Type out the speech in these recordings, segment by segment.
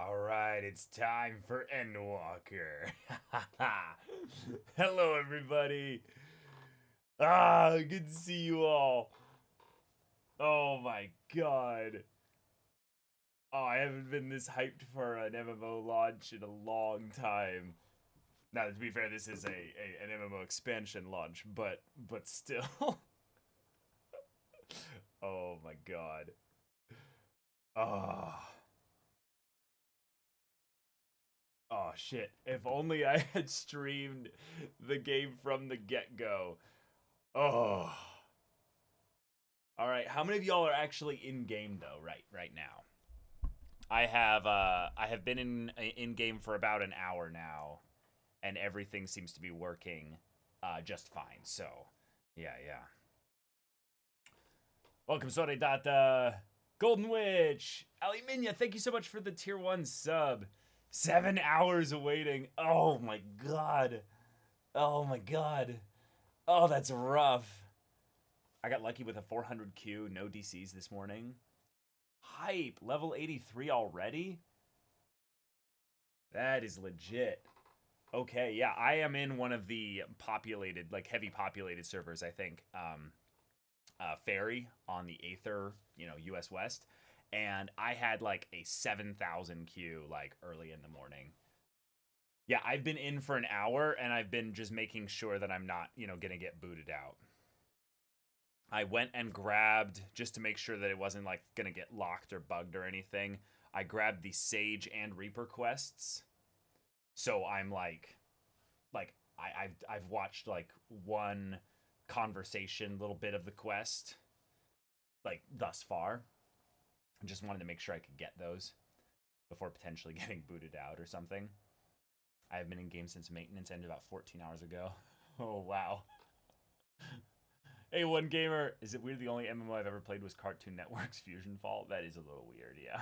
Alright, it's time for Endwalker. Hello, everybody. Good to see you all. Oh my god. Oh, I haven't been this hyped for an MMO launch in a long time. Now, to be fair, this is an MMO expansion launch, but still. Oh my god. Oh. Oh shit. If only I had streamed the game from the get-go. Oh. All right, how many of y'all are actually in game though right now? I have been in game for about an hour now, and everything seems to be working just fine. So, yeah. Welcome, Sore Data, Golden Witch, Ali Minya. Thank you so much for the tier 1 sub. 7 hours awaiting. Oh my god. Oh my god. Oh, that's rough. I got lucky with a 400 Q, no DCs this morning. Hype, level 83 already? That is legit. Okay, yeah, I am in one of the populated, like heavy populated servers, I think. Ferry on the Aether, US West. And I had like a 7,000 Q like early in the morning. Yeah, I've been in for an hour and I've been just making sure that I'm not, gonna get booted out. I went and grabbed, just to make sure that it wasn't like gonna get locked or bugged or anything, I grabbed the Sage and Reaper quests. So I'm like I've watched like one conversation little bit of the quest like thus far. I just wanted to make sure I could get those before potentially getting booted out or something. I have been in game since maintenance ended about 14 hours ago. Oh wow. Hey, One Gamer, is it weird the only MMO I've ever played was Cartoon Network's Fusion Fall? That is a little weird, yeah.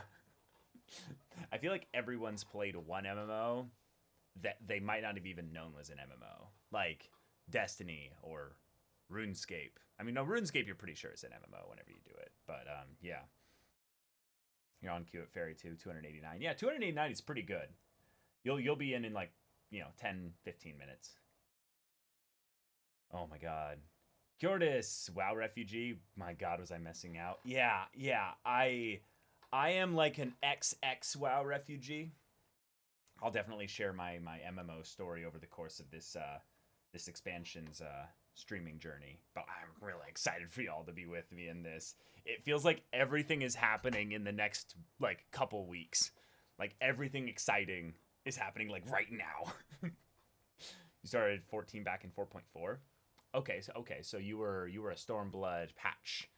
I feel like everyone's played one MMO that they might not have even known was an MMO. Like Destiny or RuneScape. I mean, no, RuneScape you're pretty sure is an MMO whenever you do it. But yeah. You're on queue at Fairy 2, 289. Yeah, 289 is pretty good. You'll be in like, 10, 15 minutes. Oh my god. Curious, WoW refugee. My god, was I messing out? Yeah. I am like an XX WoW refugee. I'll definitely share my MMO story over the course of this expansion's streaming journey. But I'm really excited for y'all to be with me in this. It feels like everything is happening in the next like couple weeks. Like everything exciting is happening like right now. You started 14 back in 4.4. Okay, so you were a Stormblood patch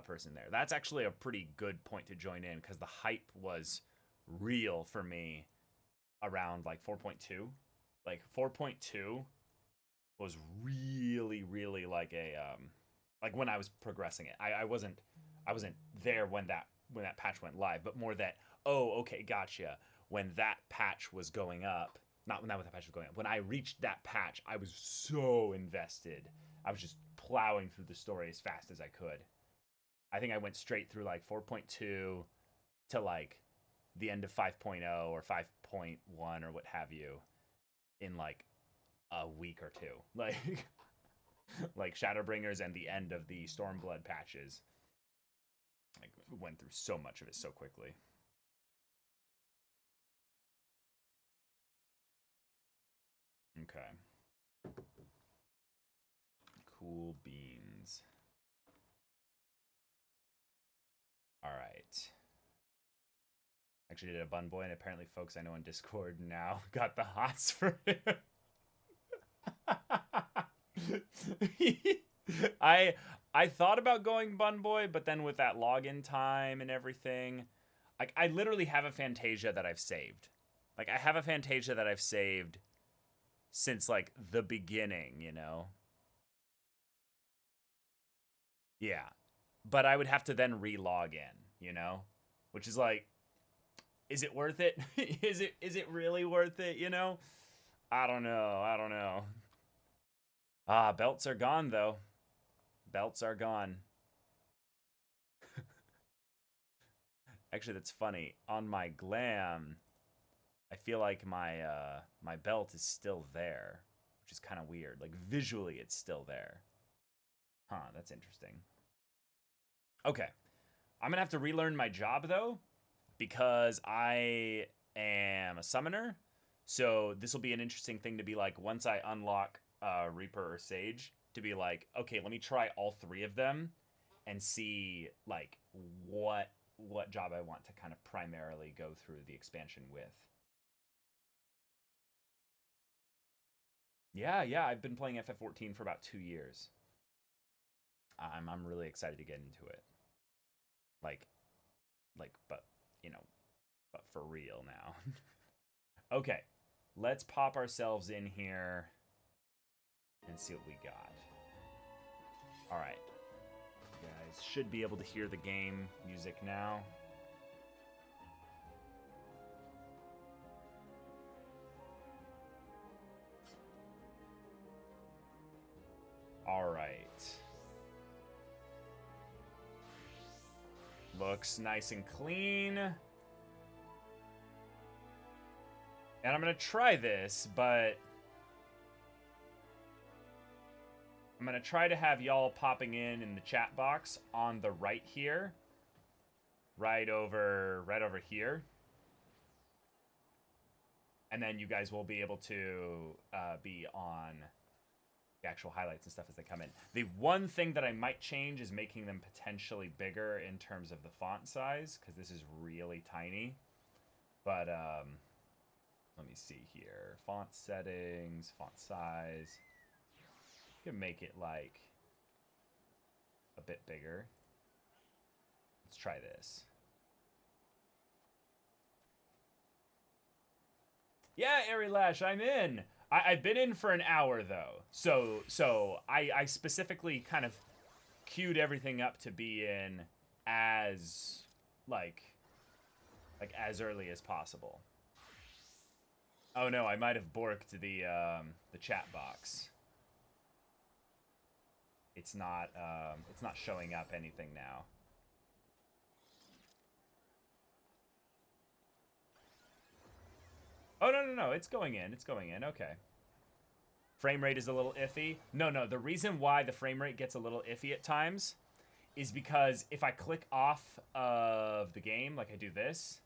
person there. That's actually a pretty good point to join in because the hype was real for me around like 4.2. Like 4.2 was really like a like when I was progressing it. I wasn't there when that patch went live, but more that, oh, okay, gotcha. When that patch was going up, not when that patch was going up. When I reached that patch, I was so invested. I was just plowing through the story as fast as I could. I think I went straight through like 4.2 to like the end of 5.0 or 5.1 or what have you in like a week or two. Like Shadowbringers and the end of the Stormblood patches. Like went through so much of it so quickly. Okay. Cool beans. All right. Actually did a bun boy, and apparently folks I know on Discord now got the hots for him. I thought about going bun boy, but then with that login time and everything, like I literally have a Fantasia that I've saved. Like I have a Fantasia that I've saved since like the beginning. Yeah. But I would have to then re-log in, which is like, is it worth it? Is it really worth it? I don't know. Belts are gone though. Belts are gone. Actually, that's funny. On my glam, I feel like my my belt is still there, which is kind of weird. Like visually, it's still there. Huh, that's interesting. Okay, I'm gonna have to relearn my job though, because I am a summoner. So this will be an interesting thing to be like once I unlock Reaper or Sage to be like, okay, let me try all three of them and see like what job I want to kind of primarily go through the expansion with. Yeah, yeah, I've been playing FF14 for about 2 years. I'm really excited to get into it. Like but you know, but for real now. Okay, let's pop ourselves in here and see what we got. All right, you guys should be able to hear the game music now. All right. Looks nice and clean. And I'm going to try this, but I'm going to try to have y'all popping in the chat box on the right here. Right over here. And then you guys will be able to be on the actual highlights and stuff as they come in. The one thing that I might change is making them potentially bigger in terms of the font size, because this is really tiny. But let me see here. Font settings, font size. You can make it like a bit bigger. Let's try this. Yeah, Airy Lash, I'm in. I've been in for an hour though, so I specifically kind of queued everything up to be in as like as early as possible. Oh no, I might have borked the chat box. It's not showing up anything now. Oh, no, it's going in. It's going in. Okay. Frame rate is a little iffy. No, the reason why the frame rate gets a little iffy at times is because if I click off of the game, like I do this,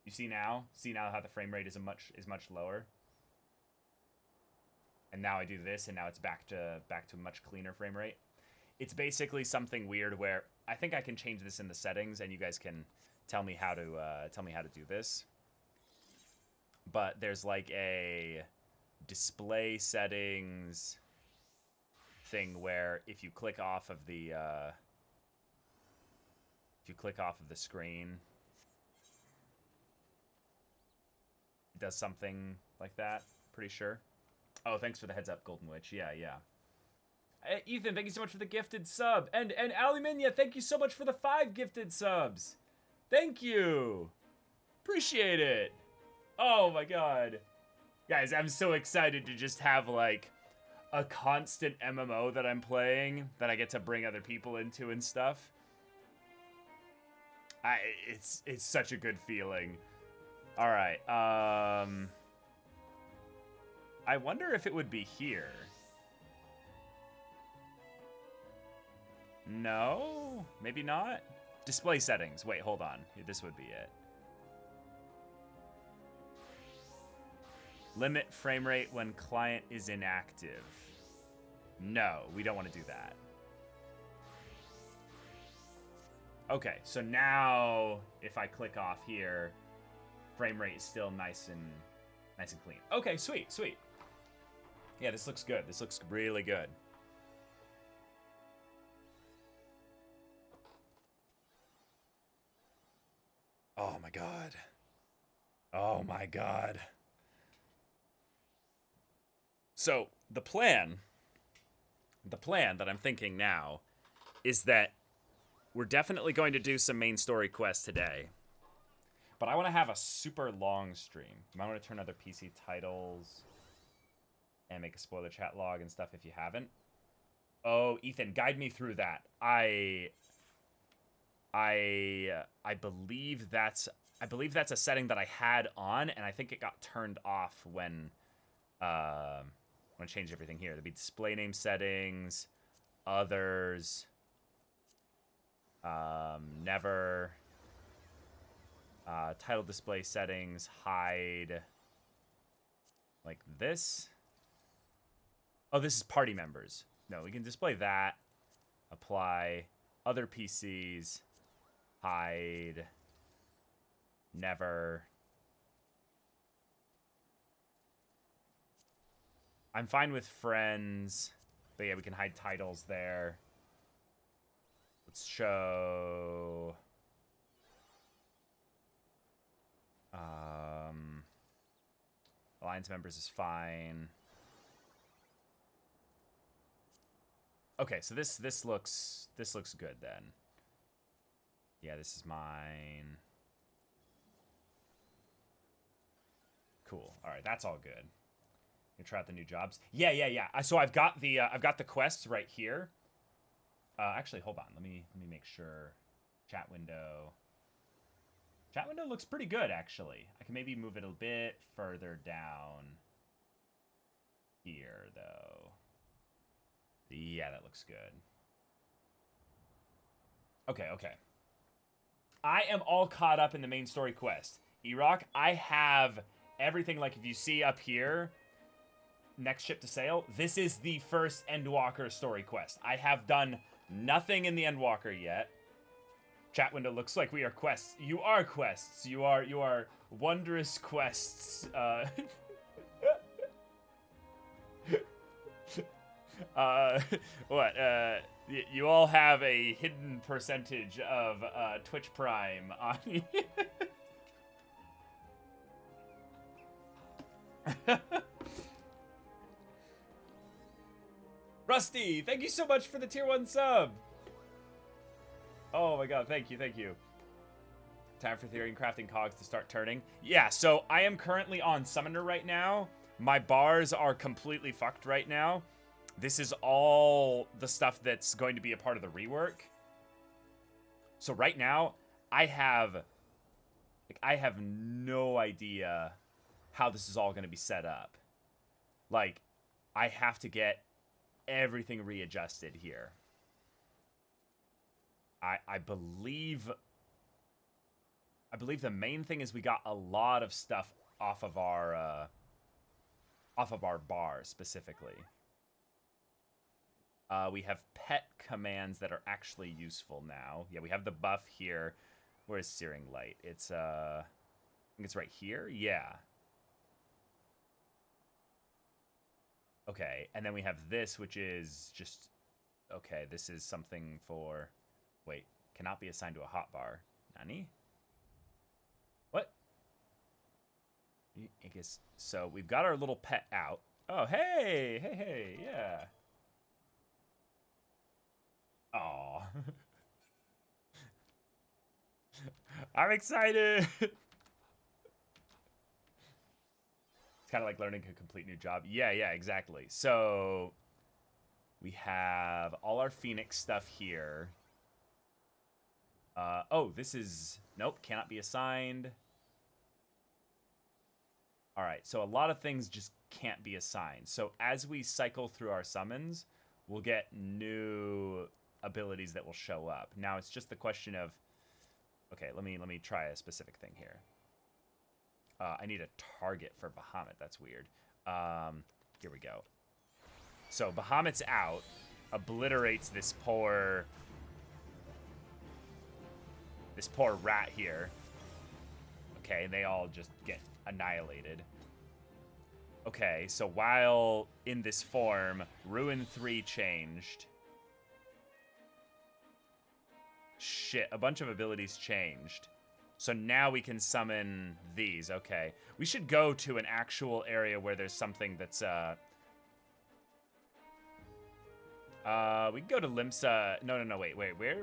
you see now how the frame rate is much lower. And now I do this, and now it's back to a much cleaner frame rate. It's basically something weird where I think I can change this in the settings, and you guys can tell me how to do this. But there's like a display settings thing where if you click off of the screen, it does something like that. Pretty sure. Oh, thanks for the heads up, Golden Witch. Yeah. Hey, Ethan, thank you so much for the gifted sub, and Ali Minya, thank you so much for the 5 gifted subs. Thank you. Appreciate it. Oh my god. Guys, I'm so excited to just have like a constant MMO that I'm playing that I get to bring other people into and stuff. It's such a good feeling. All right. I wonder if it would be here. No, maybe not. Display settings. Wait, hold on. This would be it. Limit frame rate when client is inactive. No, we don't want to do that. Okay, so now if I click off here, frame rate is still nice and clean. Okay, sweet. Yeah, this looks good. This looks really good. Oh my god. Oh my god. So, the plan that I'm thinking now is that we're definitely going to do some main story quests today. But I want to have a super long stream. You might want to turn other PC titles and make a spoiler chat log and stuff if you haven't. Oh, Ethan, guide me through that. I believe that's a setting that I had on, and I think it got turned off when I'm gonna change everything here. There'd be display name settings, others, never, title display settings, hide, like this. Oh, this is party members. No, we can display that, apply, other PCs, hide, never. I'm fine with friends, but yeah, we can hide titles there. Let's show. Alliance members is fine. Okay, so this looks good then. Yeah, this is mine. Cool. All right, that's all good. You try out the new jobs. Yeah. So I've got the quests right here. Actually, hold on. Let me make sure. Chat window. Chat window looks pretty good, actually. I can maybe move it a bit further down here, though. Yeah, that looks good. Okay. I am all caught up in the main story quest. E-Rock, I have everything. Like, if you see up here, next ship to sail, this is the first Endwalker story quest. I have done nothing in the Endwalker yet. Chat window looks like we are quests. You are quests. You are wondrous quests. What? You all have a hidden percentage of Twitch Prime on you. Rusty, thank you so much for the tier 1 sub. Oh my god, thank you. Time for theory and crafting cogs to start turning. Yeah, so I am currently on Summoner right now. My bars are completely fucked right now. This is all the stuff that's going to be a part of the rework. So right now, I have no idea how this is all going to be set up. Like, I have to get everything readjusted here. I believe the main thing is we got a lot of stuff off of our bar specifically. We have pet commands that are actually useful now. Yeah, we have the buff here. Where's Searing Light? It's I think it's right here. Yeah. Okay, and then we have this, which is just okay. This is something for. Wait, cannot be assigned to a hotbar. Nani? What? I guess so. We've got our little pet out. Oh, hey, yeah. Aw. I'm excited. It's kind of like learning a complete new job. Yeah, exactly. So we have all our Phoenix stuff here. Oh, this is... Nope, cannot be assigned. All right, so a lot of things just can't be assigned. So as we cycle through our summons, we'll get new abilities that will show up. Now it's just the question of... Okay, let me try a specific thing here. I need a target for Bahamut. That's weird. Here we go. So Bahamut's out. Obliterates this poor rat here. Okay, and they all just get annihilated. Okay, so while in this form, Ruin 3 changed. Shit, a bunch of abilities changed. So now we can summon these. Okay. We should go to an actual area where there's something that's, we can go to Limsa. No, wait.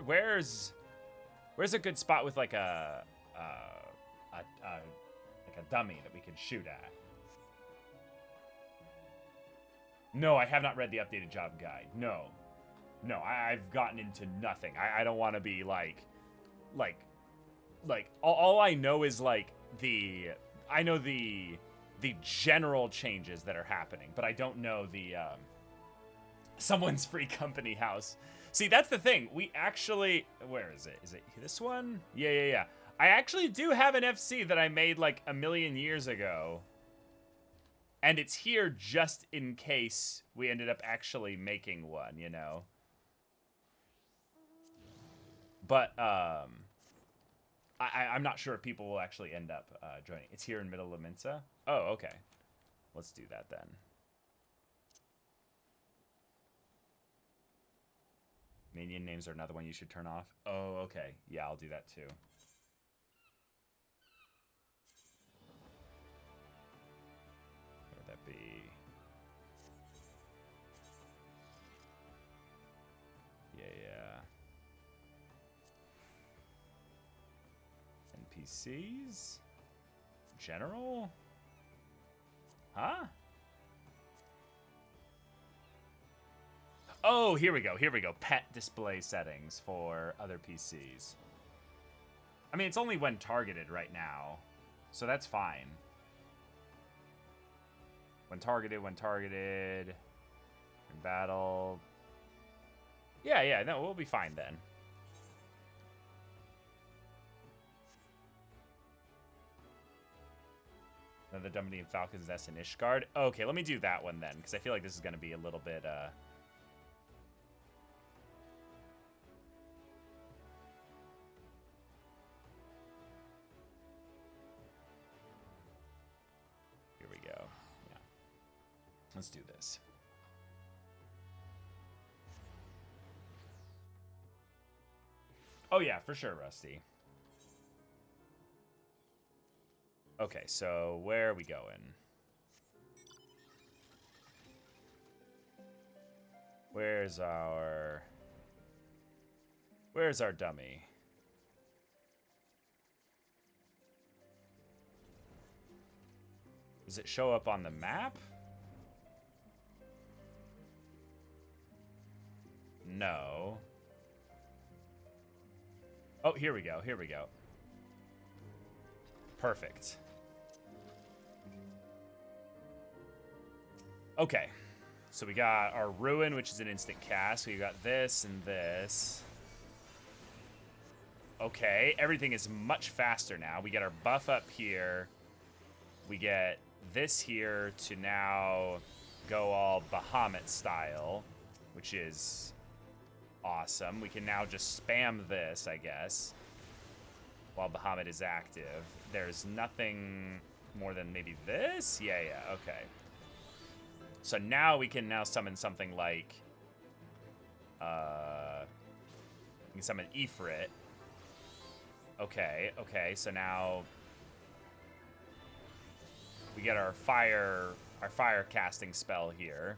Where's a good spot with like a dummy that we can shoot at? No, I have not read the updated job guide. No, I've gotten into nothing. I don't want to be like like all I know is like I know the general changes that are happening, but I don't know the someone's free company house. See, that's the thing. We actually, where is it? Is it this one? Yeah. I actually do have an FC that I made like a million years ago. And it's here just in case we ended up actually making one, you know? But, I'm not sure if people will actually end up joining. It's here in Middle of Minsa? Oh, okay. Let's do that then. Minion names are another one you should turn off. Oh, okay. Yeah, I'll do that too. What would that be? Yeah. NPCs? General? Huh? Oh, here we go. Pet display settings for other PCs. I mean, it's only when targeted right now, so that's fine. When targeted. In battle. Yeah, no, we'll be fine then. Another Dummy and Falcon's Nest and Ishgard. Okay, let me do that one then, because I feel like this is going to be a little bit, Here we go. Yeah. Let's do this. Oh, yeah, for sure, Rusty. Okay, so where are we going? Where's our dummy? Does it show up on the map? No. Oh, here we go. Perfect. Okay. So we got our Ruin, which is an instant cast. We got this and this. Okay, everything is much faster now. We get our buff up here. We get this here to now go all Bahamut style, which is awesome. We can now just spam this, I guess, while Bahamut is active. There's nothing more than maybe this? Yeah, okay. So now we can now summon something like, we can summon Ifrit. Okay, so now we get our fire casting spell here.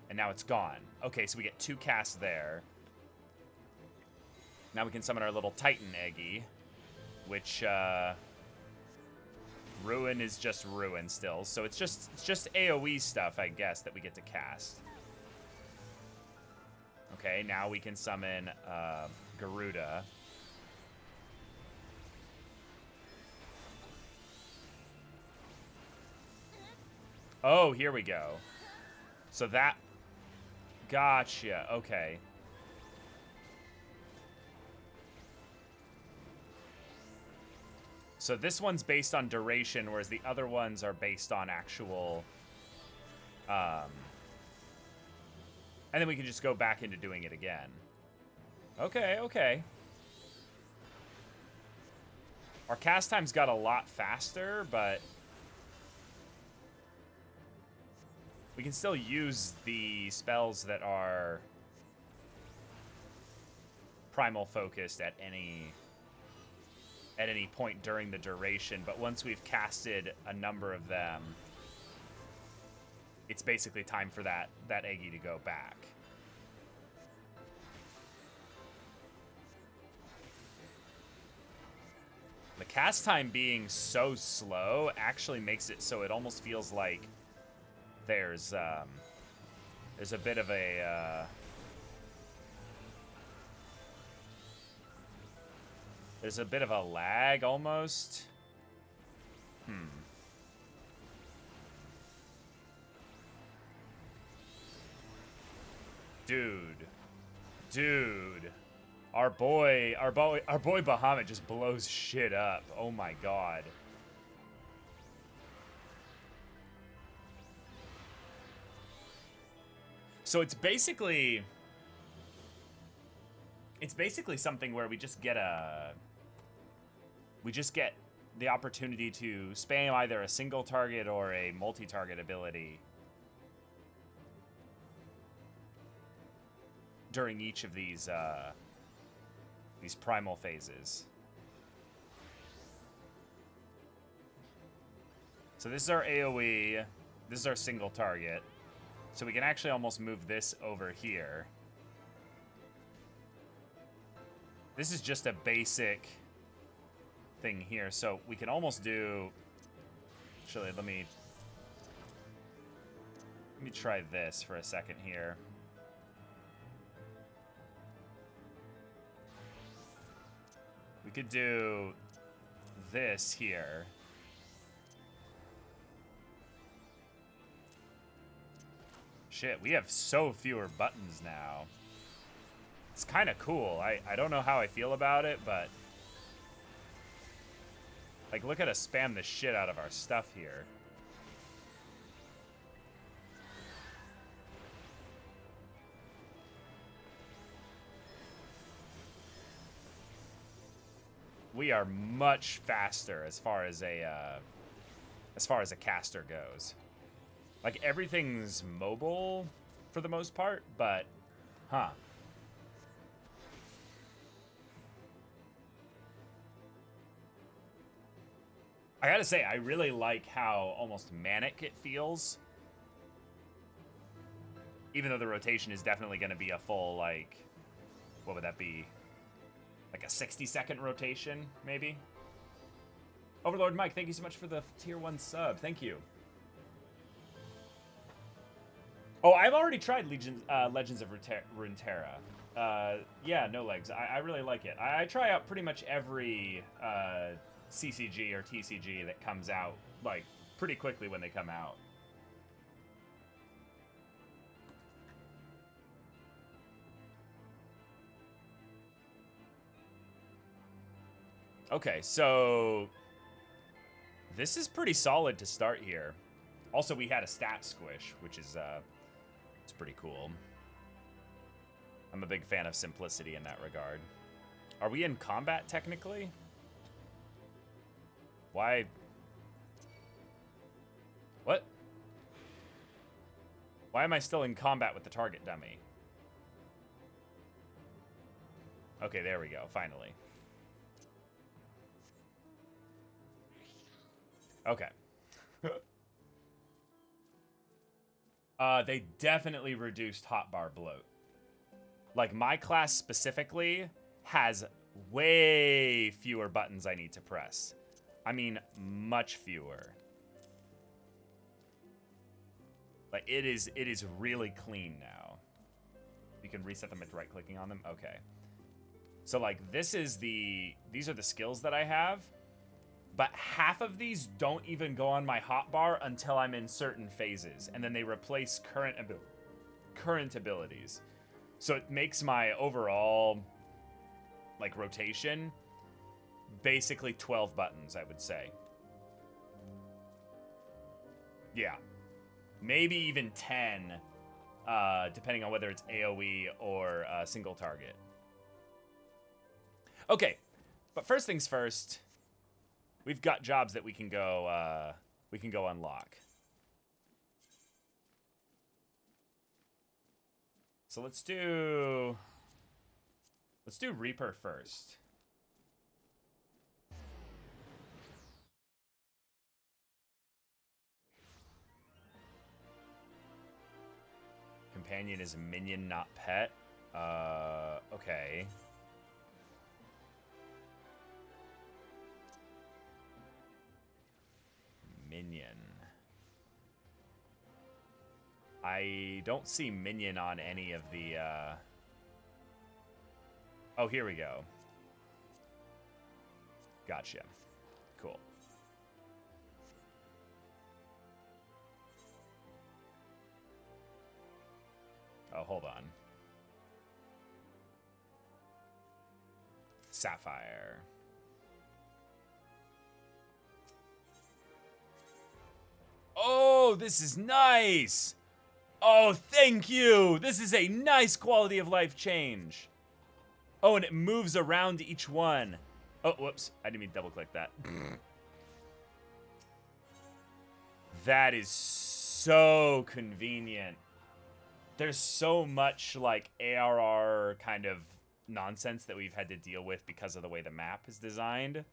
And now it's gone. Okay, so we get 2 casts there. Now we can summon our little Titan Eggy, which Ruin is just Ruin still. So it's just AoE stuff, I guess, that we get to cast. Okay, now we can summon Garuda. Oh, here we go. So that... Gotcha. Okay. So this one's based on duration, whereas the other ones are based on actual... And then we can just go back into doing it again. Okay. Our cast times got a lot faster, but... we can still use the spells that are primal focused at any point during the duration, but once we've casted a number of them, it's basically time for that Eggy to go back. The cast time being so slow actually makes it so it almost feels like there's a bit of a There's a bit of a lag almost. Dude. Our boy Bahamut just blows shit up. Oh my god. So it's basically something where we just get the opportunity to spam either a single target or a multi-target ability during each of these primal phases. So this is our AoE, this is our single target. So we can actually almost move this over here. This is just a basic thing here, so we can almost do... Actually, let me try this for a second here. We could do this here. Shit, we have so fewer buttons now. It's kind of cool. I don't know how I feel about it, but... Like, look at us spam the shit out of our stuff here. We are much faster as far as a caster goes. Like, everything's mobile for the most part, but, huh. I gotta say, I really like how almost manic it feels. Even though the rotation is definitely gonna be a full, like, what would that be? Like a 60-second rotation, maybe? Overlord Mike, thank you so much for the tier 1 sub. Thank you. Oh, I've already tried Legends of Runeterra. Yeah, no legs. I really like it. I try out pretty much every CCG or TCG that comes out, like, pretty quickly when they come out. Okay, so this is pretty solid to start here. Also, we had a stat squish, which is it's pretty cool. I'm a big fan of simplicity in that regard. Are we in combat technically? Why? What? Why am I still in combat with the target dummy? Okay, there we go, finally. Okay. They definitely reduced hotbar bloat. Like, my class specifically has way fewer buttons I need to press. I mean, much fewer. Like, it is really clean now. You can reset them with right-clicking on them? Okay. So, like, these are the skills that I have. But half of these don't even go on my hotbar until I'm in certain phases. And then they replace current abilities. So it makes my overall, like, rotation basically 12 buttons, I would say. Yeah. Maybe even 10, depending on whether it's AoE or single target. Okay, but first things first... We've got jobs that we can go unlock. So let's do Reaper first. Companion is minion, not pet. Okay. Minion. I don't see minion on any of the, Oh, here we go. Gotcha. Cool. Oh, hold on. Sapphire. Oh, this is nice. Oh, thank you. This is a nice quality of life change. Oh, and it moves around each one. Oh, whoops. I didn't mean to double click that. That is so convenient. There's so much like ARR kind of nonsense that we've had to deal with because of the way the map is designed.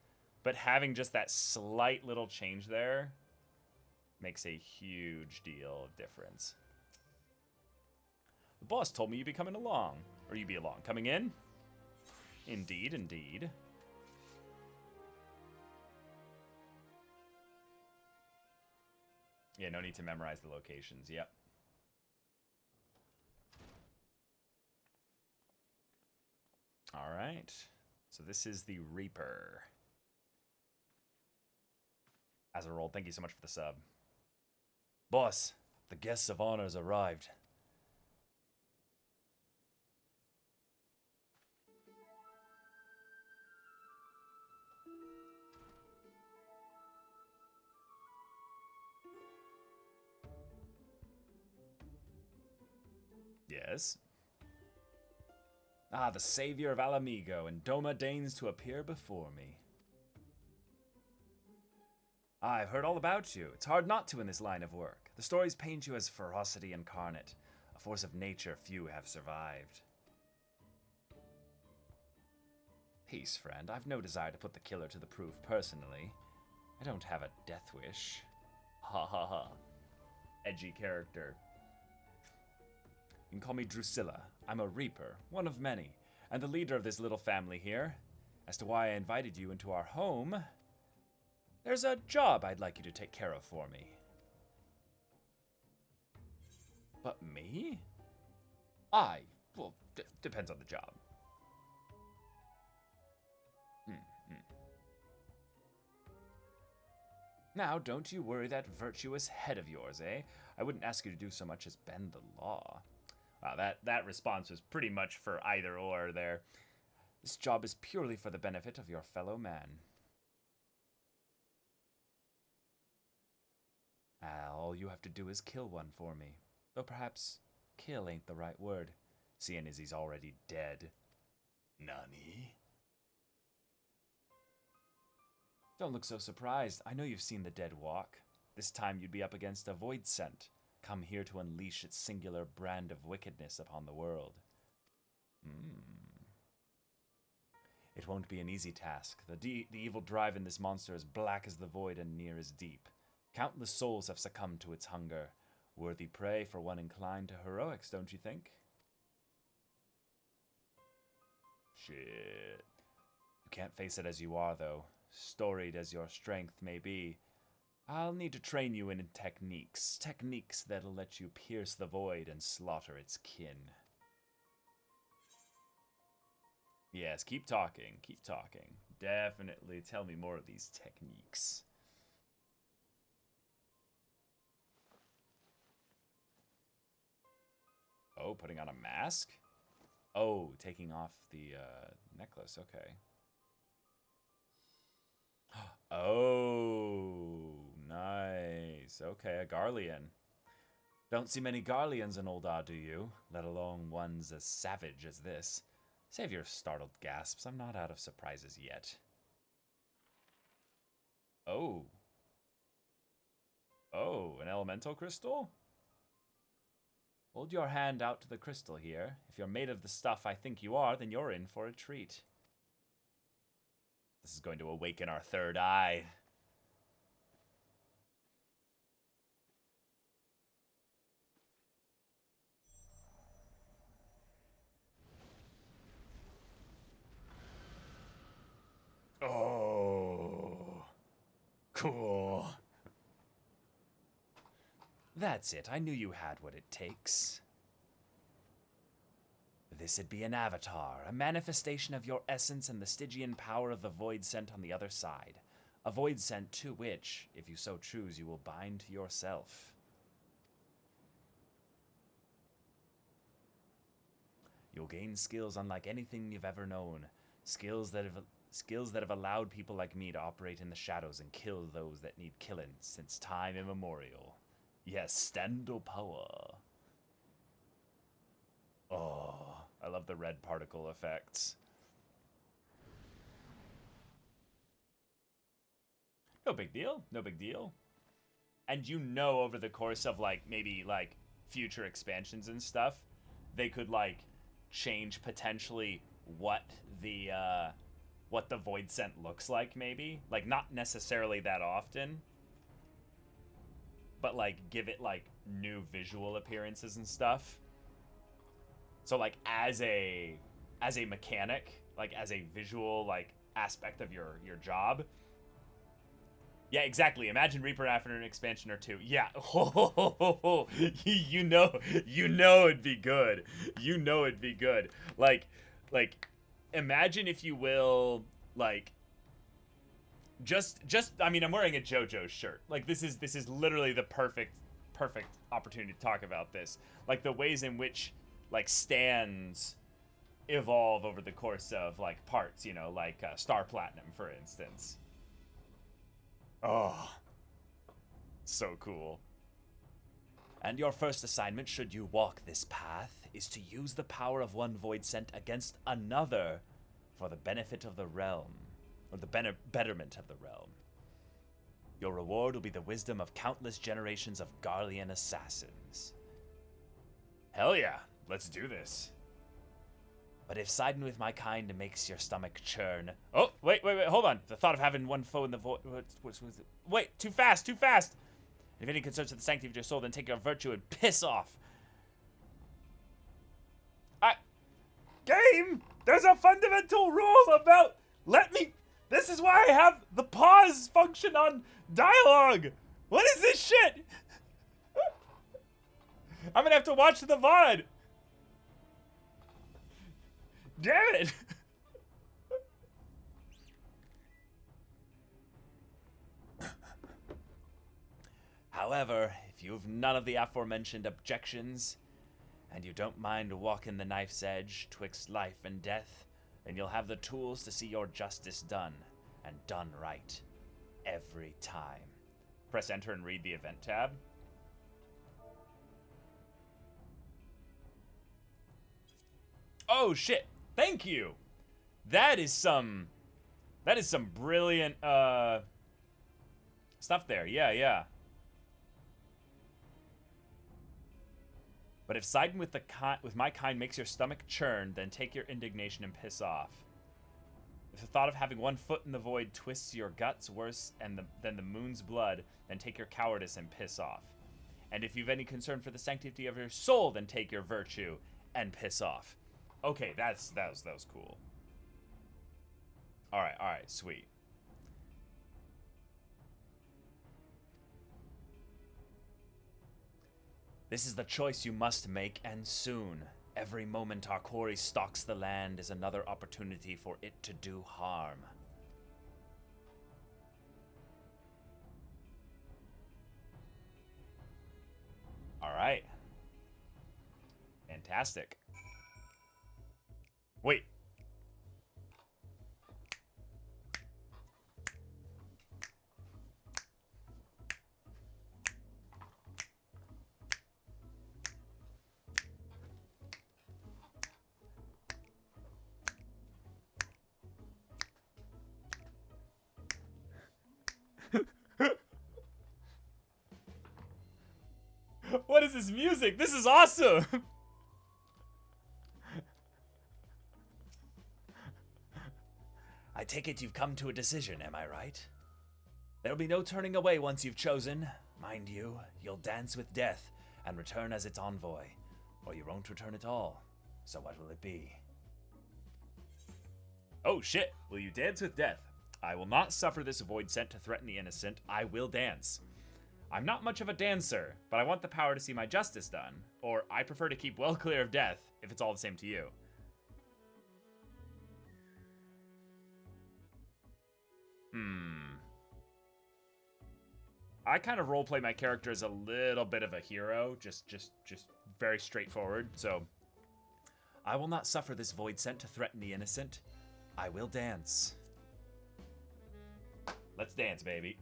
But having just that slight little change there makes a huge deal of difference. The boss told me you'd be coming along. Or you'd be along. Coming in? Indeed, indeed. Yeah, no need to memorize the locations. Yep. All right. So this is the Reaper. Azerol, thank you so much for the sub. Boss, the guests of honor has arrived. Yes? Ah, the savior of Alamigo, and Doma deigns to appear before me. I've heard all about you. It's hard not to in this line of work. The stories paint you as ferocity incarnate, a force of nature few have survived. Peace, friend. I've no desire to put the killer to the proof personally. I don't have a death wish. Ha ha ha. Edgy character. You can call me Drusilla. I'm a Reaper, one of many, and the leader of this little family here. As to why I invited you into our home, there's a job I'd like you to take care of for me. But me? Well, depends on the job. Now, don't you worry that virtuous head of yours, eh? I wouldn't ask you to do so much as bend the law. Wow, that response was pretty much for either or there. This job is purely for the benefit of your fellow man. All you have to do is kill one for me. Though perhaps kill ain't the right word, seeing as he's already dead. Nani? Don't look so surprised. I know you've seen the dead walk. This time you'd be up against a void scent, come here to unleash its singular brand of wickedness upon the world. It won't be an easy task. The evil drive in this monster is black as the void and near as deep. Countless souls have succumbed to its hunger. Worthy prey for one inclined to heroics, don't you think? Shit. You can't face it as you are, though. Storied as your strength may be, I'll need to train you in techniques. Techniques that'll let you pierce the void and slaughter its kin. Yes, keep talking. Keep talking. Definitely tell me more of these techniques. Oh, putting on a mask? Oh, taking off the necklace. Okay. Oh, nice. Okay, a Garlean. Don't see many Garleans in Ul'dah, do you? Let alone ones as savage as this. Save your startled gasps. I'm not out of surprises yet. Oh. Oh, an elemental crystal? Hold your hand out to the crystal here. If you're made of the stuff I think you are, then you're in for a treat. This is going to awaken our third eye. Oh. Cool. That's it. I knew you had what it takes. This'd be an avatar, a manifestation of your essence and the Stygian power of the void sent on the other side. A void sent to which, if you so choose, you will bind to yourself. You'll gain skills unlike anything you've ever known. Skills that have allowed people like me to operate in the shadows and kill those that need killing since time immemorial. Yes, stando power. Oh, I love the red particle effects. No big deal. No big deal. And you know, over the course of like maybe like future expansions and stuff, they could like change potentially what the void scent looks like, maybe. Like not necessarily that often, but like give it like new visual appearances and stuff. So like as a mechanic, like as a visual like aspect of your job. Yeah, exactly. Imagine Reaper after an expansion or two. Yeah. You know it'd be good. You know it'd be good. Like imagine, if you will, like just I mean, I'm wearing a JoJo shirt. Like this is literally the perfect opportunity to talk about this. Like the ways in which like stands evolve over the course of like parts, you know, like Star Platinum, for instance. Oh, so cool. And your first assignment, should you walk this path, is to use the power of one void sent against another for the benefit of the realm, or the betterment of the realm. Your reward will be the wisdom of countless generations of Garlean assassins. Hell yeah, let's do this. But if siding with my kind makes your stomach churn... Oh, wait, hold on. The thought of having one foe in the void... Wait, too fast. If any concerns with the sanctity of your soul, then take your virtue and piss off. Game! There's a fundamental rule about... This is why I have the pause function on dialogue. What is this shit? I'm gonna have to watch the VOD. Damn it! However, if you've none of the aforementioned objections, and you don't mind walking the knife's edge twixt life and death, then you'll have the tools to see your justice done, and done right, every time. Press enter and read the event tab. Oh shit! Thank you! That is some brilliant stuff there. Yeah. But if siding with my kind makes your stomach churn, then take your indignation and piss off. If the thought of having one foot in the void twists your guts worse than the moon's blood, then take your cowardice and piss off. And if you've any concern for the sanctity of your soul, then take your virtue and piss off. Okay, that was cool. All right, sweet. This is the choice you must make, and soon. Every moment our quarry stalks the land is another opportunity for it to do harm. All right. Fantastic. Wait. What is this music? This is awesome! I take it you've come to a decision, am I right? There'll be no turning away once you've chosen. Mind you, you'll dance with death and return as its envoy. Or you won't return at all. So what will it be? Oh shit! Will you dance with death? I will not suffer this void sent to threaten the innocent. I will dance. I'm not much of a dancer, but I want the power to see my justice done. Or I prefer to keep well clear of death, if it's all the same to you. I kind of roleplay my character as a little bit of a hero, just very straightforward. So, I will not suffer this void sent to threaten the innocent. I will dance. Let's dance, baby.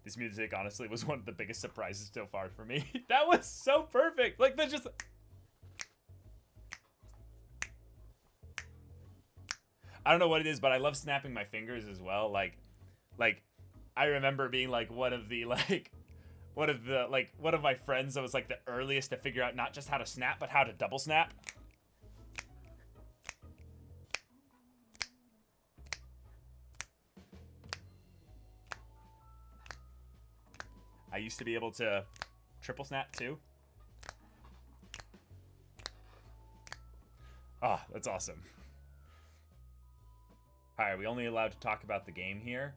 This music, honestly, was one of the biggest surprises so far for me. That was so perfect. Like, that's just... I don't know what it is, but I love snapping my fingers as well. Like, I remember being like one of my friends that was like the earliest to figure out not just how to snap, but how to double snap. I used to be able to triple snap too. Ah, that's awesome. All right, are we only allowed to talk about the game here?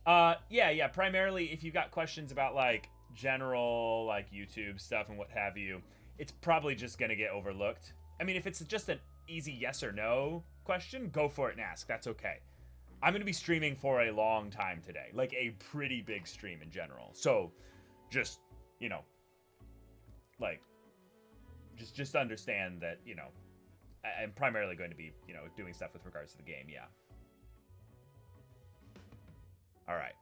Yeah. Primarily, if you've got questions about like general like YouTube stuff and what have you, it's probably just gonna get overlooked. I mean, if it's just an easy yes or no question, go for it and ask. That's okay. I'm gonna be streaming for a long time today, like a pretty big stream in general. So, just like, just understand that I'm primarily going to be doing stuff with regards to the game. Yeah. All right.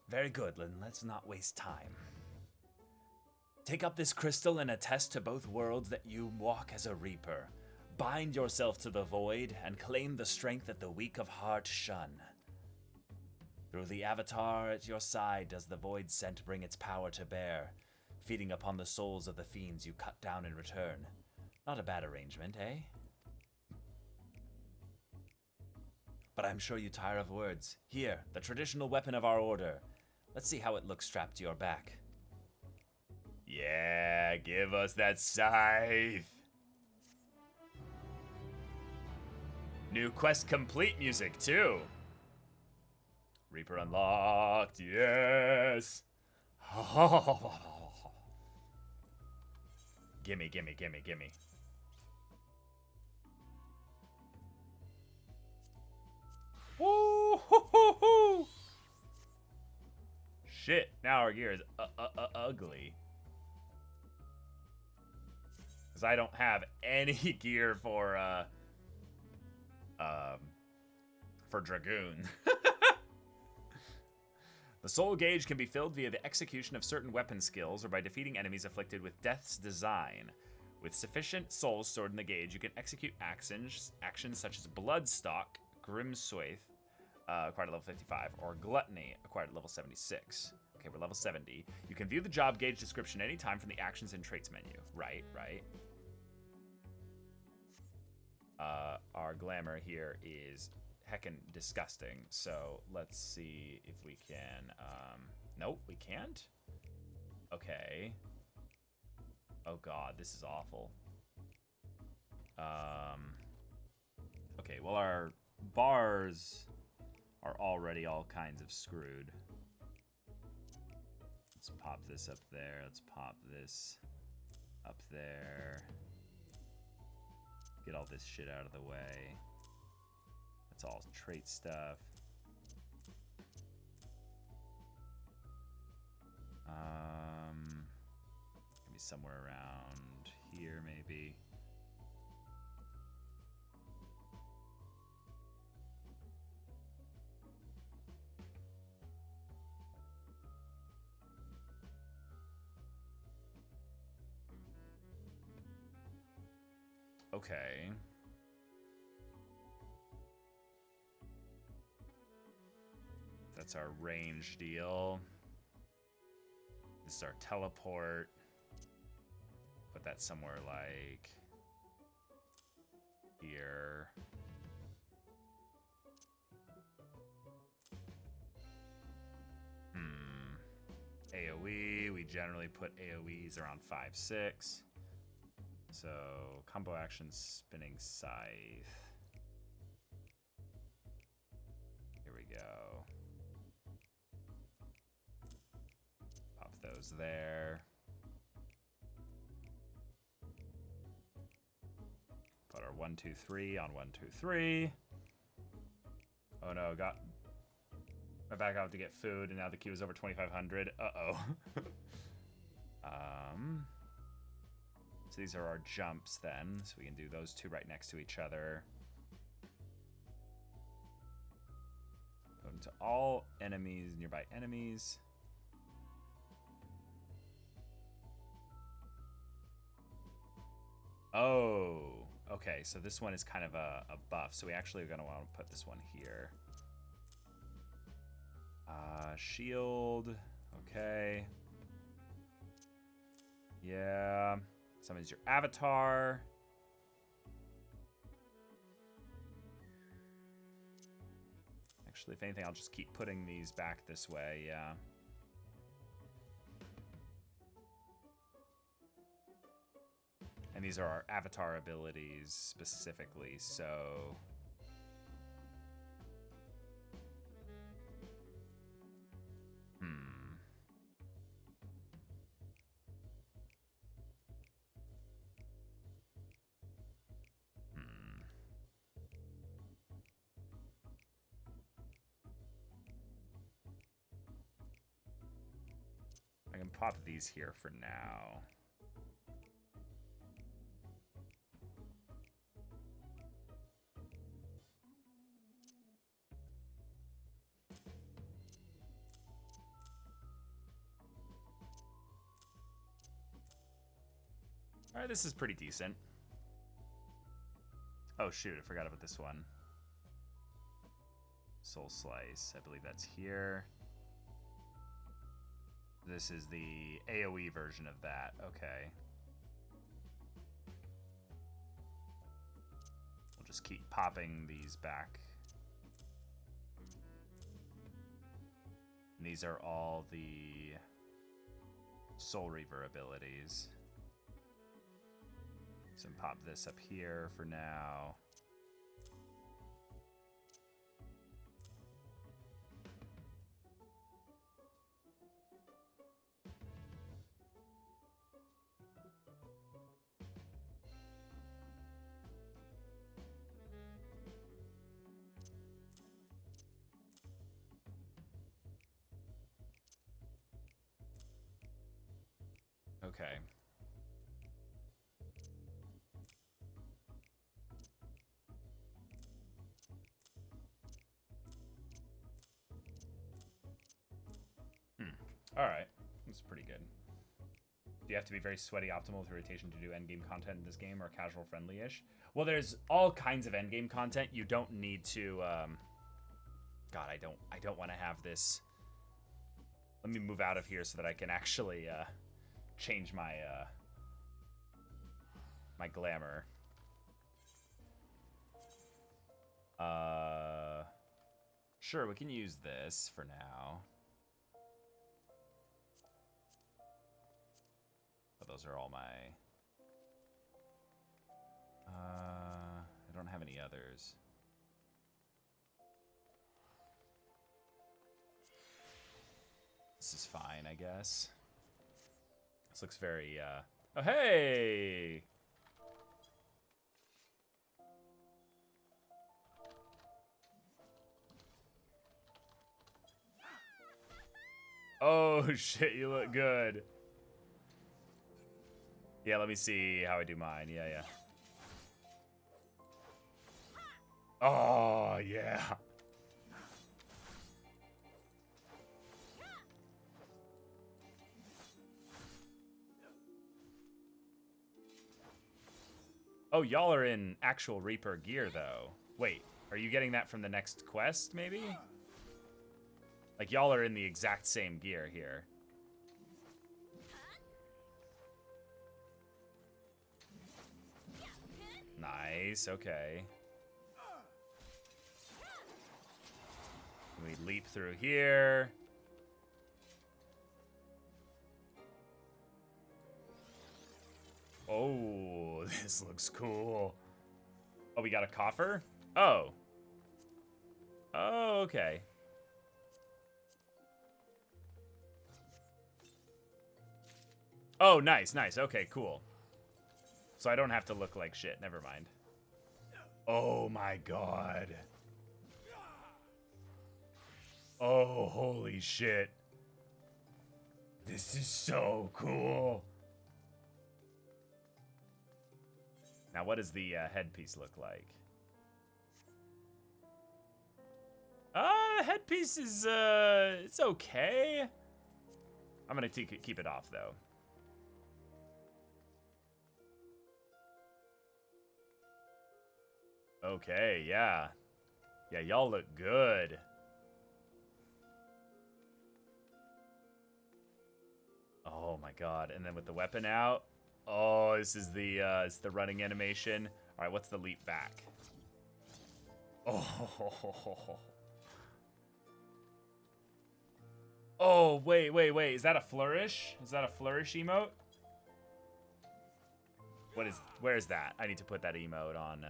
Very good, Lynn. Let's not waste time. Take up this crystal and attest to both worlds that you walk as a reaper. Bind yourself to the void and claim the strength that the weak of heart shun. Through the avatar at your side does the void scent bring its power to bear, feeding upon the souls of the fiends you cut down in return. Not a bad arrangement, eh? But I'm sure you tire of words. Here, the traditional weapon of our order. Let's see how it looks strapped to your back. Yeah, give us that scythe. New quest complete music, too. Reaper unlocked, yes. Gimme. Woo-hoo-hoo-hoo! Shit, now our gear is ugly. Because I don't have any gear for Dragoon. The soul gauge can be filled via the execution of certain weapon skills or by defeating enemies afflicted with Death's Design. With sufficient souls stored in the gauge, you can execute actions such as Bloodstock, Grimswaith, acquired at level 55, or Gluttony, acquired at level 76. Okay, we're level 70. You can view the job gauge description anytime from the Actions and Traits menu. Right. Our glamour here is heckin' disgusting, so let's see if we can, nope, we can't? Okay. Oh god, this is awful. Okay, well our bars are already all kinds of screwed. Let's pop this up there, let's pop this up there. Get all this shit out of the way. That's all trait stuff. Maybe somewhere around here, maybe. Okay. That's our range deal. This is our teleport. Put that somewhere like here. AoE, we generally put AoEs around 5-6. So, combo action, spinning scythe. Here we go. Pop those there. Put our 1, 2, 3 on 1, 2, 3. Oh no, I back out to get food, and now the queue is over 2,500. Uh-oh. So these are our jumps then. So we can do those two right next to each other. Go into all enemies, nearby enemies. Oh, okay. So this one is kind of a buff. So we actually are going to want to put this one here. Shield. Okay. Yeah. Summons your avatar. Actually, if anything, I'll just keep putting these back this way. Yeah. And these are our avatar abilities specifically, so... I can pop these here for now. All right, this is pretty decent. Oh, shoot, I forgot about this one. Soul Slice, I believe that's here. This is the AoE version of that. Okay. We'll just keep popping these back. And these are all the Soul Reaver abilities. So pop this up here for now. Okay. All right. That's pretty good. Do you have to be very sweaty optimal with rotation to do endgame content in this game, or casual friendly-ish? Well, there's all kinds of endgame content. You don't need to... God, I don't want to have this... Let me move out of here so that I can actually change my my glamour. Sure, we can use this for now. But those are all my... I don't have any others. This is fine, I guess. This looks very, Oh, hey! Oh, shit, you look good. Yeah, let me see how I do mine. Yeah, yeah. Oh, yeah. Oh, y'all are in actual Reaper gear, though. Wait, are you getting that from the next quest, maybe? Like, y'all are in the exact same gear here. Nice, okay. We leap through here. Oh, this looks cool. Oh, we got a coffer? Oh. Oh, okay. Oh, nice, nice. Okay, cool. So I don't have to look like shit. Never mind. Oh my god. Oh, holy shit. This is so cool. Now, what does the headpiece look like? Headpiece is, it's okay. I'm gonna keep it off, though. Okay, yeah. Yeah, y'all look good. Oh my god, and then with the weapon out. Oh, this is it's the running animation. All right, what's the leap back? Oh. Oh, wait. Is that a flourish? Is that a flourish emote? Where is that? I need to put that emote on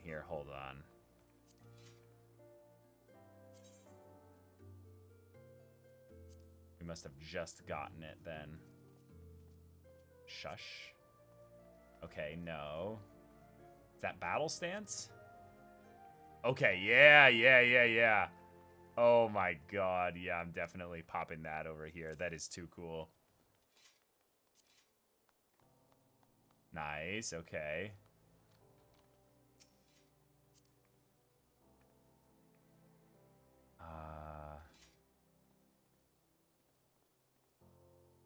here. Hold on. We must have just gotten it then. Shush. Okay, no. Is that battle stance? Okay, yeah. Oh my god, yeah, I'm definitely popping that over here. That is too cool. Nice, okay.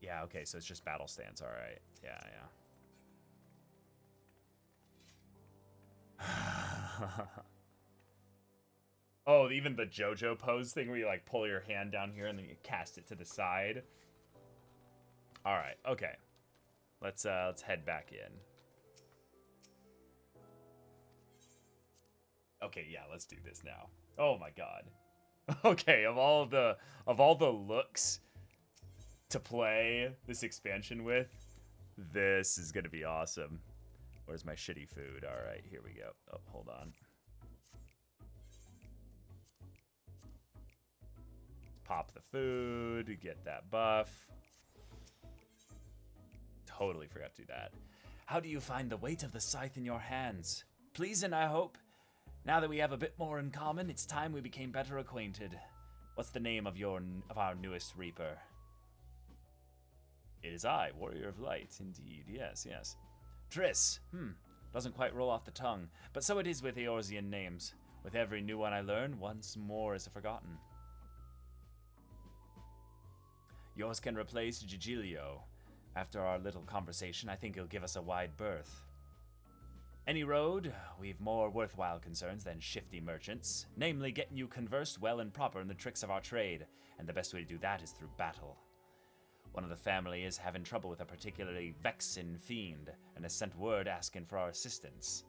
Yeah, okay, so it's just battle stance, alright. Yeah. Oh, even the JoJo pose thing where you like pull your hand down here and then you cast it to the side. All right, okay. Let's head back in. Okay, yeah, let's do this now. Oh my god. Okay, of all the looks to play this expansion with, this is gonna be awesome. Where's my shitty food? All right, here we go. Oh, hold on. Pop the food, get that buff. Totally forgot to do that. How do you find the weight of the scythe in your hands? Pleasing, I hope. Now that we have a bit more in common, it's time we became better acquainted. What's the name of our newest reaper? It is I, Warrior of Light, indeed. Yes. Triss. Doesn't quite roll off the tongue, but so it is with Eorzean names. With every new one I learn, once more is forgotten. Yours can replace Gigilio. After our little conversation, I think he'll give us a wide berth. Any road, we've more worthwhile concerns than shifty merchants, namely getting you conversed well and proper in the tricks of our trade, and the best way to do that is through battle. One of the family is having trouble with a particularly vexing fiend, and has sent word asking for our assistance.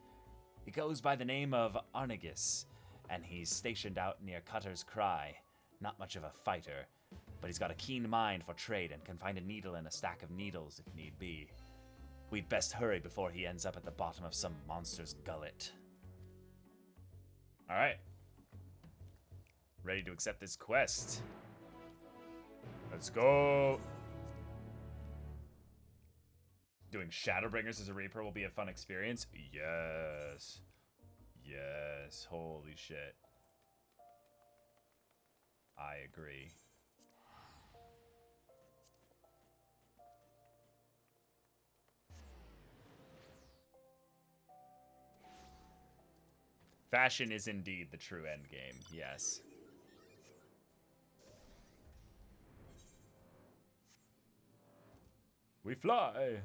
He goes by the name of Arnegus, and he's stationed out near Cutter's Cry. Not much of a fighter, but he's got a keen mind for trade and can find a needle in a stack of needles if need be. We'd best hurry before he ends up at the bottom of some monster's gullet. Alright. Ready to accept this quest. Let's go. Doing Shadowbringers as a Reaper will be a fun experience. Yes. Holy shit. I agree. Fashion is indeed the true endgame, yes. We fly!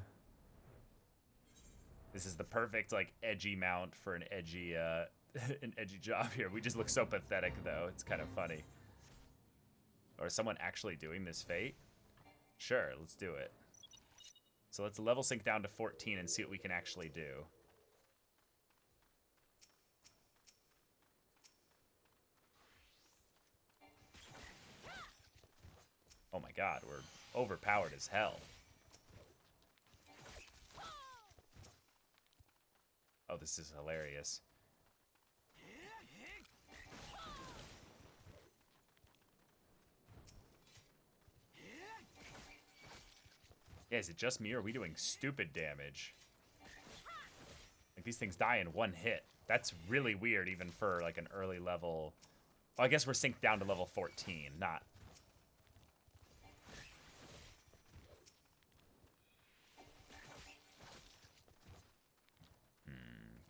This is the perfect, like, edgy mount for an edgy, an edgy job here. We just look so pathetic, though. It's kind of funny. Or is someone actually doing this fate? Sure, let's do it. So let's level sync down to 14 and see what we can actually do. Oh my god, we're overpowered as hell. Oh, this is hilarious. Yeah, is it just me or are we doing stupid damage? Like, these things die in one hit. That's really weird even for, like, an early level Oh, I guess we're synced down to level 14, not...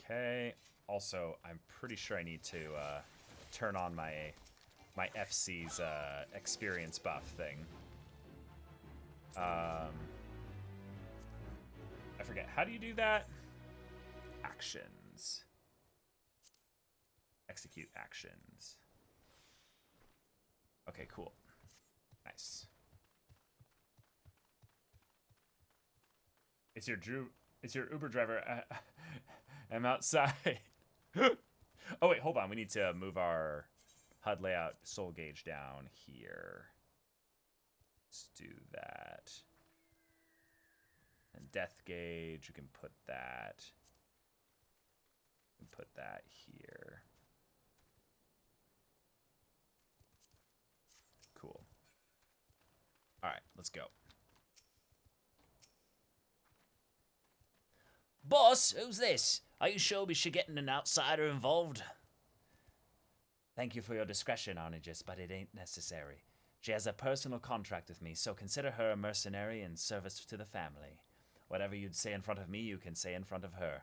Okay. Also, I'm pretty sure I need to turn on my FC's experience buff thing. I forget. How do you do that? Actions. Execute actions. Okay, cool. Nice. It's your Uber driver. I'm outside. Oh wait, hold on. We need to move our HUD layout soul gauge down here. Let's do that. And death gauge, you can put that. You can put that here. Cool. All right, let's go. Boss, who's this? Are you sure we should get an outsider involved? Thank you for your discretion, Arnegis, but it ain't necessary. She has a personal contract with me, so consider her a mercenary in service to the family. Whatever you'd say in front of me, you can say in front of her.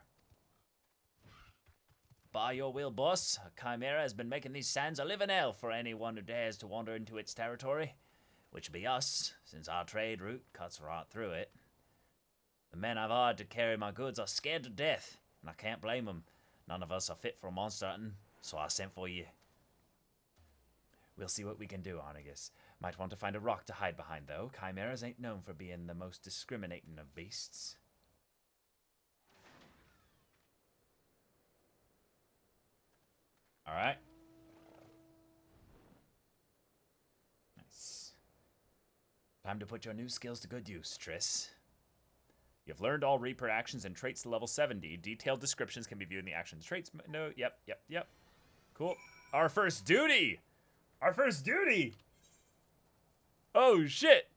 By your will, boss, a chimera has been making these sands a living hell for anyone who dares to wander into its territory. Which be us, since our trade route cuts right through it. The men I've hired to carry my goods are scared to death, and I can't blame them. None of us are fit for monster hunting, so I sent for you. We'll see what we can do, Arnegus. Might want to find a rock to hide behind, though. Chimeras ain't known for being the most discriminating of beasts. All right. Nice. Time to put your new skills to good use, Triss. You've learned all Reaper actions and traits to level 70. Detailed descriptions can be viewed in the actions traits. No, yep. Cool. Our first duty! Our first duty! Oh, shit!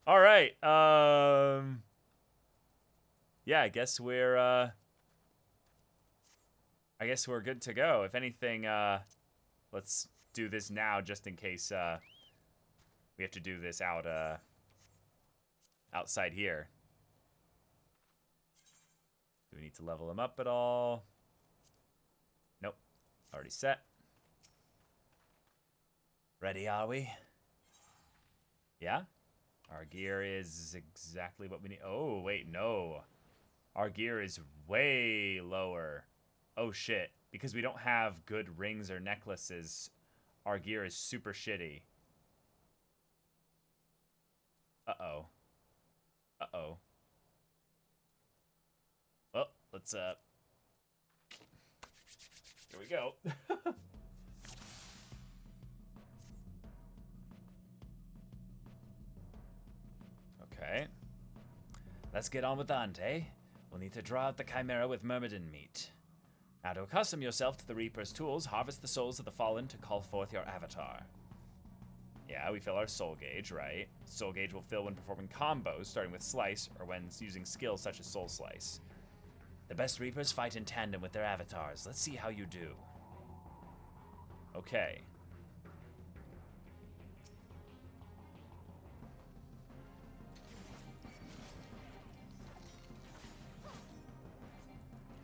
All right. Yeah, I guess we're good to go. If anything, let's do this now just in case we have to do this outside here. Do we need to level him up at all? Nope. Already set. Ready, are we? Yeah? Our gear is exactly what we need. Oh, wait, no. Our gear is way lower. Oh, shit. Because we don't have good rings or necklaces, our gear is super shitty. Uh-oh. Uh-oh. Well, let's, here we go. Okay. Let's get on with the hunt, eh? We'll need to draw out the chimera with myrmidon meat. Now, to accustom yourself to the Reaper's tools, harvest the souls of the fallen to call forth your avatar. Yeah, we fill our soul gauge, right? Soul gauge will fill when performing combos, starting with Slice, or when using skills such as Soul Slice. The best Reapers fight in tandem with their avatars. Let's see how you do. Okay.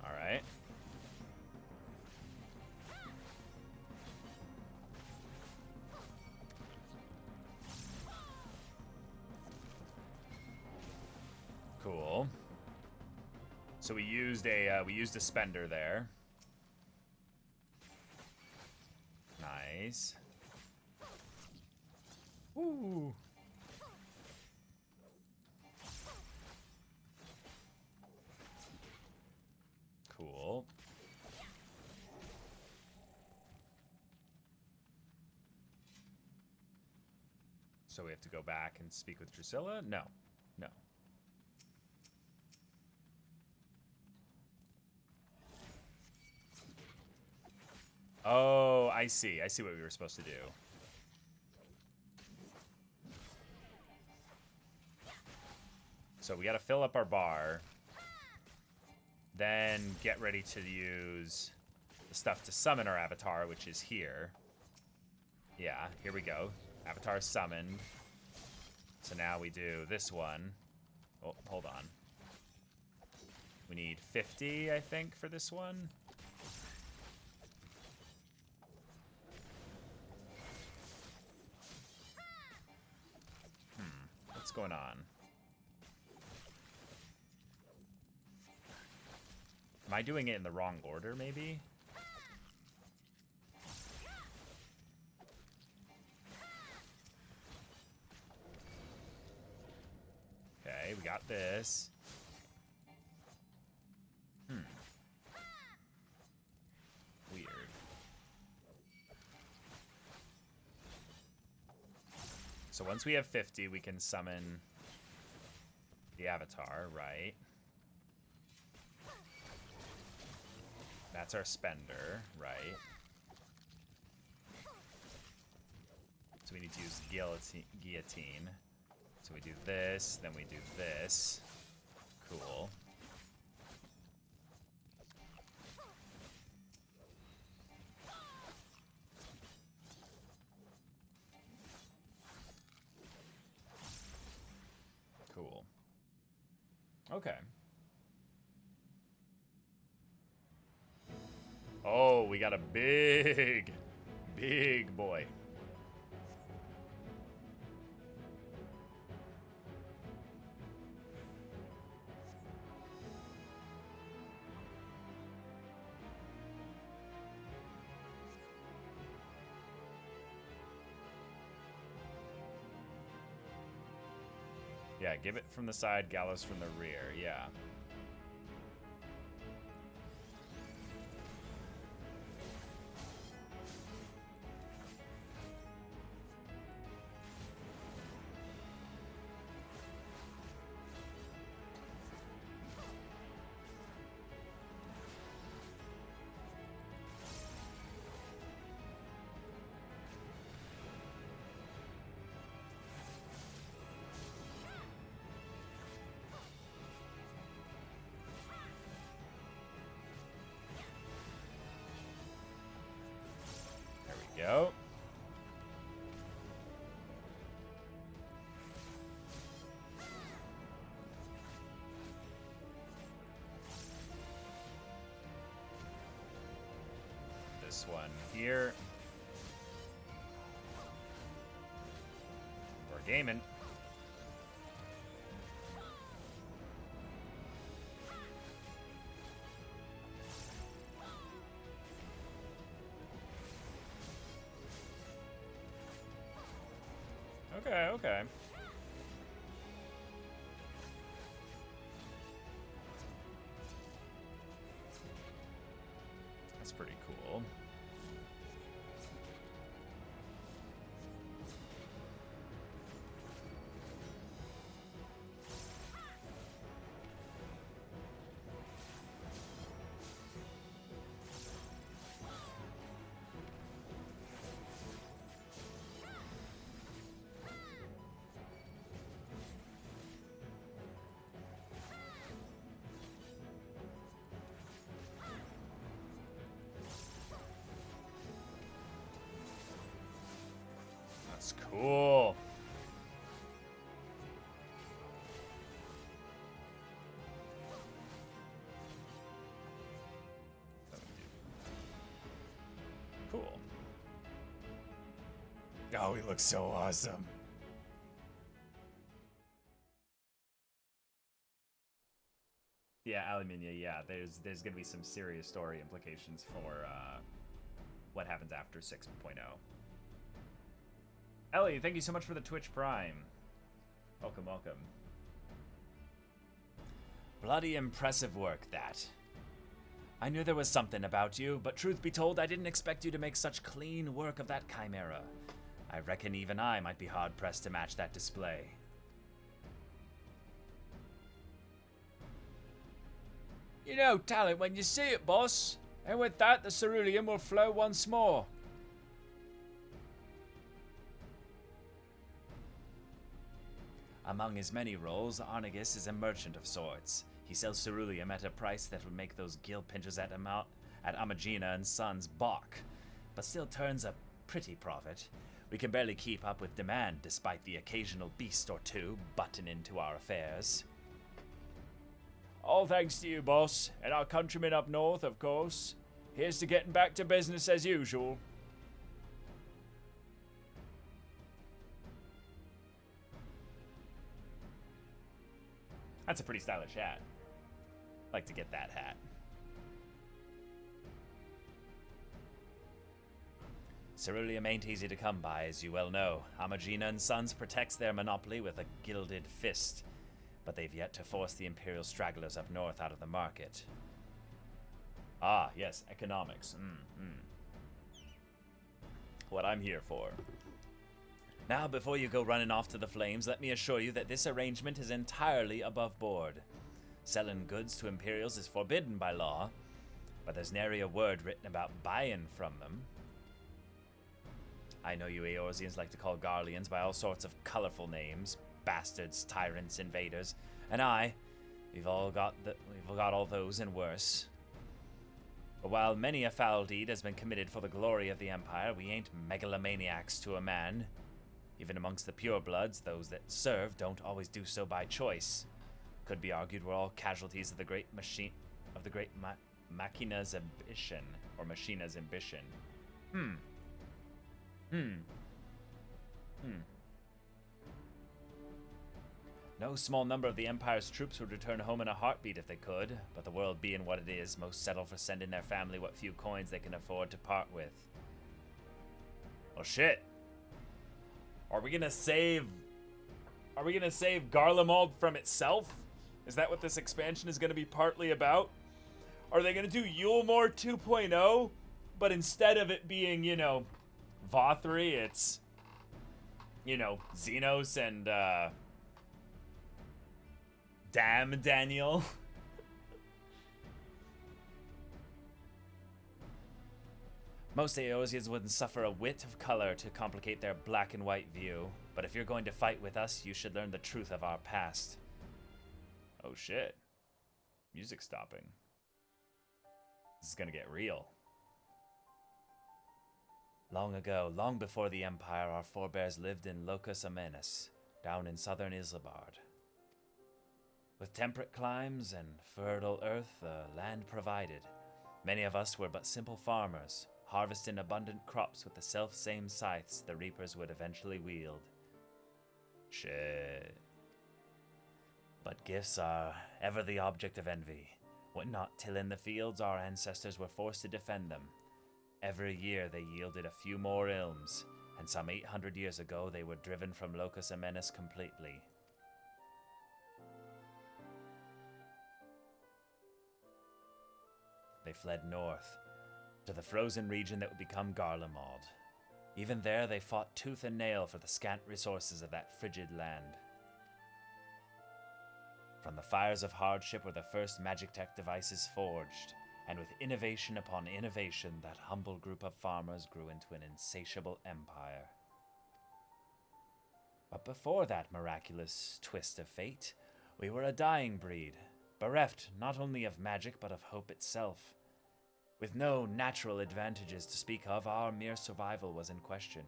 All right. Cool. So we used a spender there. Nice. Ooh. Cool. So we have to go back and speak with Drusilla? No. No. Oh, I see. I see what we were supposed to do. So we got to fill up our bar. Then get ready to use the stuff to summon our avatar, which is here. Yeah, here we go. Avatar summoned. So now we do this one. Oh, hold on. We need 50, I think, for this one. What's going on? Am I doing it in the wrong order, maybe? Okay, we got this. Weird. So once we have 50, we can summon the Avatar, right? That's our spender, right? So we need to use guillotine. So we do this, then we do this. Cool. Cool. Okay. Oh, we got a big boy. Yeah, give it from the side, Gallows from the rear, yeah. Go. This one here. We're gaming. Okay, okay. That's pretty cool. That's cool. Cool. Oh, he looks so awesome. Yeah, Aluminia, yeah. There's gonna be some serious story implications for what happens after 6.0. Ellie, thank you so much for the Twitch Prime. Welcome, welcome. Bloody impressive work, that. I knew there was something about you, but truth be told, I didn't expect you to make such clean work of that chimera. I reckon even I might be hard-pressed to match that display. You know talent when you see it, boss. And with that, the cerulean will flow once more. Among his many roles, Arnegus is a merchant of sorts. He sells ceruleum at a price that would make those gill pinchers at Amagina and Sons balk, but still turns a pretty profit. We can barely keep up with demand despite the occasional beast or two butting into our affairs. All thanks to you, boss, and our countrymen up north, of course. Here's to getting back to business as usual. That's a pretty stylish hat. I'd like to get that hat. Ceruleum ain't easy to come by, as you well know. Amagina and Sons protects their monopoly with a gilded fist, but they've yet to force the Imperial stragglers up north out of the market. Ah, yes, economics. What I'm here for. Now, before you go running off to the flames, let me assure you that this arrangement is entirely above board. Selling goods to Imperials is forbidden by law, but there's nary a word written about buying from them. I know you Eorzeans like to call Garleans by all sorts of colorful names. Bastards, tyrants, invaders. And we've all got all those and worse. But while many a foul deed has been committed for the glory of the Empire, we ain't megalomaniacs to a man. Even amongst the purebloods, those that serve don't always do so by choice. Could be argued we're all casualties of the great Machina's ambition, or Machina's ambition. No small number of the Empire's troops would return home in a heartbeat if they could, but the world being what it is, most settle for sending their family what few coins they can afford to part with. Well, shit. Are we gonna save Garlemald from itself? Is that what this expansion is gonna be partly about? Are they gonna do Yulemore 2.0, but instead of it being, Vothri, it's, Xenos and, damn Daniel? Most Eorzeans wouldn't suffer a whit of color to complicate their black and white view, but if you're going to fight with us, you should learn the truth of our past. Oh shit. Music stopping. This is gonna get real. Long ago, long before the Empire, our forebears lived in Locus Amenus, down in southern Isambard. With temperate climes and fertile earth, the land provided. Many of us were but simple farmers, harvesting abundant crops with the self-same scythes the reapers would eventually wield. Shit. But gifts are ever the object of envy. When not tilling the fields, our ancestors were forced to defend them. Every year they yielded a few more ilms, and some 800 years ago they were driven from Locus Amenus completely. They fled north, to the frozen region that would become Garlemald. Even there they fought tooth and nail for the scant resources of that frigid land. From the fires of hardship were the first magic tech devices forged, and with innovation upon innovation, that humble group of farmers grew into an insatiable empire. But before that miraculous twist of fate, we were a dying breed, bereft not only of magic but of hope itself. With no natural advantages to speak of, our mere survival was in question.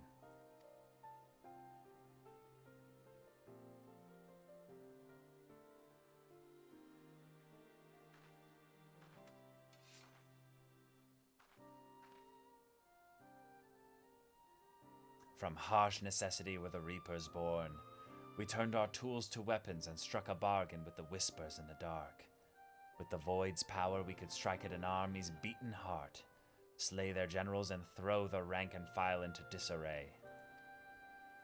From harsh necessity were the reapers born. We turned our tools to weapons and struck a bargain with the whispers in the dark. With the Void's power, we could strike at an army's beaten heart, slay their generals, and throw the rank and file into disarray.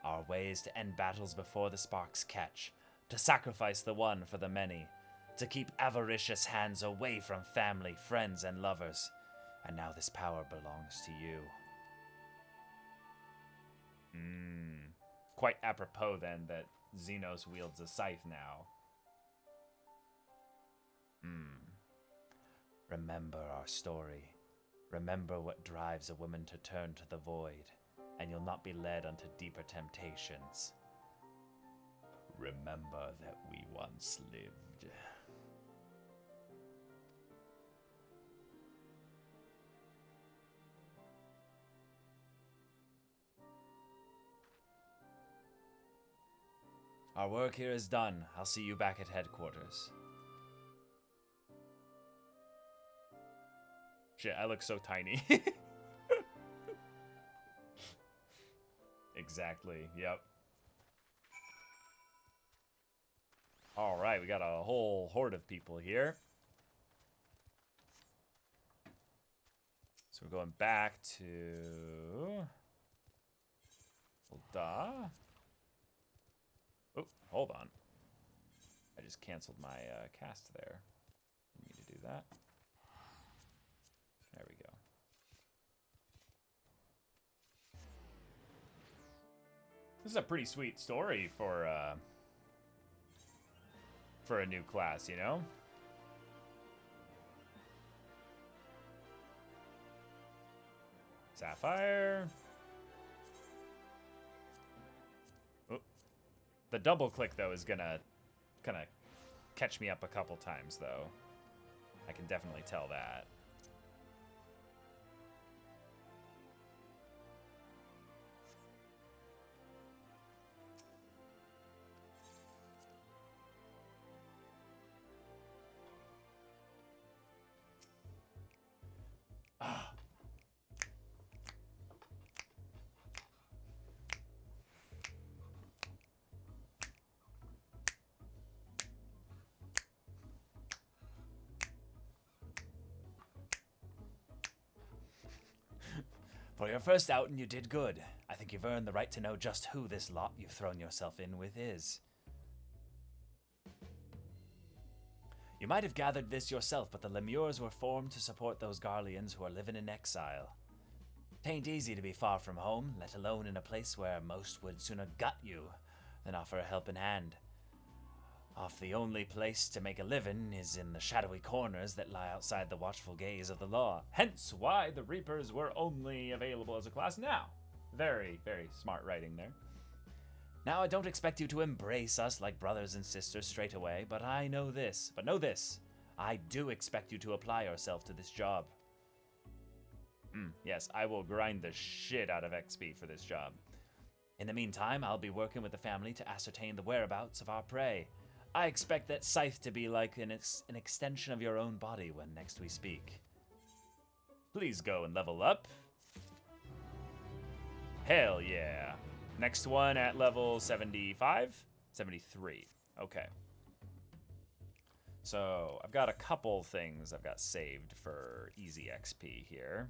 Our way is to end battles before the sparks catch, to sacrifice the one for the many, to keep avaricious hands away from family, friends, and lovers. And now this power belongs to you. Quite apropos, then, that Xenos wields a scythe now. Remember our story. Remember what drives a woman to turn to the void, and you'll not be led unto deeper temptations. Remember that we once lived. Our work here is done. I'll see you back at headquarters. Shit, I look so tiny. Exactly, yep. Alright, we got a whole horde of people here. So we're going back to... Oh, hold on. I just canceled my cast there. Didn't mean to do that. There we go. This is a pretty sweet story for a new class, you know? Sapphire. Oh. The double click though is gonna catch me up a couple times though. I can definitely tell that. For your first outing, you did good. I think you've earned the right to know just who this lot you've thrown yourself in with is. You might have gathered this yourself, but the Lemures were formed to support those Garleans who are living in exile. Tain't easy to be far from home, let alone in a place where most would sooner gut you than offer a helping hand. Off the only place to make a living is in the shadowy corners that lie outside the watchful gaze of the law. Hence why the Reapers were only available as a class now. Very, very smart writing there. Now, I don't expect you to embrace us like brothers and sisters straight away, but know this, I do expect you to apply yourself to this job. Yes, I will grind the shit out of XP for this job. In the meantime, I'll be working with the family to ascertain the whereabouts of our prey. I expect that scythe to be like an extension of your own body when next we speak. Please go and level up. Hell yeah. Next one at level 75? 73. Okay. So, I've got a couple things I've got saved for easy XP here.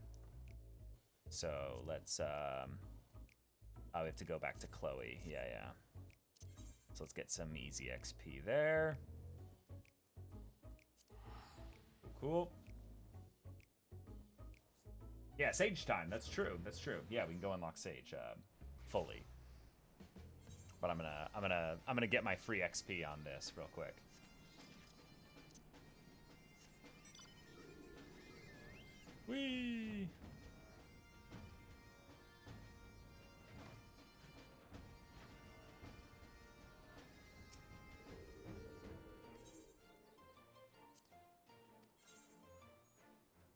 So, let's, oh, we have to go back to Chloe. Yeah. So let's get some easy XP there. Cool. Yeah, Sage time. That's true. Yeah, we can go unlock Sage fully. But I'm gonna get my free XP on this real quick. Whee!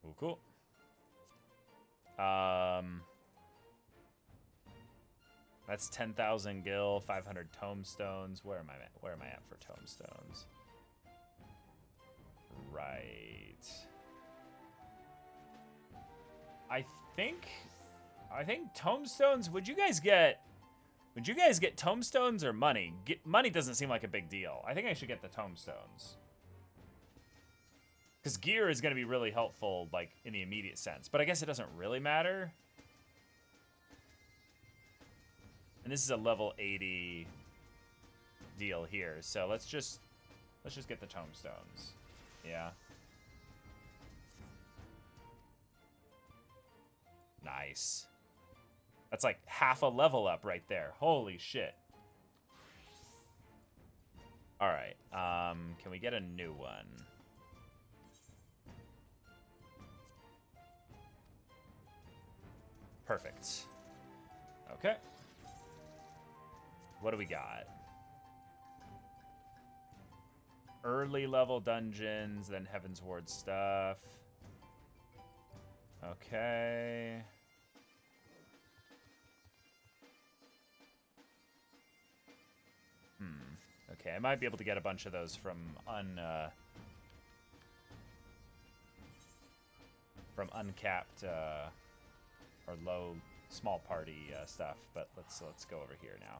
Ooh, cool. That's 10,000 gil, 500 tomestones. Where am I at? Where am I at for tomestones? Right. I think tomestones. Would you guys get tomestones or money? Money doesn't seem like a big deal. I think I should get the tomestones. Because gear is going to be really helpful, like, in the immediate sense. But I guess it doesn't really matter. And this is a level 80 deal here. So let's just get the tomestones. Yeah. Nice. That's like half a level up right there. Holy shit. All right. Can we get a new one? Perfect. Okay. What do we got? Early level dungeons, then Heaven's Ward stuff. Okay. Okay, I might be able to get a bunch of those from uncapped or low small party stuff, but let's go over here now.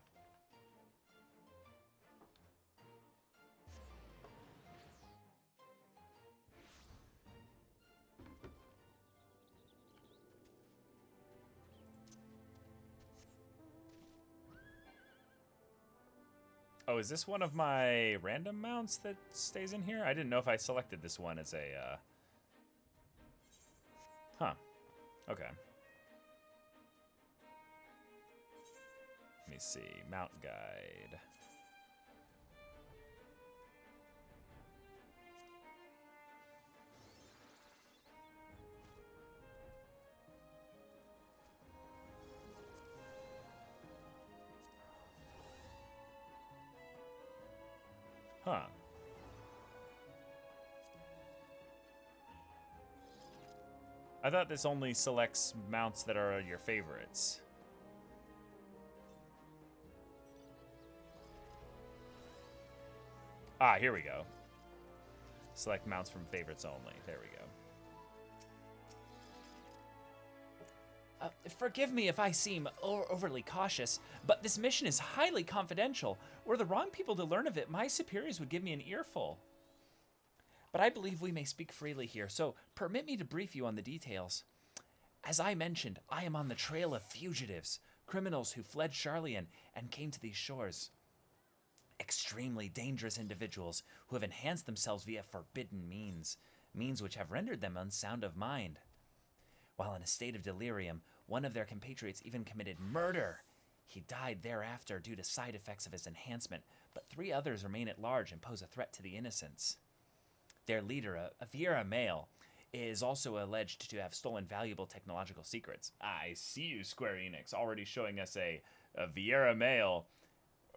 Oh, is this one of my random mounts that stays in here? I didn't know if I selected this one as a Huh. Okay. Let me see. Mount guide. Huh. I thought this only selects mounts that are your favorites. Ah, here we go. Select mounts from favorites only. There we go. Forgive me if I seem overly cautious, but this mission is highly confidential. Were the wrong people to learn of it, my superiors would give me an earful. But I believe we may speak freely here, so permit me to brief you on the details. As I mentioned, I am on the trail of fugitives, criminals who fled Charlian and came to these shores. Extremely dangerous individuals who have enhanced themselves via forbidden means which have rendered them unsound of mind. While in a state of delirium, one of their compatriots even committed murder. He died thereafter due to side effects of his enhancement, but 3 others remain at large and pose a threat to the innocents. Their leader, a Vieira male, is also alleged to have stolen valuable technological secrets. I see you, Square Enix, already showing us a Vieira male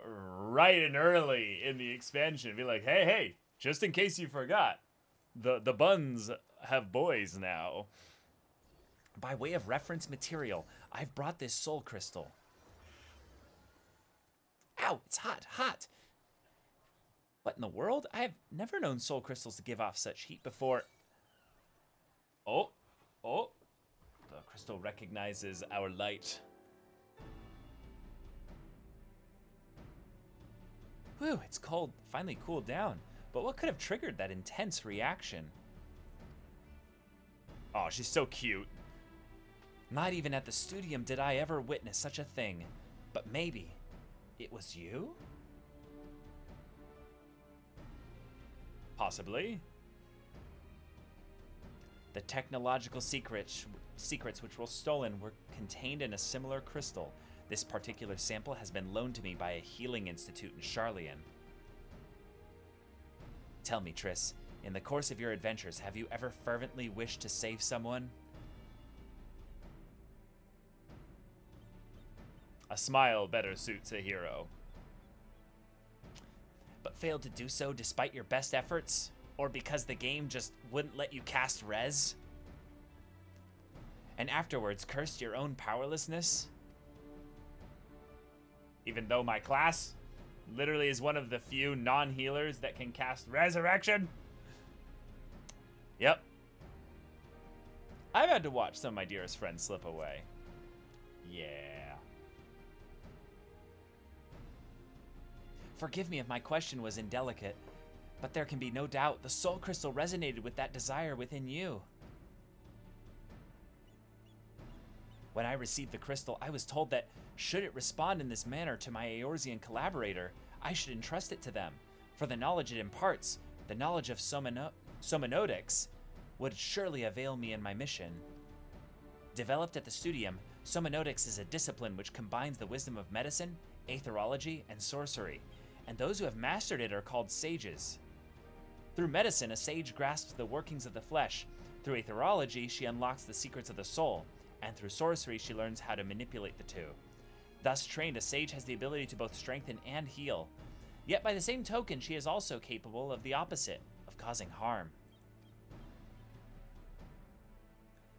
right and early in the expansion. Be like, hey, just in case you forgot, the buns have boys now. By way of reference material, I've brought this soul crystal. Ow, it's hot. What in the world? I have never known soul crystals to give off such heat before. Oh, the crystal recognizes our light. Whew, it's cold, finally cooled down. But what could have triggered that intense reaction? Oh, she's so cute. Not even at the studium did I ever witness such a thing. But maybe it was you? Possibly. The technological secrets which were stolen were contained in a similar crystal. This particular sample has been loaned to me by a healing institute in Charlian. Tell me, Triss, in the course of your adventures, have you ever fervently wished to save someone? A smile better suits a hero. But failed to do so despite your best efforts? Or because the game just wouldn't let you cast res? And afterwards cursed your own powerlessness? Even though my class literally is one of the few non-healers that can cast resurrection. Yep. I've had to watch some of my dearest friends slip away. Yeah. Forgive me if my question was indelicate, but there can be no doubt the soul crystal resonated with that desire within you. When I received the crystal, I was told that should it respond in this manner to my Eorzean collaborator, I should entrust it to them, for the knowledge it imparts, the knowledge of somanotics, would surely avail me in my mission. Developed at the studium, somanotics is a discipline which combines the wisdom of medicine, aetherology, and sorcery, and those who have mastered it are called sages. Through medicine, a sage grasps the workings of the flesh. Through aetherology, she unlocks the secrets of the soul, and through sorcery, she learns how to manipulate the two. Thus trained, a sage has the ability to both strengthen and heal. Yet by the same token, she is also capable of the opposite, of causing harm.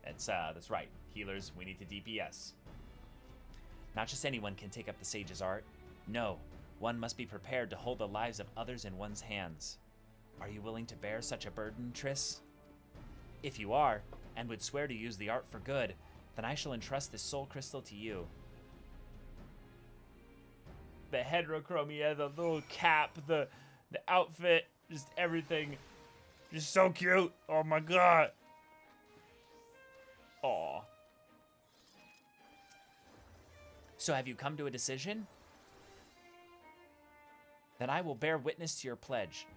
That's right. Healers, we need to DPS. Not just anyone can take up the sage's art. No, One must be prepared to hold the lives of others in one's hands. Are you willing to bear such a burden, Triss? If you are, and would swear to use the art for good, then I shall entrust this soul crystal to you. The heterochromia, the little cap, the outfit, just everything. Just so cute. Oh my god. Aw. So have you come to a decision? Then I will bear witness to your pledge.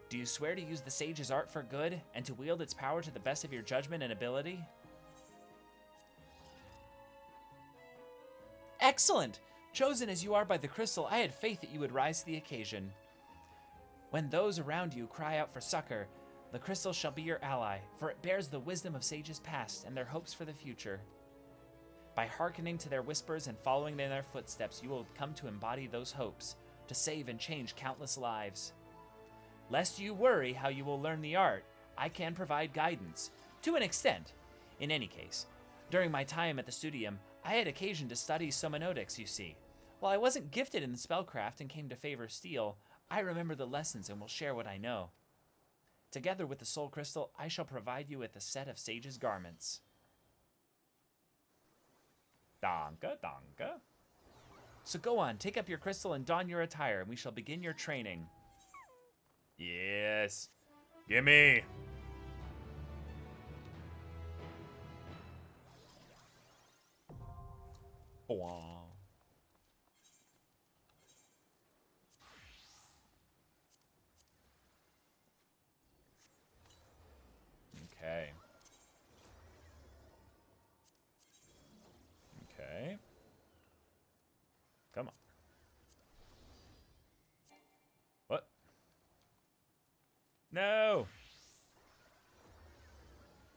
Do you swear to use the sage's art for good and to wield its power to the best of your judgment and ability? Excellent! Chosen as you are by the crystal, I had faith that you would rise to the occasion. When those around you cry out for succor, the crystal shall be your ally, for it bears the wisdom of sages past and their hopes for the future. By hearkening to their whispers and following in their footsteps, you will come to embody those hopes, to save and change countless lives. Lest you worry how you will learn the art, I can provide guidance, to an extent. In any case, during my time at the studium, I had occasion to study somnotics, you see. While I wasn't gifted in spellcraft and came to favor steel, I remember the lessons and will share what I know. Together with the soul crystal, I shall provide you with a set of sage's garments. Danke, danke. So go on, take up your crystal and don your attire, and we shall begin your training. Yes. Gimme. Wow. Okay. Okay. Come on. What? No!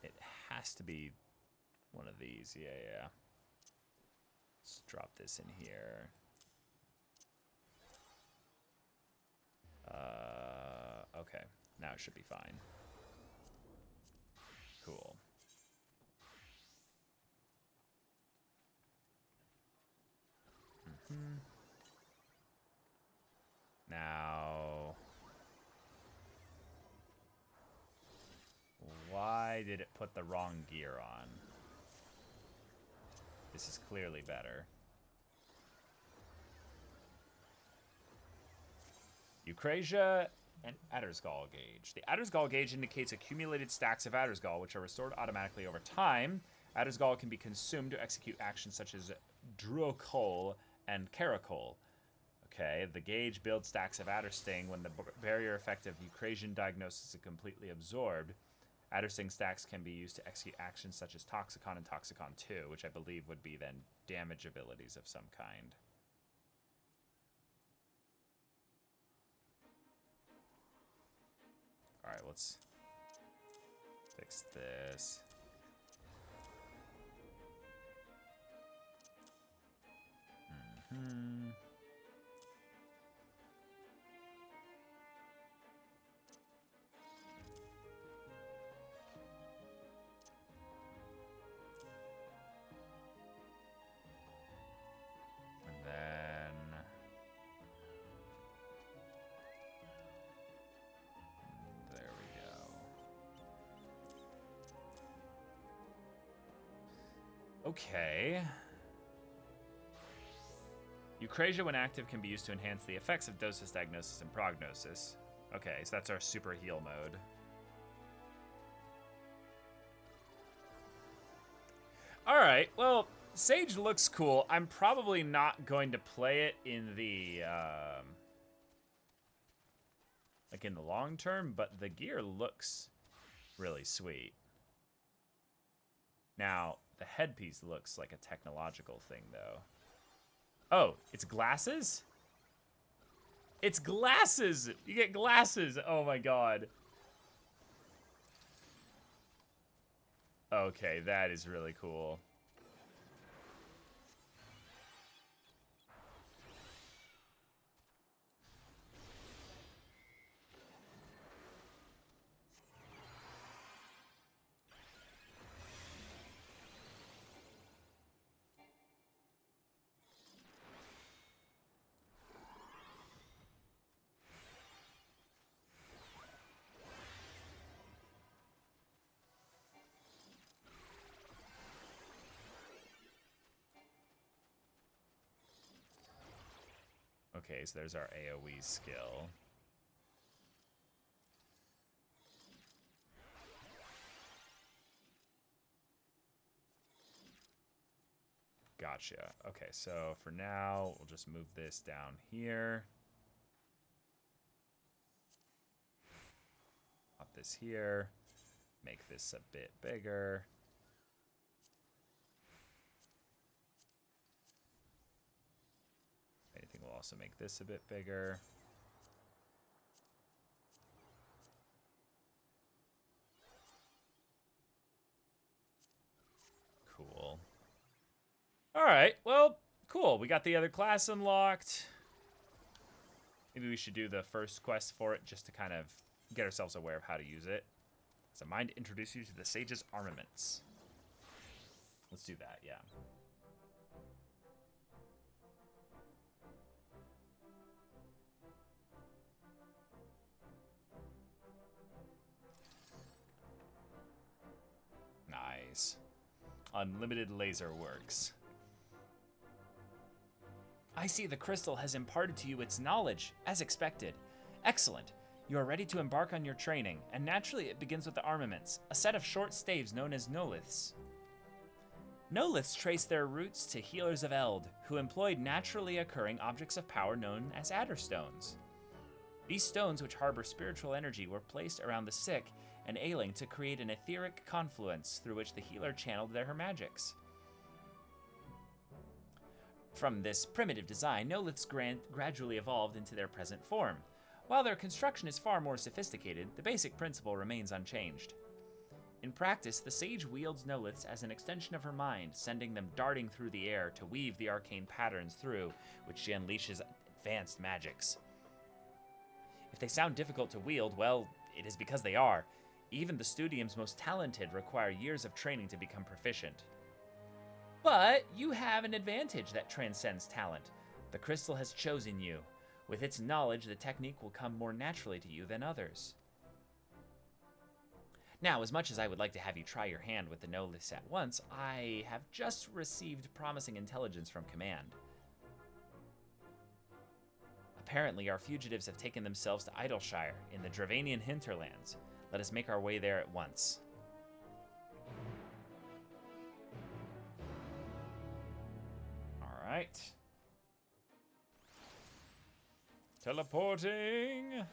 It has to be one of these. Yeah, yeah. Let's drop this in here. Okay. Now it should be fine. Cool. Now, why did it put the wrong gear on? This is clearly better. Eucrasia and Addersgall gauge. The Addersgall gauge indicates accumulated stacks of Addersgall, which are restored automatically over time. Addersgall can be consumed to execute actions such as Druokol and Caracol. Okay, the gauge builds stacks of Addersting when the barrier effect of Eucrasian diagnosis is completely absorbed. Addersting stacks can be used to execute actions such as Toxicon and Toxicon 2, which I believe would be then damage abilities of some kind. Alright, let's fix this. And then there we go. Okay. Eucrasia, when active, can be used to enhance the effects of dosis, diagnosis, and prognosis. Okay, so that's our super heal mode. Alright, well, Sage looks cool. I'm probably not going to play it in the, like in the long term, but the gear looks really sweet. Now, the headpiece looks like a technological thing, though. Oh, it's glasses? It's glasses! You get glasses! Oh my god. Okay, that is really cool. Okay, so there's our AoE skill. Gotcha. Okay, so for now, we'll just move this down here. Pop this here. Make this a bit bigger. Anything will also make this a bit bigger. Cool. All right, well, cool. We got the other class unlocked. Maybe we should do the first quest for it just to kind of get ourselves aware of how to use it. It's a mind to introduce you to the Sage's armaments. Let's do that, yeah. Nice. Unlimited laser works. I see the crystal has imparted to you its knowledge, as expected. Excellent. You are ready to embark on your training, and naturally it begins with the armaments, a set of short staves known as noliths. Noliths trace their roots to healers of Eld, who employed naturally occurring objects of power known as adder stones. These stones, which harbor spiritual energy, were placed around the sick and ailing to create an etheric confluence through which the healer channeled their magics. From this primitive design, noliths gradually evolved into their present form. While their construction is far more sophisticated, the basic principle remains unchanged. In practice, the sage wields noliths as an extension of her mind, sending them darting through the air to weave the arcane patterns through which she unleashes advanced magics. If they sound difficult to wield, well, it is because they are. Even the Studium's most talented require years of training to become proficient. But you have an advantage that transcends talent. The crystal has chosen you. With its knowledge, the technique will come more naturally to you than others. Now, as much as I would like to have you try your hand with the noliths at once, I have just received promising intelligence from command. Apparently, our fugitives have taken themselves to Idleshire in the Dravanian hinterlands. Let us make our way there at once. All right. Teleporting.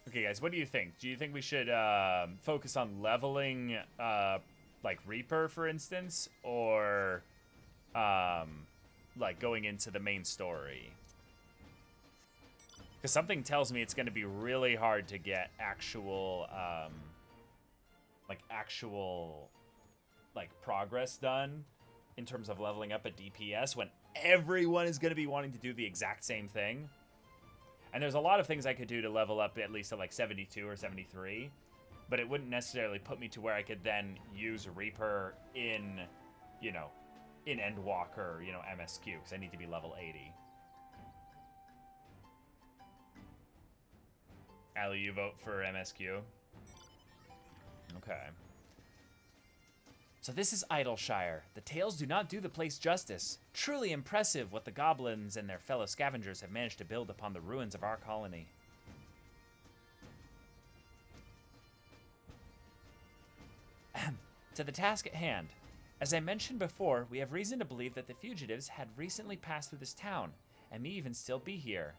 Okay, guys, what do you think? Do you think we should focus on leveling, like Reaper, for instance, or like going into the main story? Because something tells me it's going to be really hard to get actual progress done in terms of leveling up a DPS when everyone is going to be wanting to do the exact same thing. And there's a lot of things I could do to level up at least to like 72 or 73, but it wouldn't necessarily put me to where I could then use Reaper in, you know, in Endwalker, you know, MSQ, because I need to be level 80. Allie, you vote for MSQ? Okay. So this is Idleshire. The tales do not do the place justice. Truly impressive what the goblins and their fellow scavengers have managed to build upon the ruins of our colony. To the task at hand. As I mentioned before, we have reason to believe that the fugitives had recently passed through this town, and may even still be here.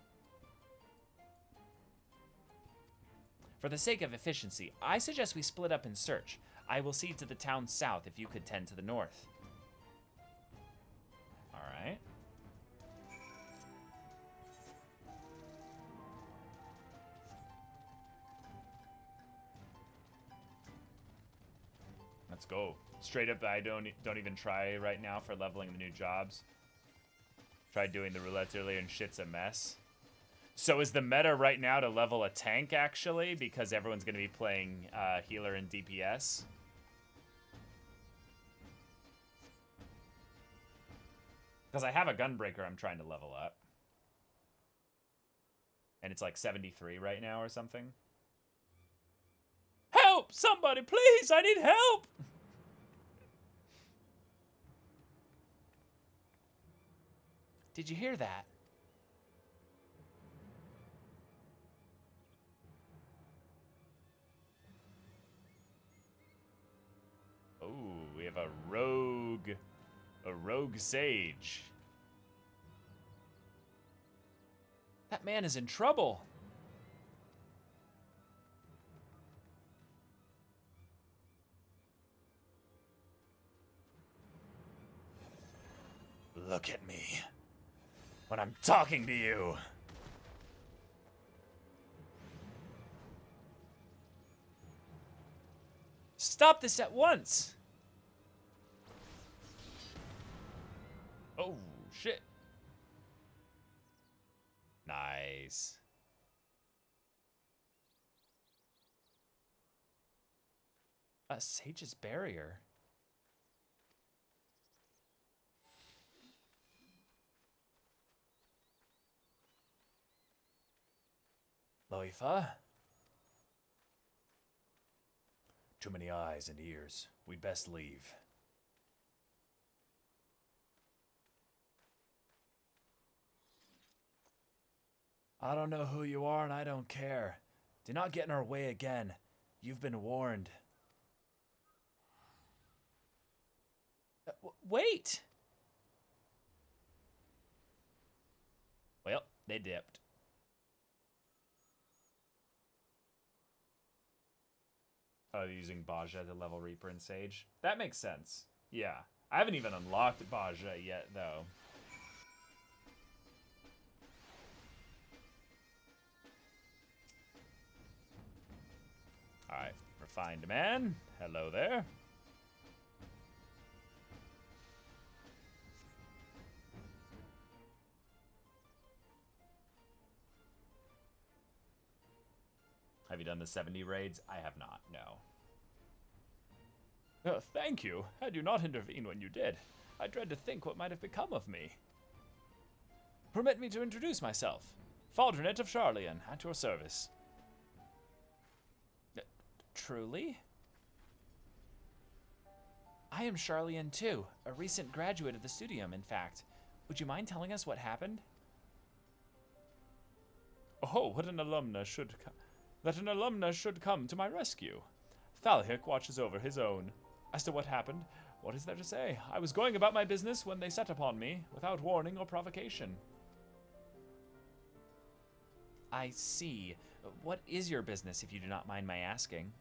For the sake of efficiency, I suggest we split up and search. I will see to the town south if you could tend to the north. All right. Let's go. Straight up, I don't even try right now for leveling the new jobs. Tried doing the roulette earlier and shit's a mess. So is the meta right now to level a tank, actually? Because everyone's going to be playing healer and DPS? Because I have a Gunbreaker I'm trying to level up. And it's like 73 right now or something. Help! Somebody, please! I need help! Did you hear that? Oh, we have a rogue sage. That man is in trouble. Look at me when I'm talking to you. Stop this at once. Oh, shit. Nice. A sage's barrier. Loifa? Too many eyes and ears. We'd best leave. I don't know who you are and I don't care. Do not get in our way again. You've been warned. Wait! Well, they dipped. Oh, they're using Baja to level Reaper and Sage? That makes sense. Yeah. I haven't even unlocked Baja yet, though. Alright, refined man. Hello there. Have you done the 70 raids? I have not, no. Thank you. Had you not intervened when you did, I dread to think what might have become of me. Permit me to introduce myself. Faldronet of Charlian, at your service. Truly? I am Charlian too, a recent graduate of the studium, in fact. Would you mind telling us what happened? Oh, what an alumna should come to my rescue. Thalhic watches over his own. As to what happened, what is there to say? I was going about my business when they set upon me, without warning or provocation. I see. What is your business, if you do not mind my asking?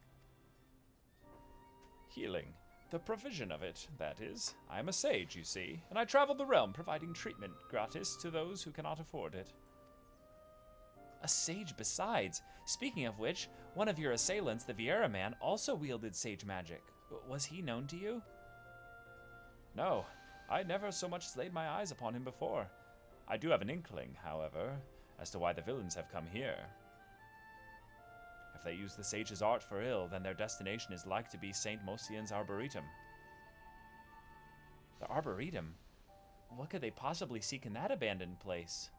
Healing. The provision of it, that is. I am a sage, you see, and I travel the realm providing treatment gratis to those who cannot afford it. A sage besides. Speaking of which, one of your assailants, the Vieira man, also wielded sage magic. Was he known to you? No, I never so much as laid my eyes upon him before. I do have an inkling, however, as to why the villains have come here. If they use the sage's art for ill, then their destination is like to be Saint Mosian's Arboretum. The Arboretum? What could they possibly seek in that abandoned place?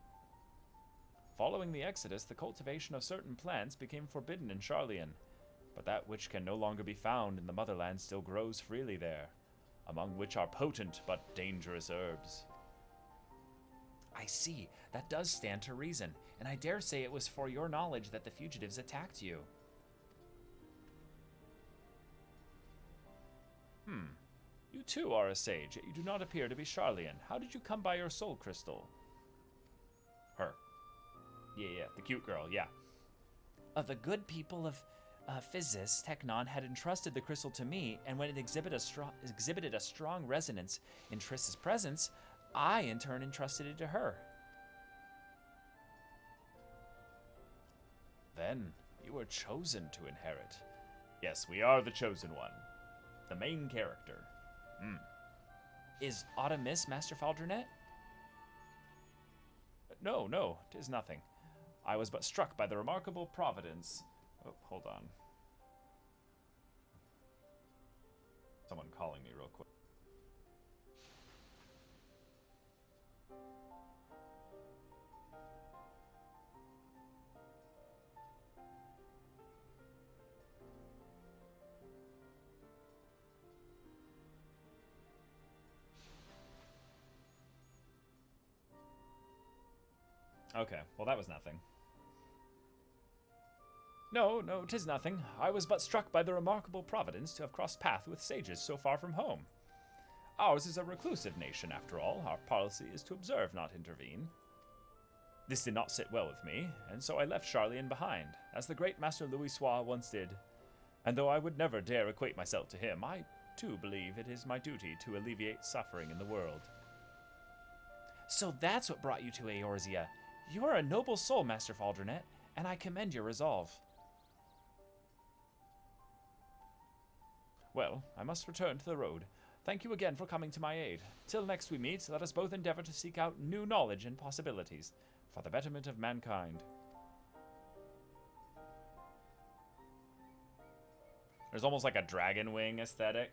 Following the Exodus, the cultivation of certain plants became forbidden in Charlian, but that which can no longer be found in the motherland still grows freely there, among which are potent but dangerous herbs. I see. That does stand to reason, and I dare say it was for your knowledge that the fugitives attacked you. You too are a sage, yet you do not appear to be Charlian. How did you come by your soul crystal? Her. Yeah, the cute girl, yeah. The good people of Physis Technon had entrusted the crystal to me, and when it exhibited a strong resonance in Triss's presence, I in turn entrusted it to her. Then you were chosen to inherit. Yes, we are the chosen one. The main character. Is Autumnis Master Faldronet? No, 'tis nothing. I was but struck by the remarkable providence. Oh, hold on. Someone calling me real quick. Okay, well that was nothing. No, 'tis nothing. I was but struck by the remarkable providence to have crossed path with sages so far from home. Ours is a reclusive nation, after all. Our policy is to observe, not intervene. This did not sit well with me, and so I left Charlian behind, as the great Master Louisoix once did. And though I would never dare equate myself to him, I too believe it is my duty to alleviate suffering in the world. So that's what brought you to Eorzea. You are a noble soul, Master Faldronet, and I commend your resolve. Well, I must return to the road. Thank you again for coming to my aid. Till next we meet, let us both endeavor to seek out new knowledge and possibilities for the betterment of mankind. There's almost like a dragon wing aesthetic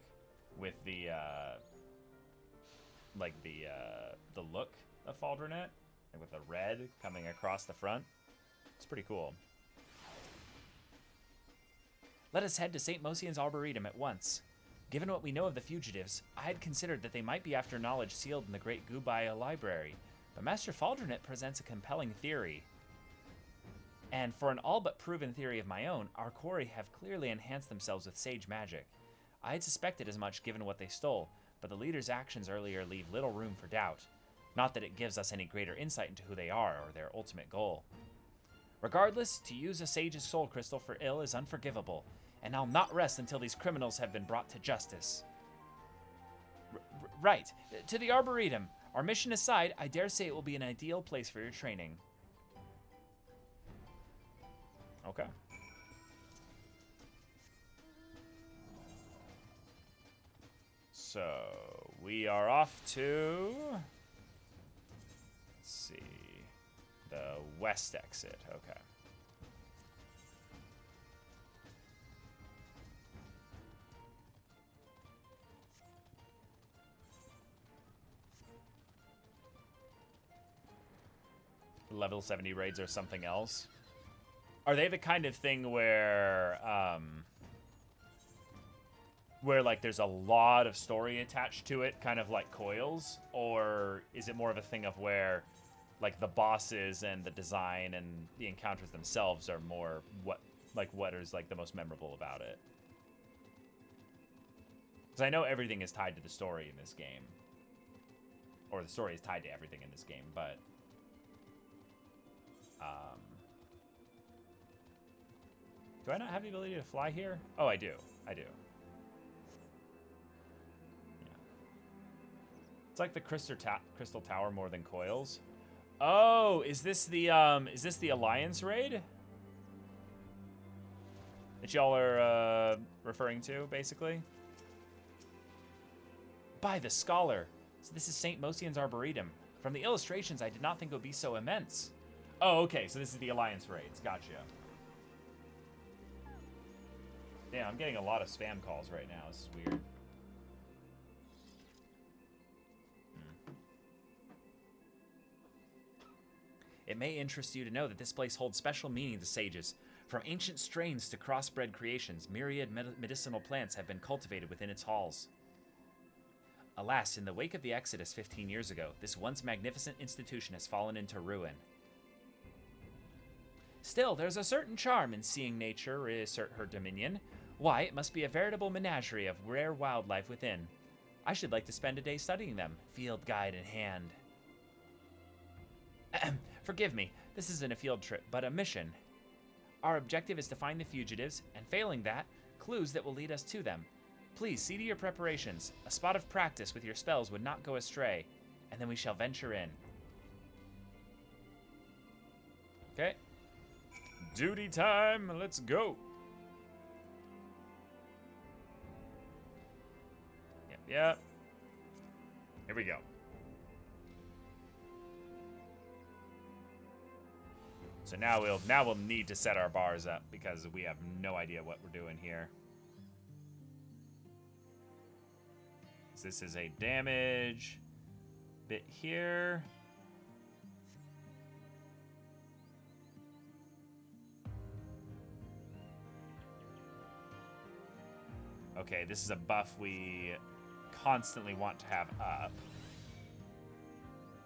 with the the look of Faldronet, like with the red coming across the front. It's pretty cool. Let us head to St. Mosian's Arboretum at once. Given what we know of the fugitives, I had considered that they might be after knowledge sealed in the Great Gubaya Library, but Master Faldronet presents a compelling theory. And for an all but proven theory of my own, our quarry have clearly enhanced themselves with sage magic. I had suspected as much given what they stole, but the leader's actions earlier leave little room for doubt. Not that it gives us any greater insight into who they are or their ultimate goal. Regardless, to use a sage's soul crystal for ill is unforgivable, and I'll not rest until these criminals have been brought to justice. Right, to the Arboretum. Our mission aside, I dare say it will be an ideal place for your training. Okay. So, we are off to... Let's see. The west exit. Okay. Level 70 raids or something else. Are they the kind of thing where like there's a lot of story attached to it, kind of like Coils, or is it more of a thing of where like the bosses and the design and the encounters themselves are more what is like the most memorable about it? Because I know everything is tied to the story in this game, or the story is tied to everything in this game, but do I not have the ability to fly here? Oh, I do. I do. Yeah. It's like the Crystal Tower more than Coils. Oh, is this the Alliance raid that y'all are referring to, basically? By the Scholar. So this is St. Mosian's Arboretum. From the illustrations, I did not think it would be so immense. Oh, okay. So this is the Alliance raids. Gotcha. Damn, I'm getting a lot of spam calls right now. This is weird. It may interest you to know that this place holds special meaning to sages. From ancient strains to crossbred creations, myriad medicinal plants have been cultivated within its halls. Alas, in the wake of the Exodus 15 years ago, this once magnificent institution has fallen into ruin. Still, there's a certain charm in seeing nature reassert her dominion. Why, it must be a veritable menagerie of rare wildlife within. I should like to spend a day studying them, field guide in hand. Forgive me, this isn't a field trip, but a mission. Our objective is to find the fugitives, and failing that, clues that will lead us to them. Please see to your preparations. A spot of practice with your spells would not go astray, and then we shall venture in. Okay. Duty time, let's go. Yep. Here we go. So now we'll need to set our bars up because we have no idea what we're doing here. This is a damage bit here. Okay, this is a buff we constantly want to have up.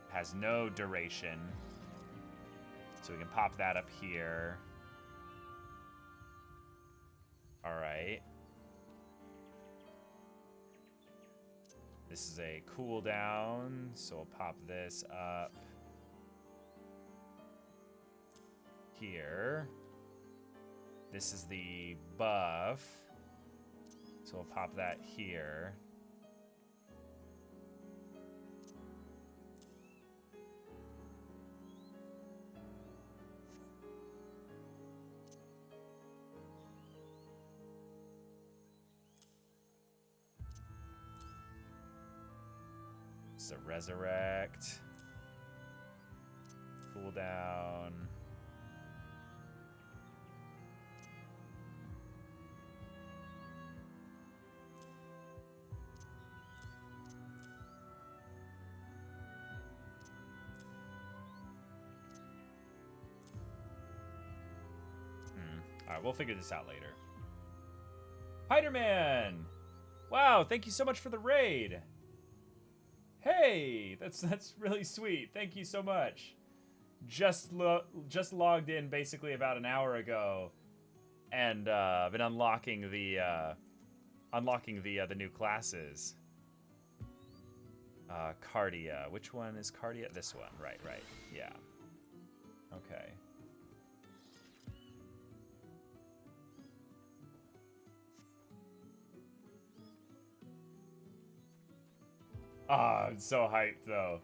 Has no duration. So we can pop that up here. All right. This is a cooldown, so we'll pop this up here. This is the buff, so we'll pop that here. So resurrect, cooldown. All right, we'll figure this out later. Spider-Man! Wow, thank you so much for the raid. Hey, that's really sweet. Thank you so much. Just logged in basically about an hour ago, and I've been unlocking the new classes. Cardia. Which one is Cardia? This one. Right. Yeah. Okay. Ah, I'm so hyped, though.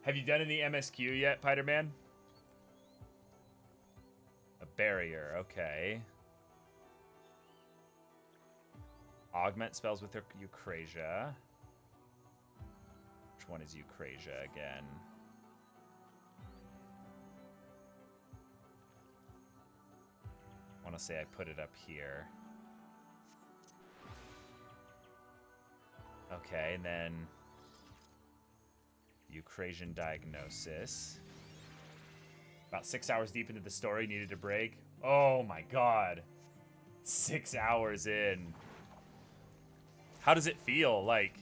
Have you done any MSQ yet, Spider-Man? A barrier, okay. Augment spells with Eucrasia. Which one is Eucrasia again? I want to say I put it up here. Okay, and then Eucrasian Diagnosis. About 6 hours deep into the story, needed a break. Oh my god. 6 hours in. How does it feel? Like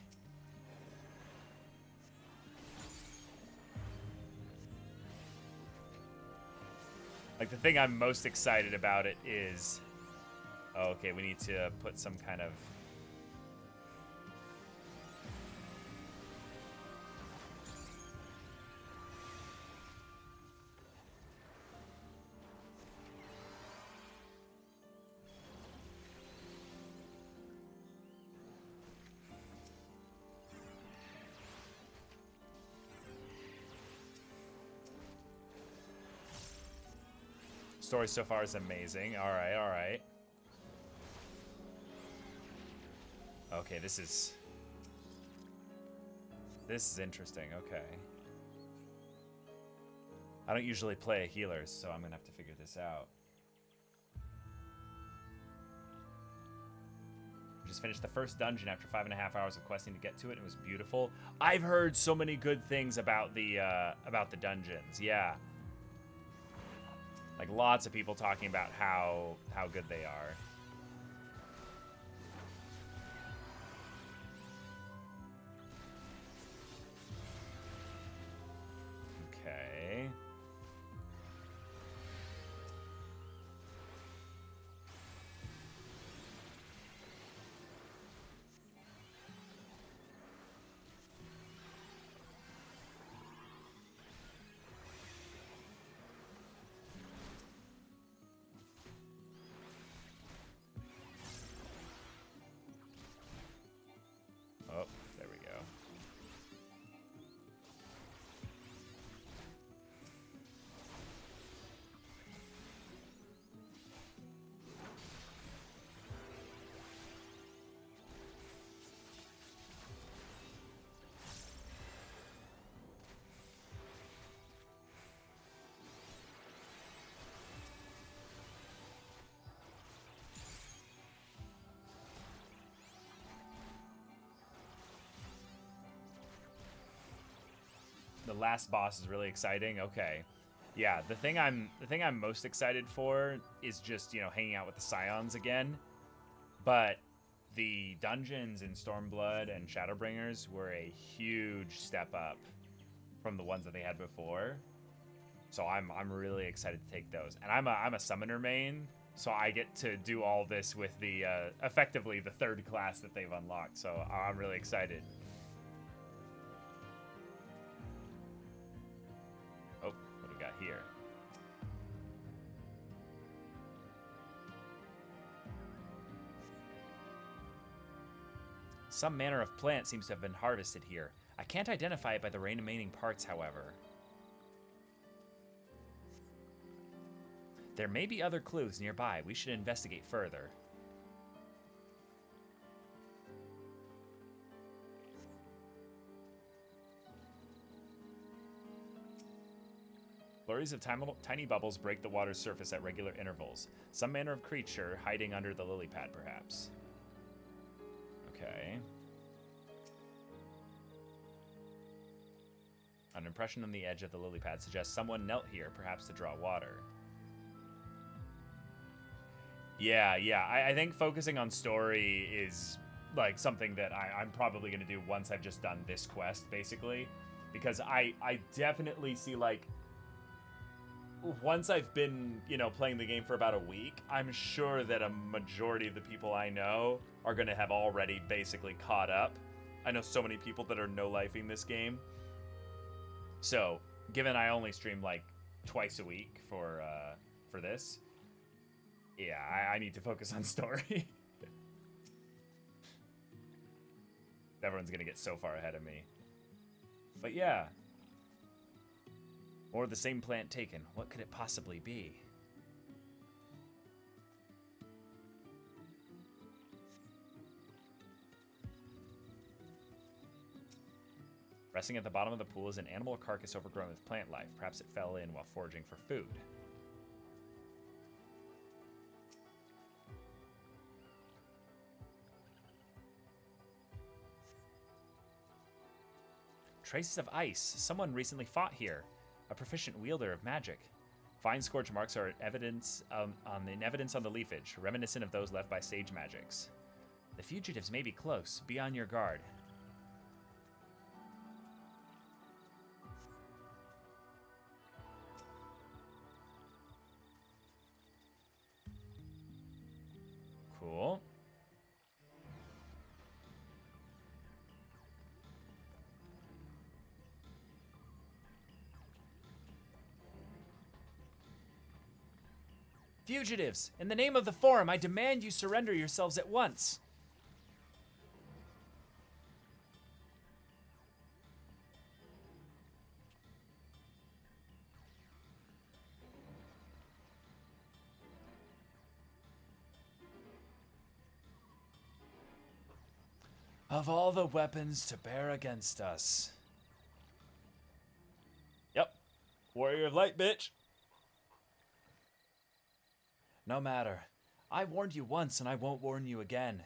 the thing I'm most excited about it is... Oh, okay, we need to put some kind of... Story so far is amazing. All right. Okay, this is interesting. Okay. I don't usually play healers, so I'm gonna have to figure this out. Just finished the first dungeon after 5.5 hours of questing to get to it. It was beautiful. I've heard so many good things about the dungeons. Yeah. Like lots of people talking about how good they are. Okay. Oh, there we go. The last boss is really exciting. Okay. Yeah, the thing I'm most excited for is just, hanging out with the Scions again. But the dungeons in Stormblood and Shadowbringers were a huge step up from the ones that they had before. So I'm really excited to take those. And I'm a summoner main, so I get to do all this with the effectively the third class that they've unlocked. So I'm really excited. Oh, what do we got here? Some manner of plant seems to have been harvested here. I can't identify it by the remaining parts, however. There may be other clues nearby. We should investigate further. Flurries of tiny bubbles break the water's surface at regular intervals. Some manner of creature hiding under the lily pad, perhaps. Okay. An impression on the edge of the lily pad suggests someone knelt here, perhaps to draw water. Yeah, I think focusing on story is like something that I'm probably going to do once I've just done this quest, basically. Because I definitely see, like, once I've been, you know, playing the game for about a week, I'm sure that a majority of the people I know are going to have already basically caught up. I know so many people that are no-lifing this game. So, given I only stream, like, twice a week for this, yeah, I need to focus on story. Everyone's going to get so far ahead of me. But yeah. More of the same plant taken. What could it possibly be? Resting at the bottom of the pool is an animal carcass overgrown with plant life. Perhaps it fell in while foraging for food. Traces of ice. Someone recently fought here. A proficient wielder of magic. Fine scorch marks are evidence on the leafage, reminiscent of those left by sage magics. The fugitives may be close. Be on your guard. Cool. Fugitives, in the name of the Forum, I demand you surrender yourselves at once. Of all the weapons to bear against us. Yep. Warrior of Light, bitch. No matter. I warned you once and I won't warn you again.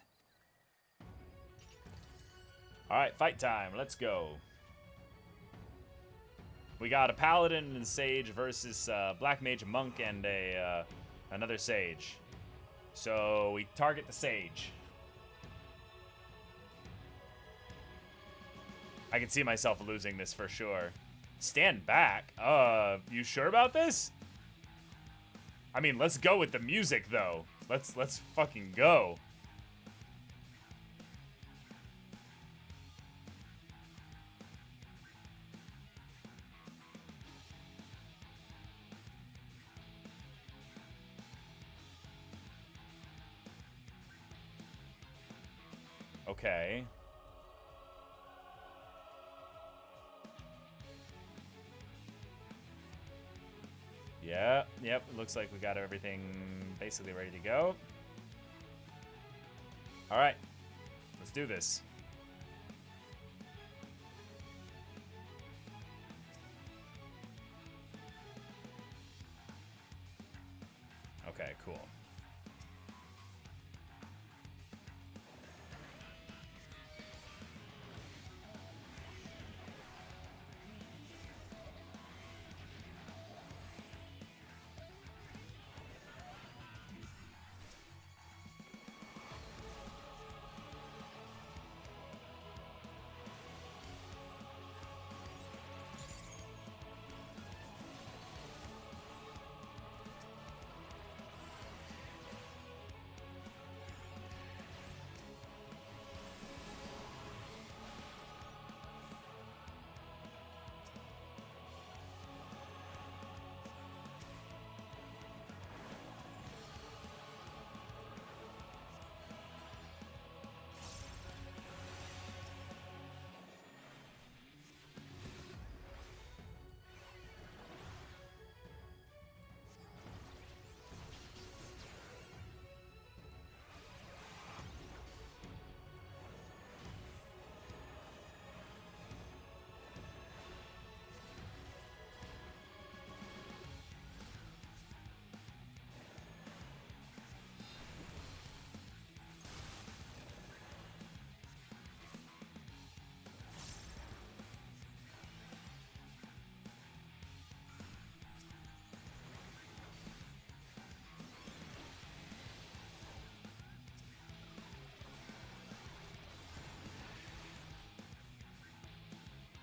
Alright, fight time. Let's go. We got a paladin and sage versus black mage, monk, and another sage. So we target the sage. I can see myself losing this for sure. Stand back? You sure about this? I mean, let's go with the music, though. Let's fucking go. Okay. Yeah, yep, it looks like we got everything basically ready to go. All right, let's do this. Okay, cool.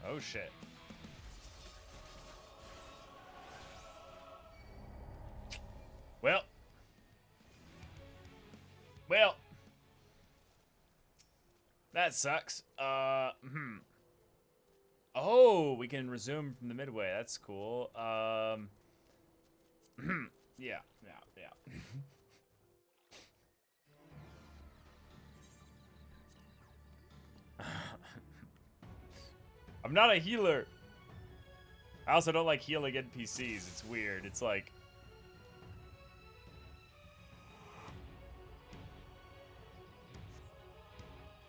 Oh shit. Well. Well. That sucks. Oh, we can resume from the midway. That's cool. Yeah. I'm not a healer. I also don't like healing NPCs. It's weird. It's like...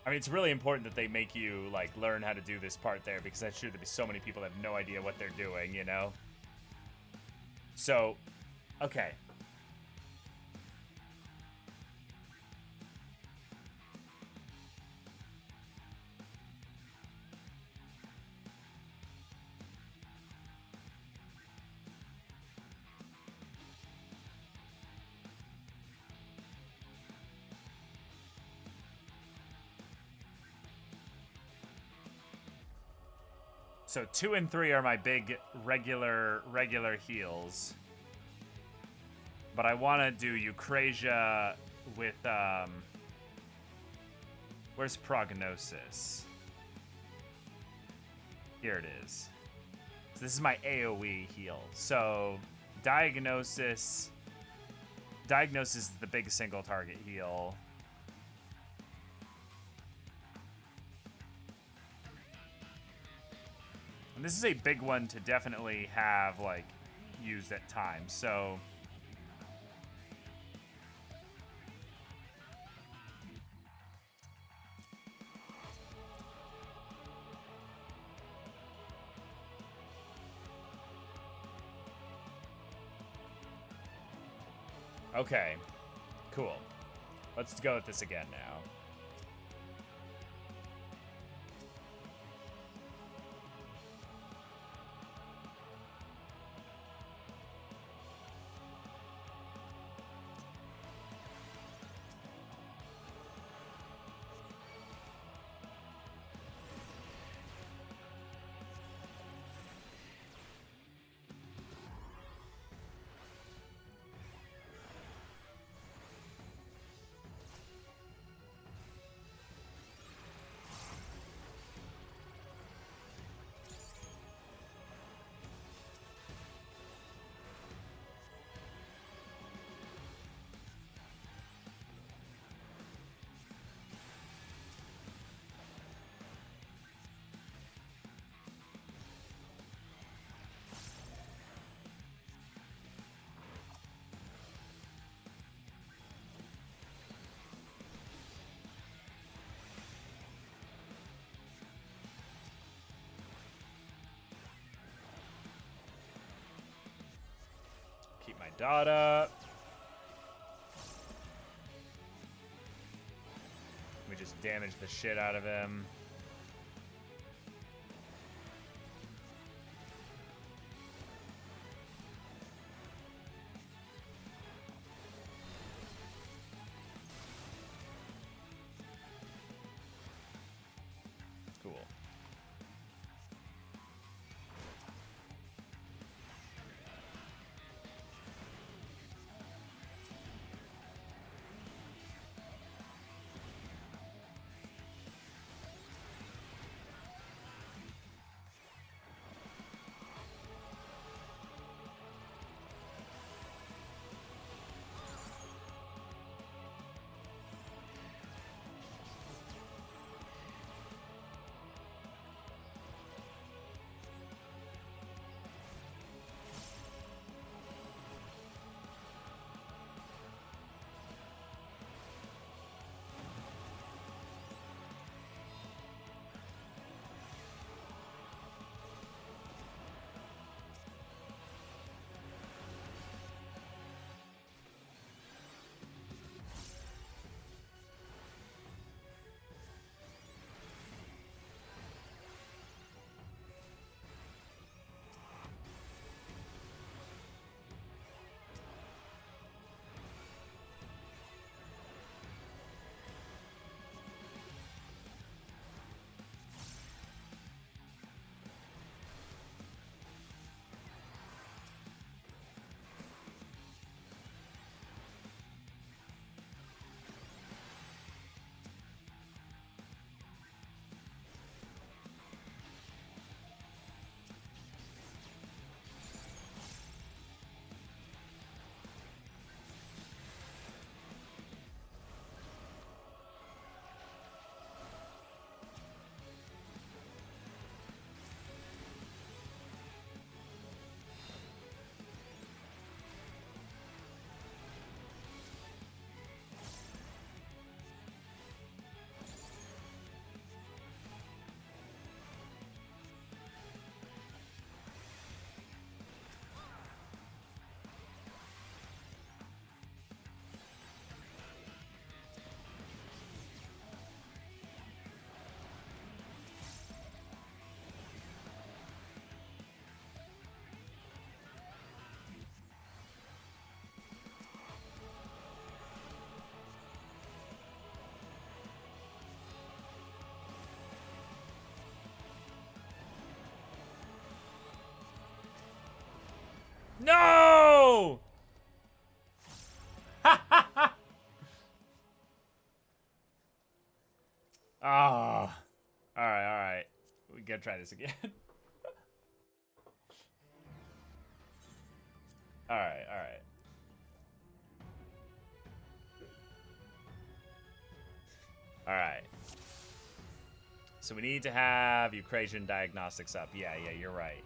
I mean, it's really important that they make you, like, learn how to do this part there, because I'm sure there'd be so many people that have no idea what they're doing, you know? So, okay. So 2 and 3 are my big regular heals. But I want to do Eucrasia with, where's Prognosis? Here it is. So this is my AoE heal. So Diagnosis is the big single target heal. And this is a big one to definitely have, like, used at times, so... Okay, cool. Let's go with this again now. Keep my dot up. We just damage the shit out of him. Cool. No! Oh. All right. We gotta try this again. All right. All right. So we need to have Eucrasian diagnostics up. Yeah, you're right.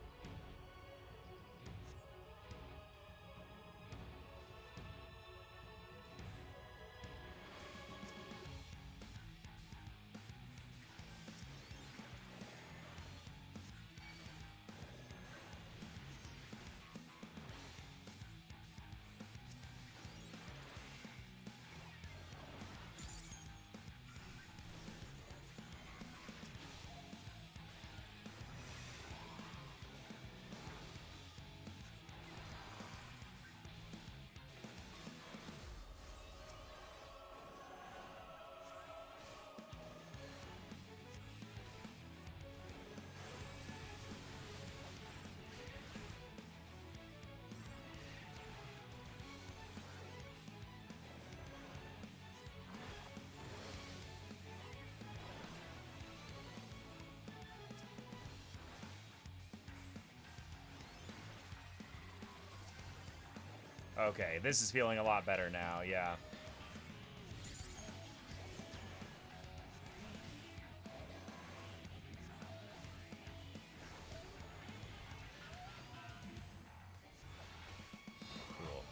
Okay, this is feeling a lot better now, yeah. Cool.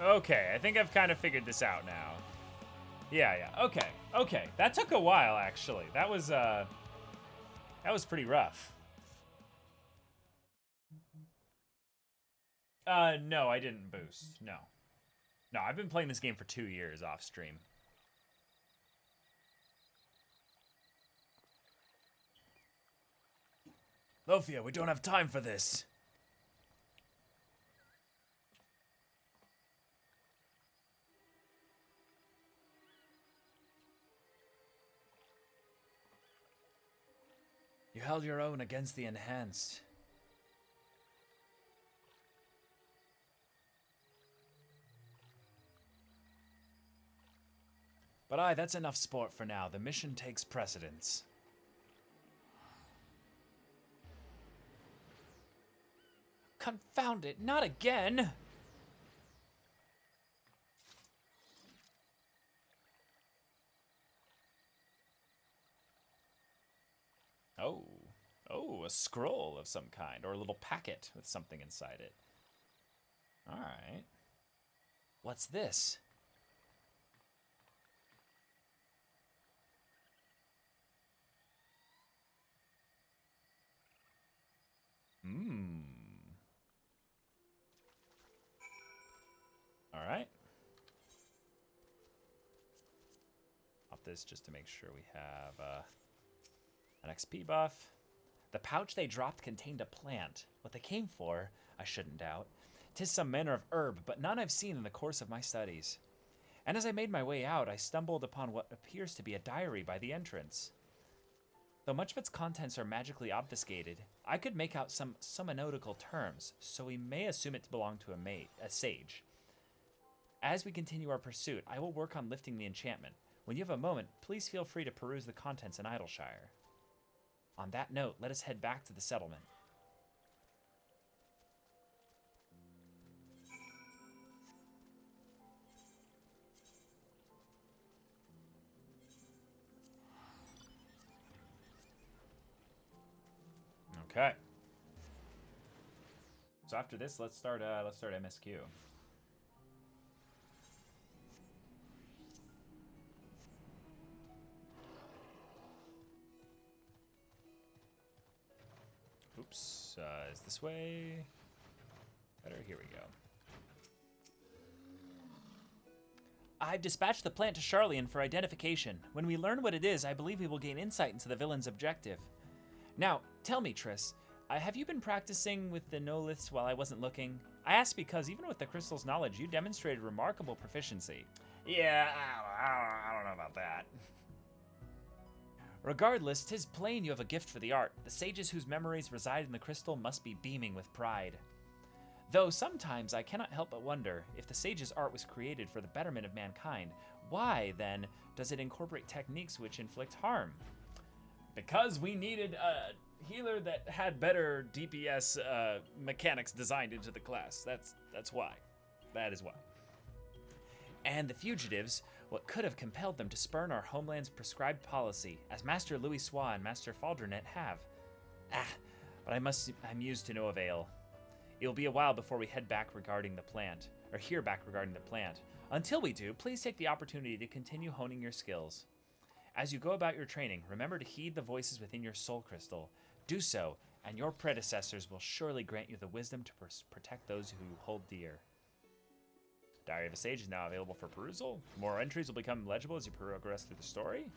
Okay, I think I've kind of figured this out now. Yeah. Okay. That took a while, actually. That was pretty rough. No, I didn't boost. No. No, I've been playing this game for 2 years off stream. Lophia, we don't have time for this. You held your own against the Enhanced. But aye, that's enough sport for now. The mission takes precedence. Confound it, not again! Oh. Oh, a scroll of some kind, or a little packet with something inside it. Alright. What's this? Alright. Pop this just to make sure we have an XP buff. The pouch they dropped contained a plant. What they came for, I shouldn't doubt. 'Tis some manner of herb, but none I've seen in the course of my studies. And as I made my way out, I stumbled upon what appears to be a diary by the entrance. Though much of its contents are magically obfuscated, I could make out some summonical terms, so we may assume it to belong to a sage. As we continue our pursuit, I will work on lifting the enchantment. When you have a moment, please feel free to peruse the contents in Idleshire. On that note, let us head back to the settlement. Okay. So after this, let's start MSQ. Oops, is this way? Better, here we go. I've dispatched the plant to Charlian for identification. When we learn what it is, I believe we will gain insight into the villain's objective. Now, tell me, Triss, have you been practicing with the Noliths while I wasn't looking? I ask because even with the crystal's knowledge, you demonstrated remarkable proficiency. Yeah, I don't know about that. Regardless, 'tis plain you have a gift for the art. The sages whose memories reside in the crystal must be beaming with pride. Though sometimes I cannot help but wonder, if the sage's art was created for the betterment of mankind, why, then, does it incorporate techniques which inflict harm? Because we needed a healer that had better DPS mechanics designed into the class. That's why. That is why. And the fugitives, what could have compelled them to spurn our homeland's prescribed policy, as Master Louis Sois and Master Faldronet have? But I'm used to no avail. It will be a while before we head back regarding the plant, or hear back regarding the plant. Until we do, please take the opportunity to continue honing your skills. As you go about your training, remember to heed the voices within your soul crystal. Do so, and your predecessors will surely grant you the wisdom to protect those who hold dear. Diary of a Sage is now available for perusal. More entries will become legible as you progress through the story.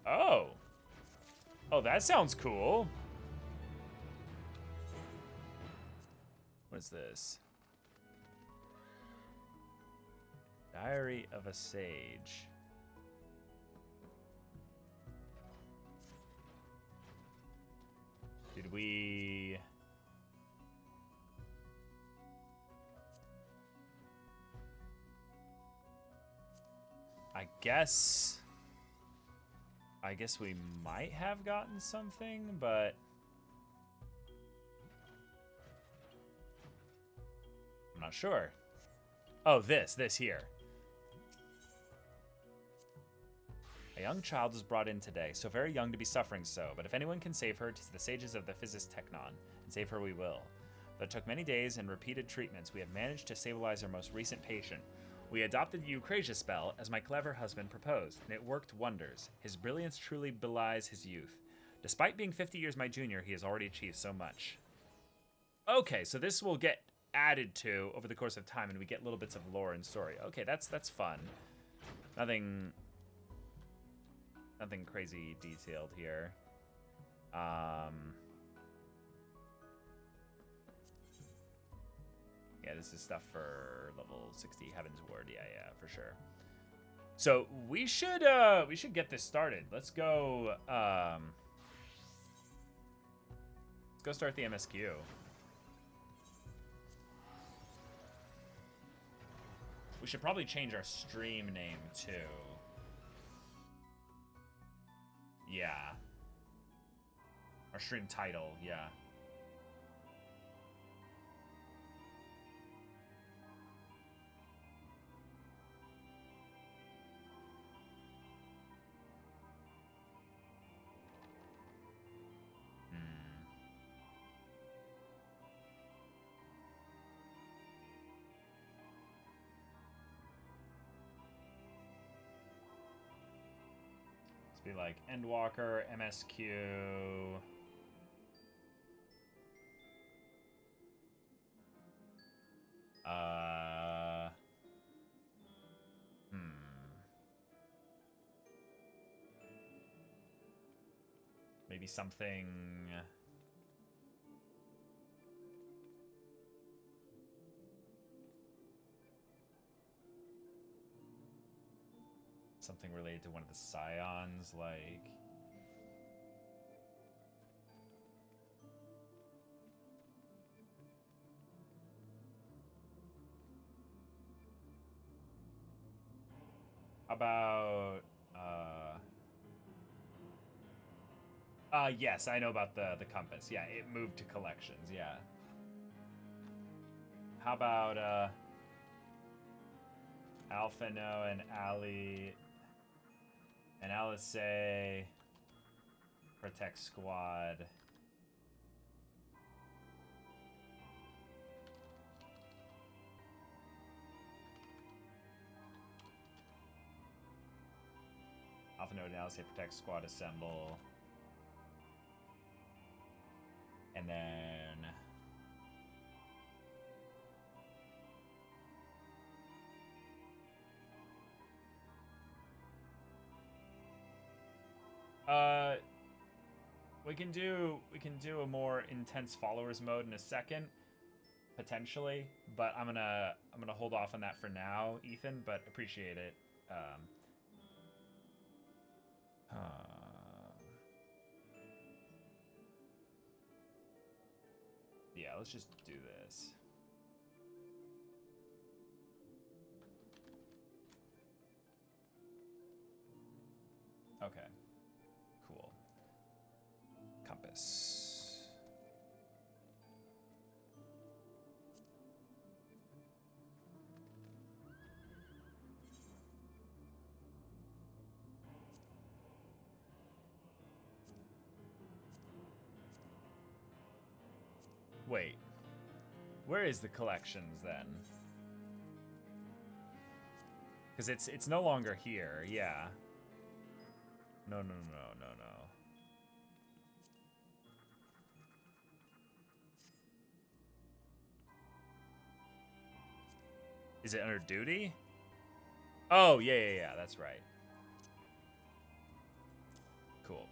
Oh, that sounds cool. What is this? Diary of a Sage. Did we... I guess we might have gotten something, but I'm not sure. Oh, this here. A young child was brought in today, so very young to be suffering so, but if anyone can save her, 'tis the sages of the Physis Technon, and save her we will. Though it took many days and repeated treatments, we have managed to stabilize our most recent patient. We adopted the Eucrasia spell, as my clever husband proposed, and it worked wonders. His brilliance truly belies his youth. Despite being 50 years my junior, he has already achieved so much. Okay, so this will get added to over the course of time, and we get little bits of lore and story. Okay, that's fun. Nothing crazy detailed here. Yeah, this is stuff for level 60 Heaven's Ward. Yeah, for sure. So we should get this started. Let's go. Let's go start the MSQ. We should probably change our stream name too. Yeah. Our stream title, yeah. Be like Endwalker MSQ. Maybe something. Something related to one of the scions, like. How about yes, I know about the compass. Yeah, it moved to collections, yeah. How about Alphano and Ali and Alice Protect Squad. Alphano and Alice Protect Squad assemble. And then we can do a more intense followers mode in a second, potentially, but I'm gonna hold off on that for now, Ethan, but appreciate it. Yeah, let's just do this. Okay. Cool. Compass. Wait. Where is the collections then? Because it's no longer here. Yeah. No. Is it under duty? Oh, yeah, that's right. Cool.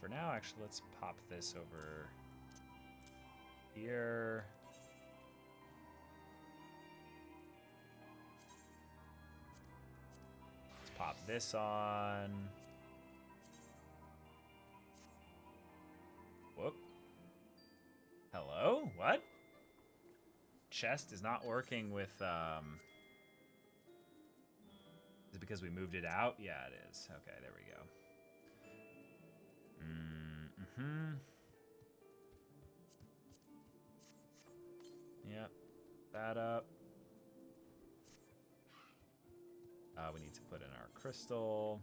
For now, actually, let's pop this over here. Let's pop this on. Whoop. Hello? What? Chest is not working with, Is it because we moved it out? Yeah, it is. Okay, there we go. Yep. That up. We need to put in our crystal.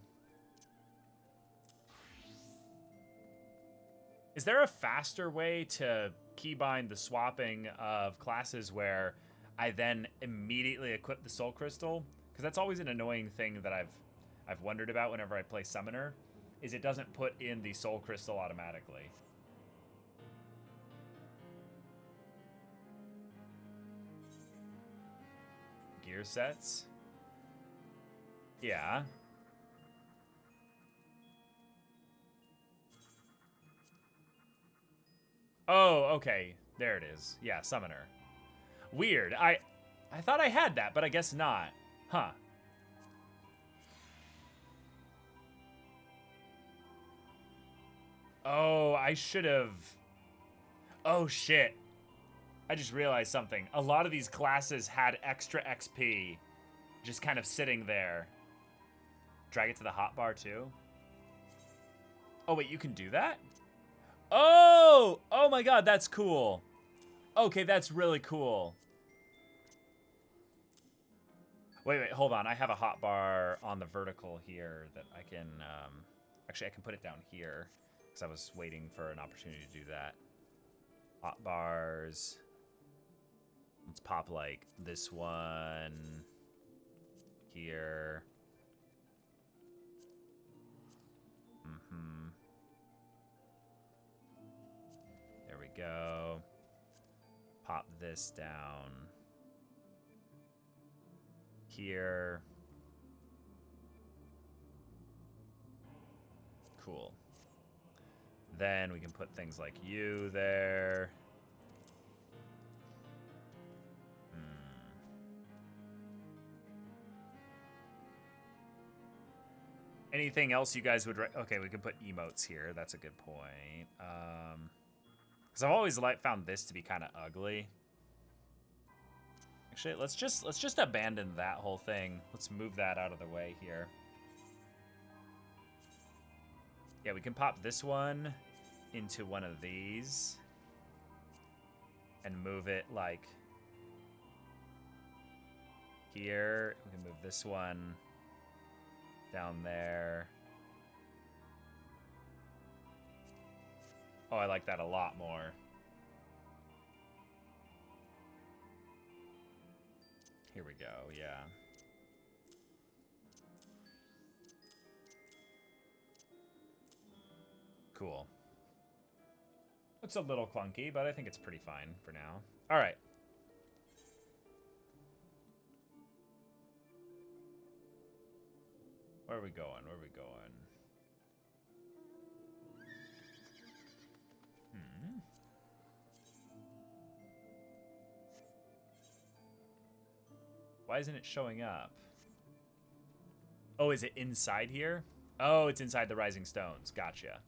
Is there a faster way to keybind the swapping of classes where I then immediately equip the soul crystal? Because that's always an annoying thing that I've wondered about whenever I play summoner, is it doesn't put in the soul crystal automatically. Gear sets? Yeah. Oh, okay. There it is. Yeah, summoner. Weird. I thought I had that, but I guess not. Huh. Oh, I should have... Oh, shit. I just realized something. A lot of these classes had extra XP just kind of sitting there. Drag it to the hotbar too? Oh, wait, you can do that? Oh! Oh my god, that's cool. Okay, that's really cool. Wait, hold on. I have a hotbar on the vertical here that I can... actually, I can put it down here because I was waiting for an opportunity to do that. Hotbars. Let's pop, like, this one here. There we go. Pop this down here. Cool. Then we can put things like you there. Anything else you guys would... Okay, we can put emotes here. That's a good point. Because I've always found this to be kind of ugly. Actually, let's just abandon that whole thing. Let's move that out of the way here. Yeah, we can pop this one into one of these and move it like here. We can move this one down there. Oh, I like that a lot more. Here we go, yeah. Cool. It's a little clunky, but I think it's pretty fine for now. All right. Where are we going? Where are we going? Why isn't it showing up? Oh, is it inside here? Oh, it's inside the Rising Stones. Gotcha.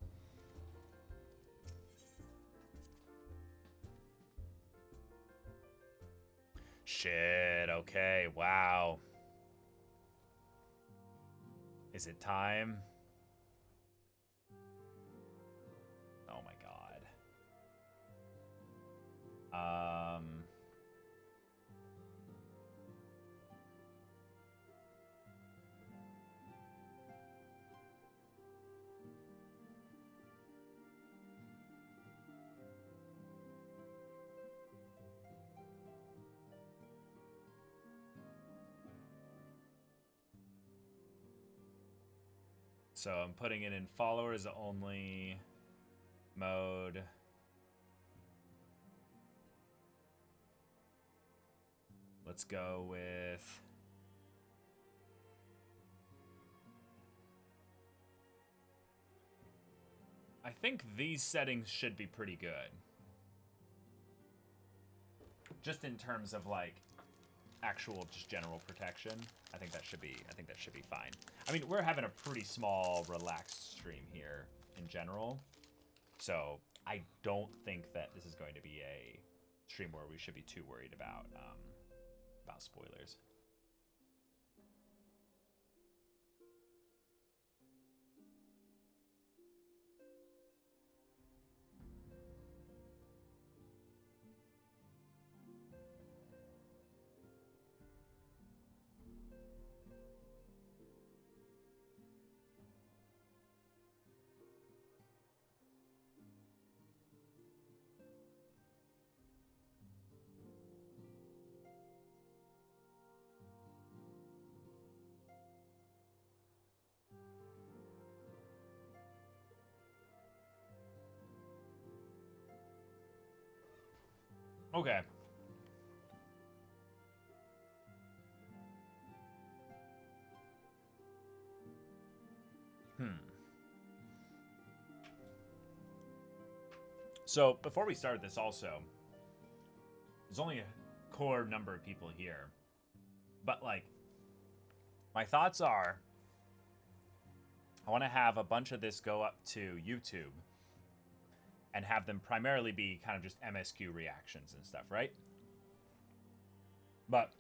Shit, okay, wow. Is it time? Oh my god. So I'm putting it in followers only mode. Let's go with... I think these settings should be pretty good. Just in terms of like actual just general protection. I think that should be fine. I mean, we're having a pretty small relaxed stream here in general. So, I don't think that this is going to be a stream where we should be too worried about spoilers. Okay. So, before we start this also, there's only a core number of people here. But, like, my thoughts are, I want to have a bunch of this go up to YouTube and have them primarily be kind of just MSQ reactions and stuff, right? But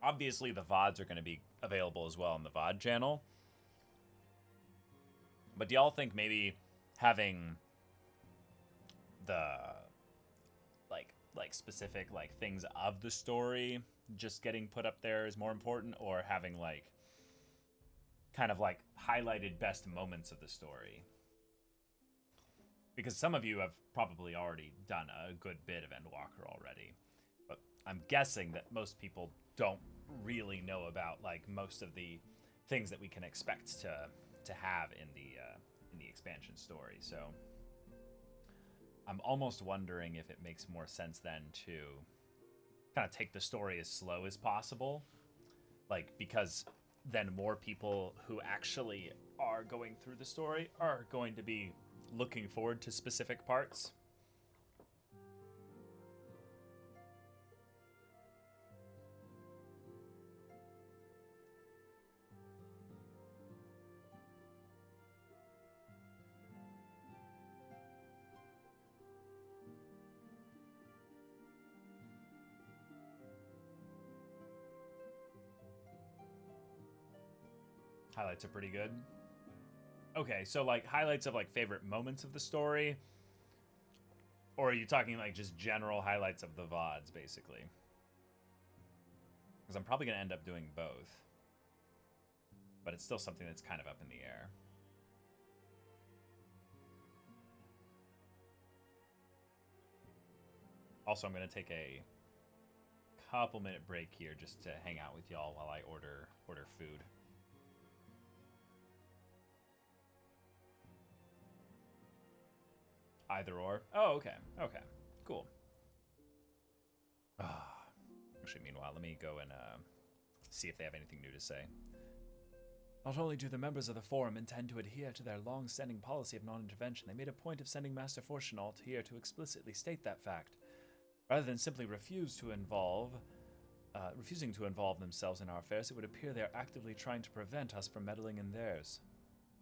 Obviously, the VODs are going to be available as well on the VOD channel. But do y'all think maybe having the like specific like things of the story just getting put up there is more important, or having like kind of like highlighted best moments of the story? Because some of you have probably already done a good bit of Endwalker already, but I'm guessing that most people don't really know about like most of the things that we can expect to have in the expansion story. So I'm almost wondering if it makes more sense then to kind of take the story as slow as possible, like, because then more people who actually are going through the story are going to be looking forward to specific parts. Highlights are pretty good. Okay, so like highlights of like favorite moments of the story, or are you talking like just general highlights of the VODs, basically? Because I'm probably going to end up doing both, but it's still something that's kind of up in the air. Also, I'm going to take a couple-minute break here just to hang out with y'all while I order food. Either or. Oh, okay. Okay. Cool. Actually, meanwhile, let me go and see if they have anything new to say. Not only do the members of the Forum intend to adhere to their long-standing policy of non-intervention, they made a point of sending Master Fortunault here to explicitly state that fact. Rather than simply refusing to involve themselves in our affairs, it would appear they are actively trying to prevent us from meddling in theirs.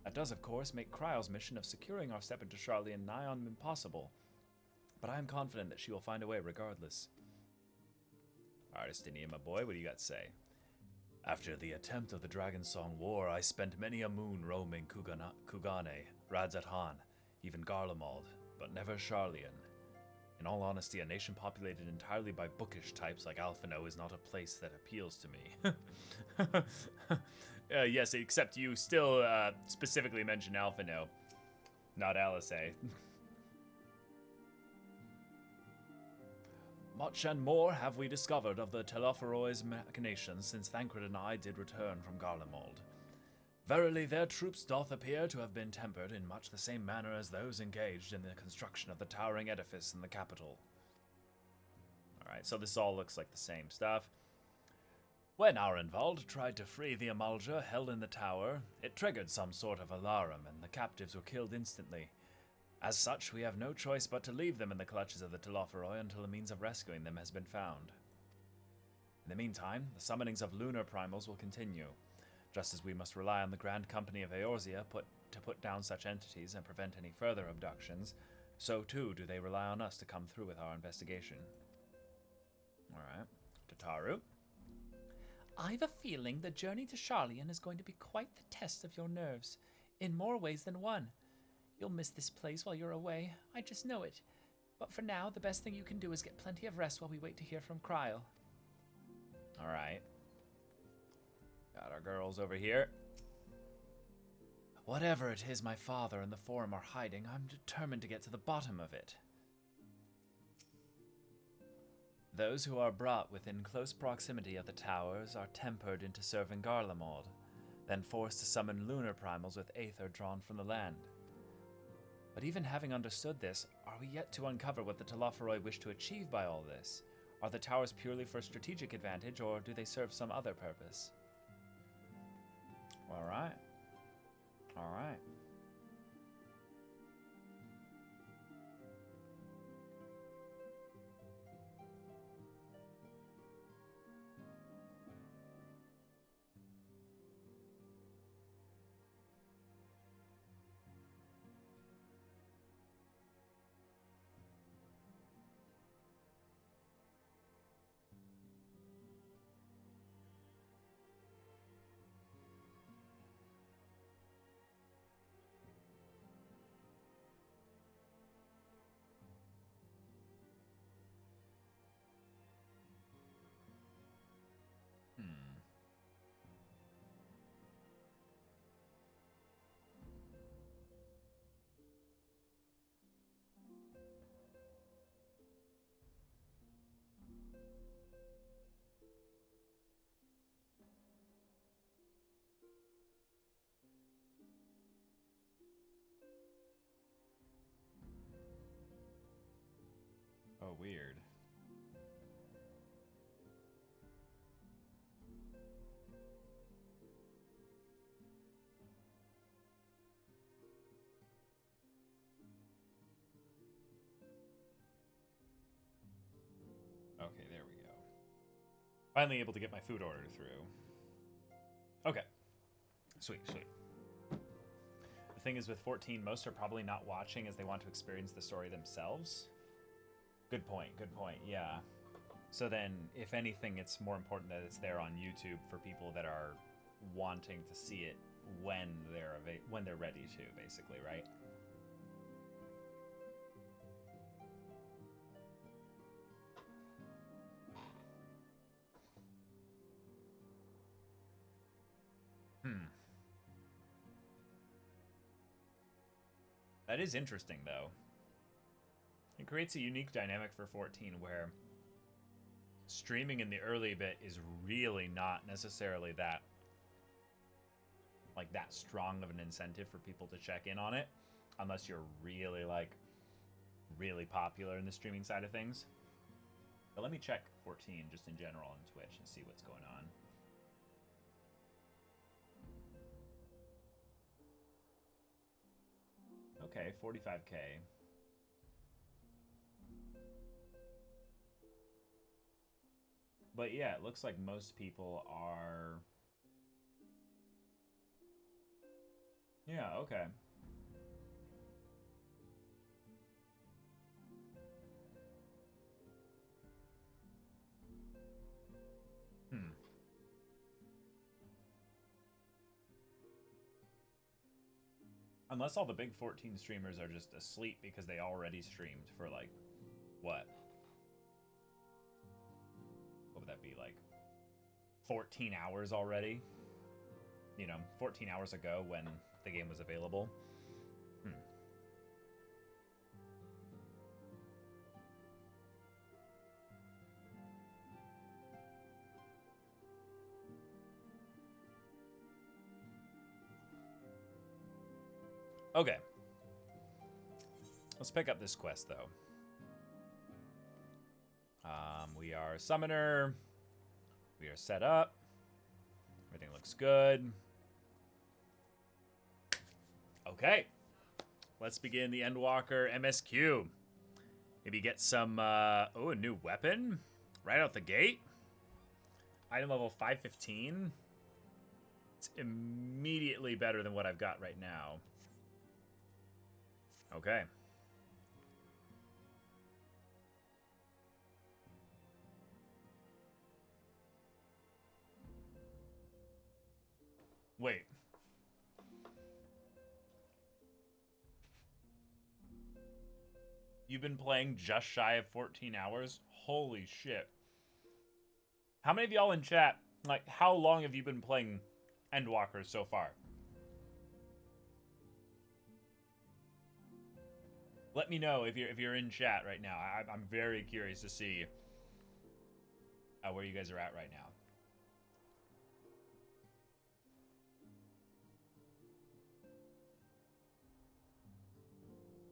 That does, of course, make Cryle's mission of securing our step into Charlian nigh on impossible, but I am confident that she will find a way regardless. Artistinian, my boy, what do you got to say? After the attempt of the Dragonsong War, I spent many a moon roaming Kugane, Radzat-Han, even Garlemald, but never Charlian. In all honesty, a nation populated entirely by bookish types like Alphino is not a place that appeals to me. Yes, except you still specifically mention Alphino, not Alisay. Much and more have we discovered of the Telophoroi's machinations since Thancred and I did return from Garlemald. Verily, their troops doth appear to have been tempered in much the same manner as those engaged in the construction of the towering edifice in the capital. Alright, so this all looks like the same stuff. When Arenvald tried to free the Amalja held in the tower, it triggered some sort of alarm, and the captives were killed instantly. As such, we have no choice but to leave them in the clutches of the Telophoroi until a means of rescuing them has been found. In the meantime, the summonings of lunar primals will continue. Just as we must rely on the Grand Company of Eorzea to put down such entities and prevent any further abductions, so too do they rely on us to come through with our investigation. Alright, Tataru. I've a feeling the journey to Charlian is going to be quite the test of your nerves, in more ways than one. You'll miss this place while you're away, I just know it. But for now, the best thing you can do is get plenty of rest while we wait to hear from Cryle. Alright. Got our girls over here. Whatever it is my father and the Forum are hiding, I'm determined to get to the bottom of it. Those who are brought within close proximity of the towers are tempered into serving Garlemald, then forced to summon lunar primals with aether drawn from the land. But even having understood this, are we yet to uncover what the Telophoroi wish to achieve by all this? Are the towers purely for strategic advantage, or do they serve some other purpose? Alright. Alright. Oh, weird. Okay, there we go. Finally able to get my food order through. Okay. Sweet, sweet. The thing is with 14, most are probably not watching as they want to experience the story themselves. Good point, yeah. So then, if anything, it's more important that it's there on YouTube for people that are wanting to see it when they're ready to, basically, right? That is interesting, though. It creates a unique dynamic for 14 where streaming in the early bit is really not necessarily that strong of an incentive for people to check in on it, unless you're really popular in the streaming side of things. But let me check 14 just in general on Twitch and see what's going on. Okay, 45K. But yeah, it looks like most people are... Yeah, okay. Unless all the big 14 streamers are just asleep because they already streamed for, like, what? What would that be, like, 14 hours already? You know, 14 hours ago when the game was available. Okay. Let's pick up this quest, though. We are Summoner. We are set up. Everything looks good. Okay. Let's begin the Endwalker MSQ. Maybe get some, a new weapon right out the gate. Item level 515. It's immediately better than what I've got right now. Okay. Wait. You've been playing just shy of 14 hours? Holy shit. How many of y'all in chat, like, how long have you been playing Endwalker so far? Let me know if you're in chat right now. I'm very curious to see where you guys are at right now.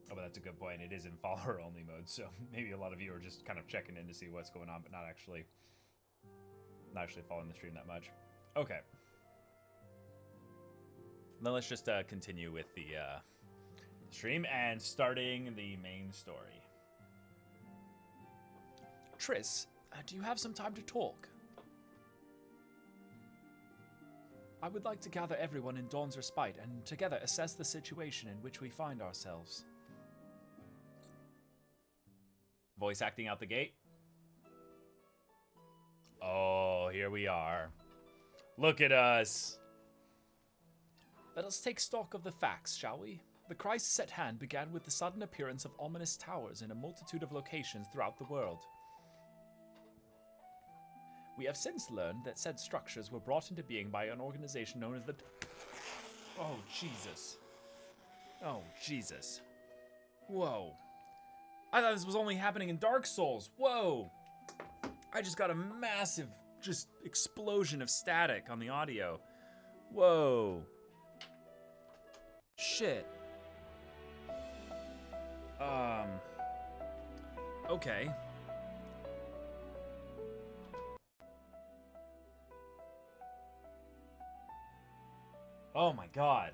Oh, but that's a good point. It is in follower only mode, so maybe a lot of you are just kind of checking in to see what's going on, but not actually following the stream that much. Okay. Then let's just continue with the stream and starting the main story. Triss, do you have some time to talk? I would like to gather everyone in Dawn's Respite and together assess the situation in which we find ourselves. Voice acting out the gate. Oh, here we are. Look at us. Let us take stock of the facts, shall we? The crisis at hand began with the sudden appearance of ominous towers in a multitude of locations throughout the world. We have since learned that said structures were brought into being by an organization known as the... Oh, Jesus. Oh, Jesus. Whoa. I thought this was only happening in Dark Souls. Whoa. I just got a massive, just explosion of static on the audio. Whoa. Shit. Okay. Oh my god.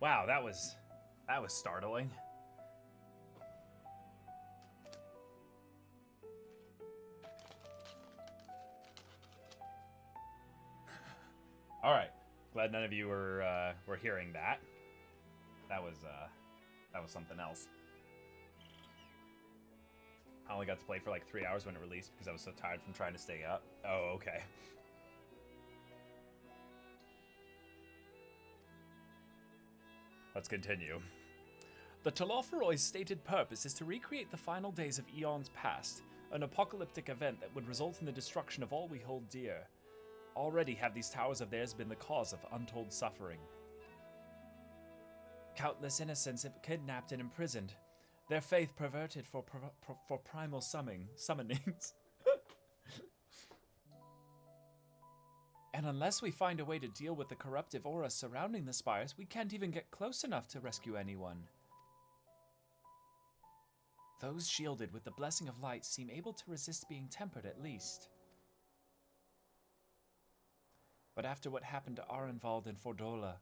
Wow, that was startling. All right. Glad none of you were hearing that. That was something else. I only got to play for like 3 hours when it released because I was so tired from trying to stay up. Oh, okay. Let's continue. The Telophoroi's stated purpose is to recreate the final days of eons past, an apocalyptic event that would result in the destruction of all we hold dear. Already have these towers of theirs been the cause of untold suffering. Countless innocents kidnapped and imprisoned, their faith perverted for primal summonings. And unless we find a way to deal with the corruptive aura surrounding the spires, we can't even get close enough to rescue anyone. Those shielded with the blessing of light seem able to resist being tempered at least. But after what happened to Arenvald and Fordola,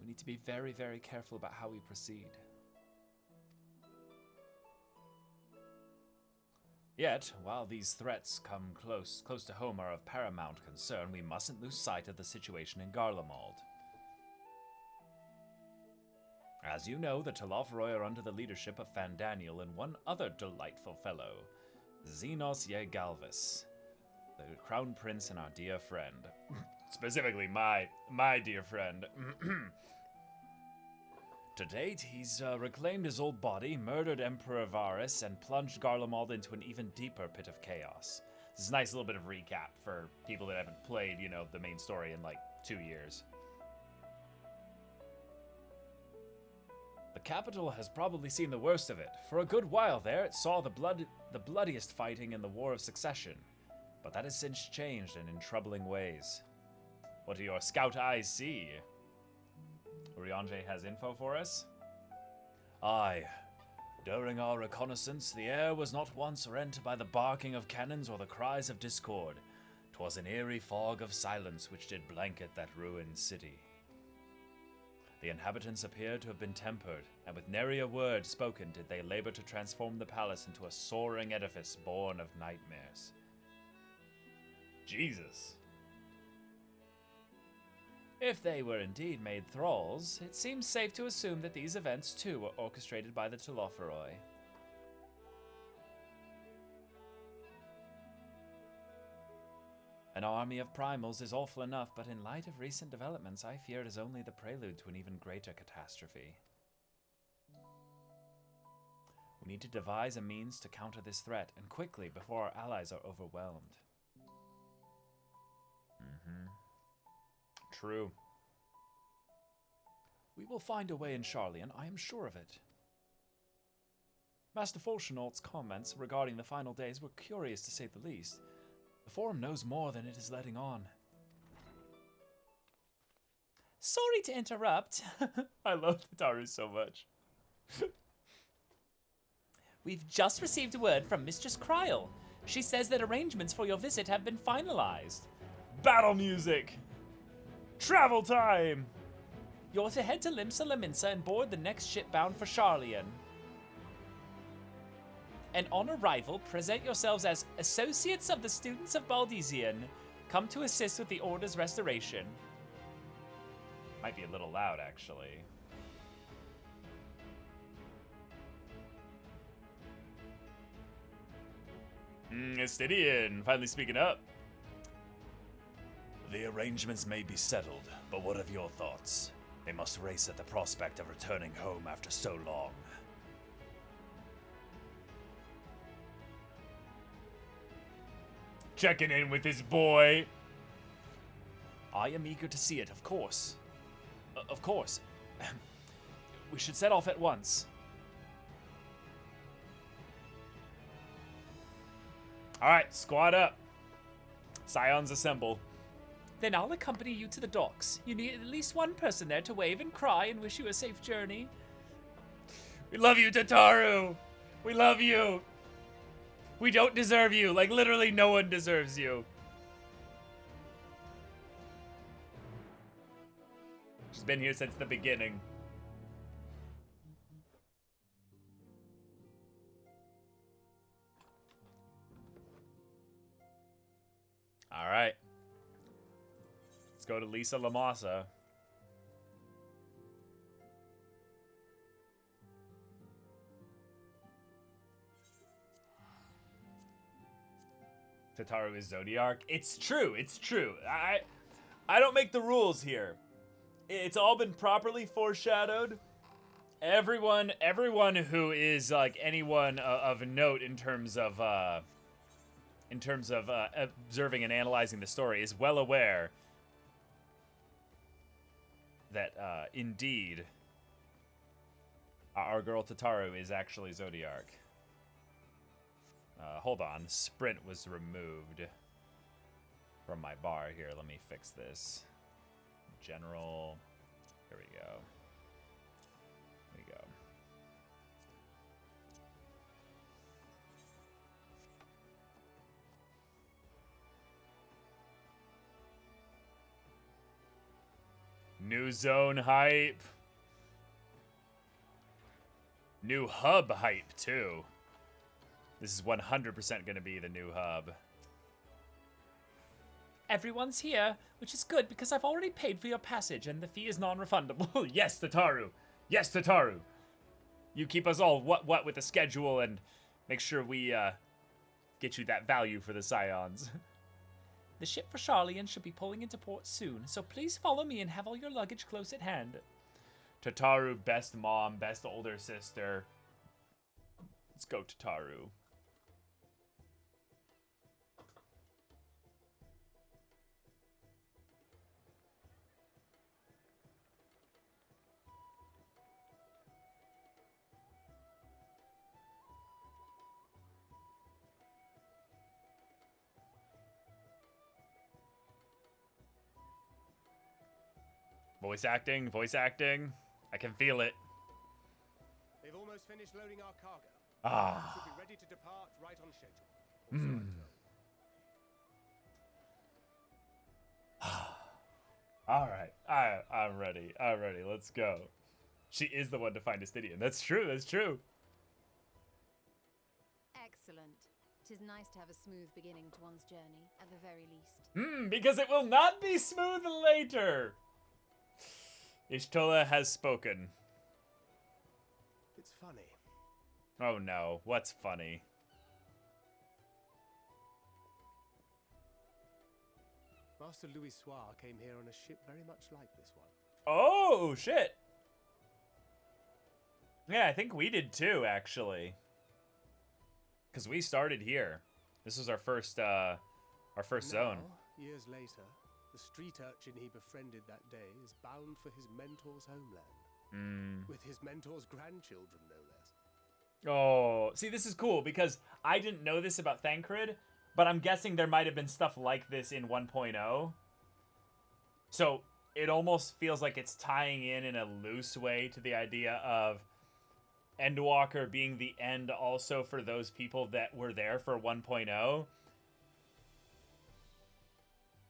we need to be very, very careful about how we proceed. Yet, while these threats come close to home are of paramount concern, we mustn't lose sight of the situation in Garlemald. As you know, the Telophoroi are under the leadership of Fandaniel and one other delightful fellow, Xenos Galvis, the Crown Prince and our dear friend. Specifically, my dear friend. To date, he's reclaimed his old body, murdered Emperor Varus, and plunged Garlemald into an even deeper pit of chaos. This is a nice little bit of recap for people that haven't played, the main story in like 2 years. The capital has probably seen the worst of it. For a good while there, it saw the bloodiest fighting in the War of Succession. But that has since changed and in troubling ways. What do your scout eyes see? Urianger has info for us? Aye. During our reconnaissance, the air was not once rent by the barking of cannons or the cries of discord. 'Twas an eerie fog of silence which did blanket that ruined city. The inhabitants appeared to have been tempered, and with nary a word spoken did they labor to transform the palace into a soaring edifice born of nightmares. Jesus. If they were indeed made thralls, it seems safe to assume that these events too were orchestrated by the Telophoroi. An army of primals is awful enough, but in light of recent developments, I fear it is only the prelude to an even greater catastrophe. We need to devise a means to counter this threat, and quickly, before our allies are overwhelmed. True. We will find a way in Charlian, I am sure of it. Master Folchenault's comments regarding the final days were curious to say the least. The Forum knows more than it is letting on. Sorry to interrupt. I love Taru so much. We've just received word from Mistress Kryl. She says that arrangements for your visit have been finalized. Battle music! Travel time! You're to head to Limsa Laminsa and board the next ship bound for Charlian. And on arrival, present yourselves as Associates of the Students of Baldesion, come to assist with the Order's restoration. Might be a little loud, actually. Estidian, finally speaking up. The arrangements may be settled, but what of your thoughts? They must race at the prospect of returning home after so long. Checking in with his boy. I am eager to see it, of course. Of course. We should set off at once. Alright, squad up. Scions assemble. Then I'll accompany you to the docks. You need at least one person there to wave and cry and wish you a safe journey. We love you, Tataru! We love you! We don't deserve you. Like, literally no one deserves you. She's been here since the beginning. All right. Let's go to Lisa Lamasa. Tataru is Zodiark. It's true. It's true. I don't make the rules here. It's all been properly foreshadowed. Everyone who is like anyone of note in terms of observing and analyzing the story is well aware that indeed our girl Tataru is actually Zodiark. Hold on, sprint was removed from my bar here. Let me fix this. General, here we go. Here we go. New zone hype. New hub hype, too. This is 100% going to be the new hub. Everyone's here, which is good because I've already paid for your passage and the fee is non-refundable. Yes, Tataru. Yes, Tataru. You keep us all what with the schedule and make sure we get you that value for the Scions. The ship for Charlian should be pulling into port soon, so please follow me and have all your luggage close at hand. Tataru, best mom, best older sister. Let's go, Tataru. Voice acting, voice acting. I can feel it. They've almost finished loading our cargo. Ah. Should be ready to depart right on schedule. All right. I'm ready. I'm ready. Let's go. She is the one to find Astidian. That's true. That's true. Excellent. 'Tis nice to have a smooth beginning to one's journey, at the very least. Because it will not be smooth later. Ishtola has spoken. It's funny. Oh no, what's funny? Master Louis Soir came here on a ship very much like this one. Oh, shit. Yeah, I think we did too, actually. Because we started here. This was our first zone. Years later, the street urchin he befriended that day is bound for his mentor's homeland. With his mentor's grandchildren, no less. Oh, see, this is cool because I didn't know this about Thancred, but I'm guessing there might have been stuff like this in 1.0. So it almost feels like it's tying in a loose way to the idea of Endwalker being the end also for those people that were there for 1.0.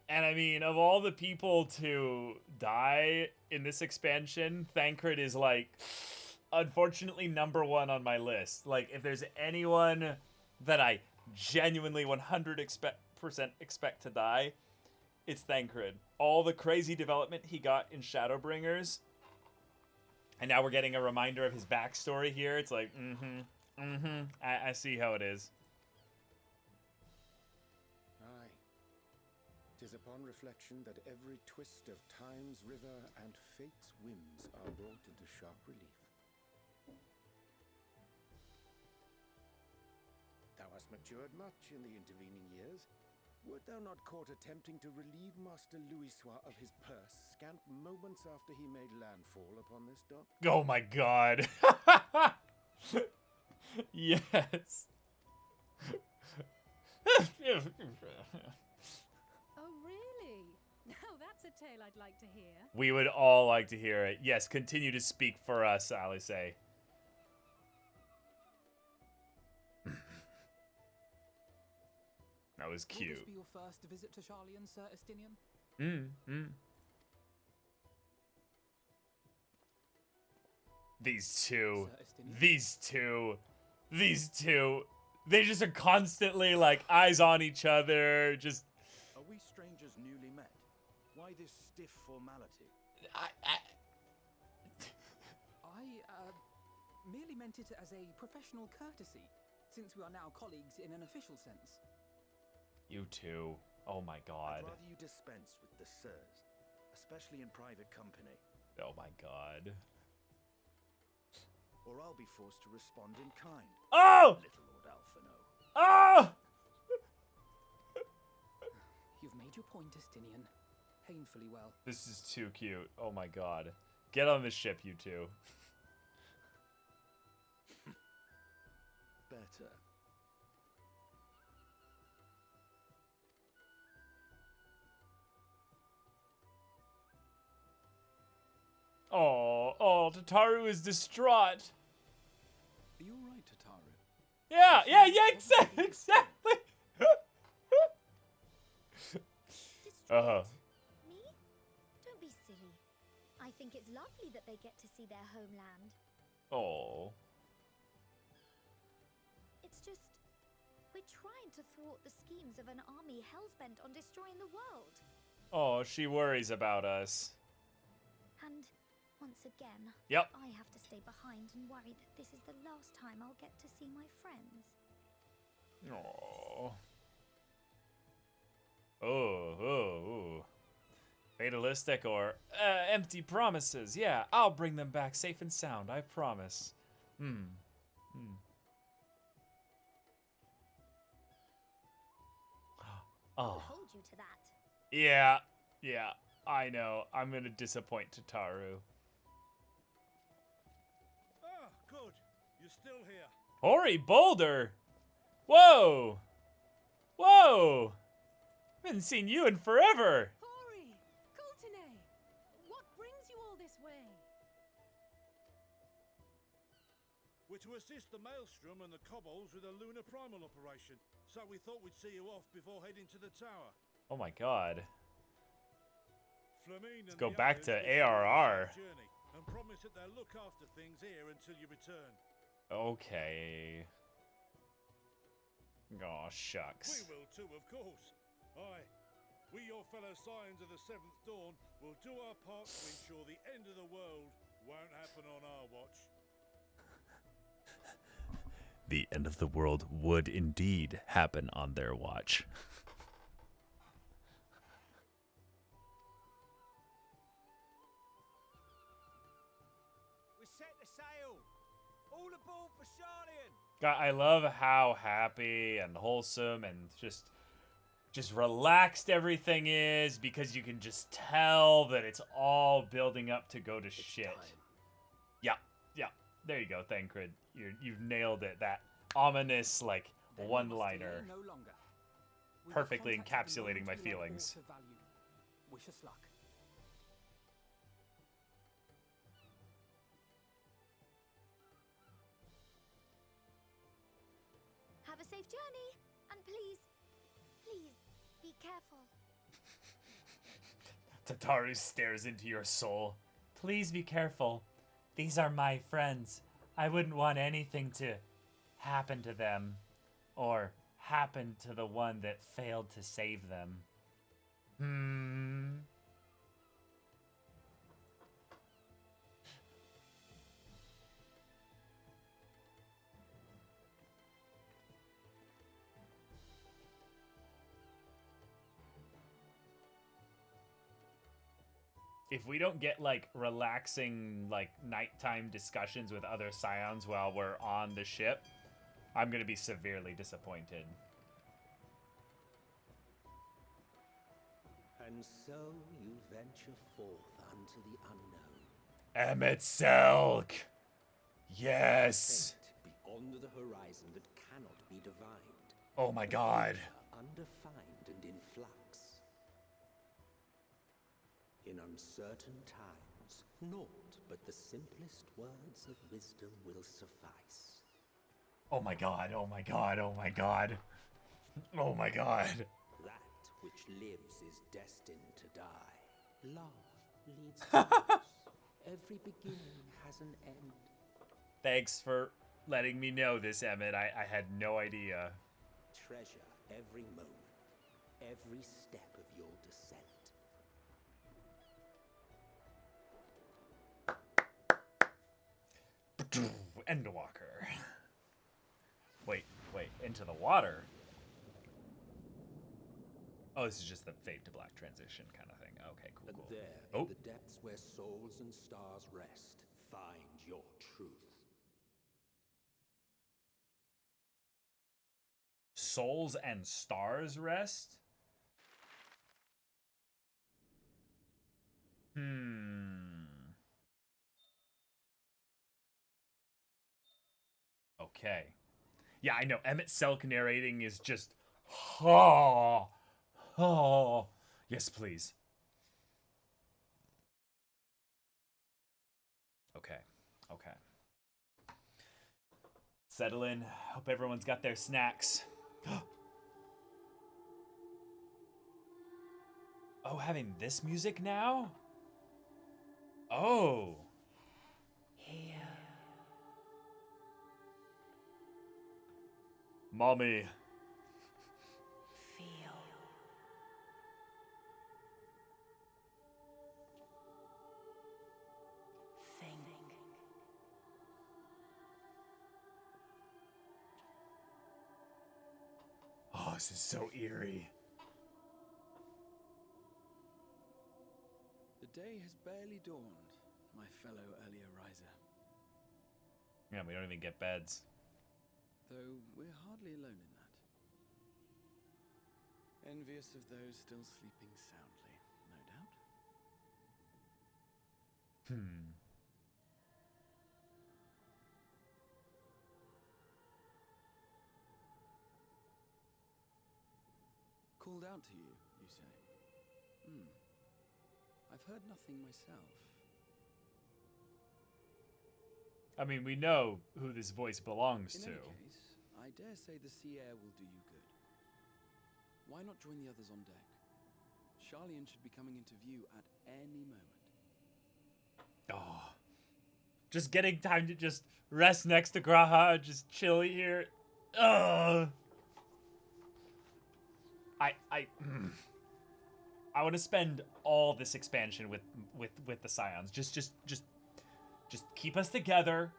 And I mean, of all the people to die in this expansion, Thancred is like, unfortunately, #1 on my list. Like, if there's anyone that I genuinely 100% expect to die, it's Thancred. All the crazy development he got in Shadowbringers, and now we're getting a reminder of his backstory here. It's like, I see how it is. Aye. 'Tis upon reflection that every twist of time's river and fate's whims are brought into sharp relief. Thou hast matured much in the intervening years. Wert thou not caught attempting to relieve Master Louis Soir of his purse scant moments after he made landfall upon this dock? Oh my god. Yes. Oh, really? Now that's a tale I'd like to hear. We would all like to hear it. Yes, continue to speak for us, Alice. That was cute. Will this be your first visit to Charlian, Sir Estinian? These two. Sir Estinian? These two. They just are constantly like eyes on each other. Just. Are we strangers newly met? Why this stiff formality? I merely meant it as a professional courtesy, since we are now colleagues in an official sense. You two. Oh my god. I'd rather you dispense with the sirs, especially in private company. Oh my god. Or I'll be forced to respond in kind. Oh! Little Lord Alphino. Oh! You've made your point, Estinian. Painfully well. This is too cute. Oh my god. Get on the ship, you two. Better. Oh, Tataru is distraught. Are you alright, Tataru? Yeah, exactly. Distraught? Me? Don't be silly. I think it's lovely that they get to see their homeland. Oh. It's just, we're trying to thwart the schemes of an army hellbent on destroying the world. Oh, she worries about us. And once again, Yep. I have to stay behind and worry that this is the last time I'll get to see my friends. Oh. Oh. Fatalistic or empty promises. Yeah, I'll bring them back safe and sound. I promise. Oh. Hold you to that. Yeah. I know. I'm gonna disappoint Tataru. Ah, good. You're still here. Hori Boulder! Whoa! Haven't seen you in forever! Hori! Kultine! What brings you all this way? We're to assist the Maelstrom and the Kobolds with a lunar primal operation, so we thought we'd see you off before heading to the tower. Oh my god. Flamine and go the back others to will see you on ARR. the journey and promise that they'll look after things here until you return. Okay. Oh, We shucks. will too, of course. Aye. We, your fellow Scions of the Seventh Dawn, will do our part to ensure the end of the world won't happen on our watch. The end of the world would indeed happen on their watch. We set the sail. All aboard for Charlian. God, I love how happy and wholesome and just relaxed everything is, because you can just tell that it's all building up to go to shit. Yeah. There you go, Thancred. You've nailed it. That ominous, like, Then we one-liner. must delay no longer. We have Perfectly contacted the encapsulating my Lord to our feelings. water value. Wish us luck. Have a safe journey, and please, be careful. Tataru stares into your soul. Please be careful. These are my friends. I wouldn't want anything to happen to them, or happen to the one that failed to save them. If we don't get, like, relaxing, like, nighttime discussions with other Scions while we're on the ship, I'm gonna be severely disappointed. And so you venture forth unto the unknown. Emmett Selk! Yes! Fate beyond the horizon that cannot be divined. Oh my god. Undefined and in flux. In uncertain times, naught but the simplest words of wisdom will suffice. Oh my god, oh my god, oh my god. Oh my god. That which lives is destined to die. Love leads to loss. Every beginning has an end. Thanks for letting me know this, Emmett. I had no idea. Treasure every moment, every step of your descent. Endwalker. Wait, into the water? Oh, this is just the fade to black transition kind of thing. Okay, And cool. there, in the depths where souls and stars rest, find your truth. Souls and stars rest? Okay. Yeah, I know. Emmett Selk narrating is just... Oh. Oh. Yes, please. Okay. Settle in. Hope everyone's got their snacks. Oh, having this music now? Oh. Here. Mommy. Feel. Think. Oh, this is so eerie. The day has barely dawned, my fellow earlier riser. Yeah, we don't even get beds. Though we're hardly alone in that. Envious of those still sleeping soundly, no doubt. Called out to you, you say? I've heard nothing myself. I mean, we know who this voice belongs to. In any case, I dare say the sea air will do you good. Why not join the others on deck? Charlian should be coming into view at any moment. Oh. Just getting time to just rest next to Graha, just chill here. Ugh. I want to spend all this expansion with the Scions. Just keep us together,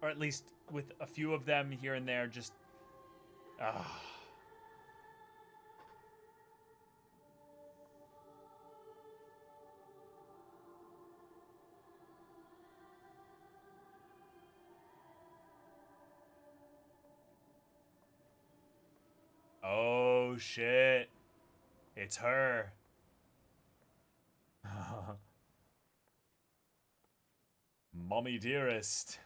or at least with a few of them here and there. Just, Oh shit! It's her. Mommy dearest.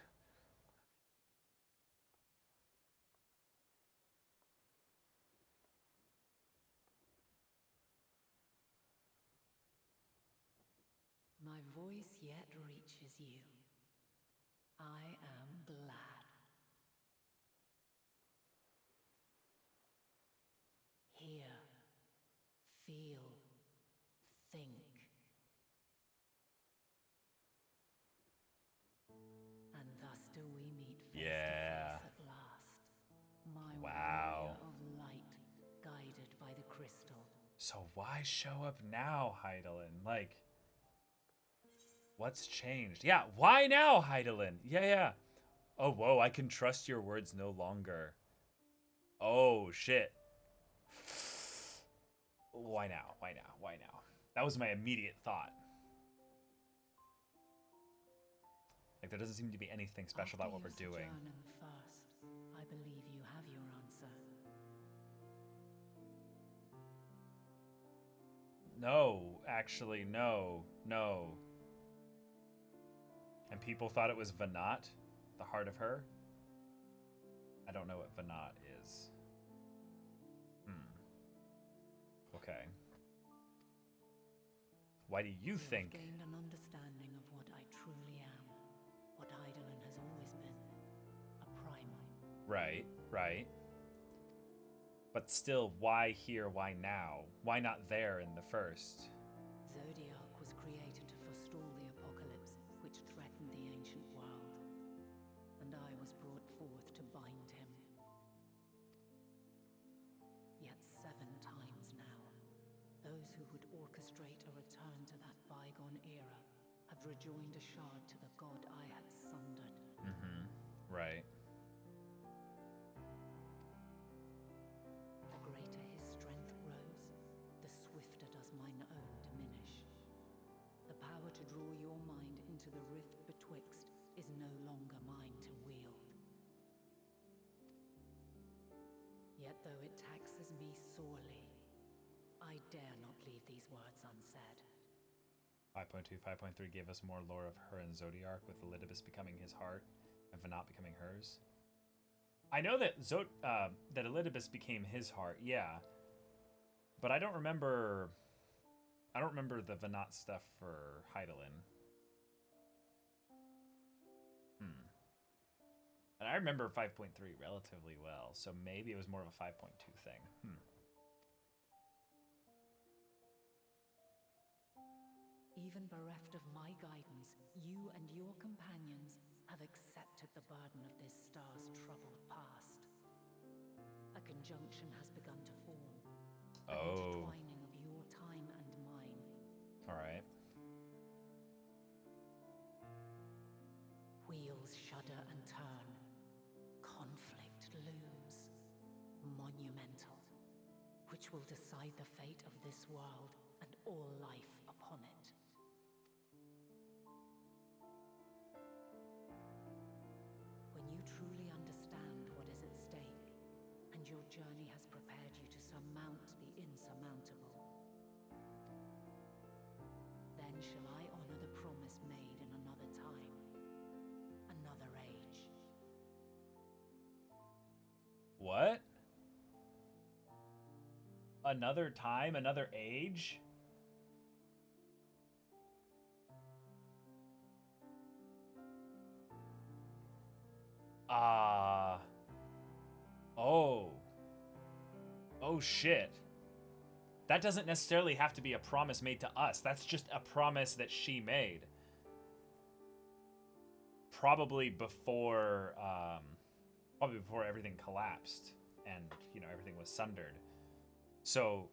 My voice yet reaches you. I am glad. Hear, feel, think. And thus do we meet face to face at last. My warrior of light, guided by the crystal. So why show up now, Hydaelyn? Like, what's changed? Yeah, why now, Hydaelyn? Yeah. Oh, whoa, I can trust your words no longer. Oh, shit. Why now? That was my immediate thought. Like, there doesn't seem to be anything special about what we're doing. First, I believe you have your answer. No, actually, no. And people thought it was Vanat, the heart of her. I don't know what Vanat is. Okay. Why do you think? I've gained an understanding of what I truly am, what Hydaelyn has always been, a primal. Right. But still, why here, why now? Why not there in the first? Zodiac was created to forestall the apocalypse, which threatened the ancient world. those who would orchestrate a return to that bygone era have rejoined a shard to the god I had sundered. Mm-hmm. Right. The greater his strength grows, the swifter does mine own diminish. The power to draw your mind into the rift betwixt is no longer mine to wield. Yet though it taxes me sorely, I dare not leave these words unsaid. 5.2, 5.3 gave us more lore of her and Zodiark, with Elidibus becoming his heart and Venat becoming hers. I know that that Elidibus became his heart, yeah. But I don't remember the Venat stuff for Hydaelyn. And I remember 5.3 relatively well, so maybe it was more of a 5.2 thing. Even bereft of my guidance, you and your companions have accepted the burden of this star's troubled past. A conjunction has begun to form. An intertwining of your time and mine. All right. Wheels shudder and turn. Conflict looms. Monumental. Which will decide the fate of this world and all life upon it. When you truly understand what is at stake, and your journey has prepared you to surmount the insurmountable, then shall I honor the promise made in another time, another age. What? Another time, another age? Oh shit. That doesn't necessarily have to be a promise made to us. That's just a promise that she made. Probably before everything collapsed and, you know, everything was sundered. So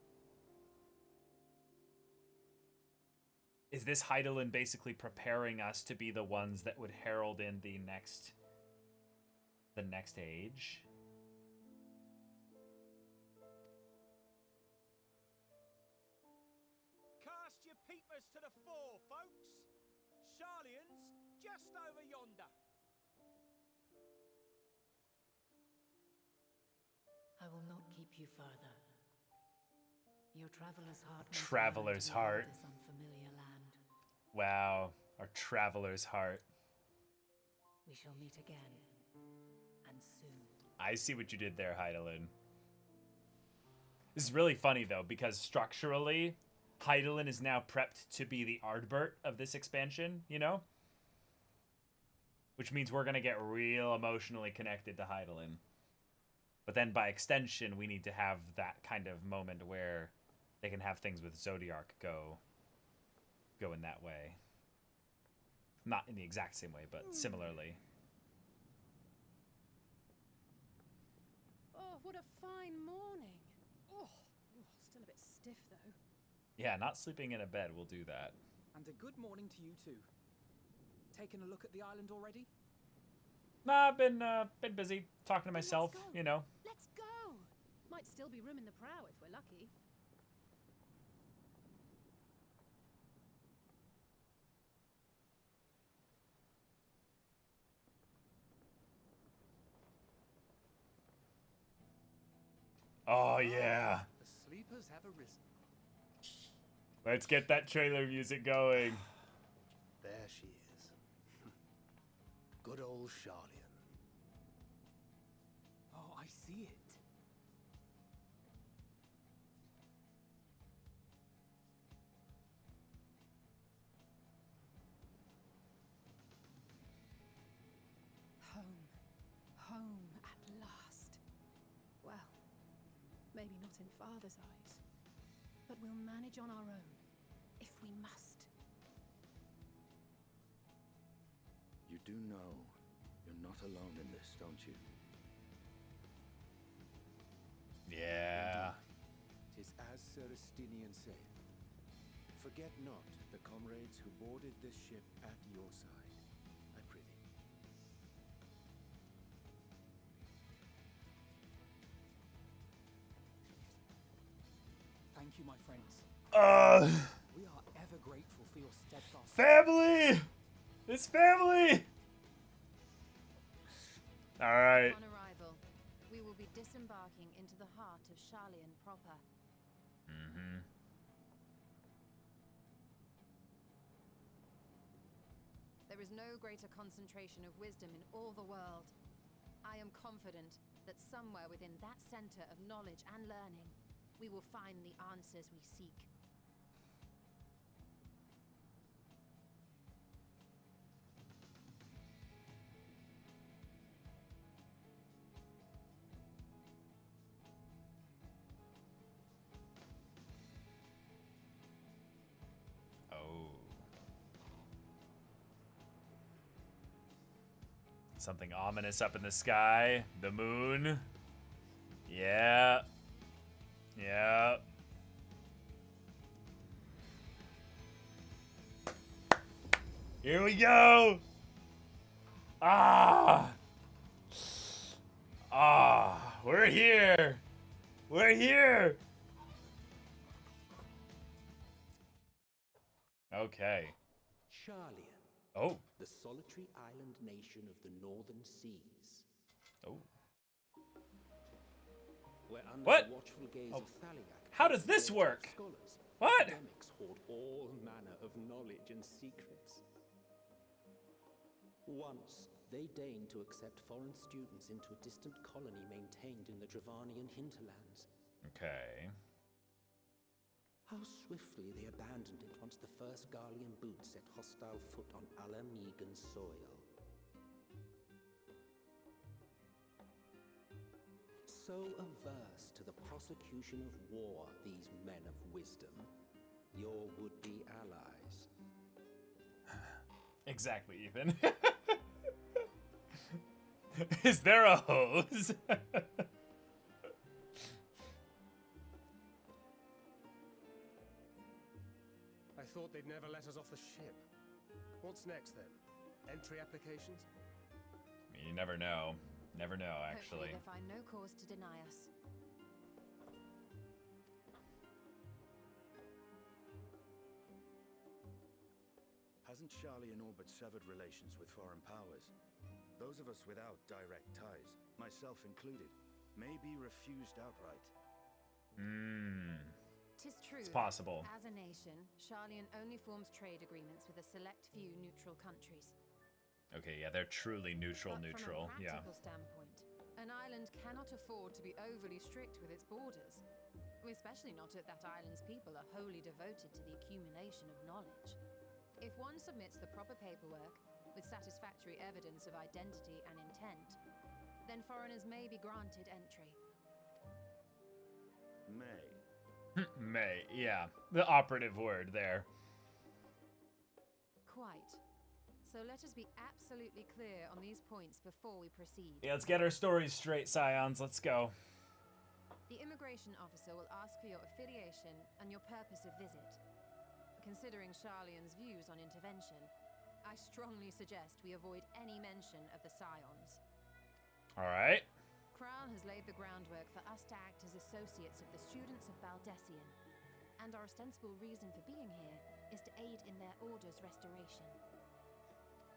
is this Hydaelyn basically preparing us to be the ones that would herald in the next age? Cast your peepers to the fore, folks. Sharlayan's just over yonder. I will not keep you further. Your traveler's heart. Traveler's heart. This unfamiliar land. Wow, our traveler's heart. We shall meet again, and soon. I see what you did there, Hydaelyn. This is really funny though, because structurally, Hydaelyn is now prepped to be the Ardbert of this expansion, you know? Which means we're gonna get real emotionally connected to Hydaelyn. But then by extension, we need to have that kind of moment where they can have things with Zodiark go in that way. Not in the exact same way, but similarly. Oh, what a fine morning. Oh, still a bit stiff though. Yeah, not sleeping in a bed will do that. And a good morning to you too. Taking a look at the island already? Nah, I've been busy talking to myself, you know. Let's go. Might still be room in the prow if we're lucky. Oh yeah. The sleepers have arisen. Let's get that trailer music going. There she is. Good old Sharlayan. Oh, I see it. Home at last. Well, maybe not in Father's eyes, but we'll manage on our own, if we must. You do know you're not alone in this, don't you? Yeah. Tis as Sir Estinian said. Forget not the comrades who boarded this ship at your side, I prithee. Thank you, my friends. We are ever grateful for your steadfast... Family! It's family! Alright. On arrival, we will be disembarking into the heart of Sharlayan proper. Mm-hmm. There is no greater concentration of wisdom in all the world. I am confident that somewhere within that center of knowledge and learning, we will find the answers we seek. Something ominous up in the sky. The moon. Yeah. Yeah. Here we go. Ah. Ah. We're here. We're here. Okay. Sharlayan. Oh. The solitary island nation of the northern seas. Oh. Where under What? the watchful gaze of Thaliak, how does this work? Scholars, what? Academics hoard all manner of knowledge and secrets. Once, they deigned to accept foreign students into a distant colony maintained in the Dravanian hinterlands. Okay. How swiftly they abandoned it once the first Garlean boot set hostile foot on Alamegan soil. So averse to the prosecution of war, these men of wisdom, your would-be allies. Exactly, Ethan. Is there a hose? I thought they'd never let us off the ship. What's next then? Entry applications? I mean, you never know. Never know, actually. Hopefully they find no cause to deny us. Hasn't Sharlayan all but severed relations with foreign powers? Those of us without direct ties, myself included, may be refused outright. Tis true. It's possible. As a nation, Sharlayan only forms trade agreements with a select few neutral countries. Okay, yeah, they're truly neutral, But neutral. from a Yeah. practical standpoint, an island cannot afford to be overly strict with its borders. Especially not if that island's people are wholly devoted to the accumulation of knowledge. If one submits the proper paperwork, with satisfactory evidence of identity and intent, then foreigners may be granted entry. May. May, yeah. The operative word there. Quite. So let us be absolutely clear on these points before we proceed. Yeah, let's get our stories straight, Scions. Let's go. The immigration officer will ask for your affiliation and your purpose of visit. Considering Sharlayan's views on intervention, I strongly suggest we avoid any mention of the Scions. Alright. Kral has laid the groundwork for us to act as associates of the students of Baldessian, and our ostensible reason for being here is to aid in their order's restoration.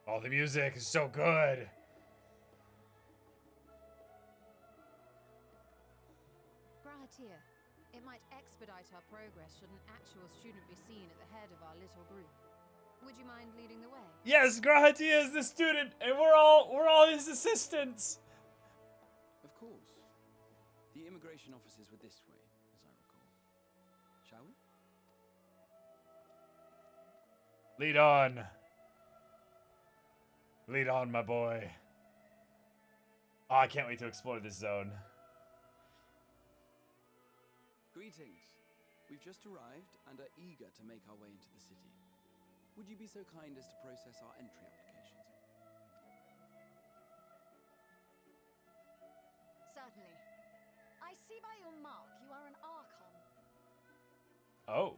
Oh, the music is so good. Grahatir, it might expedite our progress should an actual student be seen at the head of our little group. Would you mind leading the way? Yes, Grahatia is the student, and we're all his assistants. Of course. The immigration officers were this way, as I recall. Shall we? Lead on. Lead on, my boy. Oh, I can't wait to explore this zone. Greetings. We've just arrived and are eager to make our way into the city. Would you be so kind as to process our entry applications? Certainly. I see by your mark you are an Archon. Oh.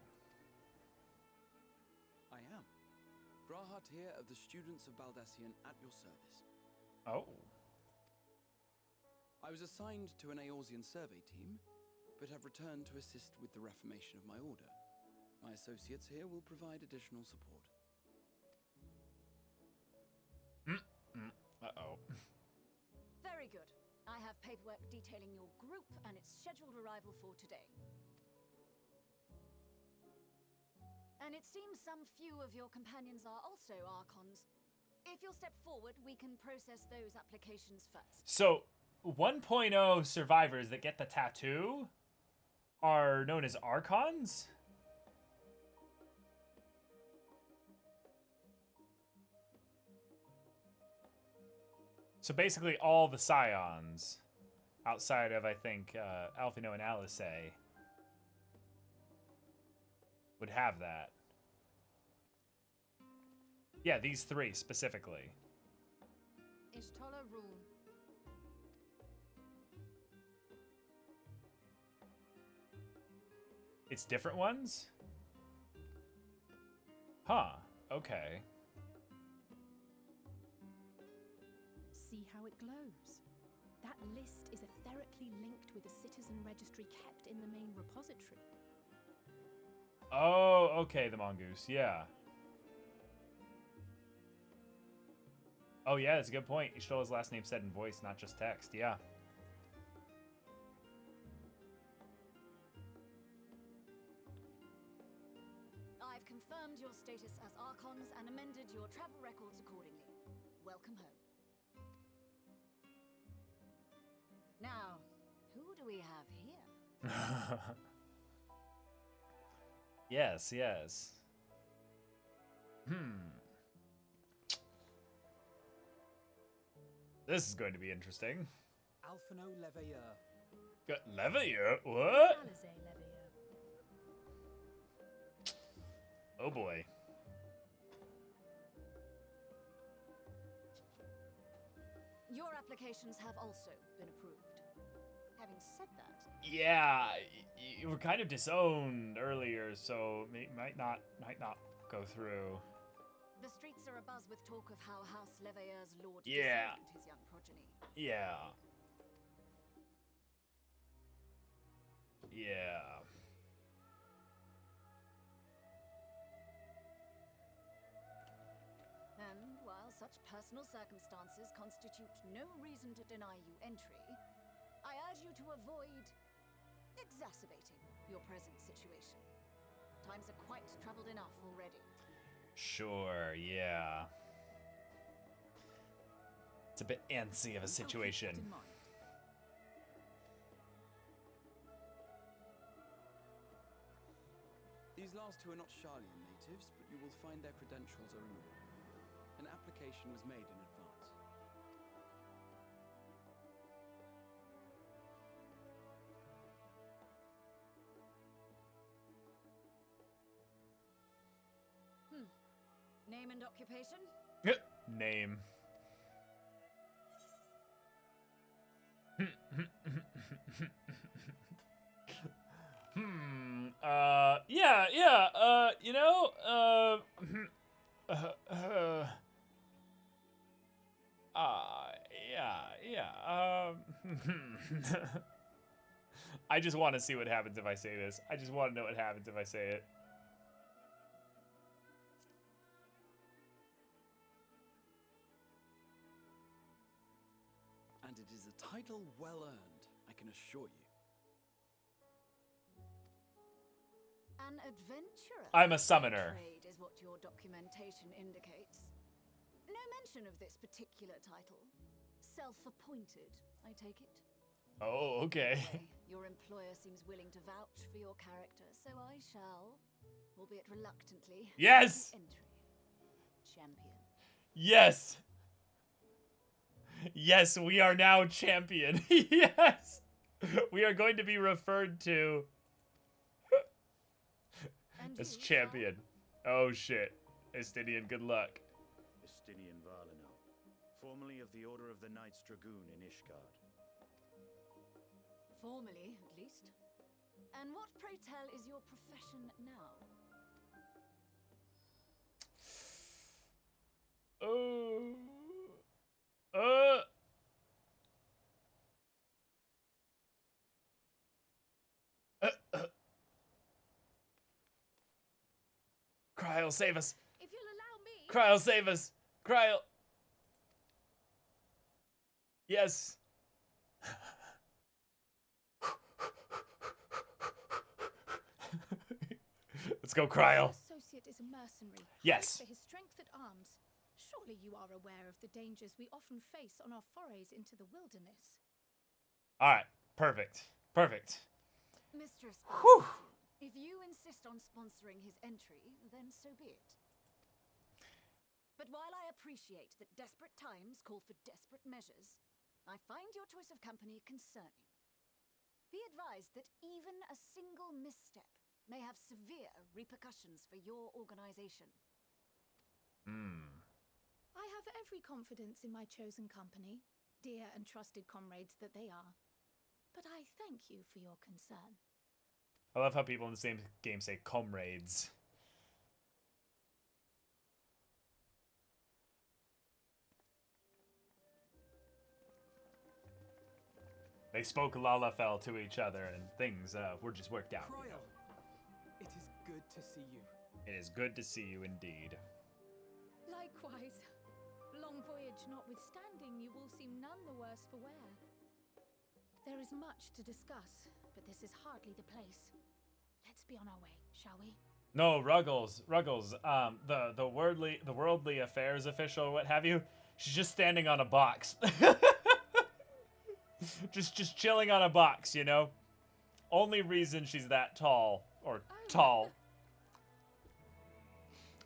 Hut here of the students of Baldassian at your service. Oh. I was assigned to an Eorzean survey team, but have returned to assist with the reformation of my order. My associates here will provide additional support. Uh-oh. Very good. I have paperwork detailing your group and its scheduled arrival for today. And it seems some few of your companions are also Archons. If you'll step forward, we can process those applications first. So, 1.0 survivors that get the tattoo are known as Archons? So basically all the Scions, outside of, I think, Alphino and Alice, would have that. Yeah, these three specifically. Ishtola rule. It's different ones? Huh, okay. See how it glows? That list is etherically linked with a citizen registry kept in the main repository. Oh, okay, the mongoose, yeah. Oh yeah, that's a good point. Ishtola's last name said in voice, not just text, yeah. I've confirmed your status as Archons and amended your travel records accordingly. Welcome home. Now, who do we have here? Yes, yes. This is going to be interesting. Alphino Leveilleur. Leveilleur? What? Alizé Leveilleur. Oh boy. Your applications have also been approved. Having said that, Yeah, you were kind of disowned earlier, so it might not go through. the streets are abuzz with talk of how House Leveilleur's lord Yeah. disowned his young progeny. Yeah. Yeah. And while such personal circumstances constitute no reason to deny you entry, I urge you to avoid exacerbating your present situation. Times are quite troubled enough already. Sure, yeah. It's a bit antsy of a situation. These last two are not Sharlayan natives, but you will find their credentials are in order. An application was made in advance. Name and occupation? Name. You know, I just want to see what happens if I say this. I just want to know what happens if I say it. And it is a title well earned, I can assure you. An adventurer. I'm a summoner. Trade is what your documentation indicates. No mention of this particular title. Self-appointed, I take it. Oh, okay. Anyway, your employer seems willing to vouch for your character, so I shall, albeit reluctantly. Yes! Entry. Champion. Yes! Yes, we are now champion. Yes! We are going to be referred to as champion. Oh shit. Estinian, good luck. Estinian Valino, formerly of the Order of the Knights Dragoon in Ishgard. Formally, at least. And what, pray tell, is your profession now? Cryle, save us. If you'll allow me. Cryle, save us. Cryle. Yes. Let's go, Cryle. Your associate is a mercenary. Yes. For his strength at arms. Surely you are aware of the dangers we often face on our forays into the wilderness. All right. Perfect. Perfect. Mistress, if you insist on sponsoring his entry, then so be it. But while I appreciate that desperate times call for desperate measures, I find your choice of company concerning. Be advised that even a single misstep may have severe repercussions for your organization. I have every confidence in my chosen company, dear and trusted comrades that they are. But I thank you for your concern. I love how people in the same game say comrades. They spoke Lalafell to each other, and things were just worked out. Cryle, it is good to see you. It is good to see you indeed. Likewise. Long voyage notwithstanding, you all seem none the worse for wear. There is much to discuss, but this is hardly the place. Let's be on our way, shall we? No, Ruggles, the worldly affairs official, what have you. She's just standing on a box. just chilling on a box, you know. Only reason she's that tall, or tall.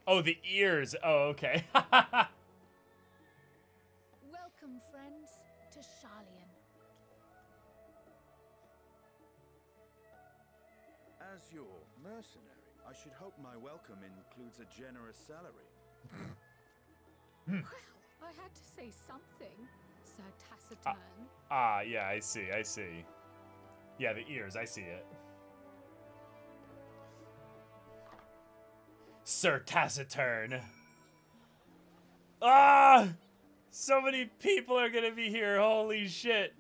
Oh, the ears. Oh, okay. Welcome, friends, to Sharlayan. As your mercenary, I should hope my welcome includes a generous salary. Well, I had to say something, Sir Taciturn. Yeah, I see. Yeah, the ears, I see it. Sir Taciturn. So many people are gonna be here, holy shit.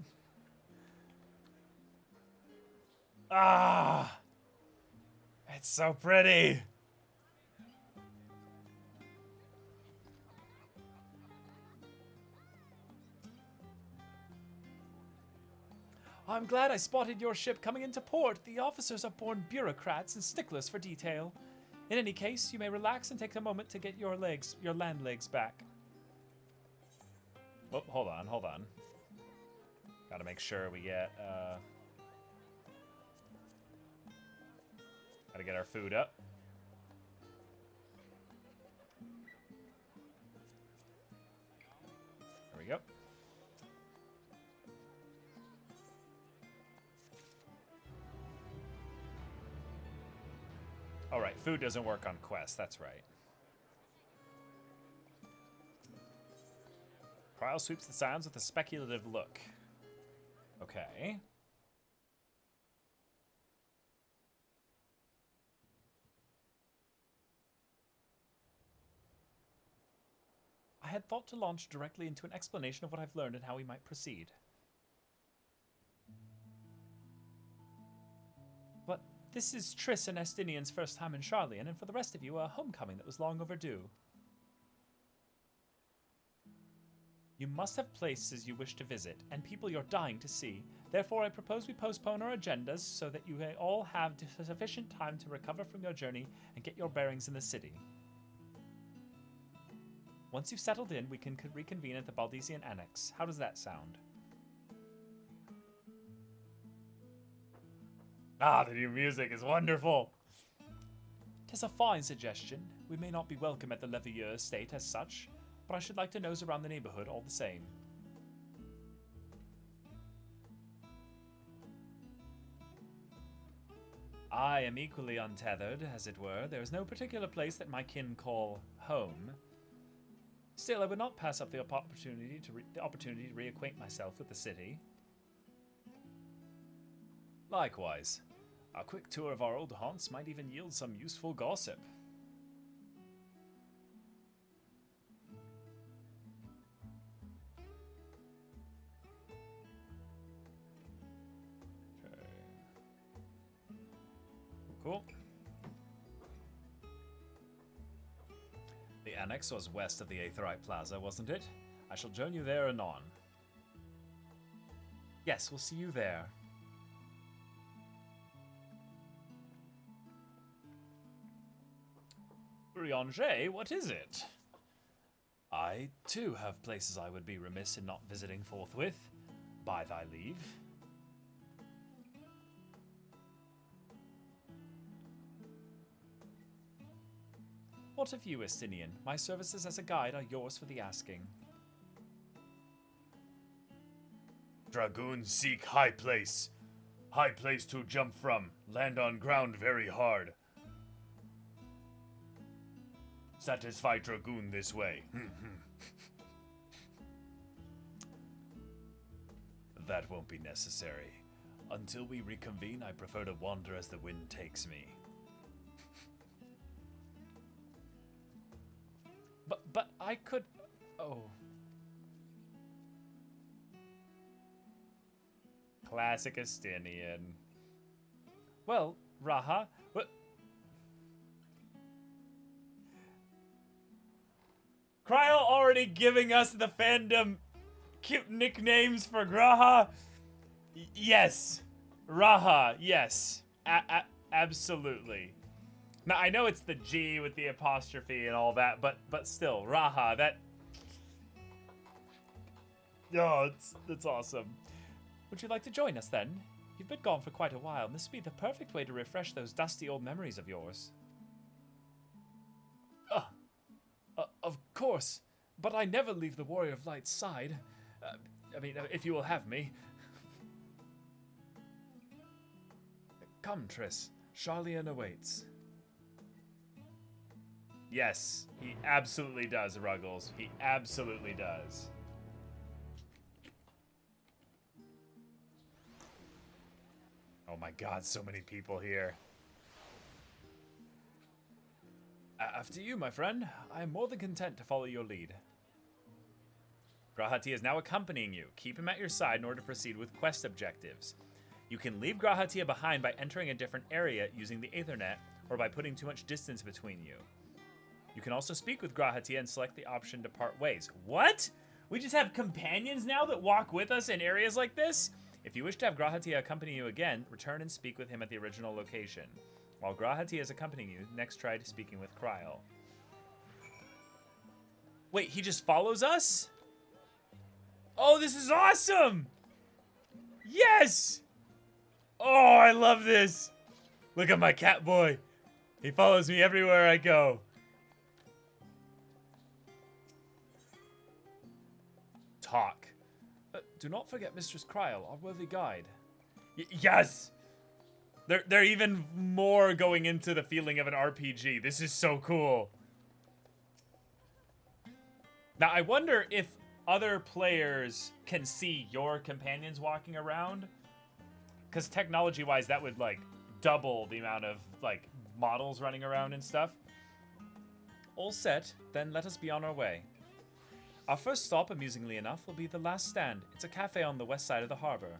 It's so pretty. I'm glad I spotted your ship coming into port. The officers are born bureaucrats and sticklers for detail. In any case, you may relax and take a moment to get your land legs back. Oh, hold on. Gotta make sure we get, gotta get our food up. There we go. All right, food doesn't work on quests, that's right. Cryle sweeps the sands with a speculative look. Okay. I had thought to launch directly into an explanation of what I've learned and how we might proceed. But this is Triss and Estinian's first time in Sharlayan, and for the rest of you, a homecoming that was long overdue. You must have places you wish to visit, and people you're dying to see. Therefore, I propose we postpone our agendas so that you may all have sufficient time to recover from your journey and get your bearings in the city. Once you've settled in, we can reconvene at the Baldesian Annex. How does that sound? The new music is wonderful. 'Tis a fine suggestion. We may not be welcome at the Levieux estate as such, but I should like to nose around the neighborhood all the same. I am equally untethered, as it were. There is no particular place that my kin call home. Still, I would not pass up the opportunity to reacquaint myself with the city. Likewise, a quick tour of our old haunts might even yield some useful gossip. Cool. The annex was west of the Aetherite Plaza, wasn't it? I shall join you there anon. Yes, we'll see you there. Brianger, what is it? I, too, have places I would be remiss in not visiting forthwith. By thy leave. What of you, Estinian? My services as a guide are yours for the asking. Dragoons seek high place. High place to jump from. Land on ground very hard. Satisfy Dragoon this way. That won't be necessary. Until we reconvene, I prefer to wander as the wind takes me. But I could... Oh. Classic Estinian. Well, Raha, what... Cryo already giving us the fandom cute nicknames for Graha. Yes. Raha, yes. Absolutely. Now, I know it's the G with the apostrophe and all that, but still, Raha, that... Oh, it's awesome. Would you like to join us, then? You've been gone for quite a while, and this would be the perfect way to refresh those dusty old memories of yours. Of course, but I never leave the Warrior of Light's side. I mean, if you will have me. Come, Triss. Charlian awaits. Yes, he absolutely does, Ruggles. He absolutely does. Oh my god, so many people here. After you, my friend. I am more than content to follow your lead. Grahati is now accompanying you. Keep him at your side in order to proceed with quest objectives. You can leave Grahatia behind by entering a different area using the Aethernet, or by putting too much distance between you. You can also speak with Grahatia and select the option to part ways. What? We just have companions now that walk with us in areas like this? If you wish to have Grahatia accompany you again, return and speak with him at the original location. While Grahatia is accompanying you, next try speaking with Cryle. Wait, he just follows us? Oh, this is awesome! Yes! Oh, I love this! Look at my cat boy. He follows me everywhere I go. Talk. Do not forget Mistress Cryle, our worthy guide. Yes! They're even more going into the feeling of an RPG. This is so cool. Now, I wonder if other players can see your companions walking around. Because technology-wise, that would, like, double the amount of, like, models running around and stuff. All set, then let us be on our way. Our first stop, amusingly enough, will be the Last Stand. It's a cafe on the west side of the harbor.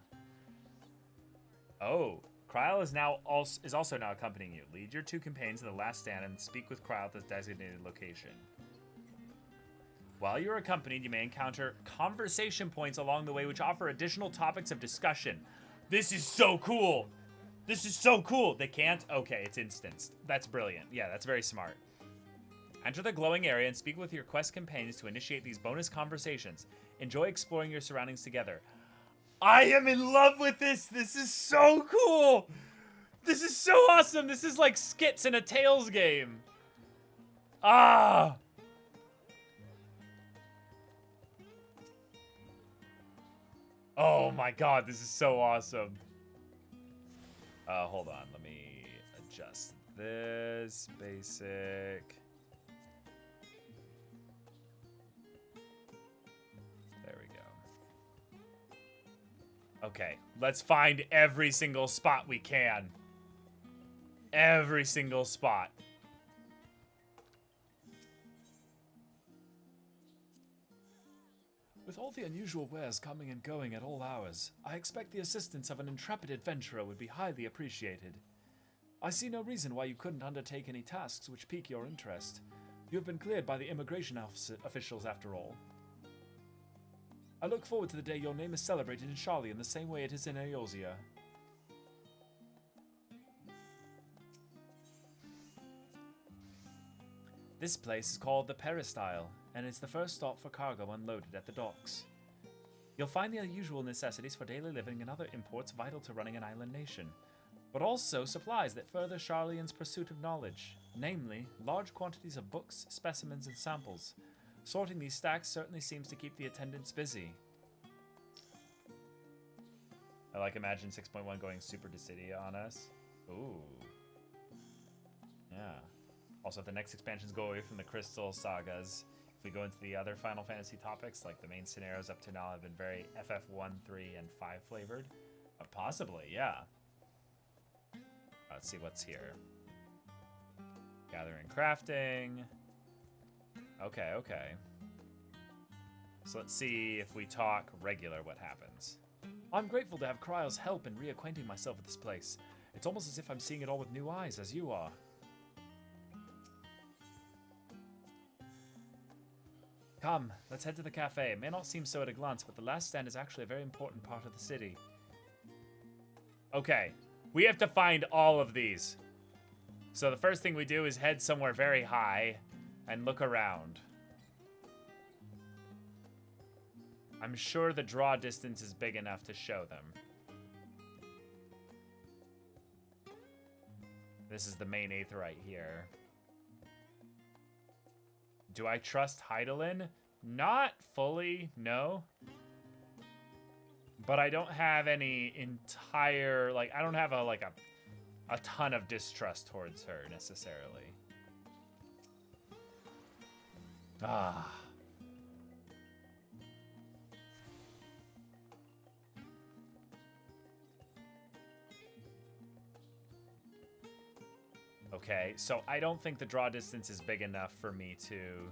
Oh, Cryle is also now accompanying you. Lead your two companions to the Last Stand and speak with Cryle at the designated location. While you're accompanied, you may encounter conversation points along the way which offer additional topics of discussion. This is so cool! This is so cool! They can't? Okay, it's instanced. That's brilliant. Yeah, that's very smart. Enter the glowing area and speak with your quest companions to initiate these bonus conversations. Enjoy exploring your surroundings together. I am in love with this! This is so cool! This is so awesome! This is like skits in a Tales game. Ah! Oh my god, this is so awesome. Hold on, let me adjust this. Basic. There we go. Okay, let's find every single spot we can. Every single spot. With all the unusual wares coming and going at all hours, I expect the assistance of an intrepid adventurer would be highly appreciated. I see no reason why you couldn't undertake any tasks which pique your interest. You have been cleared by the immigration officials after all. I look forward to the day your name is celebrated in Charlie in the same way it is in Eorzea. This place is called the Peristyle, and it's the first stop for cargo unloaded at the docks. You'll find the usual necessities for daily living and other imports vital to running an island nation, but also supplies that further Charlian's pursuit of knowledge, namely, large quantities of books, specimens, and samples. Sorting these stacks certainly seems to keep the attendants busy. I like Imagine 6.1 going Super Dissidia on us. Ooh. Yeah. Also, if the next expansions go away from the Crystal Sagas, if we go into the other Final Fantasy topics, like the main scenarios up to now have been very FF1, 3, and 5 flavored. Possibly, yeah. Let's see what's here. Gathering, crafting. Okay, okay. So let's see if we talk regular what happens. I'm grateful to have Cryos help in reacquainting myself with this place. It's almost as if I'm seeing it all with new eyes, as you are. Come, let's head to the cafe. It may not seem so at a glance, but the last stand is actually a very important part of the city. Okay, we have to find all of these. So the first thing we do is head somewhere very high and look around. I'm sure the draw distance is big enough to show them. This is the main aetheryte here. Do I trust Heidelin? Not fully, no. But I don't have any entire, like, I don't have a ton of distrust towards her necessarily. Ah. Okay, so I don't think the draw distance is big enough for me to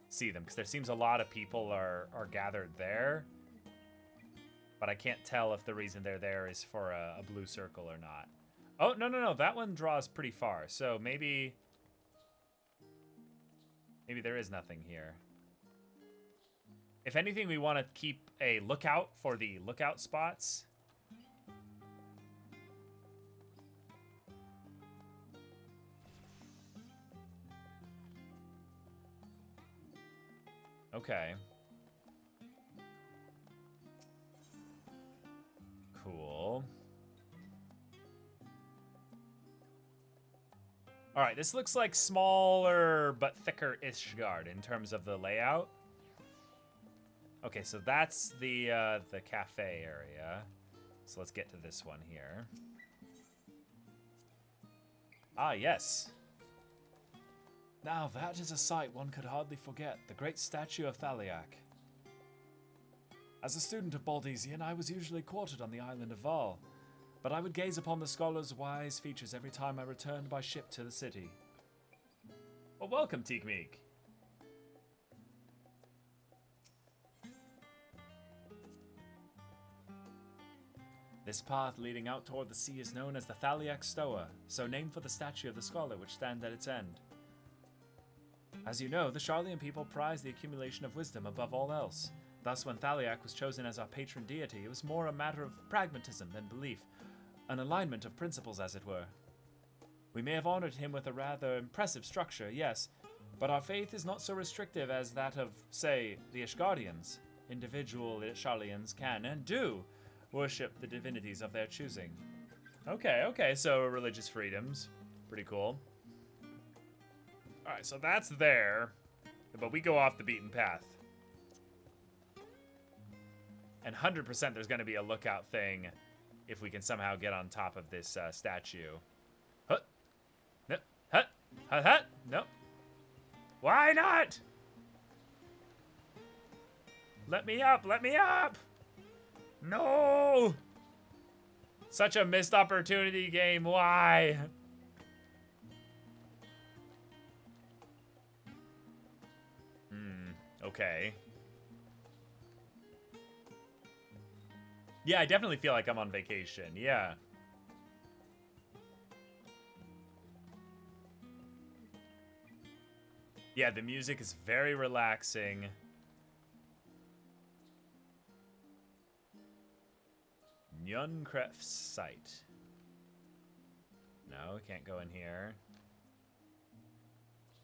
see them, because there seems a lot of people are gathered there, but I can't tell if the reason they're there is for a blue circle or not. Oh, no, that one draws pretty far, so maybe there is nothing here. If anything, we want to keep a lookout for the lookout spots. Okay. Cool. All right, this looks like smaller but thicker Ishgard in terms of the layout. Okay, so that's the cafe area. So let's get to this one here. Ah, yes. Now that is a sight one could hardly forget, the great statue of Thaliak. As a student of Baldesian, I was usually quartered on the island of Val, but I would gaze upon the scholar's wise features every time I returned by ship to the city. Well, welcome, Teekmeek. This path leading out toward the sea is known as the Thaliak Stoa, so named for the statue of the scholar which stands at its end. As you know, the Charlian people prize the accumulation of wisdom above all else. Thus, when Thaliak was chosen as our patron deity, it was more a matter of pragmatism than belief, an alignment of principles, as it were. We may have honored him with a rather impressive structure, yes, but our faith is not so restrictive as that of, say, the Ishgardians. Individual Charlians can, and do, worship the divinities of their choosing. Okay, so religious freedoms. Pretty cool. Alright, so that's there, but we go off the beaten path. And 100% there's going to be a lookout thing if we can somehow get on top of this statue. Hut! No! Hut! Hut! Hut! No! Why not? Let me up! Let me up! No! Such a missed opportunity, game. Why? Okay. Yeah, I definitely feel like I'm on vacation. Yeah. Yeah, the music is very relaxing. Njunkreft's site. No, can't go in here.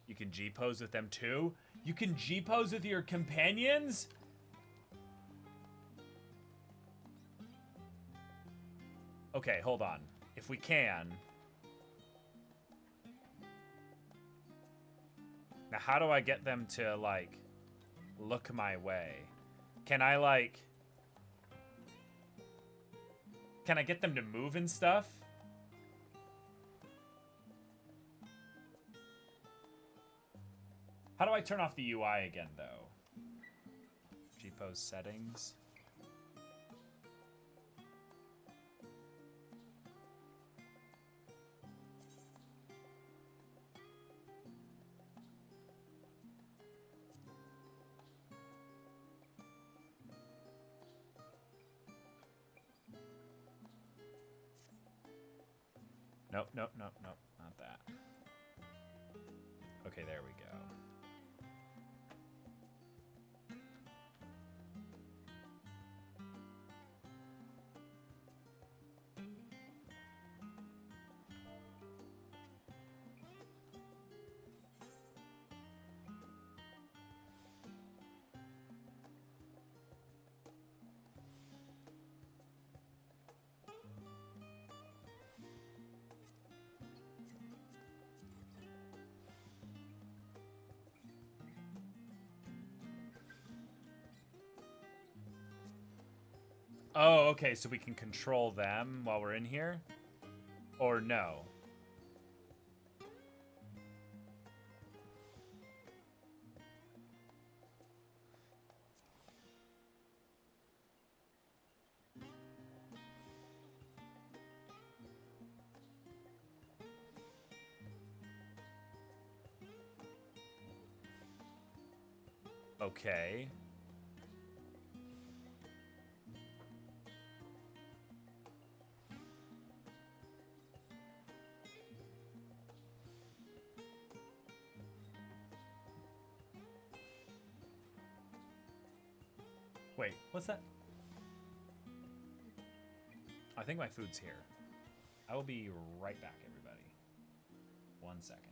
You can G-pose with them too? You can G-pose with your companions? Okay, hold on. If we can... Now, how do I get them to, like, look my way? Can I, like... Can I get them to move and stuff? How do I turn off the UI again, though? G-pose settings. Nope, nope, nope, nope, not that. Okay, there we go. Oh, okay, so we can control them while we're in here? Or no? Okay. Wait, what's that? I think my food's here. I will be right back, everybody. 1 second.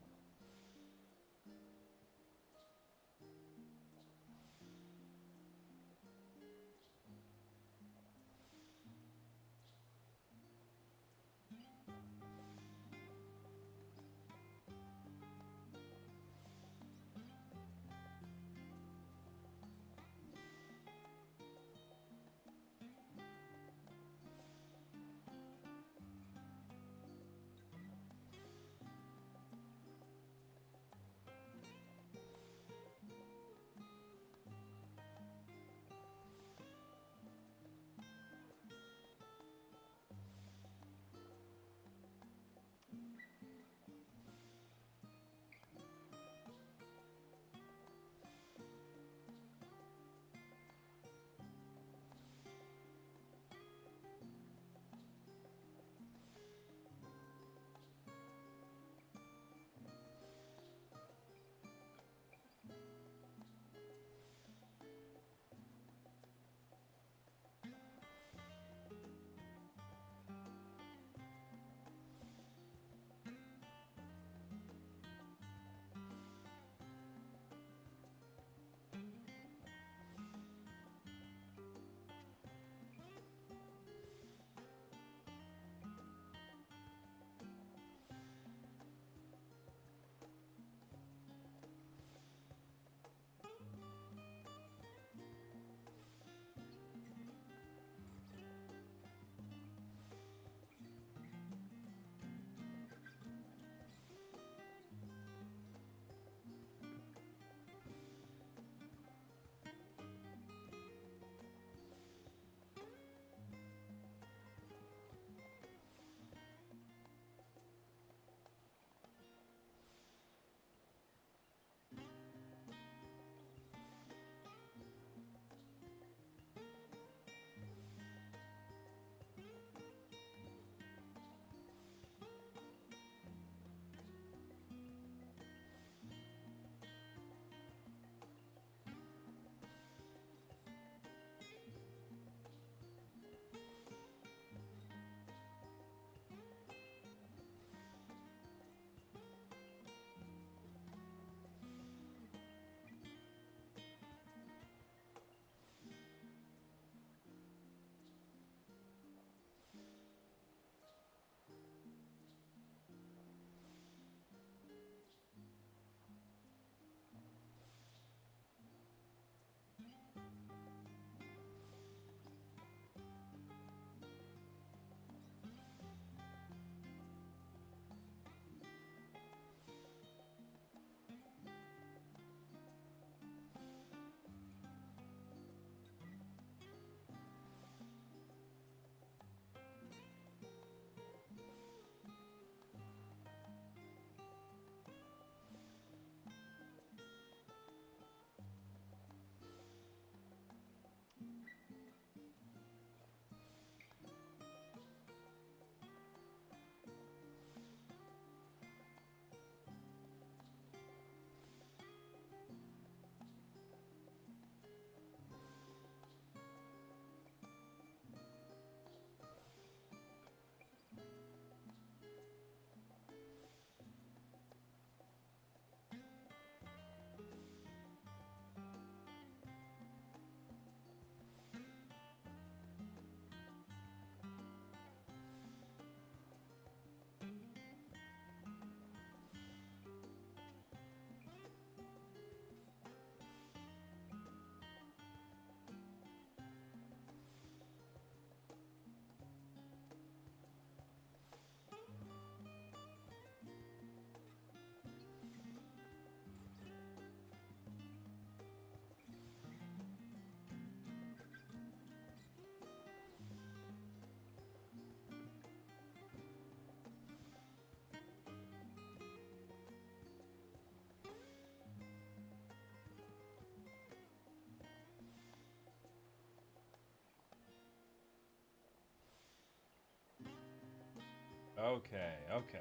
Okay, okay.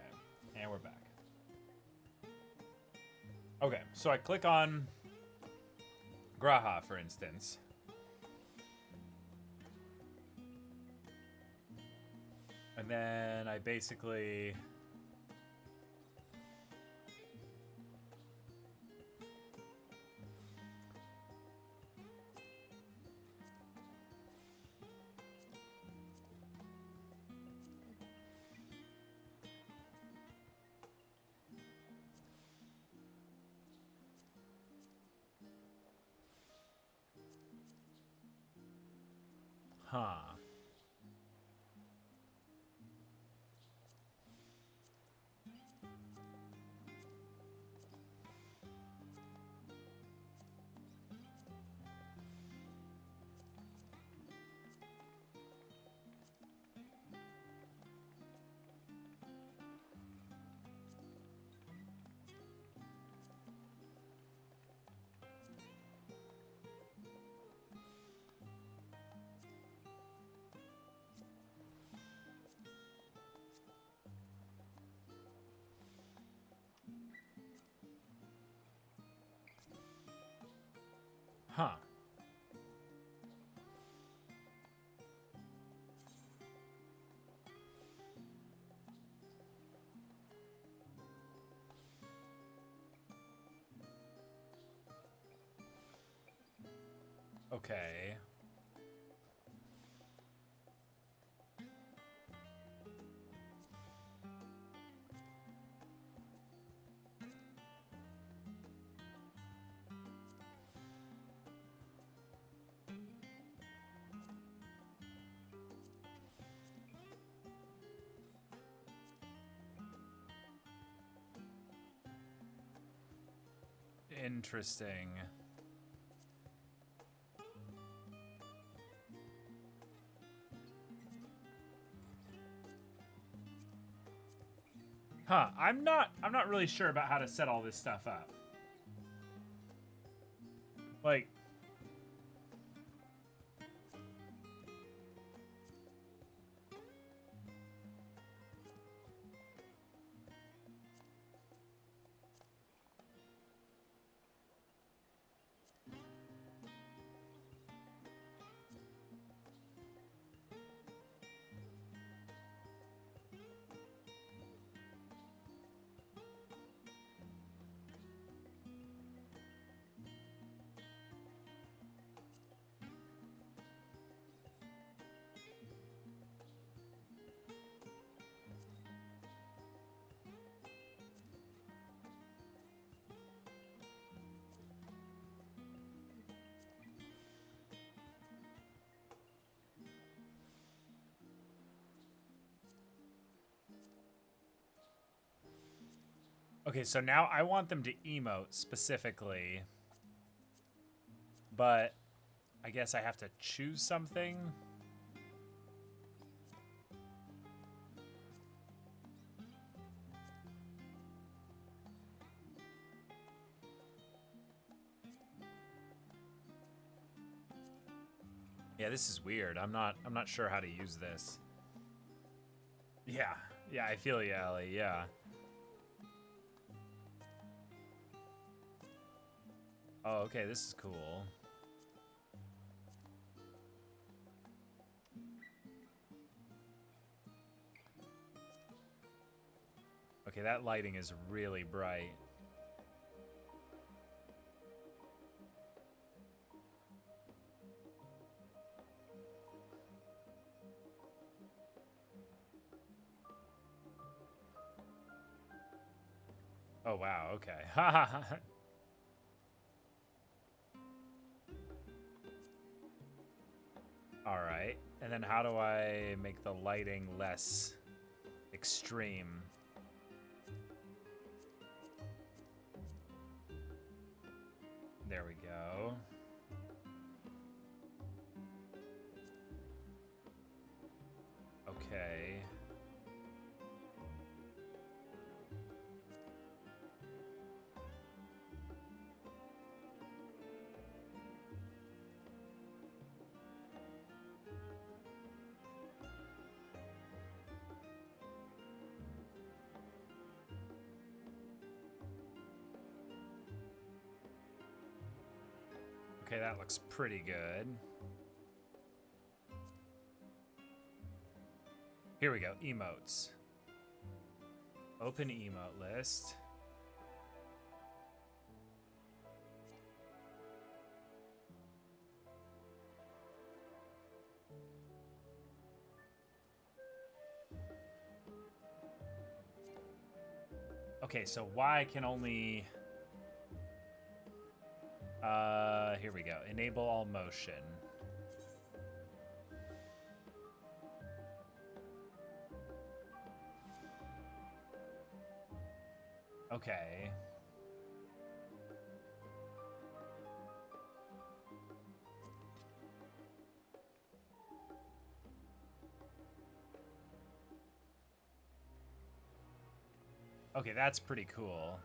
And we're back. Okay, so I click on Graha, for instance. And then I basically... Huh. Huh. Okay. Interesting. Huh, I'm not really sure about how to set all this stuff up. Like, okay, so now I want them to emote specifically, but I guess I have to choose something. Yeah, this is weird. I'm not sure how to use this. Yeah, I feel you, Ellie, yeah. Oh, okay, this is cool. Okay, that lighting is really bright. Oh, wow, okay. All right, and then how do I make the lighting less extreme? There we go. Okay. Okay, that looks pretty good. Here we go, emotes. Open emote list. Okay, so Y can only... here we go. Enable all motion. Okay. Okay, that's pretty cool.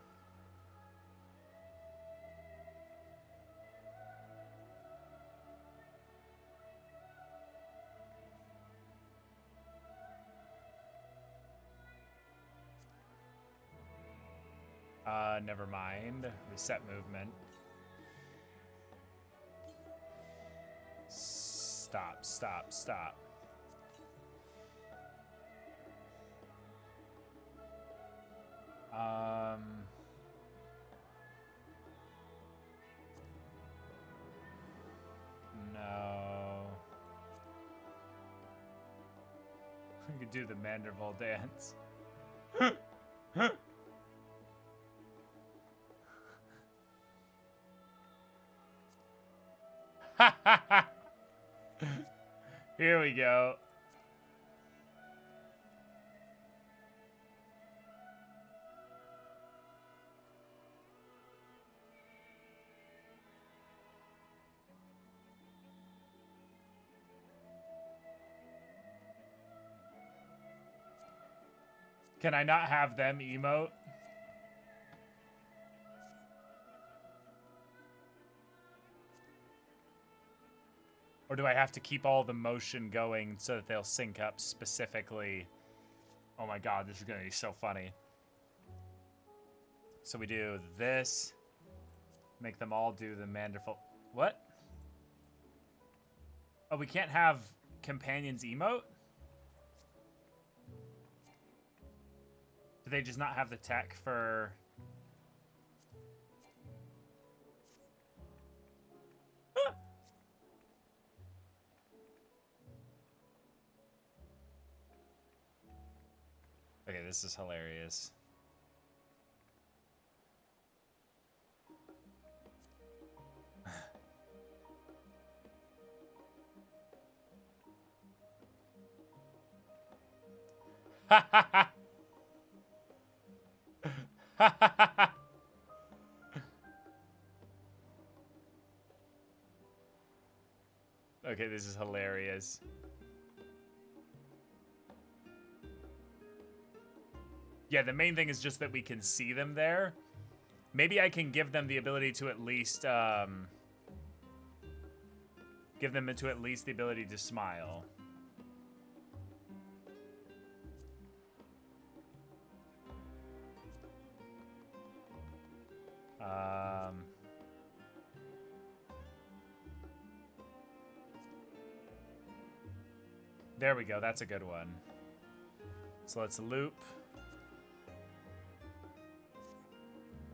Never mind. Reset movement. Stop, stop, stop. No. We could do the Manderville dance. Here we go. Can I not have them emote? Or do I have to keep all the motion going so that they'll sync up specifically? Oh my god, this is going to be so funny. So we do this. Make them all do the Manderful... What? Oh, we can't have companions emote? Do they just not have the tech for... Okay, this is hilarious. Okay, this is hilarious. Yeah, the main thing is just that we can see them there. Maybe I can give them the ability to at least, give them to at least the ability to smile. There we go, that's a good one. So let's loop.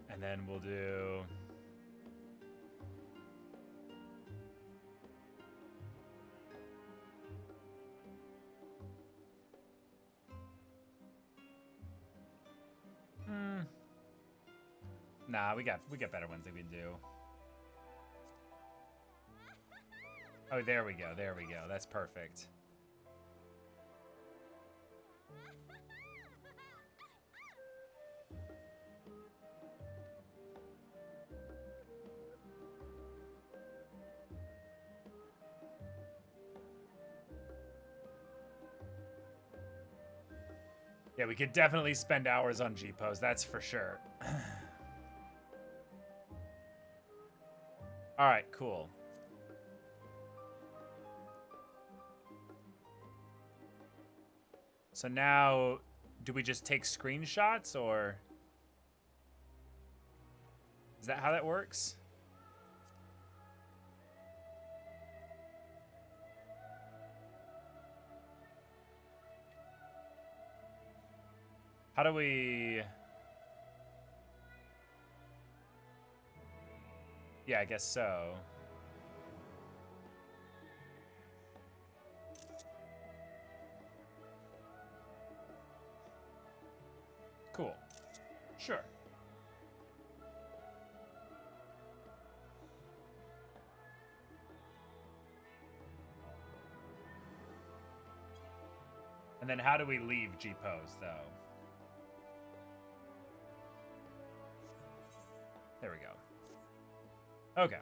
And then we'll do... Nah, we got better ones that we can do. Oh, there we go, there we go. That's perfect. Yeah, we could definitely spend hours on G-Pose, that's for sure. Alright, cool. So now, do we just take screenshots, or... Is that how that works? How do we... Yeah, I guess so. Cool. Sure. And then how do we leave G-Pose, though? There we go. Okay.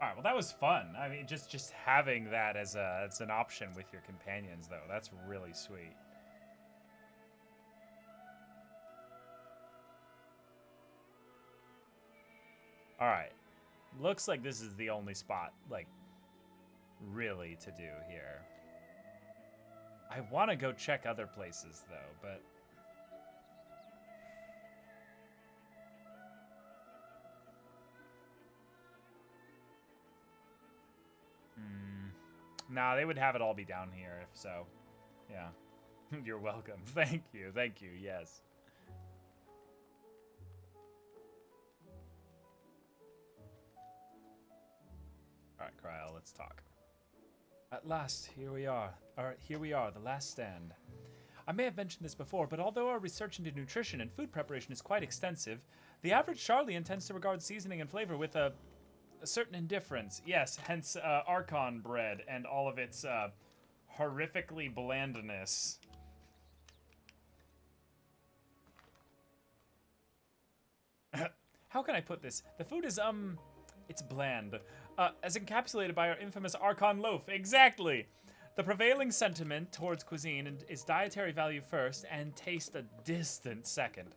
All right, well, that was fun. I mean, just having that as an option with your companions, though, that's really sweet. All right. Looks like this is the only spot, like, really to do here. I want to go check other places, though, but... Nah, they would have it all be down here, if so. Yeah. You're welcome. Thank you, yes. Alright, Kryl, let's talk. At last, here we are, the last stand. I may have mentioned this before, but although our research into nutrition and food preparation is quite extensive, the average Charlian tends to regard seasoning and flavor with a certain indifference. Yes, hence Archon bread and all of its horrifically blandness. How can I put this? The food is, it's bland. As encapsulated by our infamous Archon loaf. Exactly! The prevailing sentiment towards cuisine is dietary value first and taste a distant second.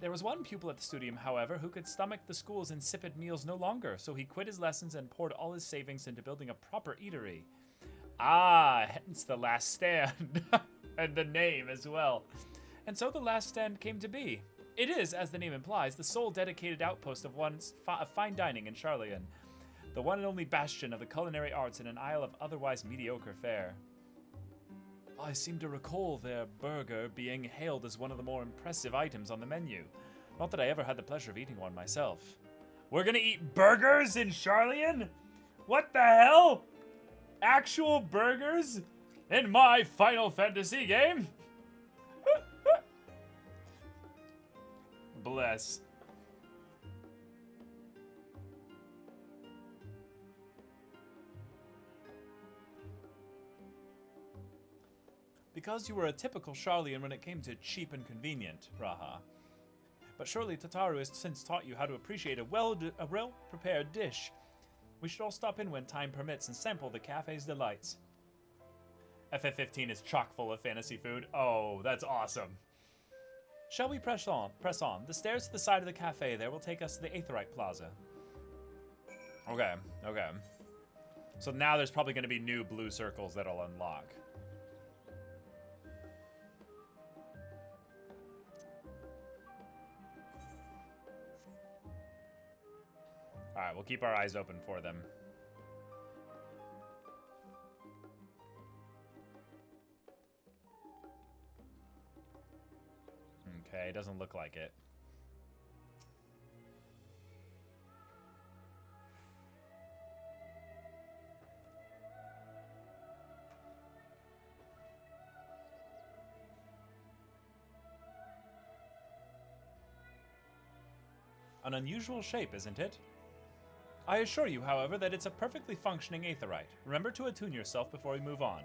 There was one pupil at the studium, however, who could stomach the school's insipid meals no longer, so he quit his lessons and poured all his savings into building a proper eatery. Ah, hence the last stand. And the name as well. And so the last stand came to be. It is, as the name implies, the sole dedicated outpost of fine dining in Charlian. The one and only bastion of the culinary arts in an isle of otherwise mediocre fare. I seem to recall their burger being hailed as one of the more impressive items on the menu. Not that I ever had the pleasure of eating one myself. We're gonna eat burgers in Charlian? What the hell? Actual burgers? In my Final Fantasy game? Bless. Because you were a typical Charlian when it came to cheap and convenient, Raha. But surely Tataru has since taught you how to appreciate a well-prepared dish. We should all stop in when time permits and sample the cafe's delights. FF15 is chock full of fantasy food. Oh, that's awesome. Shall we press on? The stairs to the side of the cafe there will take us to the Aetherite Plaza. Okay. So now there's probably going to be new blue circles that'll unlock. Alright, we'll keep our eyes open for them. Okay, doesn't look like it. An unusual shape, isn't it? I assure you, however, that it's a perfectly functioning aetherite. Remember to attune yourself before we move on.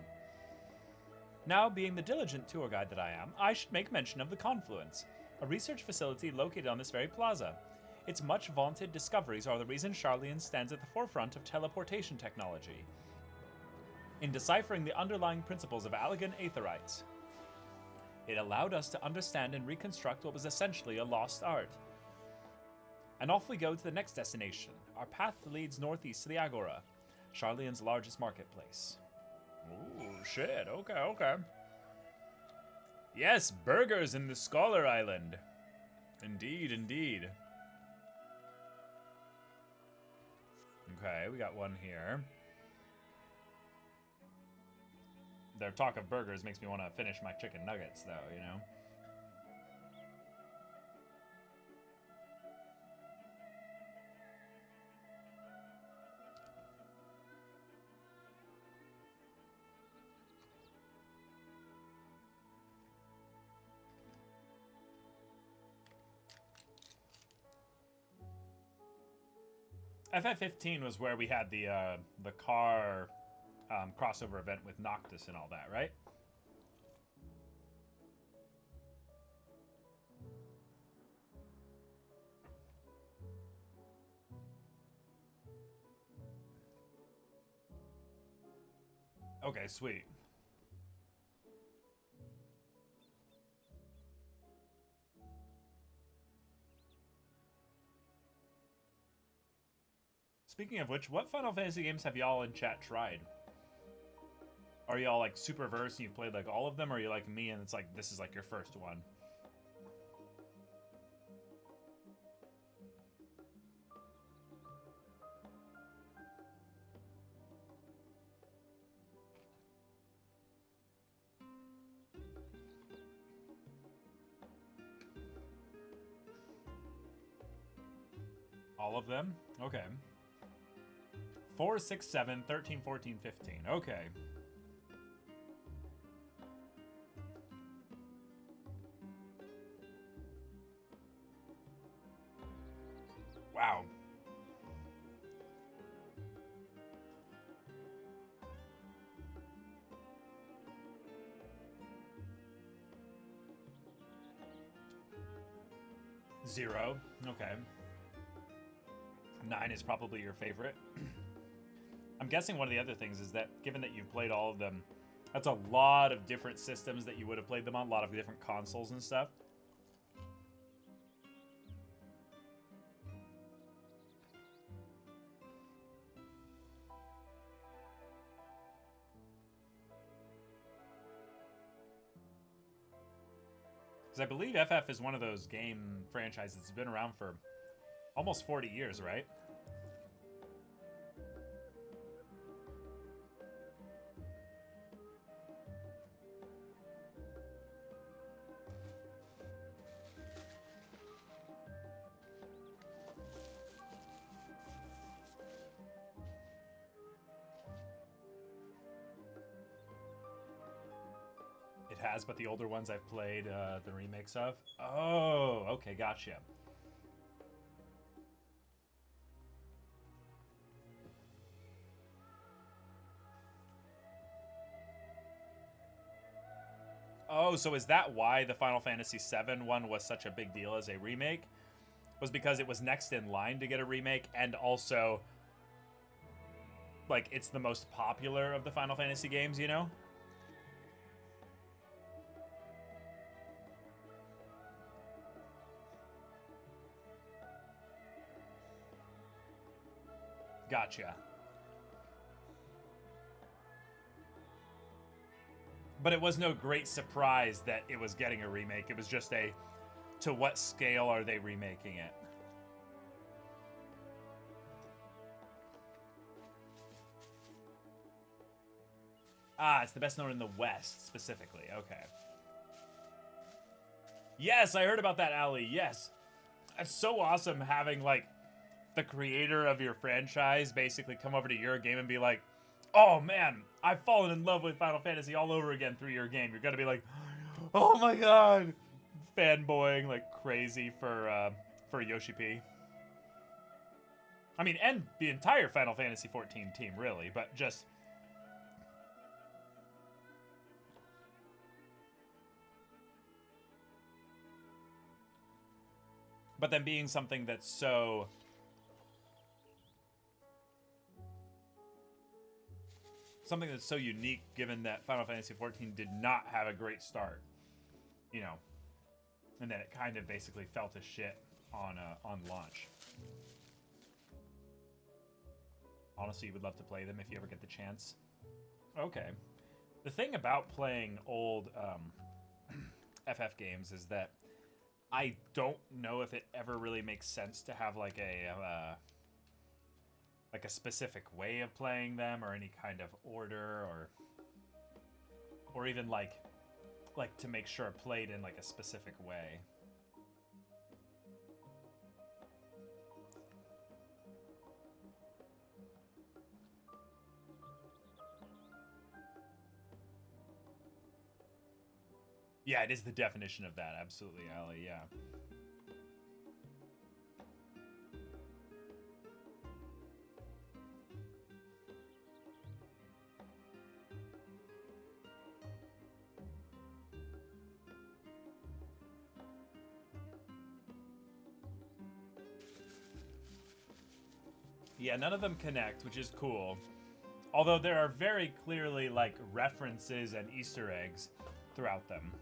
Now, being the diligent tour guide that I am, I should make mention of the Confluence, a research facility located on this very plaza. Its much vaunted discoveries are the reason Charlian stands at the forefront of teleportation technology, in deciphering the underlying principles of Allegan aetherites. It allowed us to understand and reconstruct what was essentially a lost art. And off we go to the next destination. Our path leads northeast to the Agora, Charlian's largest marketplace. Ooh, shit, okay. Yes, burgers in the Scholar Island. Indeed. Okay, we got one here. their talk of burgers makes me want to finish my chicken nuggets, though, you know? FF15 was where we had the car crossover event with Noctis and all that, right? Okay, sweet. Speaking of which, what Final Fantasy games have y'all in chat tried? Are y'all like super versed and you've played like all of them, or are you like me and it's like this is like your first one? All of them? Okay. 4, 6, 7, 13, 14, 15. Okay. Wow. Zero. Okay. 9 is probably your favorite. I'm guessing one of the other things is that, given that you've played all of them, that's a lot of different systems that you would have played them on, a lot of different consoles and stuff. Because I believe FF is one of those game franchises that's been around for almost 40 years, right? It has, but the older ones I've played the remakes of. Oh, okay, gotcha. Oh, so is that why the Final Fantasy VII one was such a big deal as a remake? Was because it was next in line to get a remake, and also, like, it's the most popular of the Final Fantasy games, you know? Gotcha. But it was no great surprise that it was getting a remake. It was just a, to what scale are they remaking it? Ah, it's the best known in the West, specifically. Okay. Yes, I heard about that, Ali. Yes. It's so awesome having, like, the creator of your franchise basically come over to your game and be like, oh man, I've fallen in love with Final Fantasy all over again through your game. You're gonna be like, oh my god, fanboying like crazy for Yoshi P. I mean, and the entire Final Fantasy 14 team, really, but just... But then being something that's so... Something that's so unique, given that Final Fantasy XIV did not have a great start, you know, and that it kind of basically fell to shit on launch. Honestly, you would love to play them if you ever get the chance. Okay. The thing about playing old FF games is that I don't know if it ever really makes sense to have like a specific way of playing them or any kind of order or or even like to make sure it played in like a specific way. Yeah, it is the definition of that. Absolutely, Allie. Yeah. Yeah, none of them connect, which is cool. Although there are very clearly like references and Easter eggs throughout them.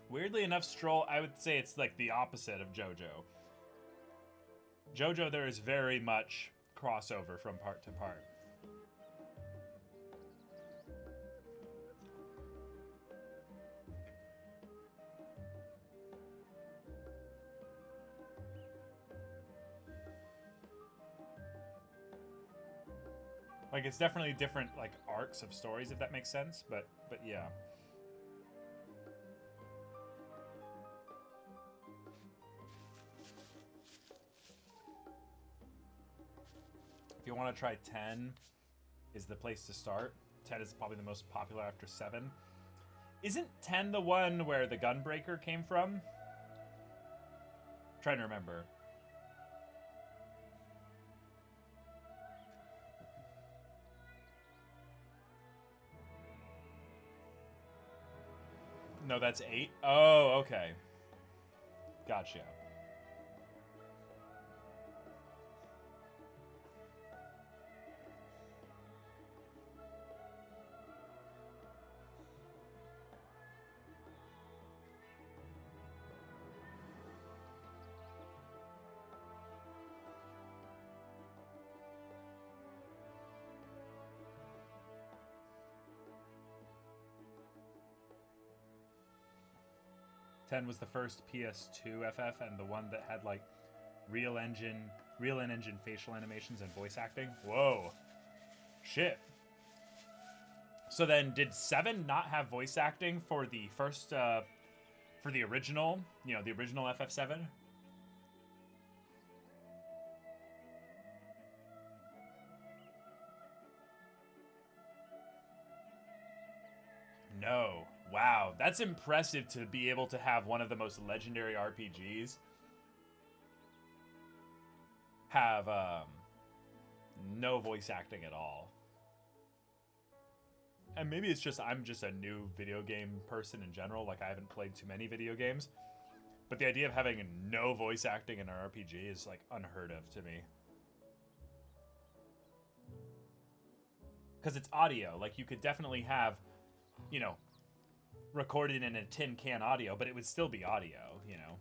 Weirdly enough, Stroll, I would say it's like the opposite of JoJo. JoJo, there is very much crossover from part to part. Like, it's definitely different, like, arcs of stories, if that makes sense, but yeah. If you want to try 10, is the place to start. 10 is probably the most popular after 7. Isn't 10 the one where the Gunbreaker came from? I'm trying to remember. No, that's 8? Oh, okay. Gotcha. Ten was the first PS2 FF and the one that had like real in-engine facial animations and voice acting. Whoa. Shit. So then did 7 not have voice acting for the first for the original, you know, the original FF7? No. Wow, that's impressive to be able to have one of the most legendary RPGs have no voice acting at all. And maybe it's just I'm just a new video game person in general, like I haven't played too many video games. But the idea of having no voice acting in an RPG is like unheard of to me. Because it's audio, like you could definitely have, you know, recorded in a tin can audio, but it would still be audio, you know.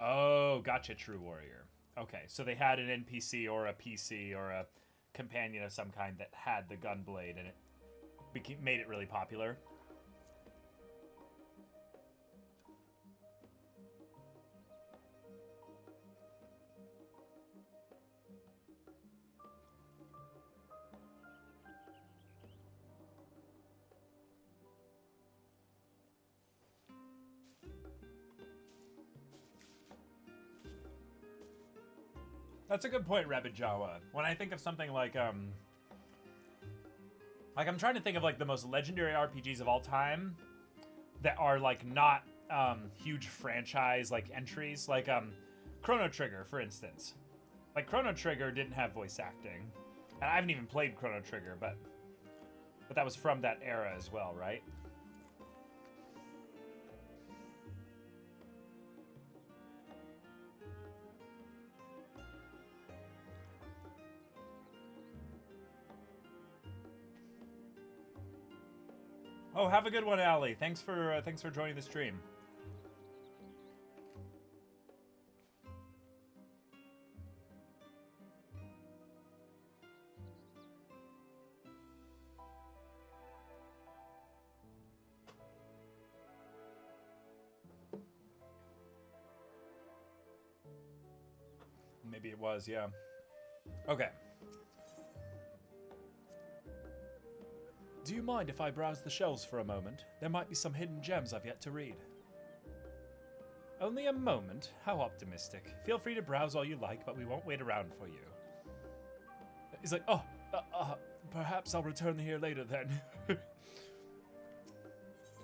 Oh, gotcha, True Warrior. Okay, so they had an NPC or a PC or a companion of some kind that had the gunblade, and it made it really popular. That's a good point, Rabbit Jawa. When I think of something like I'm trying to think of like the most legendary RPGs of all time that are like not huge franchise like entries, like Chrono Trigger, for instance. Like Chrono Trigger didn't have voice acting, and I haven't even played Chrono Trigger, but that was from that era as well, right? Oh, have a good one, Allie. Thanks for joining the stream. Maybe it was, yeah. Okay. Do you mind if I browse the shelves for a moment? There might be some hidden gems I've yet to read. Only a moment? How optimistic. Feel free to browse all you like, but we won't wait around for you. He's like, oh, perhaps I'll return here later then.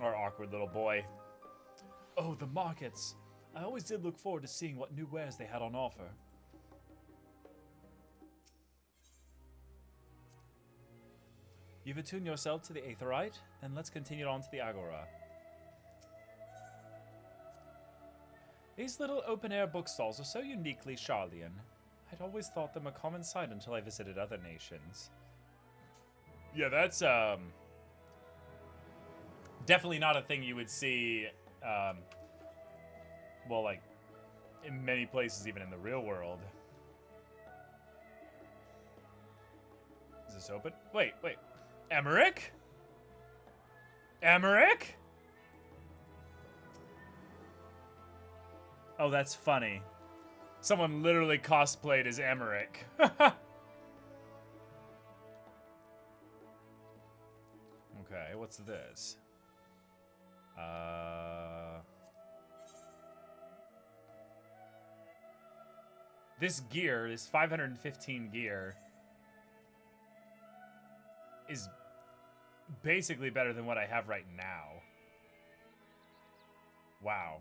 Our awkward little boy. Oh, the markets. I always did look forward to seeing what new wares they had on offer. You've attuned yourself to the Aetheryte, then let's continue on to the Agora. These little open-air bookstalls are so uniquely Sharlayan. I'd always thought them a common sight until I visited other nations. Yeah, that's, definitely not a thing you would see, well, like, in many places, even in the real world. Is this open? Wait. Emmerich? Emmerich? Oh, that's funny. Someone literally cosplayed as Emmerich. Okay, what's this? This gear, this 515 gear, is basically better than what I have right now. Wow.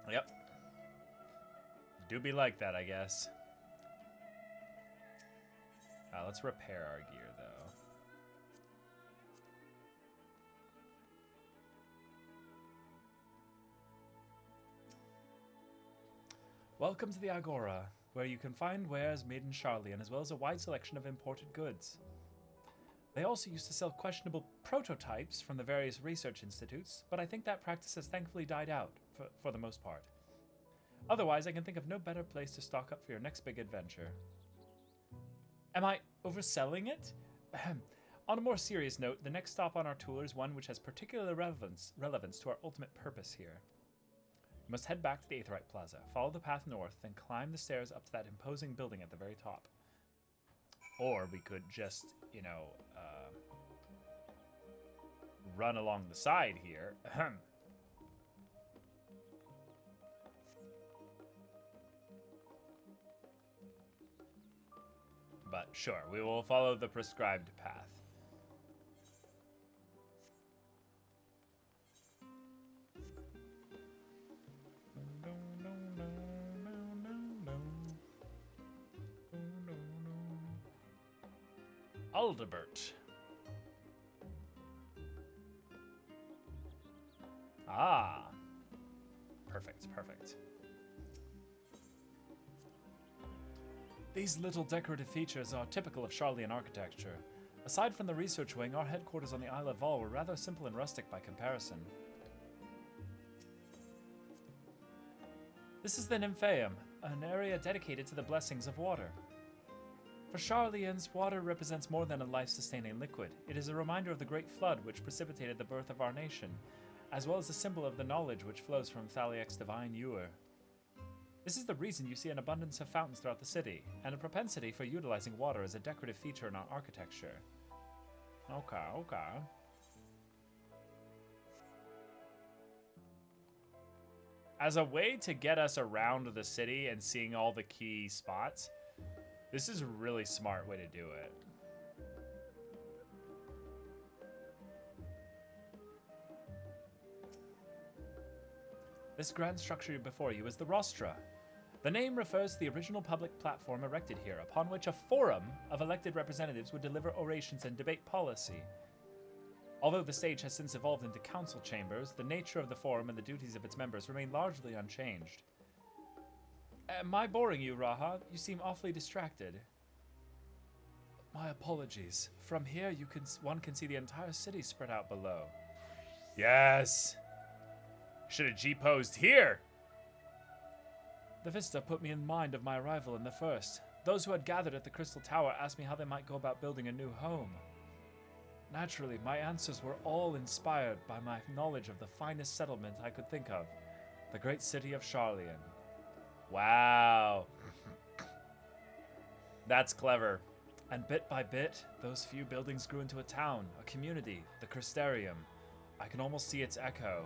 Yep. Do be like that, I guess. Let's repair our gear, though. Welcome to the Agora, where you can find wares made in Sharlayan, as well as a wide selection of imported goods. They also used to sell questionable prototypes from the various research institutes, but I think that practice has thankfully died out, for the most part. Otherwise, I can think of no better place to stock up for your next big adventure. Am I overselling it? On a more serious note, the next stop on our tour is one which has particular relevance to our ultimate purpose here. You must head back to the Aetheryte Plaza, follow the path north, then climb the stairs up to that imposing building at the very top. Or we could just, you know, run along the side here. But sure, we will follow the prescribed path. Aldebert. Ah. Perfect. These little decorative features are typical of Sharlayan architecture. Aside from the research wing, our headquarters on the Isle of Vol were rather simple and rustic by comparison. This is the Nymphaeum, an area dedicated to the blessings of water. For Sharlayans, water represents more than a life-sustaining liquid. It is a reminder of the great flood which precipitated the birth of our nation, as well as a symbol of the knowledge which flows from Thaliak's divine ewer. This is the reason you see an abundance of fountains throughout the city, and a propensity for utilizing water as a decorative feature in our architecture. Okay. As a way to get us around the city and seeing all the key spots, this is a really smart way to do it. This grand structure before you is the Rostra. The name refers to the original public platform erected here, upon which a forum of elected representatives would deliver orations and debate policy. Although the stage has since evolved into council chambers, the nature of the forum and the duties of its members remain largely unchanged. Am I boring you, Raha? You seem awfully distracted. My apologies. From here, one can see the entire city spread out below. Yes. Should have G-posed here. The vista put me in mind of my arrival in the first. Those who had gathered at the Crystal Tower asked me how they might go about building a new home. Naturally, my answers were all inspired by my knowledge of the finest settlement I could think of, the great city of Sharlayan. Wow. That's clever. And bit by bit, those few buildings grew into a town, a community, the Crystarium. I can almost see its echo.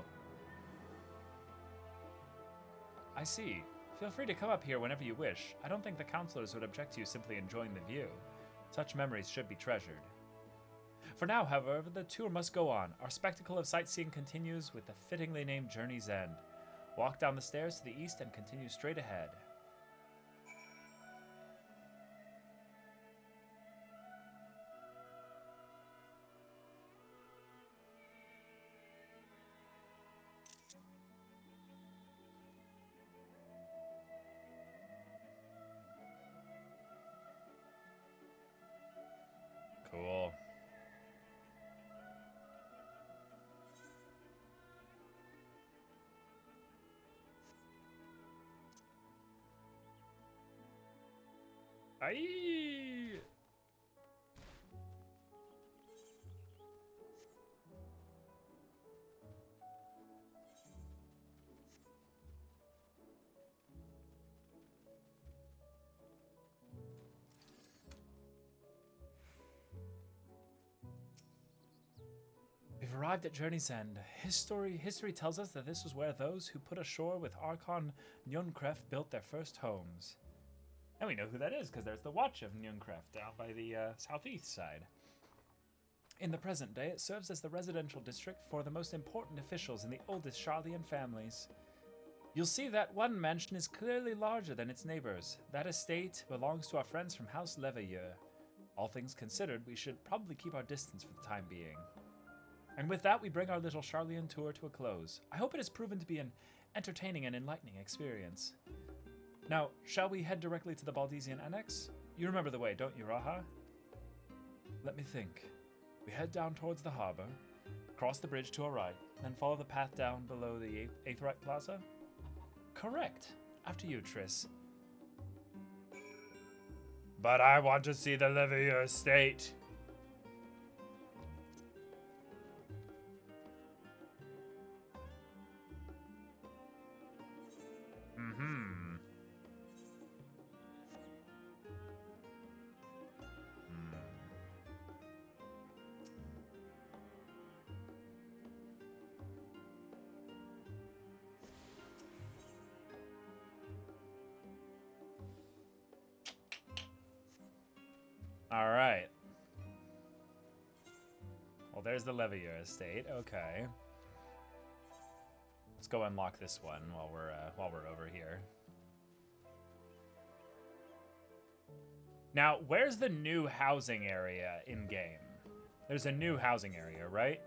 I see. Feel free to come up here whenever you wish. I don't think the counselors would object to you simply enjoying the view. Such memories should be treasured. For now, however, the tour must go on. Our spectacle of sightseeing continues with the fittingly named Journey's End. Walk down the stairs to the east and continue straight ahead. Cool. Aye. We've arrived at Journey's End. History tells us that this was where those who put ashore with Archon Nunkref built their first homes. And we know who that is, because there's the Watch of Nunkref down by the southeast side. In the present day, it serves as the residential district for the most important officials in the oldest Sharlayan families. You'll see that one mansion is clearly larger than its neighbors. That estate belongs to our friends from House Leveilleur. All things considered, we should probably keep our distance for the time being. And with that, we bring our little Sharlayan tour to a close. I hope it has proven to be an entertaining and enlightening experience. Now, shall we head directly to the Baldesian Annex? You remember the way, don't you, Raha? Let me think. We head down towards the harbor, cross the bridge to our right, then follow the path down below the Aetheryte Plaza? Correct. After you, Triss. But I want to see the Leveilleur estate. All right. Well, there's the Leveilleur estate. Okay. Let's go unlock this one while we're over here. Now, where's the new housing area in game? There's a new housing area, right?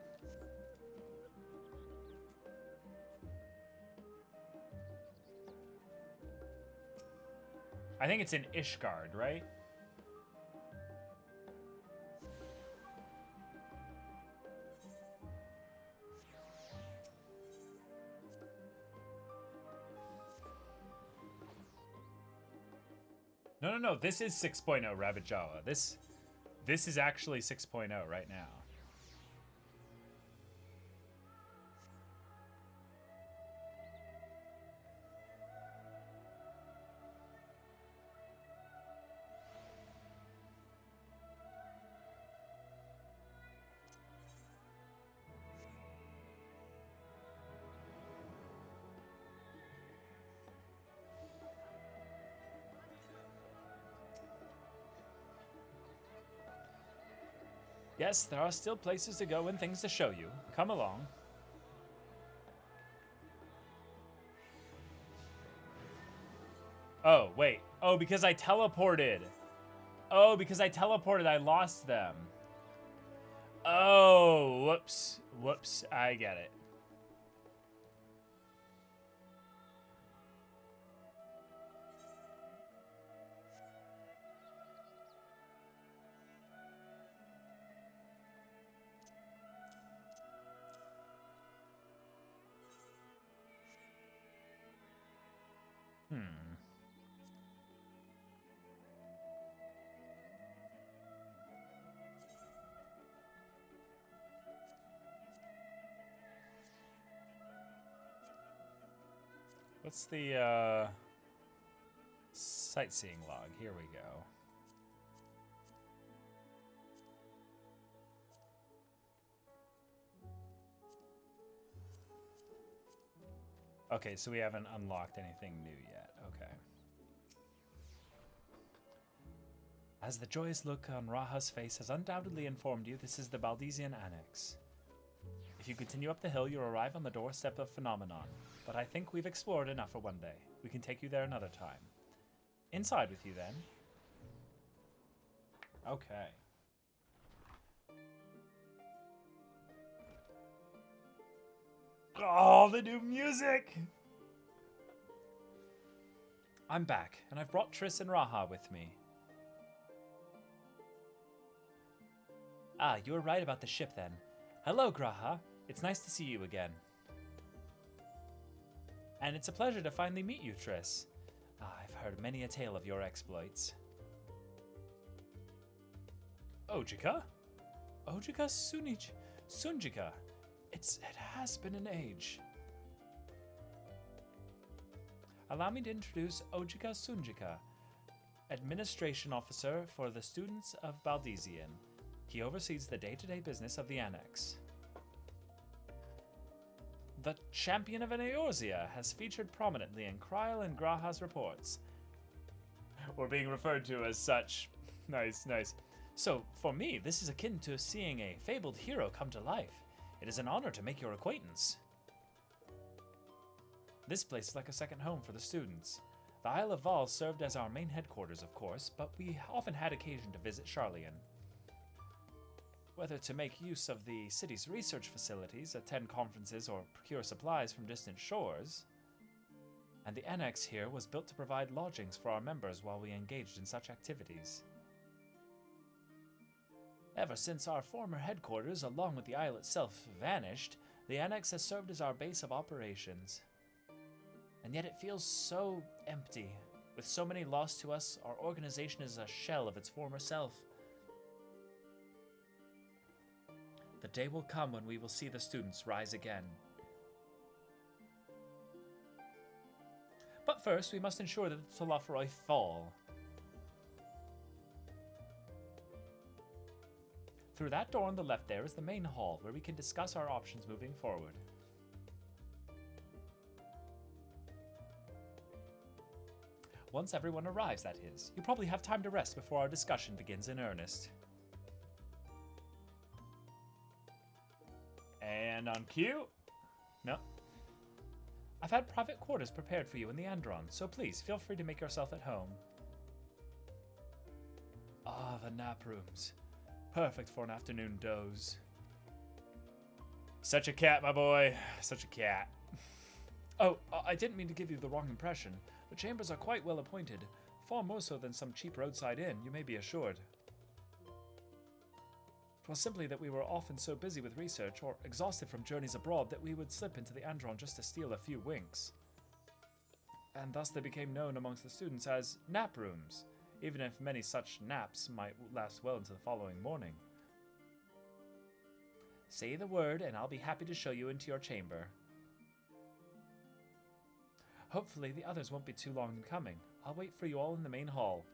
I think it's in Ishgard, right? No, this is 6.0 Rabbit Jawa. This is actually 6.0 right now. Yes, there are still places to go and things to show you. Come along. Oh, wait. Oh, because I teleported. Oh, because I teleported, I lost them. Oh, whoops. Whoops, I get it. What's the sightseeing log? Here we go. Okay, so we haven't unlocked anything new yet. Okay. As the joyous look on Raha's face has undoubtedly informed you, this is the Baldesian Annex. If you continue up the hill, you'll arrive on the doorstep of Phenomenon. But I think we've explored enough for one day. We can take you there another time. Inside with you, then. Okay. Oh, the new music! I'm back, and I've brought Triss and Raha with me. Ah, you were right about the ship then. Hello, Graha. It's nice to see you again. And it's a pleasure to finally meet you, Triss. I've heard many a tale of your exploits. Ojika? Ojika Sunjika. It has been an age. Allow me to introduce Ojika Sunjika, Administration Officer for the Students of Baldesian. He oversees the day-to-day business of the Annex. The Champion of Eorzea has featured prominently in Kryl and Graha's reports. We're being referred to as such. Nice, nice. So, for me, this is akin to seeing a fabled hero come to life. It is an honor to make your acquaintance. This place is like a second home for the students. The Isle of Val served as our main headquarters, of course, but we often had occasion to visit Charlian. Whether to make use of the city's research facilities, attend conferences, or procure supplies from distant shores. And the annex here was built to provide lodgings for our members while we engaged in such activities. Ever since our former headquarters, along with the isle itself, vanished, the annex has served as our base of operations. And yet it feels so empty. With so many lost to us, our organization is a shell of its former self. The day will come when we will see the students rise again. But first, we must ensure that the Tolafroi fall. Through that door on the left there is the main hall, where we can discuss our options moving forward. Once everyone arrives, that is. You probably have time to rest before our discussion begins in earnest. And on cue... No. I've had private quarters prepared for you in the Andron, so please feel free to make yourself at home. Ah, the nap rooms. Perfect for an afternoon doze. Such a cat, my boy. Such a cat. Oh, I didn't mean to give you the wrong impression. The chambers are quite well appointed. Far more so than some cheap roadside inn, you may be assured. It was simply that we were often so busy with research or exhausted from journeys abroad that we would slip into the Andron just to steal a few winks. And thus they became known amongst the students as nap rooms, even if many such naps might last well into the following morning. Say the word and I'll be happy to show you into your chamber. Hopefully the others won't be too long in coming. I'll wait for you all in the main hall.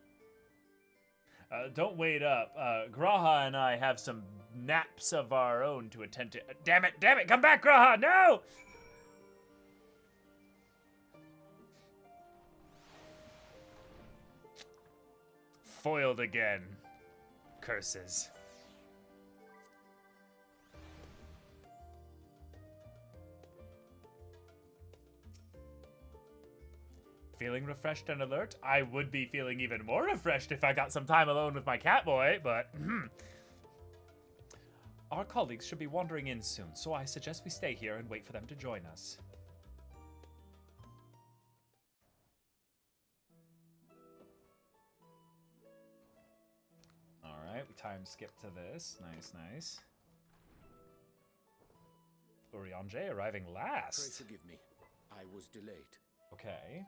Don't wait up. Graha and I have some naps of our own to attend to. Damn it, come back, Graha, no! Foiled again. Curses. Feeling refreshed and alert? I would be feeling even more refreshed if I got some time alone with my cat boy, but... Our colleagues should be wandering in soon, so I suggest we stay here and wait for them to join us. Alright, we time skip to this. Nice, nice. Uriange arriving last. Pray forgive me. I was delayed. Okay.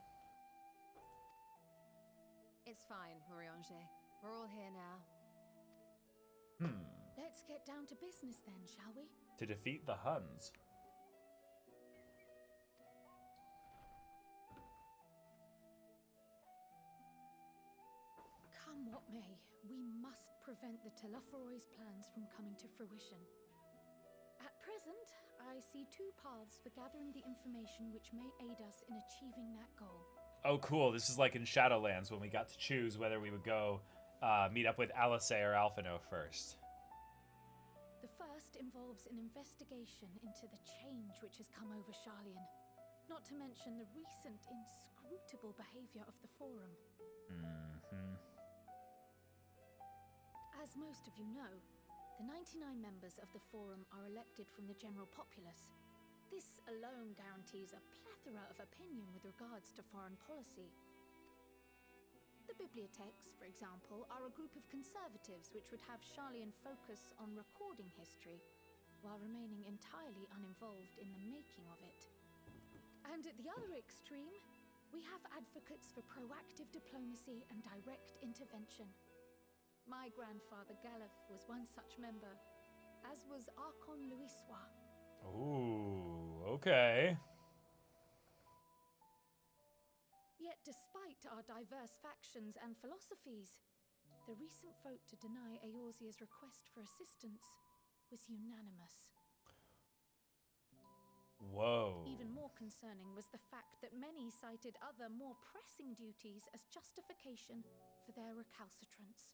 It's fine, Urianger. We're all here now. Let's get down to business then, shall we? To defeat the Huns. Come what may, we must prevent the Telophoroi's plans from coming to fruition. At present, I see two paths for gathering the information which may aid us in achieving that goal. Oh, cool. This is like in Shadowlands when we got to choose whether we would go meet up with Alice or Alphino first. The first involves an investigation into the change which has come over Sharlayan, not to mention the recent inscrutable behavior of the Forum. As most of you know, the 99 members of the Forum are elected from the general populace. This alone guarantees a plethora of opinion with regards to foreign policy. The bibliotheques, for example, are a group of conservatives which would have Sharlayan focus on recording history, while remaining entirely uninvolved in the making of it. And at the other extreme, we have advocates for proactive diplomacy and direct intervention. My grandfather Galef was one such member, as was Archon Louisois. Ooh, okay. Yet despite our diverse factions and philosophies, the recent vote to deny Eorzea's request for assistance was unanimous. Whoa. Even more concerning was the fact that many cited other, more pressing duties as justification for their recalcitrance.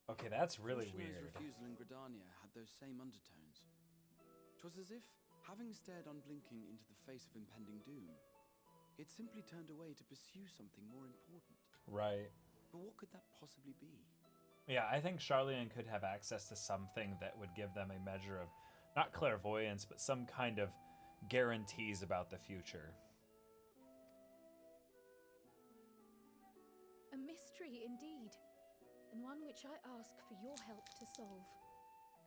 Okay, that's really Fushino's weird. refusal in Gridania had those same undertones. 'Twas as if, having stared unblinking into the face of impending doom, it simply turned away to pursue something more important. Right. But what could that possibly be? Yeah, I think Sharlayan could have access to something that would give them a measure of, not clairvoyance, but some kind of guarantees about the future. A mystery indeed, and one which I ask for your help to solve.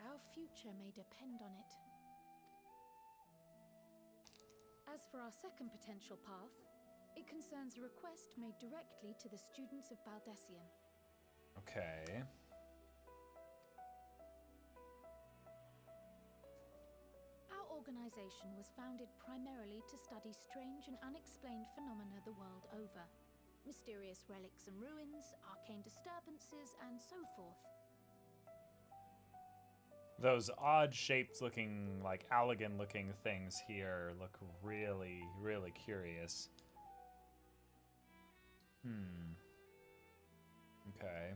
Our future may depend on it. As for our second potential path, it concerns a request made directly to the students of Baldessian. Okay. Our organization was founded primarily to study strange and unexplained phenomena the world over. Mysterious relics and ruins, arcane disturbances, and so forth. Those odd-shaped looking, like Allegan-looking things here look really, really curious. Okay.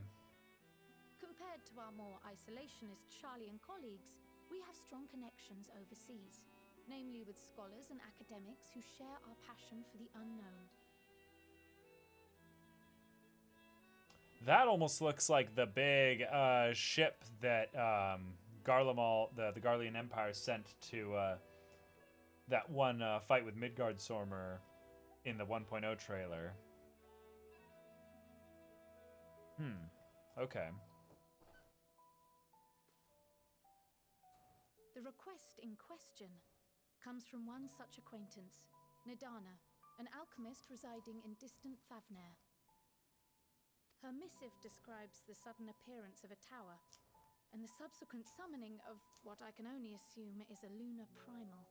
Compared to our more isolationist Sharlayan colleagues, we have strong connections overseas, namely with scholars and academics who share our passion for the unknown. That almost looks like the big ship that Garlemald, the Garlean Empire sent to that one fight with Midgard-Sormer in the 1.0 trailer. Okay. The request in question comes from one such acquaintance, Nidana, an alchemist residing in distant Thavnair. Her missive describes the sudden appearance of a tower, and the subsequent summoning of what I can only assume is a lunar primal.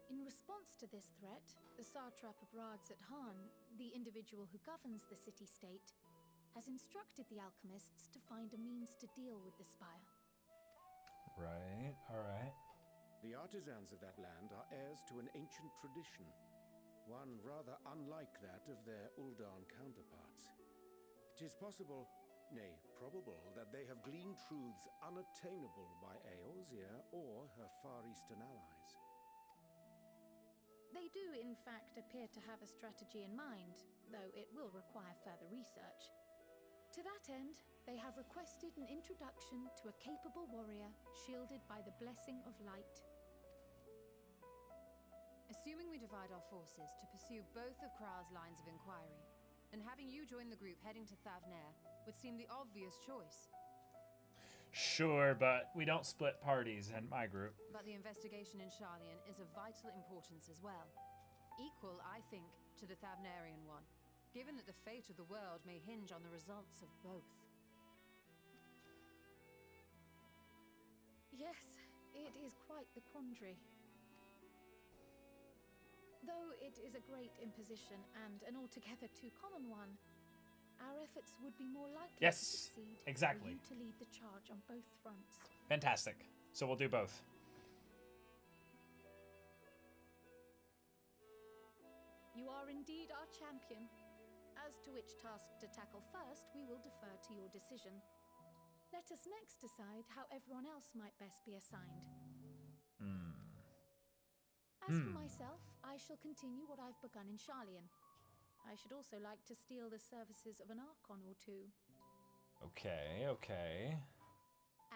In response to this threat, the Satrap of Radzat-Han, the individual who governs the city-state, has instructed the alchemists to find a means to deal with the spire. Right, alright. The artisans of that land are heirs to an ancient tradition, one rather unlike that of their Uldan counterparts. 'Tis possible, nay, probable, that they have gleaned truths unattainable by Eorzea or her Far Eastern allies. They do, in fact, appear to have a strategy in mind, though it will require further research. To that end, they have requested an introduction to a capable warrior shielded by the blessing of light. Assuming we divide our forces to pursue both of Kral's lines of inquiry, and having you join the group heading to Thavnair would seem the obvious choice. Sure, but we don't split parties in my group. But the investigation in Sharlayan is of vital importance as well. Equal, I think, to the Thavnarian one, given that the fate of the world may hinge on the results of both. Yes, it is quite the quandary. Though it is a great imposition and an altogether too common one, our efforts would be more likely to succeed exactly. for you to lead the charge on both fronts. Fantastic. So we'll do both. You are indeed our champion. As to which task to tackle first, we will defer to your decision. Let us next decide how everyone else might best be assigned. As for myself, I shall continue what I've begun in Sharlayan. I should also like to steal the services of an Archon or two. Okay, okay.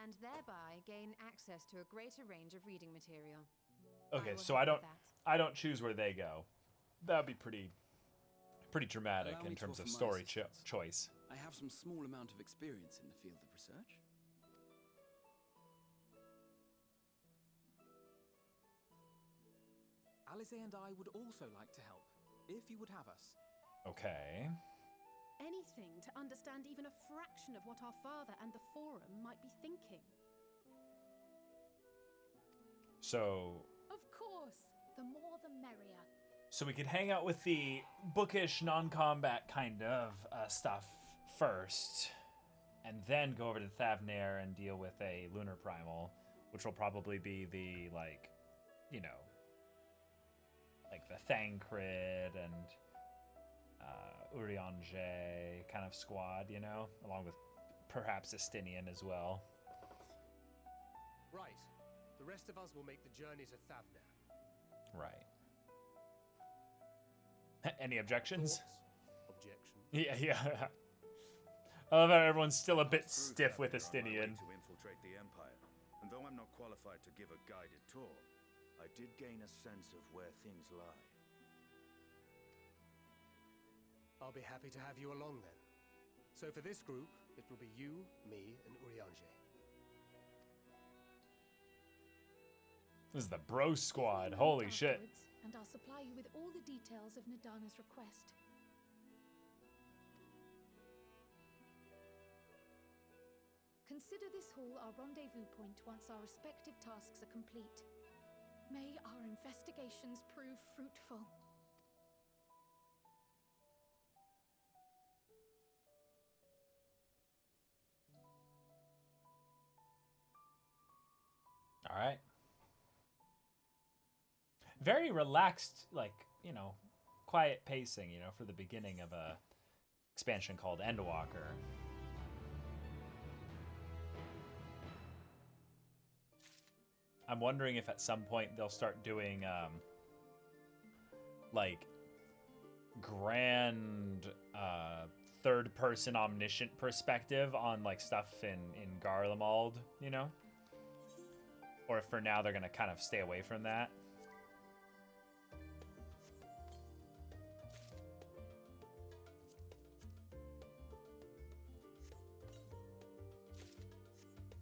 And thereby gain access to a greater range of reading material. Okay, so I don't choose where they go. That'd be pretty dramatic in terms of story choice. I have some small amount of experience in the field of research. Alize and I would also like to help, if you would have us. Okay. Anything to understand even a fraction of what our father and the Forum might be thinking. So... Of course, the more the merrier. So we could hang out with the bookish, non-combat kind of stuff first, and then go over to Thavnair and deal with a Lunar Primal, which will probably be the, like, you know, like the Thancred and Urianger kind of squad, you know, along with perhaps Estinian as well. Right. The rest of us will make the journey to Thavnair. Right. Any objections? Objections? Yeah. I love how everyone's still a bit stiff with Estinian. To infiltrate the Empire, and though I'm not qualified to give a guided tour, I did gain a sense of where things lie. I'll be happy to have you along then. So for this group, it will be you, me, and Urianger. This is the bro squad. Holy shit. And I'll supply you with all the details of Nadana's request. Consider this hall our rendezvous point once our respective tasks are complete. May our investigations prove fruitful. All right. Very relaxed, like, you know, quiet pacing, you know, for the beginning of a expansion called Endwalker. I'm wondering if at some point they'll start doing, like, grand, third-person omniscient perspective on, like, stuff in Garlemald, you know? Or if for now they're gonna kind of stay away from that.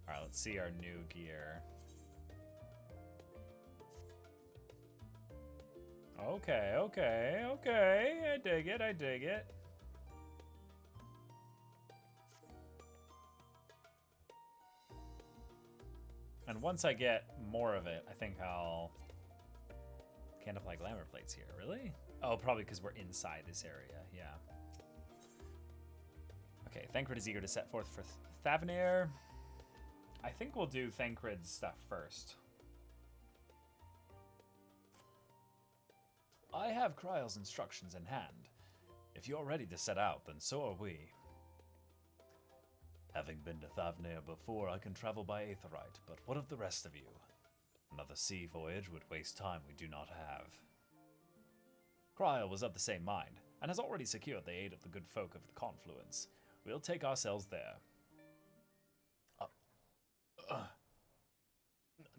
Alright, let's see our new gear. Okay. I dig it. And once I get more of it, I think I'll... Can't apply glamour plates here, really? Oh, probably because we're inside this area, yeah. Okay, Thancred is eager to set forth for Thavnair. I think we'll do Thancred's stuff first. I have Kryle's instructions in hand. If you're ready to set out, then so are we. Having been to Thavnair before, I can travel by Aetheryte, but what of the rest of you? Another sea voyage would waste time we do not have. Kryle was of the same mind, and has already secured the aid of the good folk of the Confluence. We'll take ourselves there.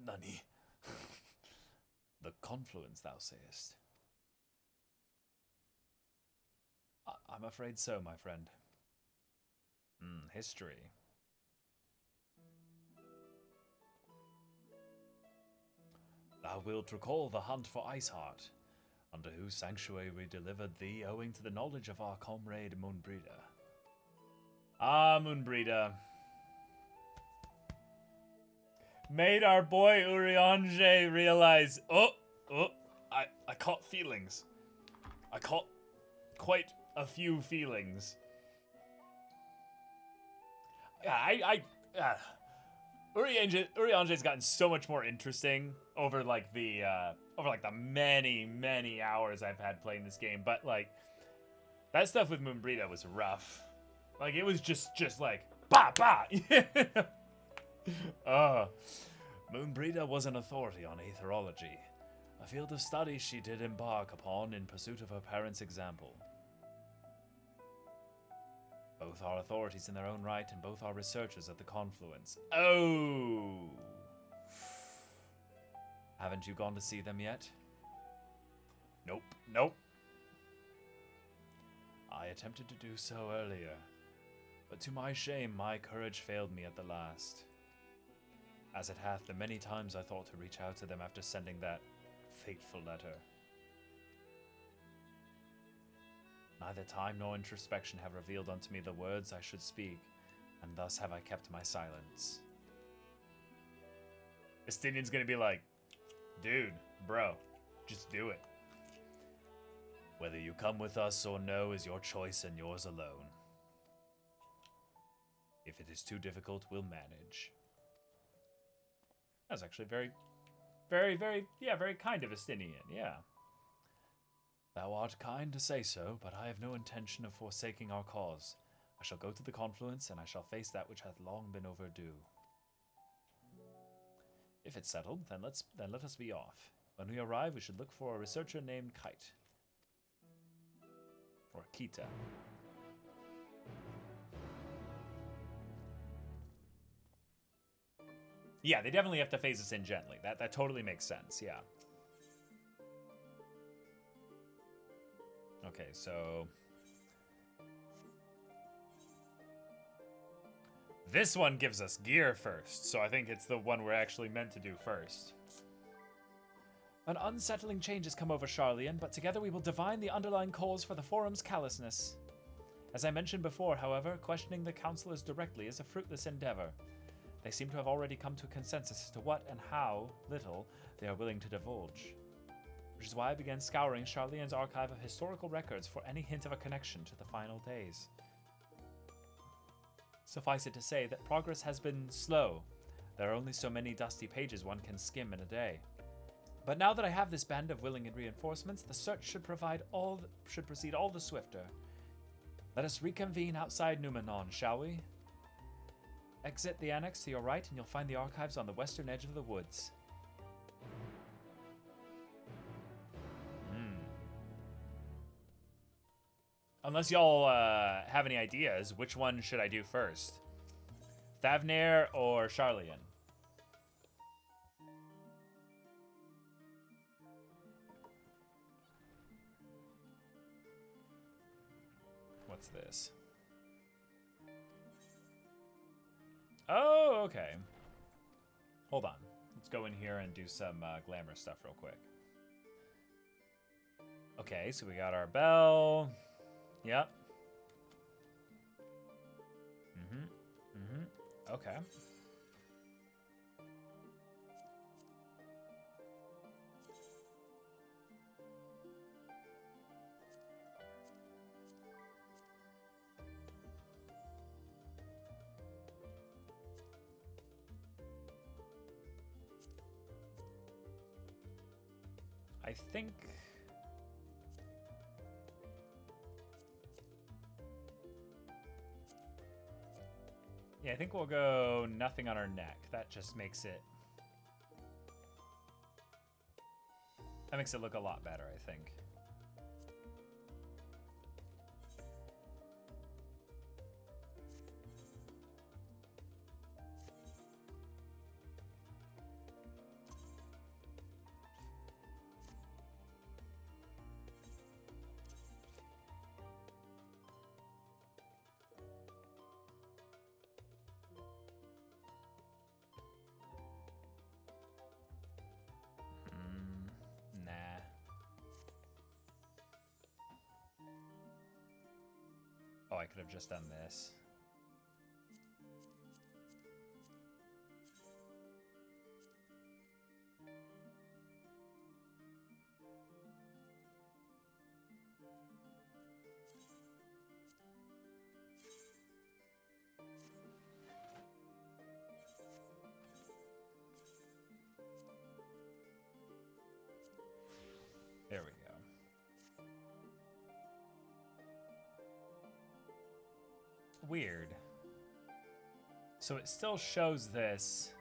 Nani? The Confluence, thou sayest? I'm afraid so, my friend. History. Thou wilt recall the hunt for Iceheart, under whose sanctuary we delivered thee owing to the knowledge of our comrade Moonbreeder. Ah, Moonbreeder. Made our boy Urianger realize, I caught feelings. I caught quite a few feelings. Yeah, Urianger's gotten so much more interesting over like the many hours I've had playing this game, but like that stuff with Moonbreeder was rough. Like it was just like bah bah. Moonbreeder was an authority on aetherology, a field of study she did embark upon in pursuit of her parents' example. Both are authorities in their own right, and both are researchers at the Confluence. Oh! Haven't you gone to see them yet? Nope. I attempted to do so earlier, but to my shame, my courage failed me at the last. As it hath, the many times I thought to reach out to them after sending that fateful letter. Neither time nor introspection have revealed unto me the words I should speak, and thus have I kept my silence. Estinian's gonna be like, dude, bro, just do it. Whether you come with us or no is your choice and yours alone. If it is too difficult, we'll manage. That's actually very kind of Estinian, yeah. Thou art kind to say so, but I have no intention of forsaking our cause. I shall go to the Confluence, and I shall face that which hath long been overdue. If it's settled, then let us be off. When we arrive, we should look for a researcher named Kite. Or Kita. Yeah, they definitely have to phase us in gently. That totally makes sense, yeah. Okay, so this one gives us gear first, so I think it's the one we're actually meant to do first. An unsettling change has come over Charlian, but together we will divine the underlying cause for the Forum's callousness. As I mentioned before, however, questioning the counselors directly is a fruitless endeavor. They seem to have already come to a consensus as to what and how little they are willing to divulge. Which is why I began scouring Charlian's archive of historical records for any hint of a connection to the final days. Suffice it to say that progress has been slow. There are only so many dusty pages one can skim in a day. But now that I have this band of willing reinforcements, the search should proceed all the swifter. Let us reconvene outside Numenon, shall we? Exit the annex to your right and you'll find the archives on the western edge of the woods. Unless y'all have any ideas, which one should I do first? Thavnair or Charlian? What's this? Oh, okay. Hold on. Let's go in here and do some glamour stuff real quick. Okay, so we got our bell. Yep. Okay. I think... Yeah, I think we'll go nothing on our neck. That just makes it... That makes it look a lot better, I think. could have just done this. There we go. Weird. So it still shows this.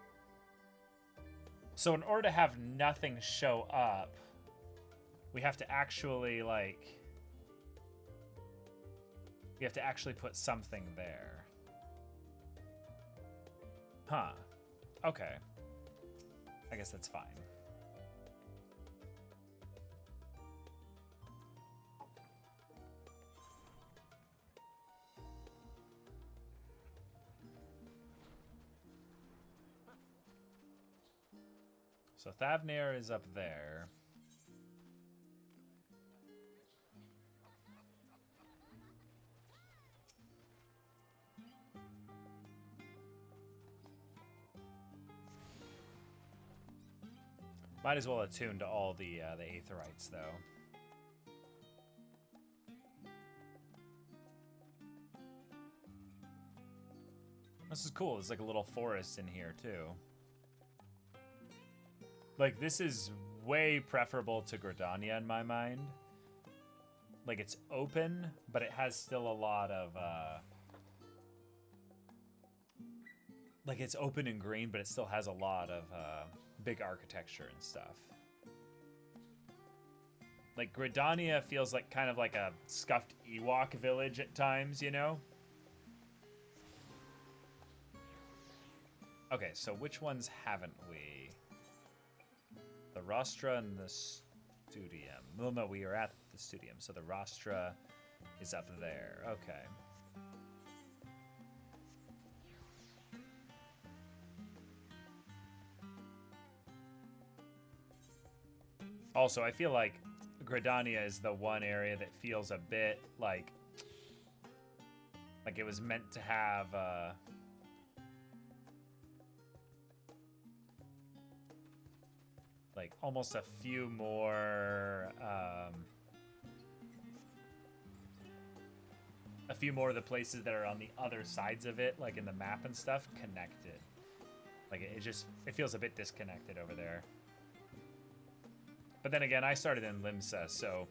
So in order to have nothing show up, we have to actually, like... We have to actually put something there. Huh. Okay. I guess that's fine. So Thavnir is up there. Might as well attune to all the Aetherites, though. This is cool. There's like a little forest in here, too. Like, this is way preferable to Gridania in my mind. Like, it's open, but it has still a lot of, like, it's open and green, but it still has a lot of, big architecture and stuff. Like, Gridania feels like kind of like a scuffed Ewok village at times, you know? Okay, so which ones haven't we? The Rostra and the Studium. Well, no, we are at the Studium, so the Rostra is up there. Okay. Also, I feel like Gridania is the one area that feels a bit like it was meant to have like almost a few more of the places that are on the other sides of it, like in the map and stuff, connected. Like it feels a bit disconnected over there. But then again, I started in Limsa, so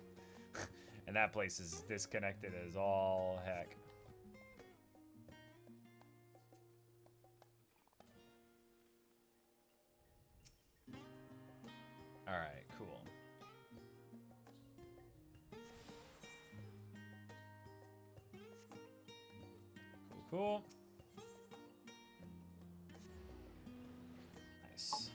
and that place is disconnected as all heck. All right, cool. Cool. Nice.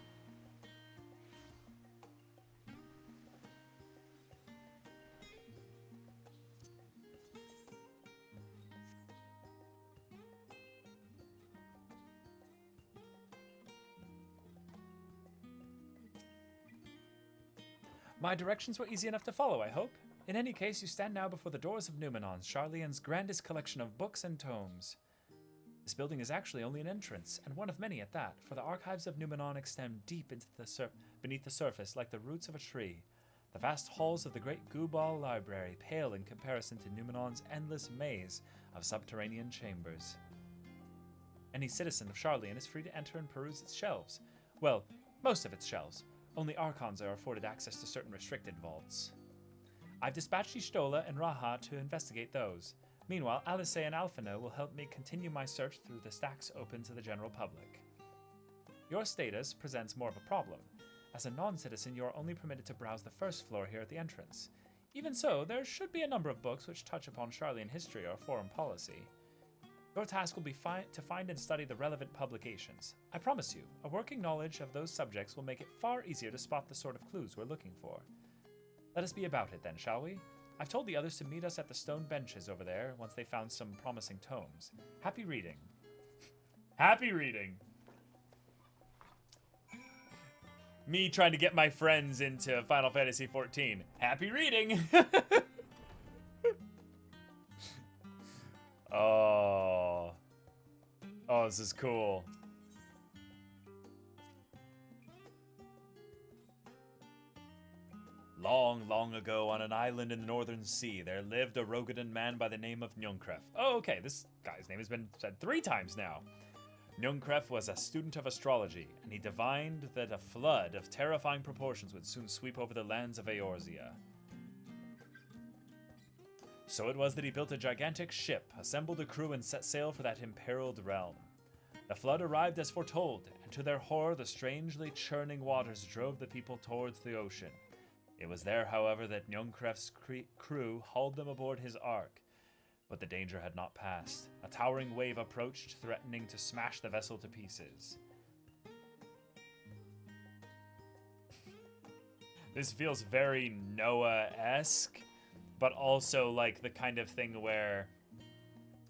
My directions were easy enough to follow, I hope. In any case, you stand now before the doors of Numenon's, Sharlayan's grandest collection of books and tomes. This building is actually only an entrance, and one of many at that, for the archives of Numenon extend deep into beneath the surface like the roots of a tree. The vast halls of the great Gubal Library pale in comparison to Numenon's endless maze of subterranean chambers. Any citizen of Sharlayan is free to enter and peruse its shelves. Well, most of its shelves. Only Archons are afforded access to certain restricted vaults. I've dispatched Ishtola and Raha to investigate those. Meanwhile, Alice and Alphino will help me continue my search through the stacks open to the general public. Your status presents more of a problem. As a non-citizen, you are only permitted to browse the first floor here at the entrance. Even so, there should be a number of books which touch upon Sharlayan history or foreign policy. Your task will be to find and study the relevant publications. I promise you, a working knowledge of those subjects will make it far easier to spot the sort of clues we're looking for. Let us be about it then, shall we? I've told the others to meet us at the stone benches over there once they found some promising tomes. Happy reading. Happy reading! Me trying to get my friends into Final Fantasy XIV. Happy reading! this is cool. Long, long ago, on an island in the northern sea, there lived a Rogadan man by the name of Njunkref. Oh, okay, this guy's name has been said 3 times now. Njunkref was a student of astrology, and he divined that a flood of terrifying proportions would soon sweep over the lands of Eorzea. So it was that he built a gigantic ship, assembled a crew, and set sail for that imperiled realm. The flood arrived as foretold, and to their horror, the strangely churning waters drove the people towards the ocean. It was there, however, that Njunkref's crew hauled them aboard his ark. But the danger had not passed. A towering wave approached, threatening to smash the vessel to pieces. This feels very Noah-esque, but also like the kind of thing where,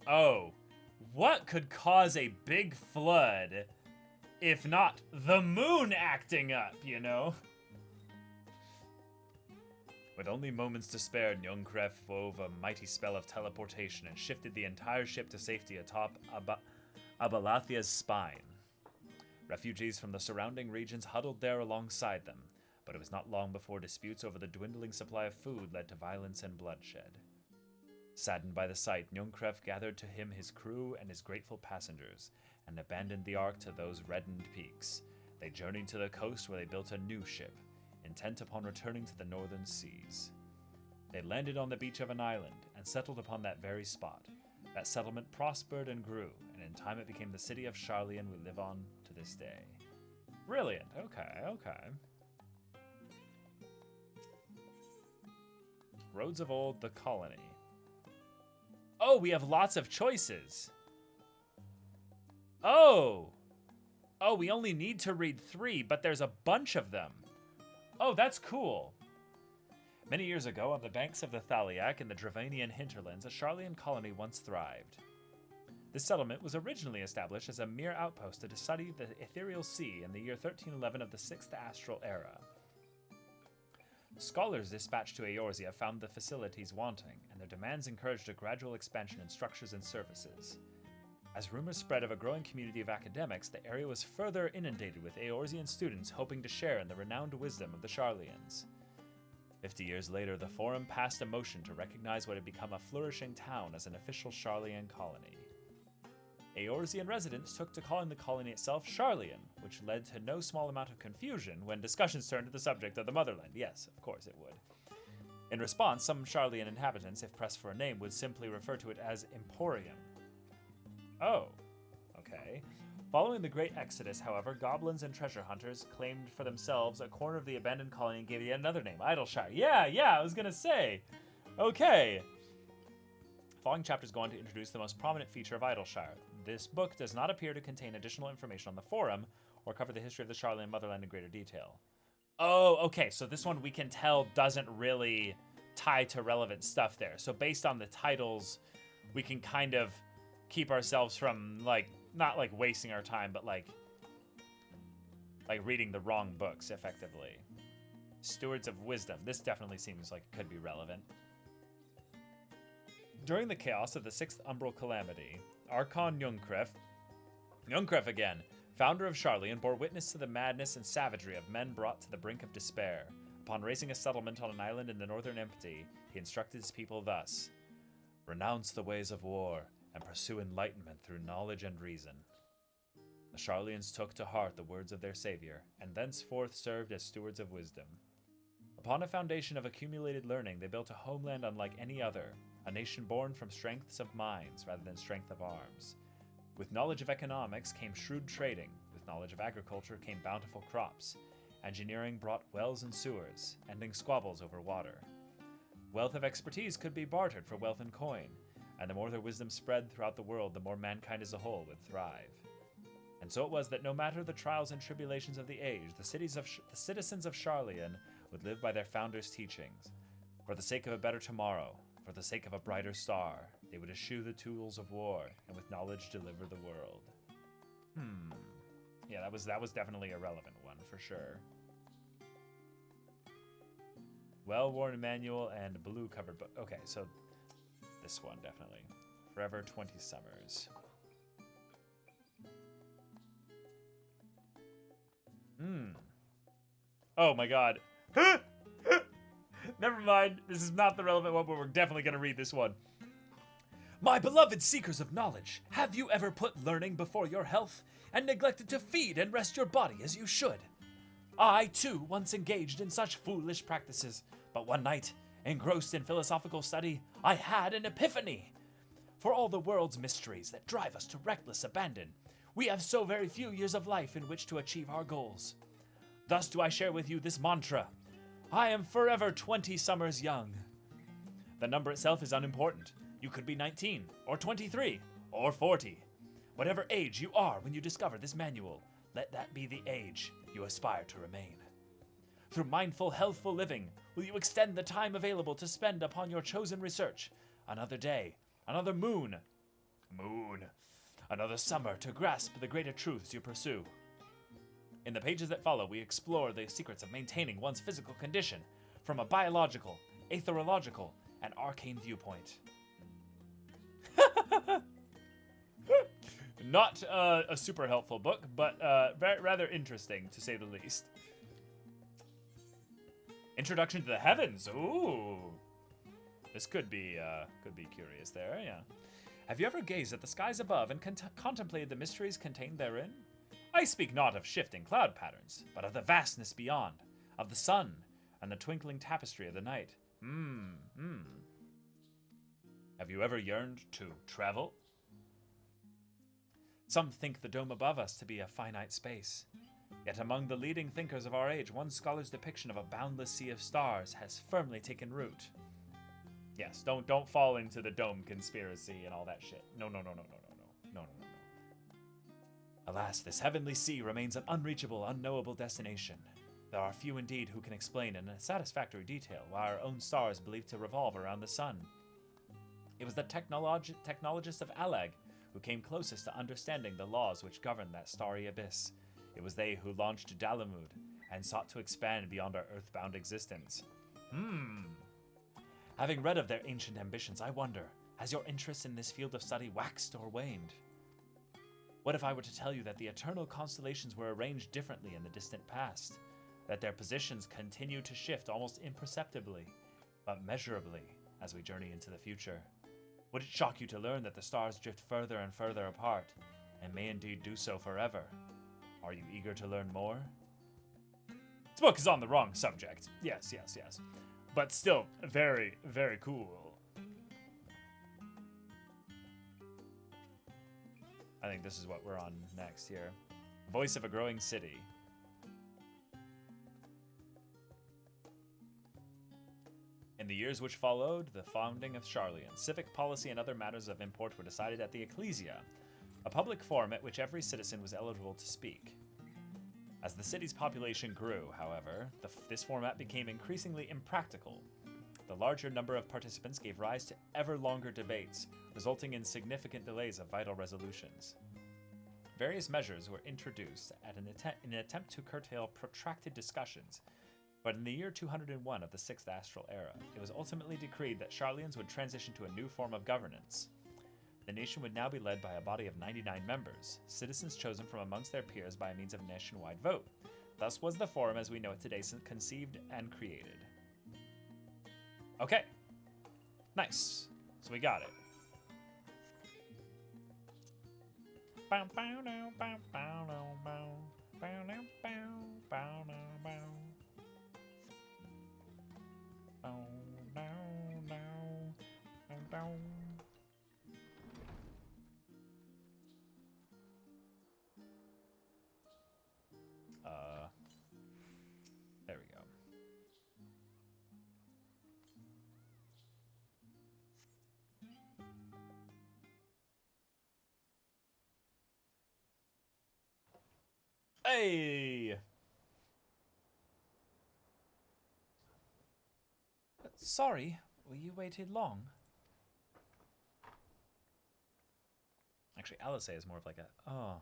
oh, what could cause a big flood if not the moon acting up, you know? With only moments to spare, Njunkref wove a mighty spell of teleportation and shifted the entire ship to safety atop Abalathia's spine. Refugees from the surrounding regions huddled there alongside them, but it was not long before disputes over the dwindling supply of food led to violence and bloodshed. Saddened by the sight, Njunkref gathered to him his crew and his grateful passengers, and abandoned the ark to those reddened peaks. They journeyed to the coast where they built a new ship, intent upon returning to the northern seas. They landed on the beach of an island and settled upon that very spot. That settlement prospered and grew, and in time it became the city of Sharlayan we live on to this day. Brilliant. Okay. Roads of Old, the colony. Oh, we have lots of choices. Oh, we only need to read 3, but there's a bunch of them. Oh, that's cool. Many years ago, on the banks of the Thaliak in the Dravanian hinterlands, a Sharlayan colony once thrived. This settlement was originally established as a mere outpost to study the ethereal sea in the year 1311 of the 6th Astral Era. Scholars dispatched to Eorzea found the facilities wanting, and their demands encouraged a gradual expansion in structures and services. As rumors spread of a growing community of academics, the area was further inundated with Eorzean students hoping to share in the renowned wisdom of the Sharlayans. 50 years later, the Forum passed a motion to recognize what had become a flourishing town as an official Sharlayan colony. Eorzean residents took to calling the colony itself Sharlayan, which led to no small amount of confusion when discussions turned to the subject of the motherland. Yes, of course it would. In response, some Sharlayan inhabitants, if pressed for a name, would simply refer to it as Emporium. Oh, okay. Following the Great Exodus, however, goblins and treasure hunters claimed for themselves a corner of the abandoned colony and gave it yet another name, Idleshire. Yeah, I was gonna say. Okay. The following chapters go on to introduce the most prominent feature of Idleshire. This book does not appear to contain additional information on the Forum or cover the history of the Sharlayan motherland in greater detail. Oh, okay, so this one we can tell doesn't really tie to relevant stuff there. So based on the titles, we can kind of keep ourselves from, like, not like wasting our time, but like reading the wrong books, effectively. Stewards of Wisdom. This definitely seems like it could be relevant. During the chaos of the 6th Umbral Calamity, Archon Njunkref again, founder of Sharlayan, bore witness to the madness and savagery of men brought to the brink of despair. Upon raising a settlement on an island in the northern empty, he instructed his people thus: "Renounce the ways of war, and pursue enlightenment through knowledge and reason." The Sharlayans took to heart the words of their savior, and thenceforth served as stewards of wisdom. Upon a foundation of accumulated learning, they built a homeland unlike any other, a nation born from strengths of minds rather than strength of arms. With knowledge of economics came shrewd trading, with knowledge of agriculture came bountiful crops. Engineering brought wells and sewers, ending squabbles over water. Wealth of expertise could be bartered for wealth and coin, and the more their wisdom spread throughout the world, the more mankind as a whole would thrive. And so it was that no matter the trials and tribulations of the age, the citizens of Sharlayan would live by their founders' teachings. For the sake of a better tomorrow, for the sake of a brighter star, they would eschew the tools of war, and with knowledge deliver the world. Yeah, that was definitely a relevant one, for sure. Well-worn manual and blue-covered book. Okay, so this one, definitely. Forever 20 Summers. Oh my god. Never mind. This is not the relevant one, but we're definitely going to read this one. My beloved seekers of knowledge, have you ever put learning before your health and neglected to feed and rest your body as you should? I, too, once engaged in such foolish practices, but one night, engrossed in philosophical study, I had an epiphany. For all the world's mysteries that drive us to reckless abandon, we have so very few years of life in which to achieve our goals. Thus do I share with you this mantra. I am forever 20 summers young. The number itself is unimportant. You could be 19, or 23, or 40. Whatever age you are when you discover this manual, let that be the age you aspire to remain. Through mindful, healthful living, will you extend the time available to spend upon your chosen research, another day, another moon, another summer to grasp the greater truths you pursue. In the pages that follow, we explore the secrets of maintaining one's physical condition from a biological, aetherological, and arcane viewpoint. Not a super helpful book, but rather interesting, to say the least. Introduction to the Heavens. Ooh. This could be curious there, yeah. Have you ever gazed at the skies above and contemplated the mysteries contained therein? I speak not of shifting cloud patterns, but of the vastness beyond, of the sun and the twinkling tapestry of the night. Have you ever yearned to travel? Some think the dome above us to be a finite space. Yet among the leading thinkers of our age, one scholar's depiction of a boundless sea of stars has firmly taken root. Yes, don't fall into the dome conspiracy and all that shit. No. Alas, this heavenly sea remains an unreachable, unknowable destination. There are few indeed who can explain in a satisfactory detail why our own star is believed to revolve around the sun. It was the technologists of Alag who came closest to understanding the laws which govern that starry abyss. It was they who launched Dalamud and sought to expand beyond our earthbound existence. Having read of their ancient ambitions, I wonder, has your interest in this field of study waxed or waned? What if I were to tell you that the eternal constellations were arranged differently in the distant past, that their positions continue to shift almost imperceptibly, but measurably as we journey into the future? Would it shock you to learn that the stars drift further and further apart, and may indeed do so forever? Are you eager to learn more? This book is on the wrong subject. Yes. But still, very, very cool. I think this is what we're on next here. Voice of a Growing City. In the years which followed the founding of Charlian, civic policy and other matters of import were decided at the Ecclesia, a public forum at which every citizen was eligible to speak. As the city's population grew, however, this format became increasingly impractical. The larger number of participants gave rise to ever longer debates, resulting in significant delays of vital resolutions. Various measures were introduced in an attempt to curtail protracted discussions, but in the year 201 of the 6th Astral Era, it was ultimately decreed that Charlians would transition to a new form of governance. The nation would now be led by a body of 99 members, citizens chosen from amongst their peers by means of nationwide vote. Thus was the forum as we know it today conceived and created. Okay. Nice. So we got it. There we go. Hey! Sorry, you waited long? Actually, Alice is more of like a, oh.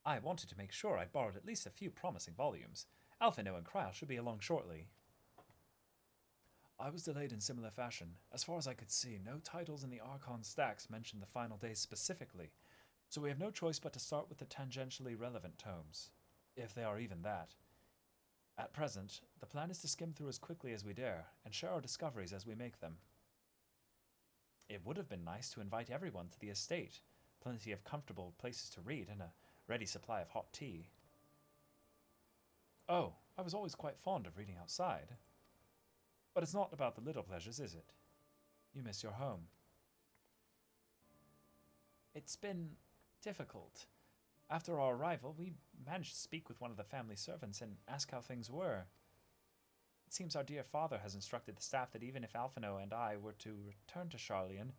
I wanted to make sure I'd borrowed at least a few promising volumes. Alphino and Kryl should be along shortly. I was delayed in similar fashion. As far as I could see, no titles in the Archon stacks mentioned the final day specifically, so we have no choice but to start with the tangentially relevant tomes, if they are even that. At present, the plan is to skim through as quickly as we dare, and share our discoveries as we make them. It would have been nice to invite everyone to the estate, plenty of comfortable places to read, and a ready supply of hot tea. Oh, I was always quite fond of reading outside. But it's not about the little pleasures, is it? You miss your home. It's been difficult. After our arrival, we managed to speak with one of the family servants and ask how things were. It seems our dear father has instructed the staff that even if Alphino and I were to return to Charlian,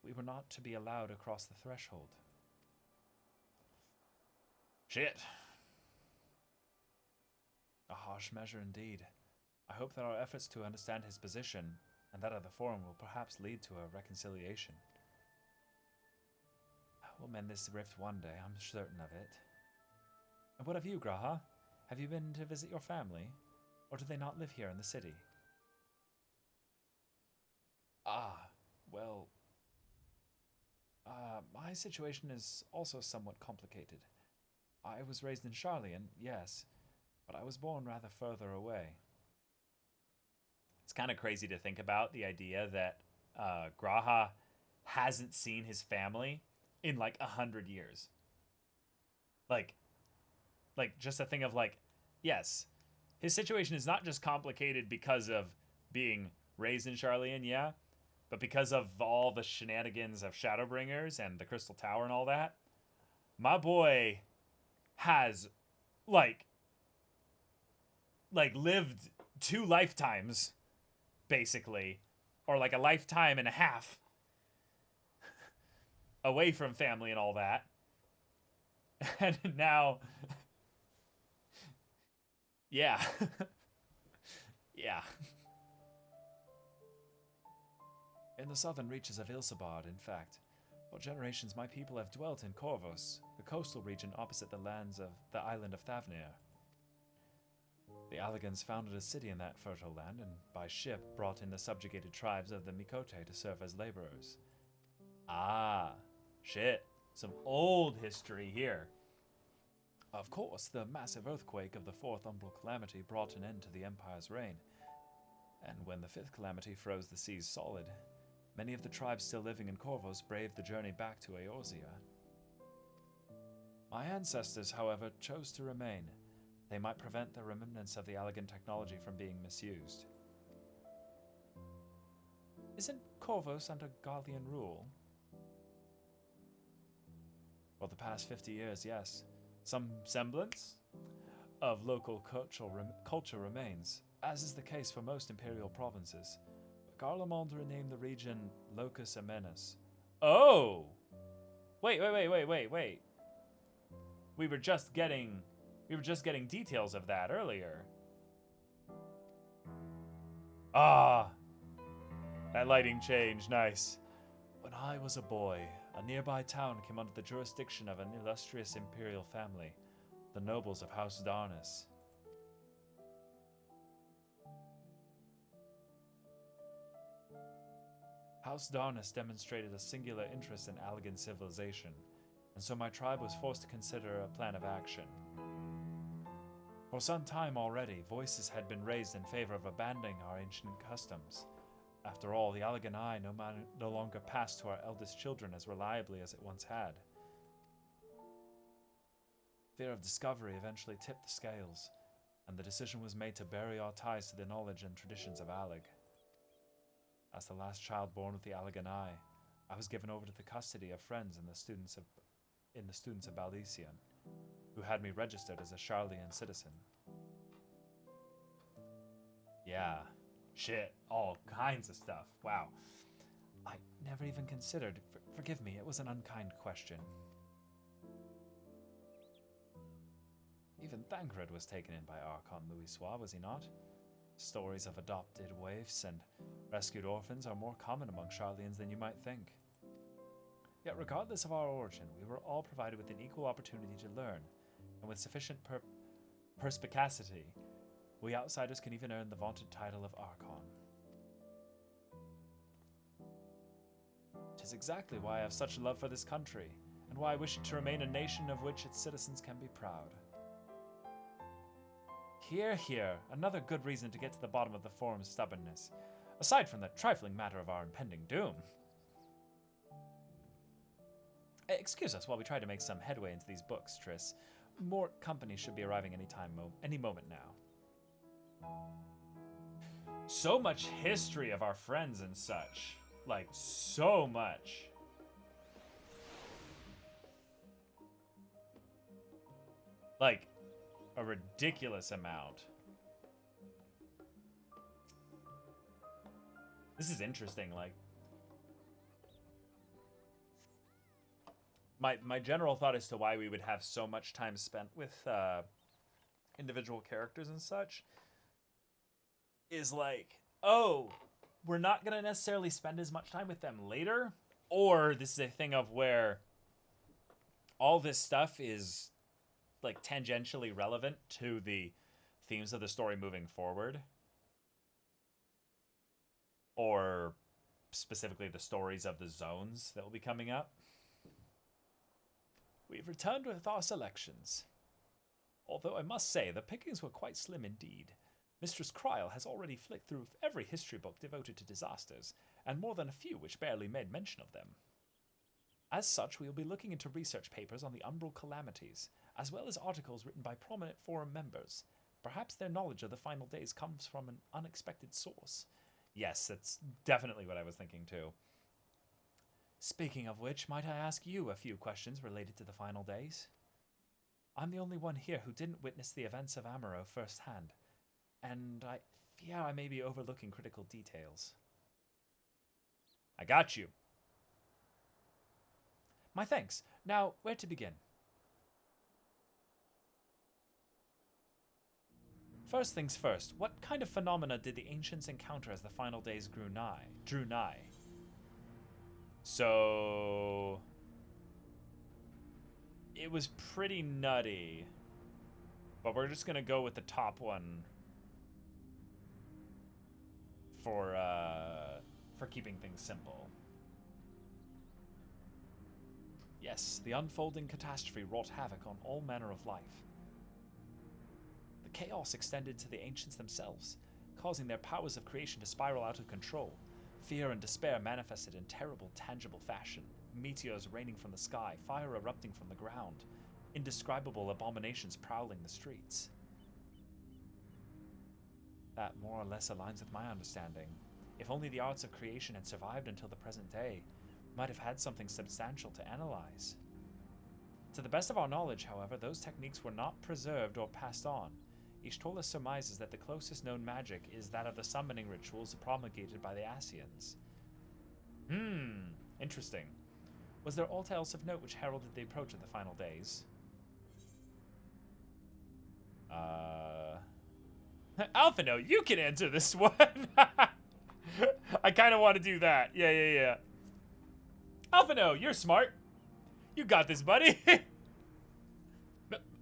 we were not to be allowed across the threshold. Shit. A harsh measure indeed. I hope that our efforts to understand his position and that of the Forum will perhaps lead to a reconciliation. We'll mend this rift one day, I'm certain of it. And what of you, Graha? Have you been to visit your family? Or do they not live here in the city? Well... my situation is also somewhat complicated. I was raised in Charlian, yes, but I was born rather further away. It's kind of crazy to think about the idea that Graha hasn't seen his family in like 100 years. Like just a thing of like, yes, his situation is not just complicated because of being raised in Charlian, yeah, but because of all the shenanigans of Shadowbringers and the Crystal Tower and all that. My boy has like lived 2 lifetimes, basically, or like a lifetime and a half away from family and all that. And now, yeah. Yeah. In the southern reaches of Ilsabard, in fact, for generations my people have dwelt in Corvus, the coastal region opposite the lands of the island of Thavnir. The Alligans founded a city in that fertile land and by ship brought in the subjugated tribes of the Mikote to serve as laborers. Ah, shit. Some old history here. Of course, the massive earthquake of the 4th Umbral Calamity brought an end to the Empire's reign, and when the 5th Calamity froze the seas solid, many of the tribes still living in Corvus braved the journey back to Eorzea. My ancestors, however, chose to remain. They might prevent the remnants of the Allagan technology from being misused. Isn't Corvus under Garlean rule? For the past 50 years, yes. Some semblance of local culture remains, as is the case for most imperial provinces. Garlemald renamed the region Locus Amenus. Oh! Wait. We were just getting details of that earlier. Ah! That lighting change, nice. When I was a boy, a nearby town came under the jurisdiction of an illustrious imperial family, the nobles of House Darnus. House Darnus demonstrated a singular interest in Allagan civilization, and so my tribe was forced to consider a plan of action. For some time already, voices had been raised in favor of abandoning our ancient customs. After all, the Allagan Eye no longer passed to our eldest children as reliably as it once had. Fear of discovery eventually tipped the scales, and the decision was made to bury our ties to the knowledge and traditions of Allag. As the last child born with the Allagan Eye, I was given over to the custody of friends and the students of Baldician, who had me registered as a Charlian citizen. Yeah. Shit, all kinds of stuff. Wow. I never even considered. Forgive me, it was an unkind question. Even Thancred was taken in by Archon Louisoix, was he not? Stories of adopted waifs and rescued orphans are more common among Charlians than you might think. Yet regardless of our origin, we were all provided with an equal opportunity to learn, and with sufficient perspicacity, we outsiders can even earn the vaunted title of Archon. 'Tis exactly why I have such love for this country, and why I wish it to remain a nation of which its citizens can be proud. Here, here, another good reason to get to the bottom of the forum's stubbornness, aside from the trifling matter of our impending doom. Excuse us while we try to make some headway into these books, Triss. More company should be arriving any moment now. So much history of our friends and such. Like, so much. Like, a ridiculous amount. This is interesting, like... My general thought as to why we would have so much time spent with individual characters and such is like, oh, we're not going to necessarily spend as much time with them later, or this is a thing of where all this stuff is like tangentially relevant to the themes of the story moving forward, or specifically the stories of the zones that will be coming up. We've returned with our selections. Although I must say, the pickings were quite slim indeed. Mistress Kryl has already flicked through every history book devoted to disasters, and more than a few which barely made mention of them. As such, we will be looking into research papers on the umbral calamities, as well as articles written by prominent forum members. Perhaps their knowledge of the final days comes from an unexpected source. Yes, that's definitely what I was thinking too. Speaking of which, might I ask you a few questions related to the final days? I'm the only one here who didn't witness the events of Amaro firsthand, and I fear I may be overlooking critical details. I got you. My thanks. Now, where to begin? First things first, what kind of phenomena did the ancients encounter as the final days drew nigh? So it was pretty nutty, but we're just gonna go with the top one for keeping things simple. Yes, the unfolding catastrophe wrought havoc on all manner of life. The chaos extended to the ancients themselves, causing their powers of creation to spiral out of control. Fear and despair manifested in terrible, tangible fashion. Meteors raining from the sky, fire erupting from the ground, indescribable abominations prowling the streets. That more or less aligns with my understanding. If only the arts of creation had survived until the present day, we might have had something substantial to analyze. To the best of our knowledge, however, those techniques were not preserved or passed on. Ishtola surmises that the closest known magic is that of the summoning rituals promulgated by the Asians. Interesting. Was there aught else of note which heralded the approach of the final days? Alphino, you can answer this one! I kind of want to do that. Yeah. Alphino, you're smart. You got this, buddy.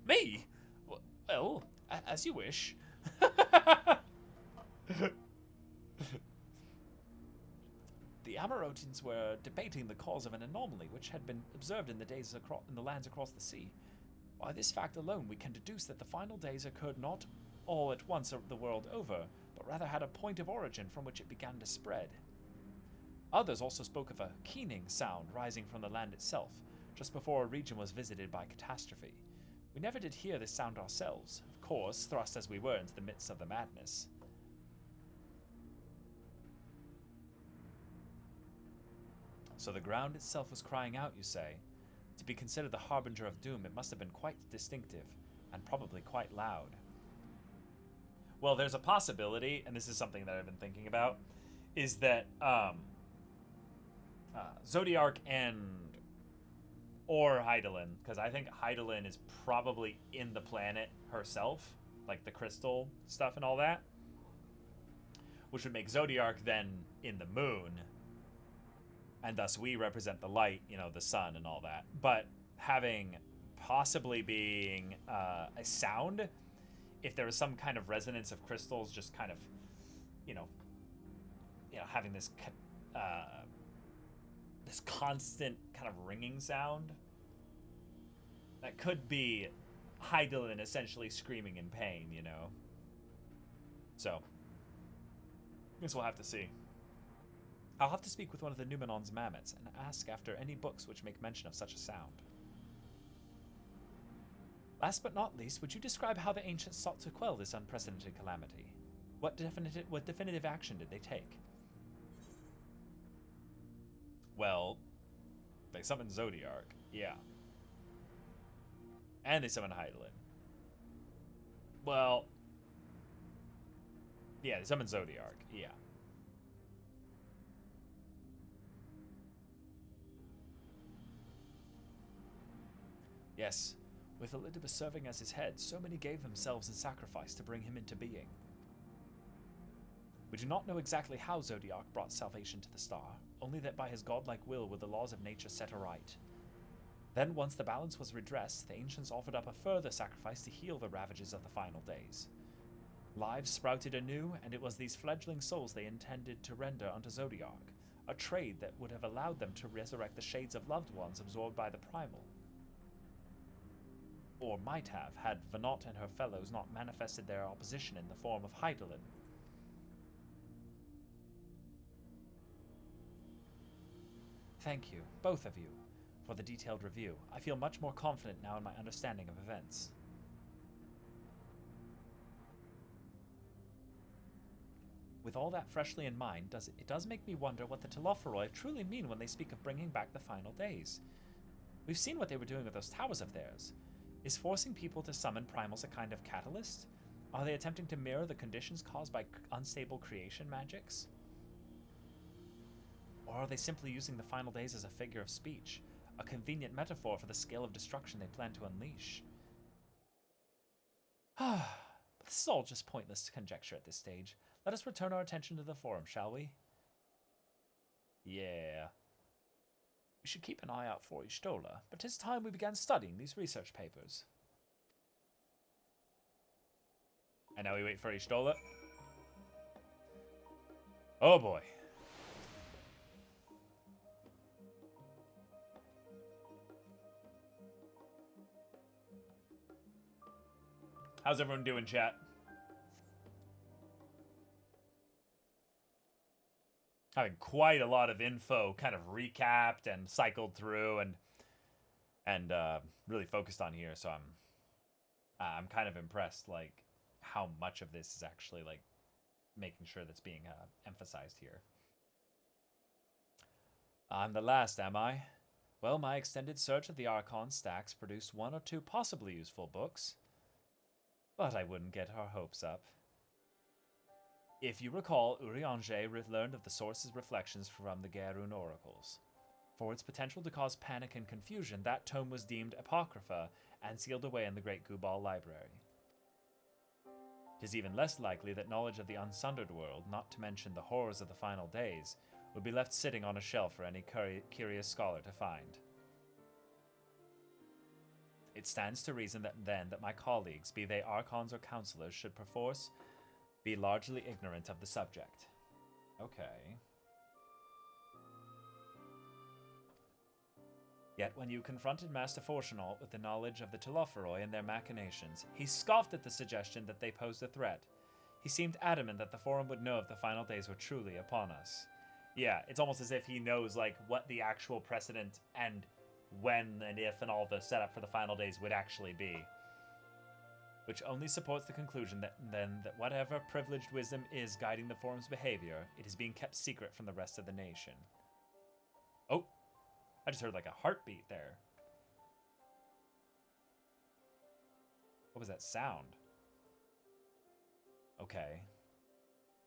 Me? Well, as you wish. The Amarotins were debating the cause of an anomaly which had been observed in the lands across the sea. By this fact alone, we can deduce that the final days occurred not all at once the world over, but rather had a point of origin from which it began to spread. Others also spoke of a keening sound rising from the land itself, just before a region was visited by catastrophe. We never did hear this sound ourselves, of course, thrust as we were into the midst of the madness. So the ground itself was crying out, you say? To be considered the harbinger of doom, it must have been quite distinctive, and probably quite loud. Well, there's a possibility, and this is something that I've been thinking about, is that Zodiark or Hydaelyn, because I think Hydaelyn is probably in the planet herself, like the crystal stuff and all that, which would make Zodiark then in the moon, and thus we represent the light, the sun and all that. But having possibly being a sound, if there was some kind of resonance of crystals just kind of, having this this constant kind of ringing sound, that could be Hydaelyn essentially screaming in pain, So, I guess we'll have to see. I'll have to speak with one of the Numenon's mammoths and ask after any books which make mention of such a sound. Last but not least, would you describe how the ancients sought to quell this unprecedented calamity? What definitive action did they take? Well, they summoned Zodiark, yeah. And they summoned Hydaelyn. Well, yeah, they summoned Zodiark, yeah. Yes, with Elidibus serving as his head, so many gave themselves in sacrifice to bring him into being. We do not know exactly how Zodiark brought salvation to the star, only that by his godlike will were the laws of nature set aright. Then, once the balance was redressed, the ancients offered up a further sacrifice to heal the ravages of the final days. Lives sprouted anew, and it was these fledgling souls they intended to render unto Zodiark, a trade that would have allowed them to resurrect the shades of loved ones absorbed by the primal. Or might have, had Venat and her fellows not manifested their opposition in the form of Hydaelyn. Thank you, both of you, for the detailed review. I feel much more confident now in my understanding of events. With all that freshly in mind, it does make me wonder what the Telophoroi truly mean when they speak of bringing back the final days. We've seen what they were doing with those towers of theirs. Is forcing people to summon primals a kind of catalyst? Are they attempting to mirror the conditions caused by unstable creation magics? Or are they simply using the final days as a figure of speech, a convenient metaphor for the scale of destruction they plan to unleash? But this is all just pointless conjecture at this stage. Let us return our attention to the forum, shall we? Yeah. We should keep an eye out for Y'shtola, but 'tis time we began studying these research papers. And now we wait for Y'shtola. Oh boy. How's everyone doing, chat? Having quite a lot of info kind of recapped and cycled through and really focused on here, so I'm kind of impressed, like, how much of this is actually, like, making sure that's being emphasized here. I'm the last, am I? Well, my extended search of the Archon stacks produced one or two possibly useful books, but I wouldn't get our hopes up. If you recall, Urianger learned of the source's reflections from the Gerun oracles. For its potential to cause panic and confusion, that tome was deemed apocrypha and sealed away in the Great Gubal Library. It is even less likely that knowledge of the unsundered world, not to mention the horrors of the final days, would be left sitting on a shelf for any curious scholar to find. It stands to reason that my colleagues, be they archons or counselors, should perforce be largely ignorant of the subject. Okay. Yet when you confronted Master Fortunault with the knowledge of the Telophoroi and their machinations, he scoffed at the suggestion that they posed a threat. He seemed adamant that the Forum would know if the final days were truly upon us. Yeah, it's almost as if he knows, like, what the actual precedent and when and if and all the setup for the final days would actually be. Which only supports the conclusion that whatever privileged wisdom is guiding the Forum's behavior, it is being kept secret from the rest of the nation. Oh, I just heard like a heartbeat there. What was that sound? Okay.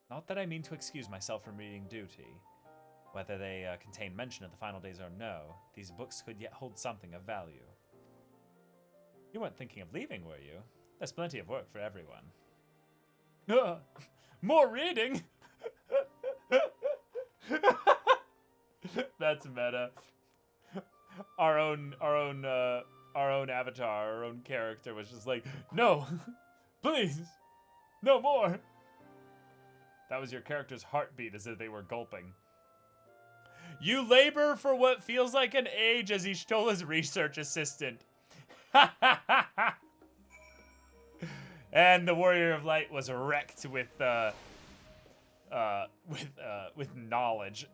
Not that I mean to excuse myself from reading duty. Whether they contain mention of the final days or no, these books could yet hold something of value. You weren't thinking of leaving, were you? There's plenty of work for everyone. More reading? That's meta. Our own avatar, our own character was just like, no, please, no more. That was your character's heartbeat as if they were gulping. You labor for what feels like an age as Y'shtola's research assistant. And the Warrior of Light was wrecked with knowledge.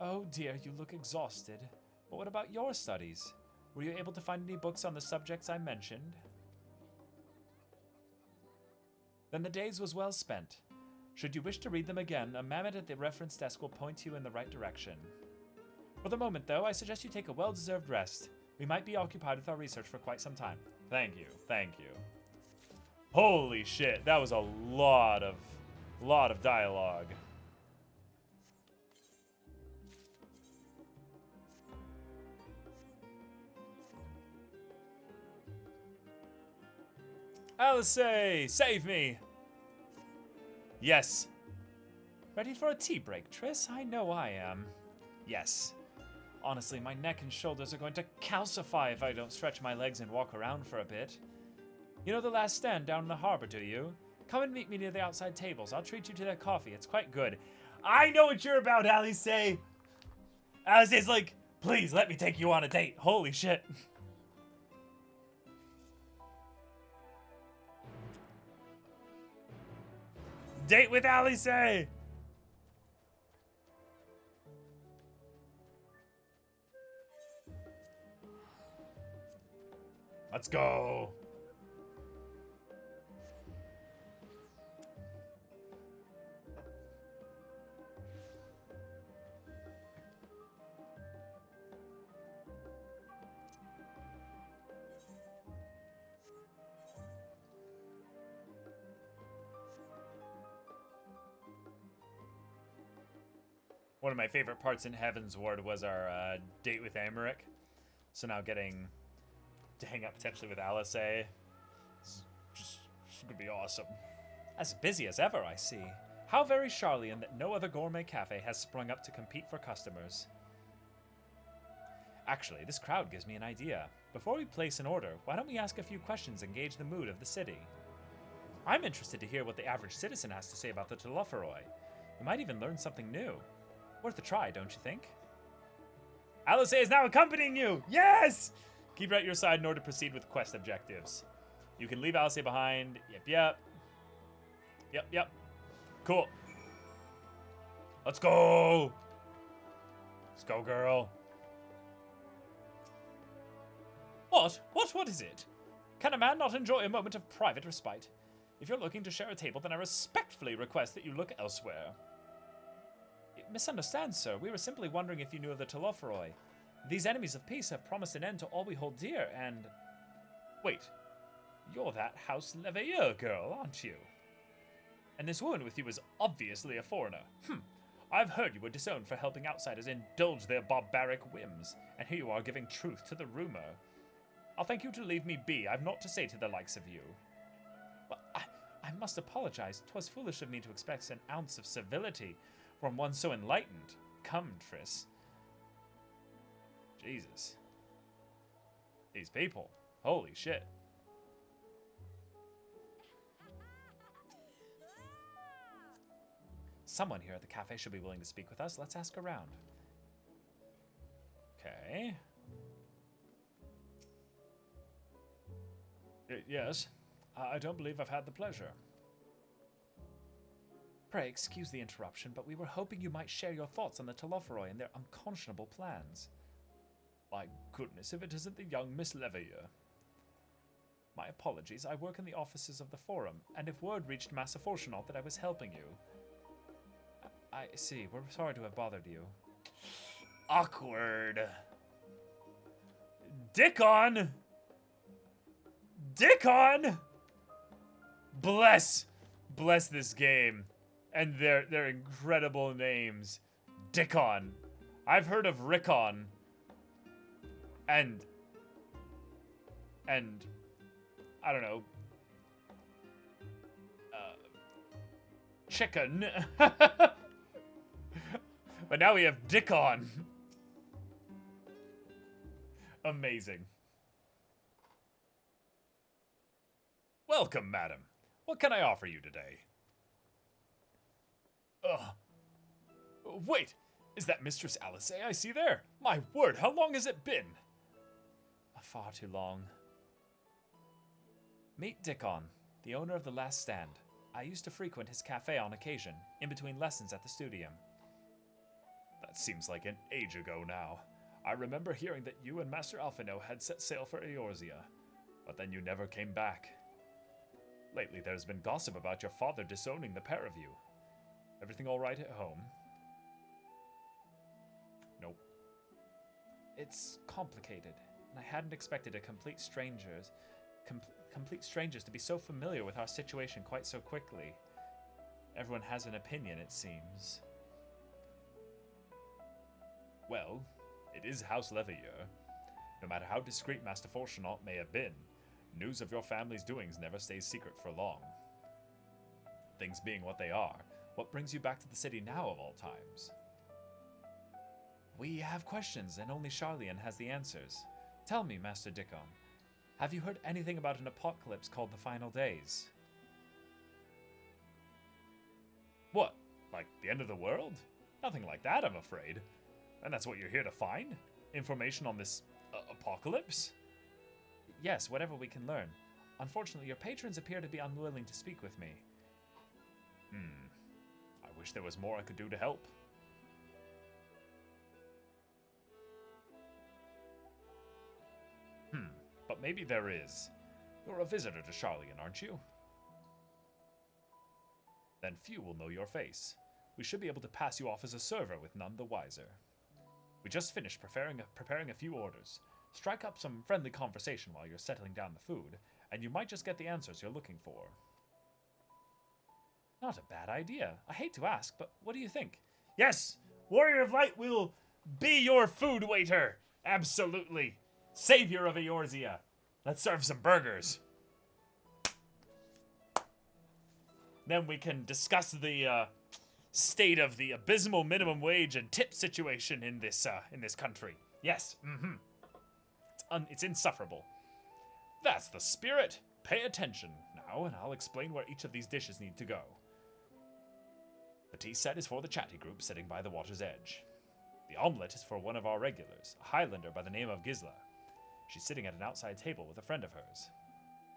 Oh dear, you look exhausted. But what about your studies? Were you able to find any books on the subjects I mentioned? Then the days was well spent. Should you wish to read them again, a mammoth at the reference desk will point you in the right direction. For the moment, though, I suggest you take a well-deserved rest. We might be occupied with our research for quite some time. Thank you, thank you. Holy shit, that was a lot of dialogue. Alice, save me! Yes. Ready for a tea break, Triss? I know I am. Yes. Honestly, my neck and shoulders are going to calcify if I don't stretch my legs and walk around for a bit. You know the last stand down in the harbor, do you? Come and meet me near the outside tables. I'll treat you to their coffee. It's quite good. I know what you're about, Alice. Alice is like, please let me take you on a date. Holy shit. Date with Alice. Let's go. One of my favorite parts in Heaven's Ward was our date with Amaric. So now getting to hang out potentially with Alice is just gonna be awesome. As busy as ever, I see. How very Charlian that no other gourmet cafe has sprung up to compete for customers. Actually, this crowd gives me an idea. Before we place an order, why don't we ask a few questions and gauge the mood of the city? I'm interested to hear what the average citizen has to say about the Telophoroi. We might even learn something new. Worth a try, don't you think? Alice is now accompanying you! Yes! Keep her at your side in order to proceed with quest objectives. You can leave Alice behind. Yep. Cool. Let's go! Let's go, girl. What is it? Can a man not enjoy a moment of private respite? If you're looking to share a table, then I respectfully request that you look elsewhere. Misunderstand, sir. We were simply wondering if you knew of the Telophoroi. These enemies of peace have promised an end to all we hold dear, and... Wait. You're that House Leveilleur girl, aren't you? And this woman with you is obviously a foreigner. I've heard you were disowned for helping outsiders indulge their barbaric whims, and here you are giving truth to the rumor. I'll thank you to leave me be. I've naught to say to the likes of you. Well, I must apologize. 'Twas foolish of me to expect an ounce of civility from one so enlightened. Come, Triss. Jesus. These people. Holy shit. Someone here at the cafe should be willing to speak with us. Let's ask around. Okay. Yes. I don't believe I've had the pleasure. Pray excuse the interruption, but we were hoping you might share your thoughts on the Telophoroi and their unconscionable plans. My goodness, if it isn't the young Miss Leveilleur. My apologies, I work in the offices of the Forum, and if word reached Master Fortunaut that I was helping you... I see, we're sorry to have bothered you. Awkward. Dickon! Bless this game. And their incredible names. Dickon. I've heard of Rickon. And I don't know. Chicken. But now we have Dickon. Amazing. Welcome, madam. What can I offer you today? Wait, is that Mistress Alice I see there? My word, how long has it been? Far too long. Meet Dickon, the owner of the Last Stand. I used to frequent his cafe on occasion, in between lessons at the studium. That seems like an age ago now. I remember hearing that you and Master Alphino had set sail for Eorzea, but then you never came back. Lately there's been gossip about your father disowning the pair of you. Everything all right at home? Nope. It's complicated, and I hadn't expected complete strangers to be so familiar with our situation quite so quickly. Everyone has an opinion, it seems. Well, it is House Leveilleur. No matter how discreet Master Fortunaut may have been, news of your family's doings never stays secret for long. Things being what they are, what brings you back to the city now of all times? We have questions, and only Charlian has the answers. Tell me, Master Dickon, have you heard anything about an apocalypse called the Final Days? What? Like the end of the world? Nothing like that, I'm afraid. And that's what you're here to find? Information on this apocalypse? Yes, whatever we can learn. Unfortunately, your patrons appear to be unwilling to speak with me. I wish there was more I could do to help. But maybe there is. You're a visitor to Charlian, aren't you? Then few will know your face. We should be able to pass you off as a server with none the wiser. We just finished preparing a few orders. Strike up some friendly conversation while you're settling down the food, and you might just get the answers you're looking for. Not a bad idea. I hate to ask, but what do you think? Yes! Warrior of Light will be your food waiter! Absolutely! Savior of Eorzea! Let's serve some burgers. Then we can discuss the state of the abysmal minimum wage and tip situation in this country. Yes, it's insufferable. That's the spirit. Pay attention now, and I'll explain where each of these dishes need to go. The tea set is for the chatty group sitting by the water's edge. The omelette is for one of our regulars, a Highlander by the name of Gisla. She's sitting at an outside table with a friend of hers.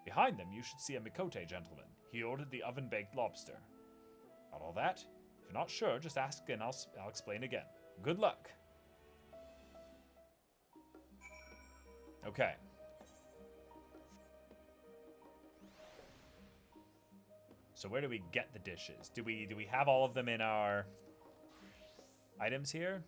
Behind them, you should see a Mikote gentleman. He ordered the oven-baked lobster. Not all that? If you're not sure, just ask and I'll explain again. Good luck. Okay. So where do we get the dishes? Do we have all of them in our items here?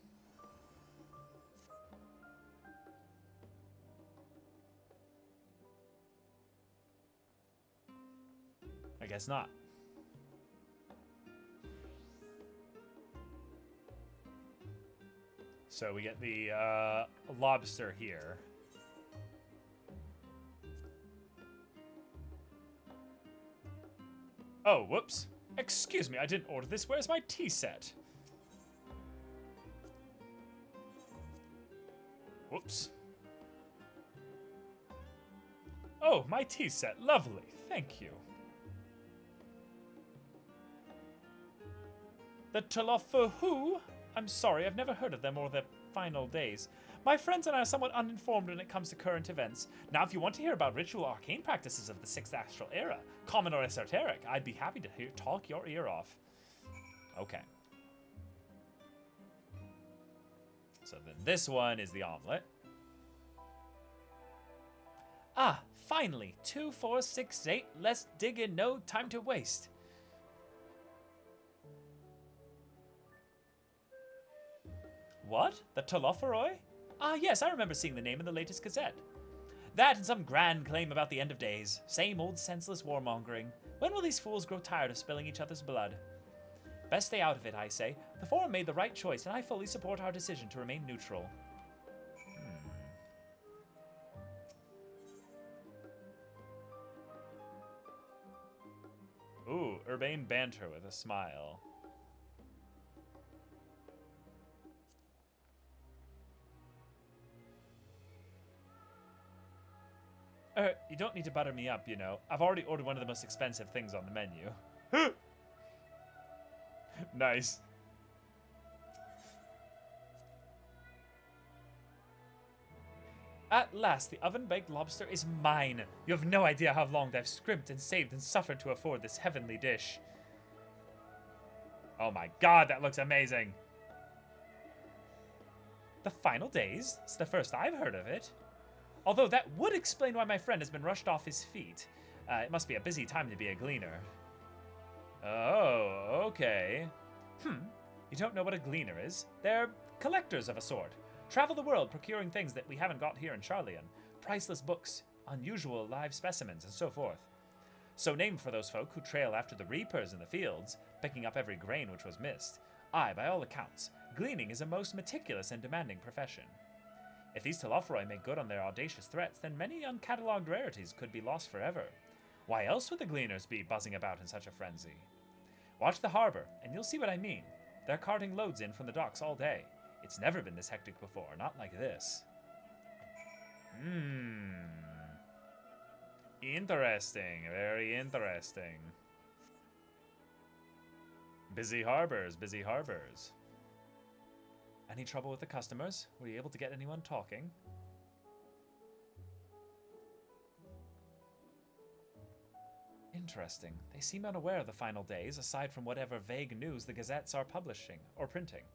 I guess not. So we get the lobster here. Oh, whoops. Excuse me, I didn't order this. Where's my tea set? Whoops. Oh, my tea set. Lovely. Thank you. The Talofa who? I'm sorry, I've never heard of them or their final days. My friends and I are somewhat uninformed when it comes to current events. Now, if you want to hear about ritual arcane practices of the 6th Astral Era, common or esoteric, I'd be happy to talk your ear off. Okay. So then this one is the omelet. Ah, finally. 2, 4, 6, 8. Let's dig in. No time to waste. What? The Talofaroi? Ah, yes, I remember seeing the name in the latest Gazette. That and some grand claim about the end of days. Same old senseless warmongering. When will these fools grow tired of spilling each other's blood? Best stay out of it, I say. The Forum made the right choice, and I fully support our decision to remain neutral. Ooh, urbane banter with a smile. You don't need to butter me up, you know. I've already ordered one of the most expensive things on the menu. Nice. At last, the oven-baked lobster is mine. You have no idea how long I've scrimped and saved and suffered to afford this heavenly dish. Oh my god, that looks amazing. The final days? It's the first I've heard of it. Although that would explain why my friend has been rushed off his feet. It must be a busy time to be a gleaner. Oh, okay. You don't know what a gleaner is? They're collectors of a sort. Travel the world procuring things that we haven't got here in Charlian. Priceless books, unusual live specimens, and so forth. So named for those folk who trail after the reapers in the fields, picking up every grain which was missed. Aye, by all accounts, gleaning is a most meticulous and demanding profession. If these Telophroi make good on their audacious threats, then many uncatalogued rarities could be lost forever. Why else would the gleaners be buzzing about in such a frenzy? Watch the harbor, and you'll see what I mean. They're carting loads in from the docks all day. It's never been this hectic before, not like this. Interesting, very interesting. Busy harbors, busy harbors. Any trouble with the customers? Were you able to get anyone talking? Interesting. They seem unaware of the final days, aside from whatever vague news the gazettes are publishing or printing.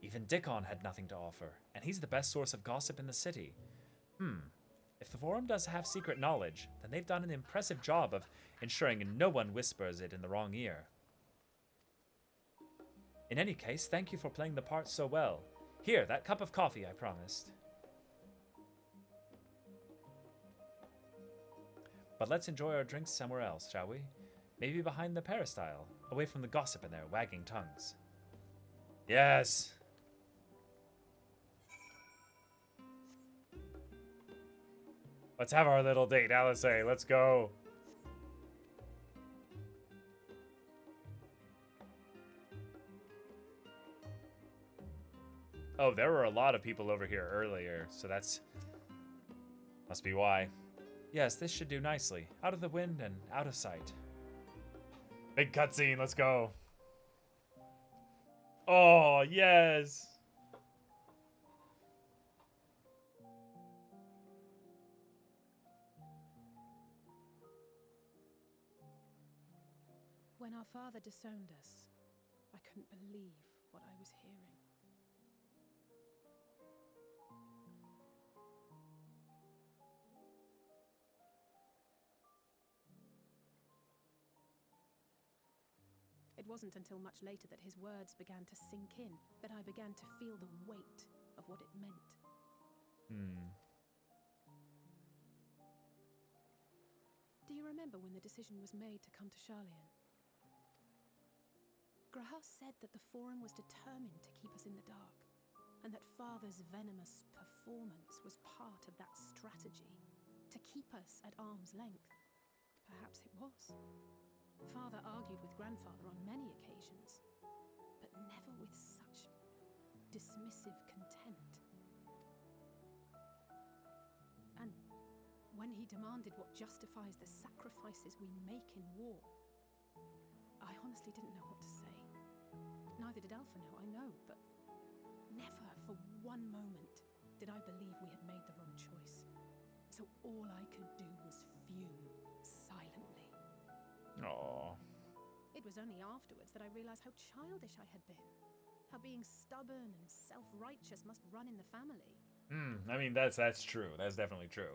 Even Dickon had nothing to offer, and he's the best source of gossip in the city. If the Forum does have secret knowledge, then they've done an impressive job of ensuring no one whispers it in the wrong ear. In any case, thank you for playing the part so well. Here, that cup of coffee I promised. But let's enjoy our drinks somewhere else, shall we? Maybe behind the peristyle, away from the gossip in their wagging tongues. Yes! Let's have our little date, Alice. Let's go. Oh, there were a lot of people over here earlier, so that's... must be why. Yes, this should do nicely. Out of the wind and out of sight. Big cutscene, let's go. Oh, yes! When our father disowned us, I couldn't believe what I was hearing. It wasn't until much later that his words began to sink in, that I began to feel the weight of what it meant. Do you remember when the decision was made to come to Charlian? Grahas said that the Forum was determined to keep us in the dark, and that Father's venomous performance was part of that strategy, to keep us at arm's length. Perhaps it was. Father argued with Grandfather on many occasions, but never with such dismissive contempt. And when he demanded what justifies the sacrifices we make in war, I honestly didn't know what to say. Neither did Alphino, I know, but never for one moment did I believe we had made the wrong choice. So all I could do was fume silently. Aww. It was only afterwards that I realized how childish I had been. How being stubborn and self-righteous must run in the family. I mean, that's true. That's definitely true.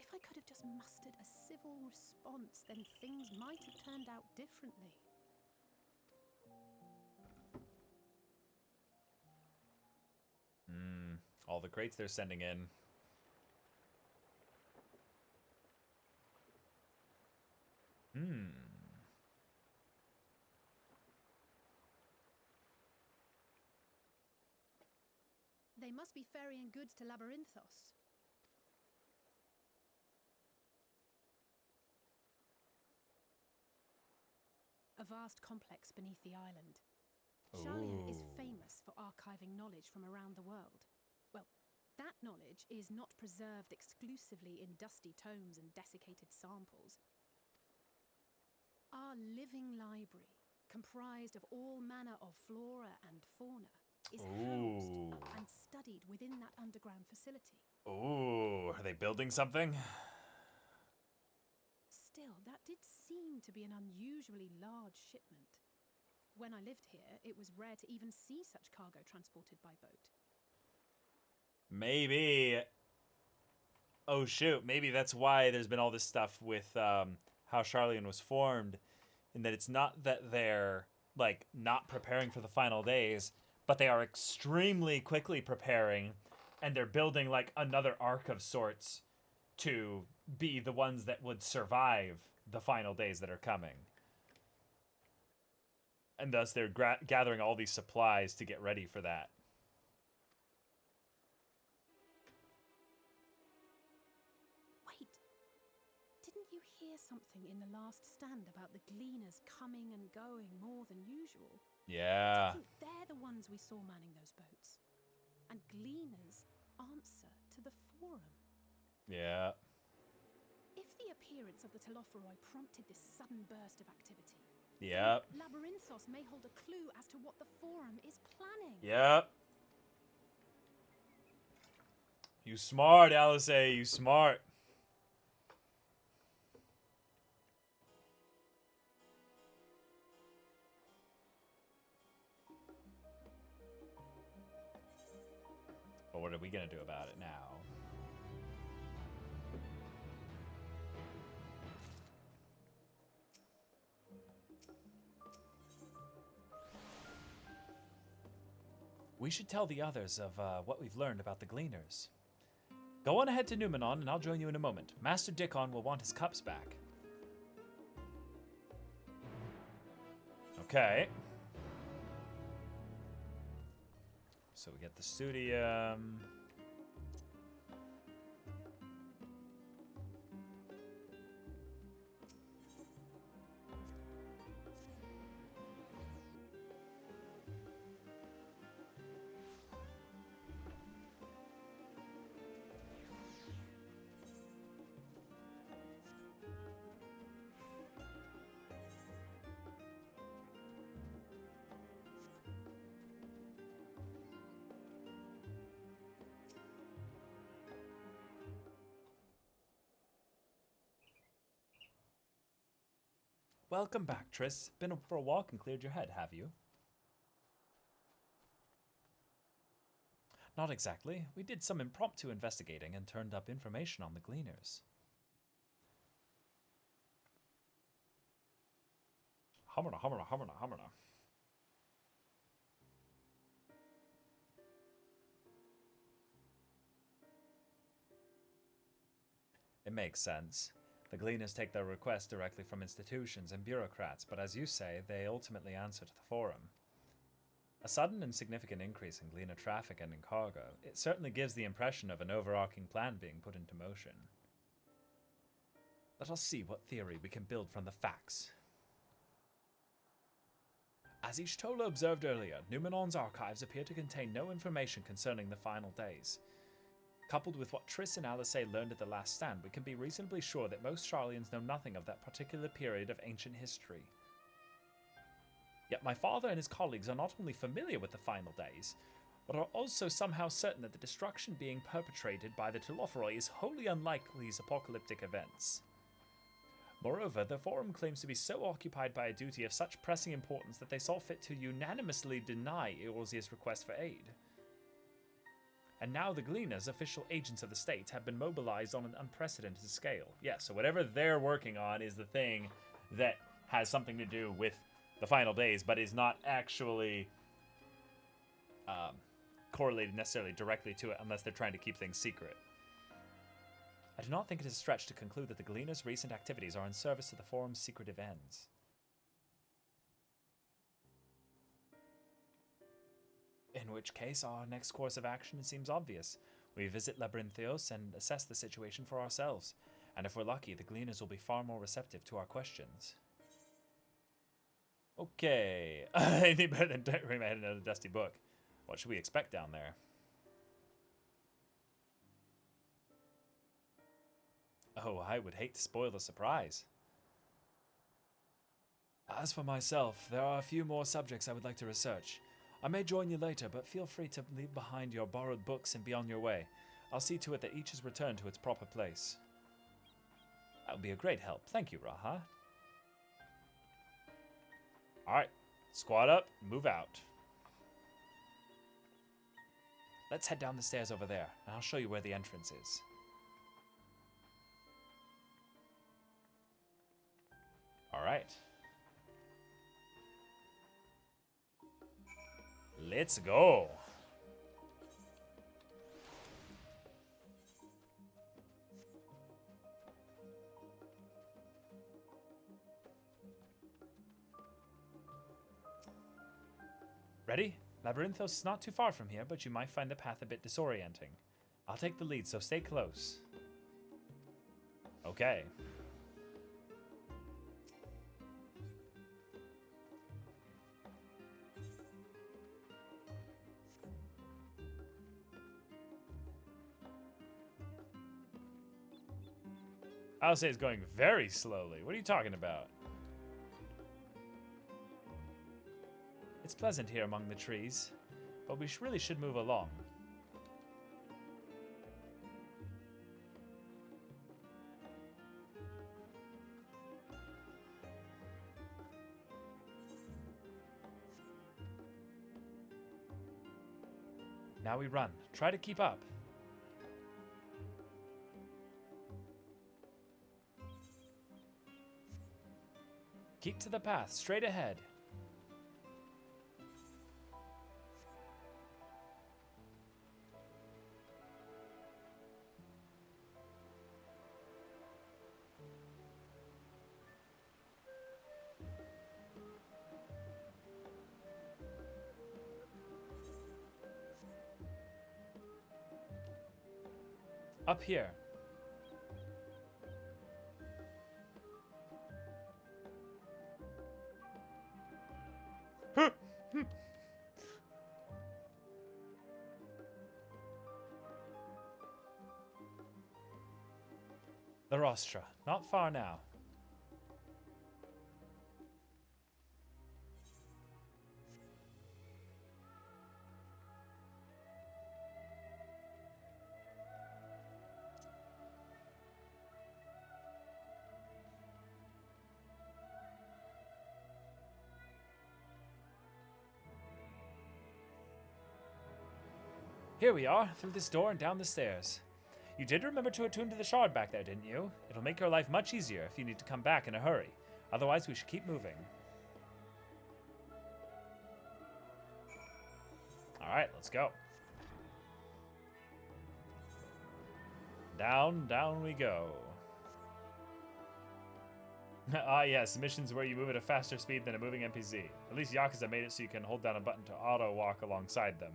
If I could have just mustered a civil response, then things might have turned out differently. All the crates they're sending in. They must be ferrying goods to Labyrinthos. A vast complex beneath the island. Charlian is famous for archiving knowledge from around the world. Well, that knowledge is not preserved exclusively in dusty tomes and desiccated samples. Our living library, comprised of all manner of flora and fauna, is housed and studied within that underground facility. Ooh, are they building something? Still, that did seem to be an unusually large shipment. When I lived here, it was rare to even see such cargo transported by boat. Maybe. Oh shoot, maybe that's why there's been all this stuff with how Charlian was formed, in that it's not that they're like not preparing for the final days, but they are extremely quickly preparing, and they're building like another arc of sorts to be the ones that would survive the final days that are coming. And thus they're gathering all these supplies to get ready for that. Wait, didn't you hear something in the last stand about the gleaners coming and going more than usual? Yeah. I think they're the ones we saw manning those boats. And gleaners answer to the forum. Yeah. If the appearance of the Telophoroi prompted this sudden burst of activity, Yep. Labyrinthos may hold a clue as to what the forum is planning. Yep. You smart, Alice A. You smart. But what are we gonna do about it now? We should tell the others of what we've learned about the Gleaners. Go on ahead to Numenon, and I'll join you in a moment. Master Dickon will want his cups back. Okay. So we get the studium. Welcome back, Triss. Been for a walk and cleared your head, have you? Not exactly. We did some impromptu investigating and turned up information on the Gleaners. Hummerna, hummerna, hummerna, hummerna. It makes sense. The Gleaners take their requests directly from institutions and bureaucrats, but as you say, they ultimately answer to the Forum. A sudden and significant increase in Gleaner traffic and in cargo, it certainly gives the impression of an overarching plan being put into motion. Let us see what theory we can build from the facts. As Ishtola observed earlier, Numenon's archives appear to contain no information concerning the final days. Coupled with what Triss and Alice learned at the last stand, we can be reasonably sure that most Charlians know nothing of that particular period of ancient history. Yet my father and his colleagues are not only familiar with the final days, but are also somehow certain that the destruction being perpetrated by the Telophoroi is wholly unlike these apocalyptic events. Moreover, the Forum claims to be so occupied by a duty of such pressing importance that they saw fit to unanimously deny Eorzea's request for aid. And now the Gleaners, official agents of the state, have been mobilized on an unprecedented scale. Yeah, so whatever they're working on is the thing that has something to do with the final days, but is not actually correlated necessarily directly to it unless they're trying to keep things secret. I do not think it is a stretch to conclude that the Gleaners' recent activities are in service to the Forum's secretive ends. In which case, our next course of action seems obvious. We visit Labyrinthos and assess the situation for ourselves, and if we're lucky, the Gleaners will be far more receptive to our questions. Okay, anything better than turning my head in another dusty book. What should we expect down there? Oh, I would hate to spoil the surprise. As for myself, there are a few more subjects I would like to research. I may join you later, but feel free to leave behind your borrowed books and be on your way. I'll see to it that each is returned to its proper place. That would be a great help. Thank you, Raha. Alright, squad up, move out. Let's head down the stairs over there, and I'll show you where the entrance is. Alright. Let's go. Ready? Labyrinthos is not too far from here, but you might find the path a bit disorienting. I'll take the lead, so stay close. Okay. I'll say it's going very slowly. What are you talking about? It's pleasant here among the trees, but we really should move along. Now we run. Try to keep up. Keep to the path, straight ahead. Up here. The rostra. Not far now. Here we are, through this door and down the stairs. You did remember to attune to the shard back there, didn't you? It'll make your life much easier if you need to come back in a hurry. Otherwise, we should keep moving. Alright, let's go. Down, down we go. Ah yes, missions where you move at a faster speed than a moving NPC. At least Yakuza made it so you can hold down a button to auto-walk alongside them.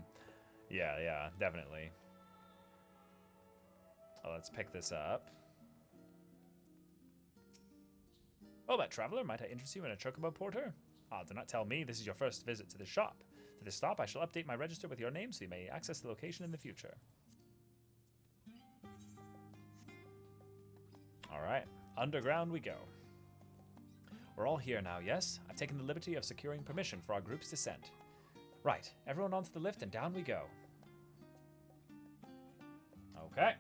Yeah, definitely. Oh, let's pick this up. Oh, that traveler, might I interest you in a chocobo porter? Ah, do not tell me this is your first visit to this shop. To this stop, I shall update my register with your name so you may access the location in the future. Alright, underground we go. We're all here now, yes? I've taken the liberty of securing permission for our group's descent. Right, everyone onto the lift and down we go. Okay.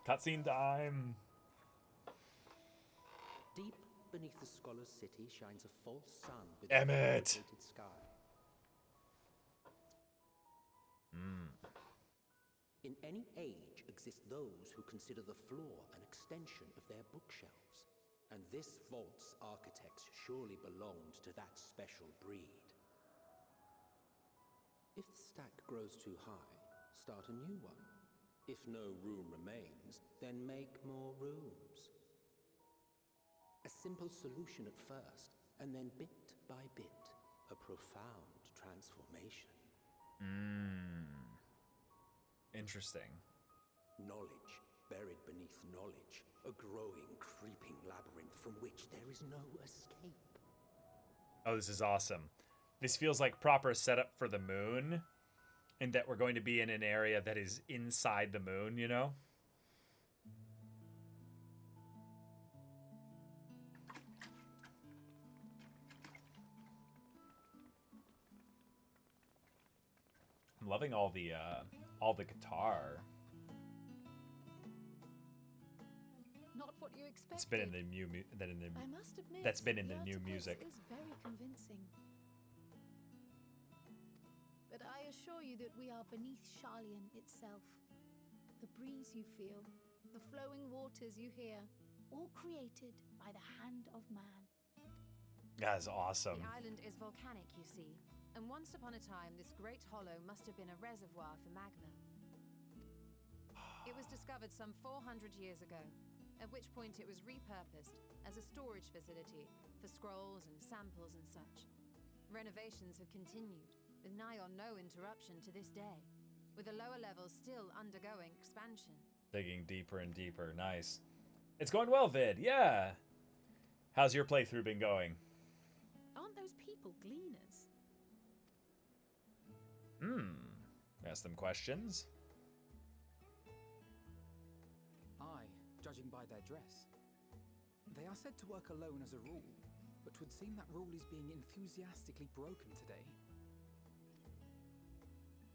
Cutscene time. Deep beneath the scholar's city shines a false sun with Emmett. a rotated sky. In any age exist those who consider the floor an extension of their bookshelves, and this vault's architects surely belonged to that special breed. If the stack grows too high, start a new one. If no room remains, then make more rooms. A simple solution at first, and then bit by bit, a profound transformation. Interesting. Knowledge buried beneath knowledge, a growing, creeping labyrinth from which there is no escape. Oh, this is awesome. This feels like proper setup for the moon. And that we're going to be in an area that is inside the moon, you know? I'm loving all the guitar. Not what you expected. It's been in the new I must admit, that's been in the new artifice music. is very convincing. But I assure you that we are beneath Sharlayan itself. The breeze you feel, the flowing waters you hear, all created by the hand of man. That's awesome. The island is volcanic, you see, and once upon a time this great hollow must have been a reservoir for magma. It was discovered some 400 years ago, at which point it was repurposed as a storage facility for scrolls and samples and such. Renovations have continued, with nigh on no interruption to this day, with the lower levels still undergoing expansion. Digging deeper and deeper. Nice. It's going well, Vid. Yeah. How's your playthrough been going? Aren't those people gleaners? Ask them questions. Aye, judging by their dress. They are said to work alone as a rule, but 'twould seem that rule is being enthusiastically broken today.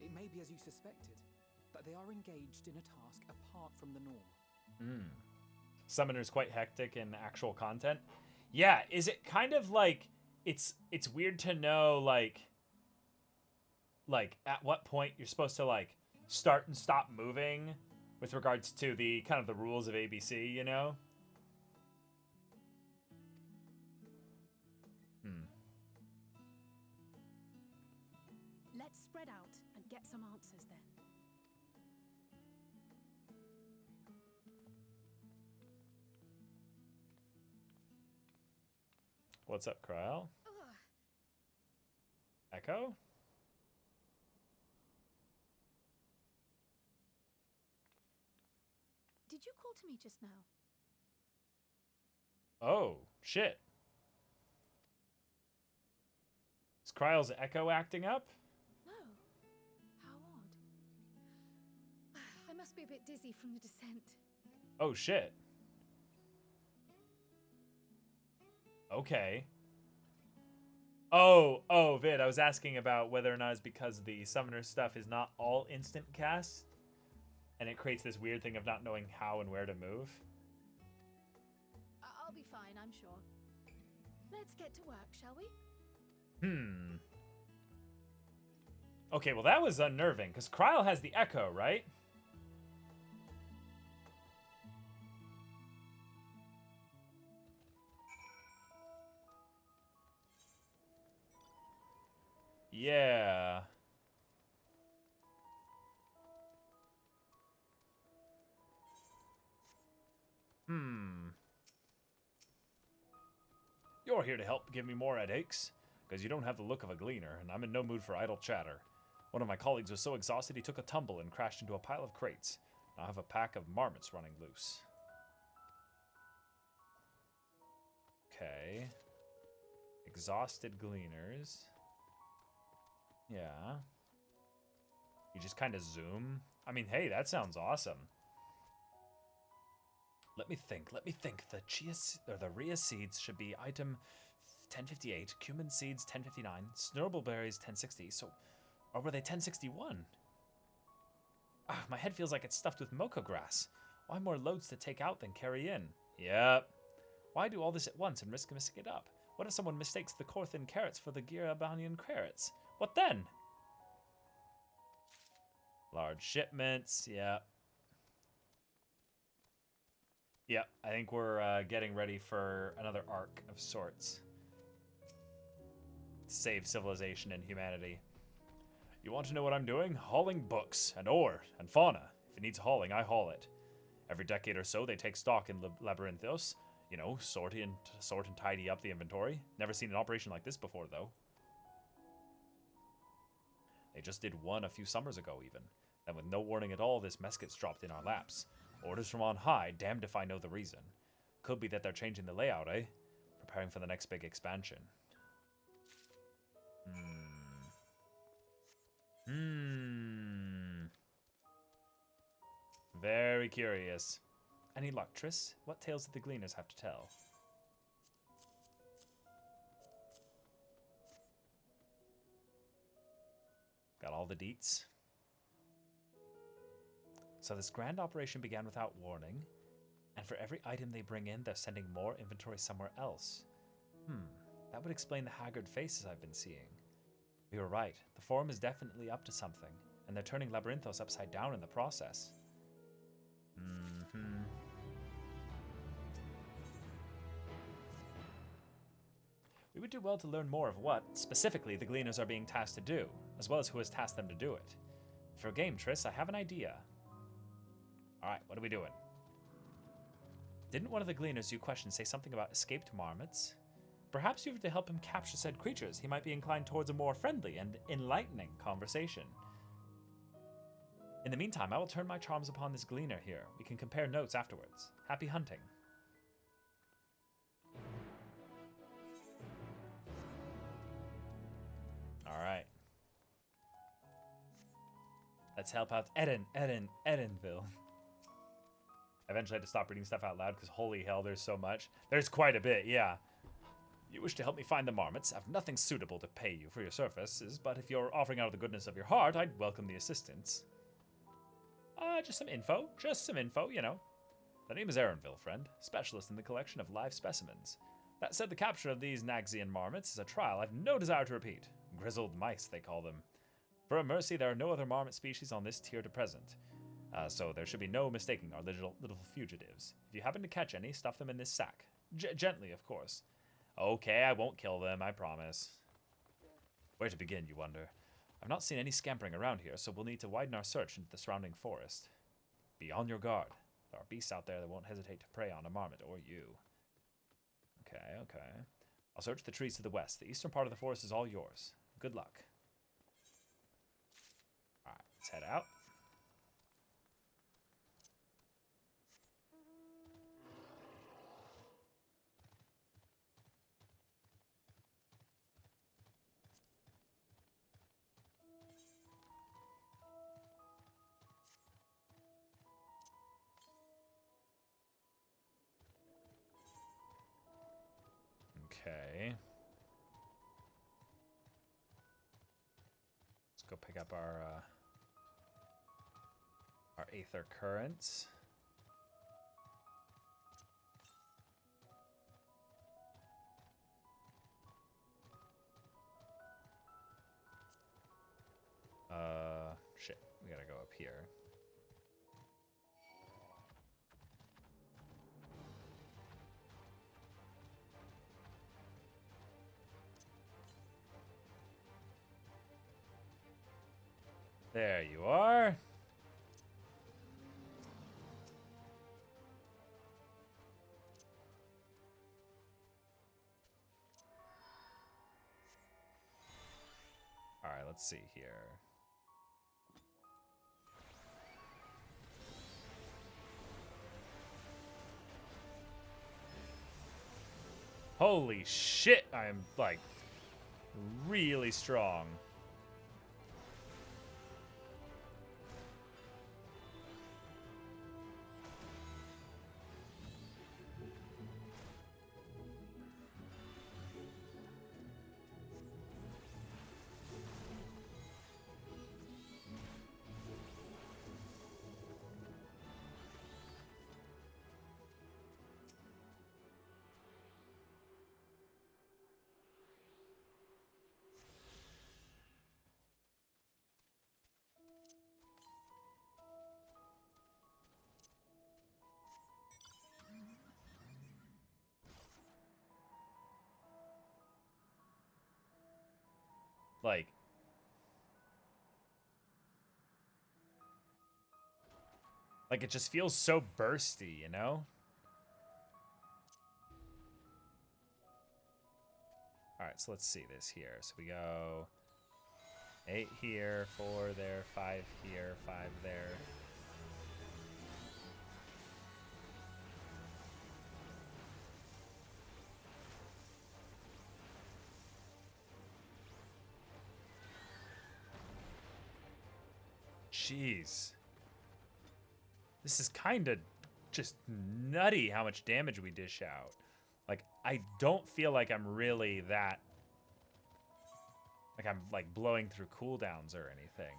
It may be as you suspected, that they are engaged in a task apart from the norm. Summoner's quite hectic in actual content. Yeah, is it kind of like it's weird to know like at what point you're supposed to like start and stop moving with regards to the kind of the rules of ABC, you know? Let's spread out and get some answers then. What's up, Kryl? Echo? Did you call to me just now? Oh, shit. Is Kryl's echo acting up? No. How odd. I must be a bit dizzy from the descent. Oh, shit. Okay. Oh, Vid, I was asking about whether or not it's because the summoner stuff is not all instant cast, and it creates this weird thing of not knowing how and where to move. I'll be fine, I'm sure. Let's get to work, shall we? Okay, well that was unnerving, because Kryl has the echo, right? Yeah. You're here to help give me more headaches, because you don't have the look of a gleaner, and I'm in no mood for idle chatter. One of my colleagues was so exhausted he took a tumble and crashed into a pile of crates. Now I have a pack of marmots running loose. Okay. Exhausted gleaners. Yeah. You just kind of zoom. I mean, hey, that sounds awesome. Let me think. The the Rhea seeds should be item 1058, cumin seeds 1059, snurble berries 1060. So, or were they 1061? My head feels like it's stuffed with mocha grass. Why more loads to take out than carry in? Yep. Why do all this at once and risk messing it up? What if someone mistakes the Corthin carrots for the Girabanian carrots? What then? Large shipments, yeah. Yeah, I think we're getting ready for another arc of sorts. To save civilization and humanity. You want to know what I'm doing? Hauling books, and ore, and fauna. If it needs hauling, I haul it. Every decade or so, they take stock in Labyrinthos. You know, sort and tidy up the inventory. Never seen an operation like this before, though. They just did one a few summers ago, even. Then with no warning at all, this mess gets dropped in our laps. Orders from on high, damned if I know the reason. Could be that they're changing the layout, eh? Preparing for the next big expansion. Very curious. Any luck, Triss? What tales did the Gleaners have to tell? Got all the deets. So this grand operation began without warning, and for every item they bring in, they're sending more inventory somewhere else. That would explain the haggard faces I've been seeing. We were right. The Forum is definitely up to something, and they're turning Labyrinthos upside down in the process. We would do well to learn more of what, specifically, the Gleaners are being tasked to do, as well as who has tasked them to do it. For a game, Triss, I have an idea. Alright, what are we doing? Didn't one of the Gleaners you questioned say something about escaped marmots? Perhaps you have to help him capture said creatures. He might be inclined towards a more friendly and enlightening conversation. In the meantime, I will turn my charms upon this Gleaner here. We can compare notes afterwards. Happy hunting. Alright. Let's help out Edenville. I eventually had to stop reading stuff out loud because holy hell, there's so much. There's quite a bit, yeah. You wish to help me find the marmots. I've nothing suitable to pay you for your services, but if you're offering out of the goodness of your heart, I'd welcome the assistance. Just some info. Just some info, you know. The name is Erenville, friend. Specialist in the collection of live specimens. That said, the capture of these Naxian marmots is a trial I've no desire to repeat. Grizzled mice, they call them. For a mercy, there are no other marmot species on this tier to present. So there should be no mistaking our little fugitives. If you happen to catch any, stuff them in this sack. Gently, of course. Okay, I won't kill them, I promise. Where to begin, you wonder? I've not seen any scampering around here, so we'll need to widen our search into the surrounding forest. Be on your guard. There are beasts out there that won't hesitate to prey on a marmot or you. Okay. I'll search the trees to the west. The eastern part of the forest is all yours. Good luck. Alright, let's head out. Okay. Let's go pick up our Aether Currents. Shit. We gotta go up here. There you are. All right, let's see here. Holy shit, I am like really strong. Like it just feels so bursty, you know? All right, so let's see this here. So we go 8 here, 4 there, 5 here, 5 there. Jeez. This is kind of just nutty how much damage we dish out. Like, I don't feel like I'm really that... Like, I'm, like, blowing through cooldowns or anything.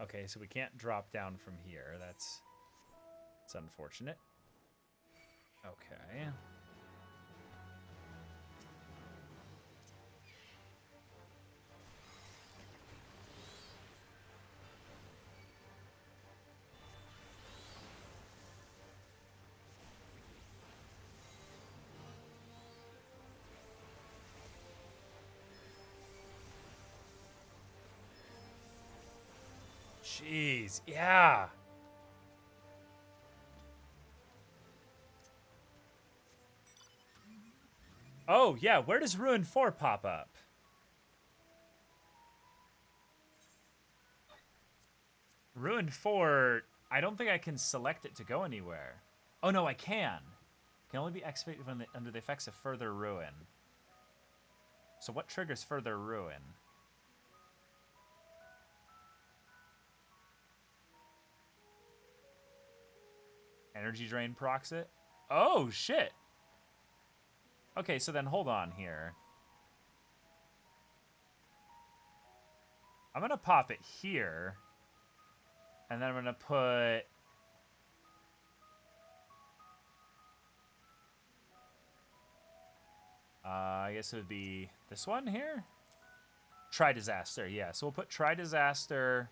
Okay, so we can't drop down from here. That's unfortunate. Okay. Jeez, yeah. Oh, yeah, where does Ruin 4 pop up? Ruin 4, I don't think I can select it to go anywhere. Oh, no, I can. Can only be activated when under the effects of Further Ruin. So what triggers Further Ruin? Energy Drain procs it? Oh, shit. Okay, so then hold on here. I'm going to pop it here. And then I'm going to put... I guess it would be this one here? Try Disaster, yeah. So we'll put Try Disaster...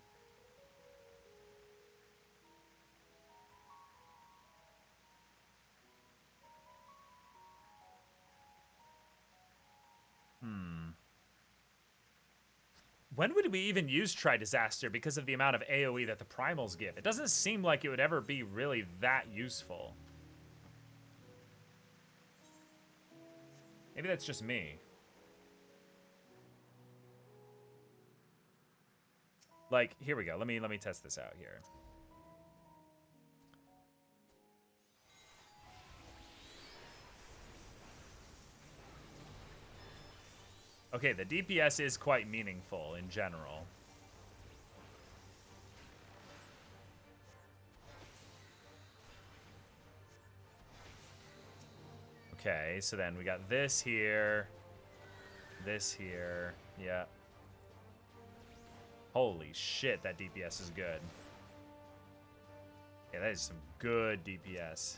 When would we even use Try Disaster because of the amount of AoE that the primals give? It doesn't seem like it would ever be really that useful. Maybe that's just me. Like, here we go. Let me test this out here. Okay, the DPS is quite meaningful in general. Okay, so then we got this here. This here. Yeah. Holy shit, that DPS is good. Yeah, that is some good DPS.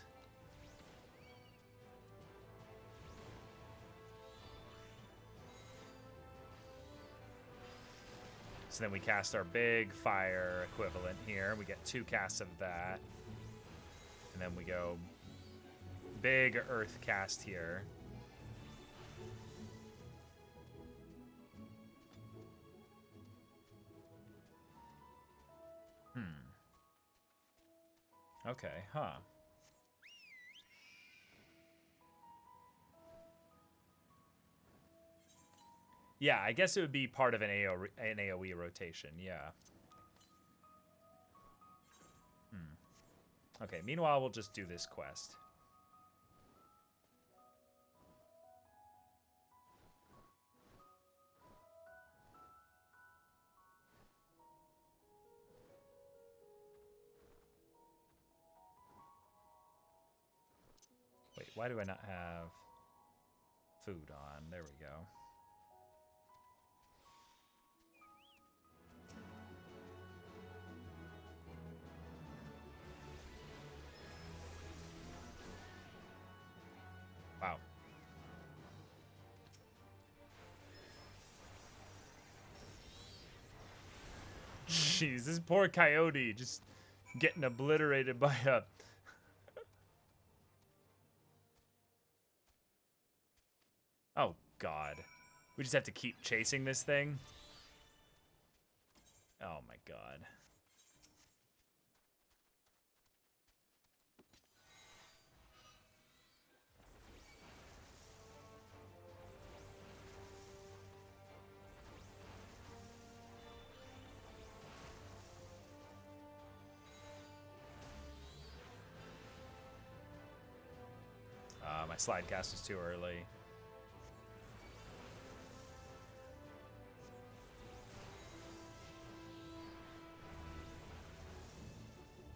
So then we cast our big fire equivalent here. We get 2 casts of that. And then we go big earth cast here. Okay, huh. Yeah, I guess it would be part of an AoE rotation, yeah. Okay, meanwhile, we'll just do this quest. Wait, why do I not have food on? There we go. Jeez, this poor coyote just getting obliterated by a... Oh, God. We just have to keep chasing this thing? Oh, my God. My slide cast was too early.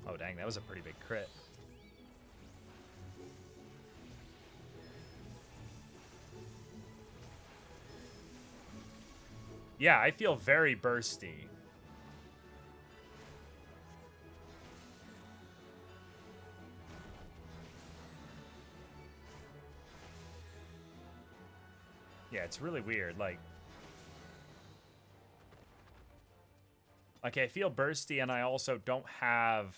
Oh, dang, that was a pretty big crit. Yeah, I feel very bursty. Yeah, it's really weird. Like I feel bursty, and I also don't have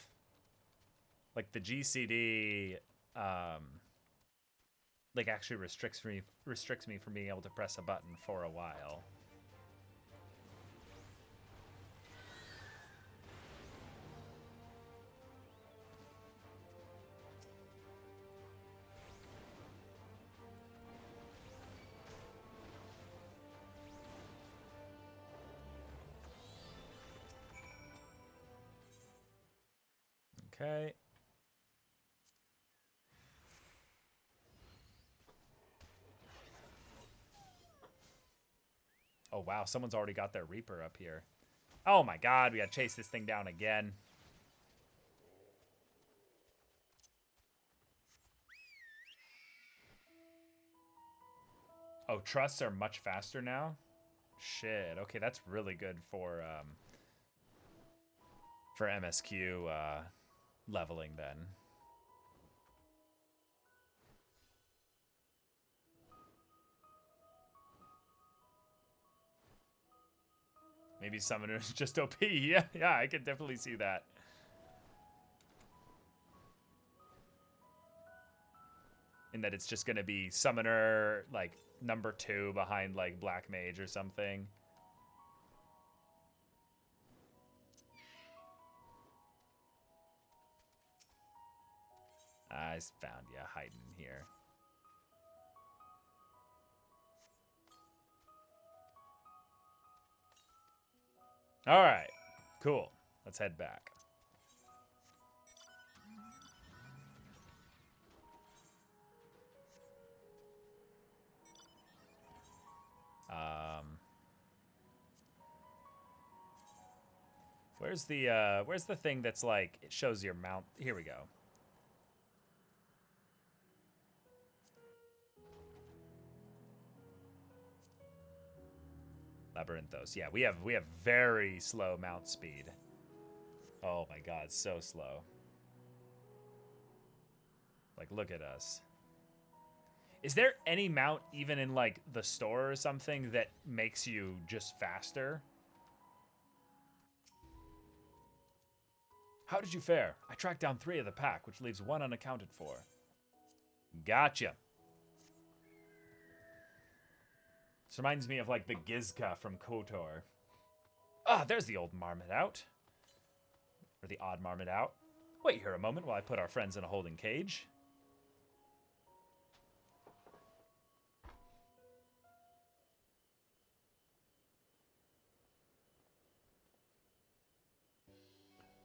like the GCD like actually restricts me from being able to press a button for a while. Okay. Oh, wow. Someone's already got their Reaper up here. Oh, my God. We got to chase this thing down again. Oh, trusts are much faster now? Shit. Okay, that's really good for MSQ leveling then. Maybe Summoner's just OP. Yeah, I can definitely see that. In that it's just going to be Summoner, like, number 2 behind, like, Black Mage or something. I found you hiding here. All right, cool. Let's head back. Where's the thing that's like it shows your mount? Here we go. Labyrinthos. Yeah, we have very slow mount speed. Oh my God, so slow. Like, look at us. Is there any mount even in like the store or something that makes you just faster? How did you fare? I tracked down 3 of the pack, which leaves 1 unaccounted for. Gotcha. This reminds me of like the Gizka from KOTOR. Ah, there's the old marmot out. Or the odd marmot out. Wait here a moment while I put our friends in a holding cage.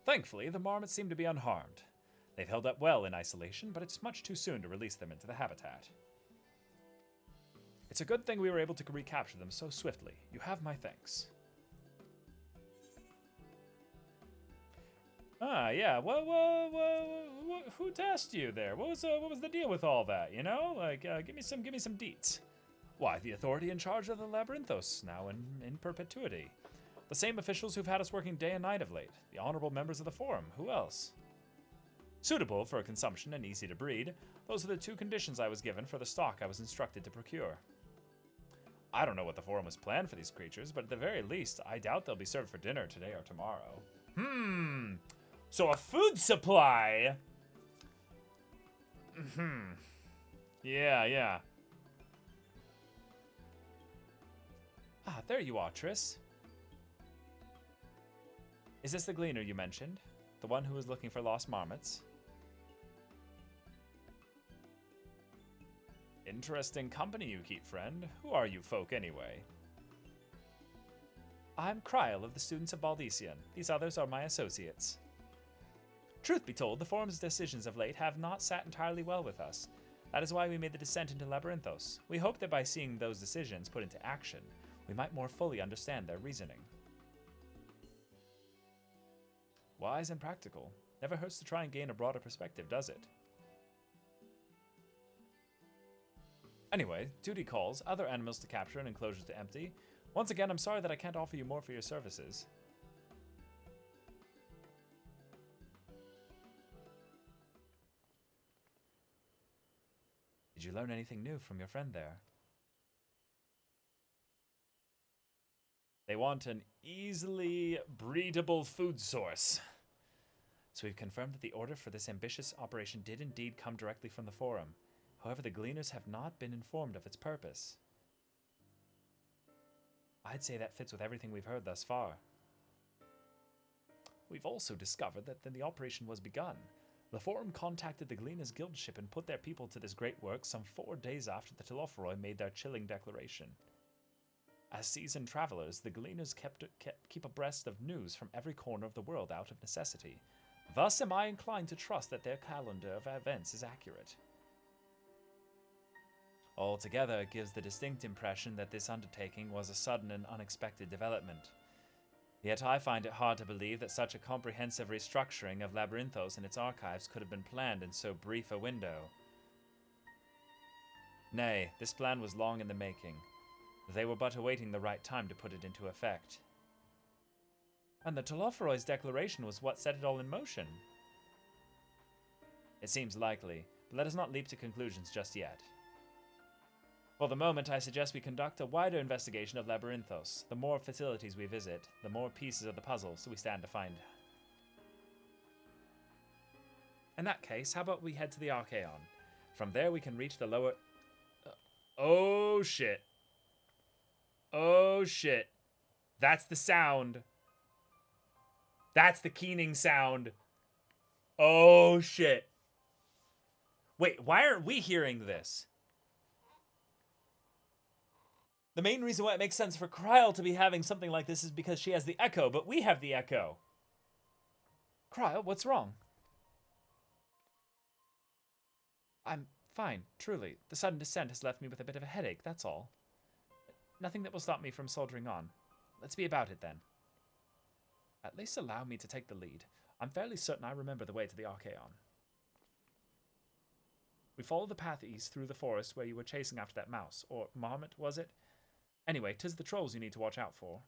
Thankfully, the marmots seem to be unharmed. They've held up well in isolation, but it's much too soon to release them into the habitat. It's a good thing we were able to recapture them so swiftly. You have my thanks. Ah, yeah. Who tasked you there? What was the deal with all that? You know, like, give me some deets. Why, the authority in charge of the Labyrinthos, now in perpetuity. The same officials who've had us working day and night of late. The honorable members of the Forum. Who else? Suitable for consumption and easy to breed. Those are the 2 conditions I was given for the stock I was instructed to procure. I don't know what the forum was planned for these creatures, but at the very least, I doubt they'll be served for dinner today or tomorrow. So a food supply. Yeah. Ah, there you are, Triss. Is this the gleaner you mentioned? The one who was looking for lost marmots? Interesting company you keep, friend. Who are you folk, anyway? I'm Kryl of the Students of Baldician. These others are my associates. Truth be told, the forum's decisions of late have not sat entirely well with us. That is why we made the descent into Labyrinthos. We hope that by seeing those decisions put into action, we might more fully understand their reasoning. Wise and practical. Never hurts to try and gain a broader perspective, does it? Anyway, duty calls, other animals to capture and enclosures to empty. Once again, I'm sorry that I can't offer you more for your services. Did you learn anything new from your friend there? They want an easily breedable food source. So we've confirmed that the order for this ambitious operation did indeed come directly from the forum. However, the Gleaners have not been informed of its purpose. I'd say that fits with everything we've heard thus far. We've also discovered that when the operation was begun, the Forum contacted the Gleaners Guild ship and put their people to this great work some 4 days after the Telophoroi made their chilling declaration. As seasoned travelers, the Gleaners keep abreast of news from every corner of the world out of necessity. Thus am I inclined to trust that their calendar of events is accurate. Altogether, it gives the distinct impression that this undertaking was a sudden and unexpected development. Yet I find it hard to believe that such a comprehensive restructuring of Labyrinthos and its archives could have been planned in so brief a window. Nay, this plan was long in the making. They were but awaiting the right time to put it into effect. And the Telophoroi's declaration was what set it all in motion. It seems likely, but let us not leap to conclusions just yet. For the moment, I suggest we conduct a wider investigation of Labyrinthos. The more facilities we visit, the more pieces of the puzzle we stand to find. In that case, how about we head to the Archaeon? From there we can reach the lower... oh shit. Oh shit. That's the sound. That's the keening sound. Oh shit. Wait, why aren't we hearing this? The main reason why it makes sense for Kryl to be having something like this is because she has the echo, but we have the echo. Kryl, what's wrong? I'm fine, truly. The sudden descent has left me with a bit of a headache, that's all. Nothing that will stop me from soldiering on. Let's be about it then. At least allow me to take the lead. I'm fairly certain I remember the way to the Archaeon. We followed the path east through the forest where you were chasing after that mouse, or marmot, was it? Anyway, 'tis the trolls you need to watch out for.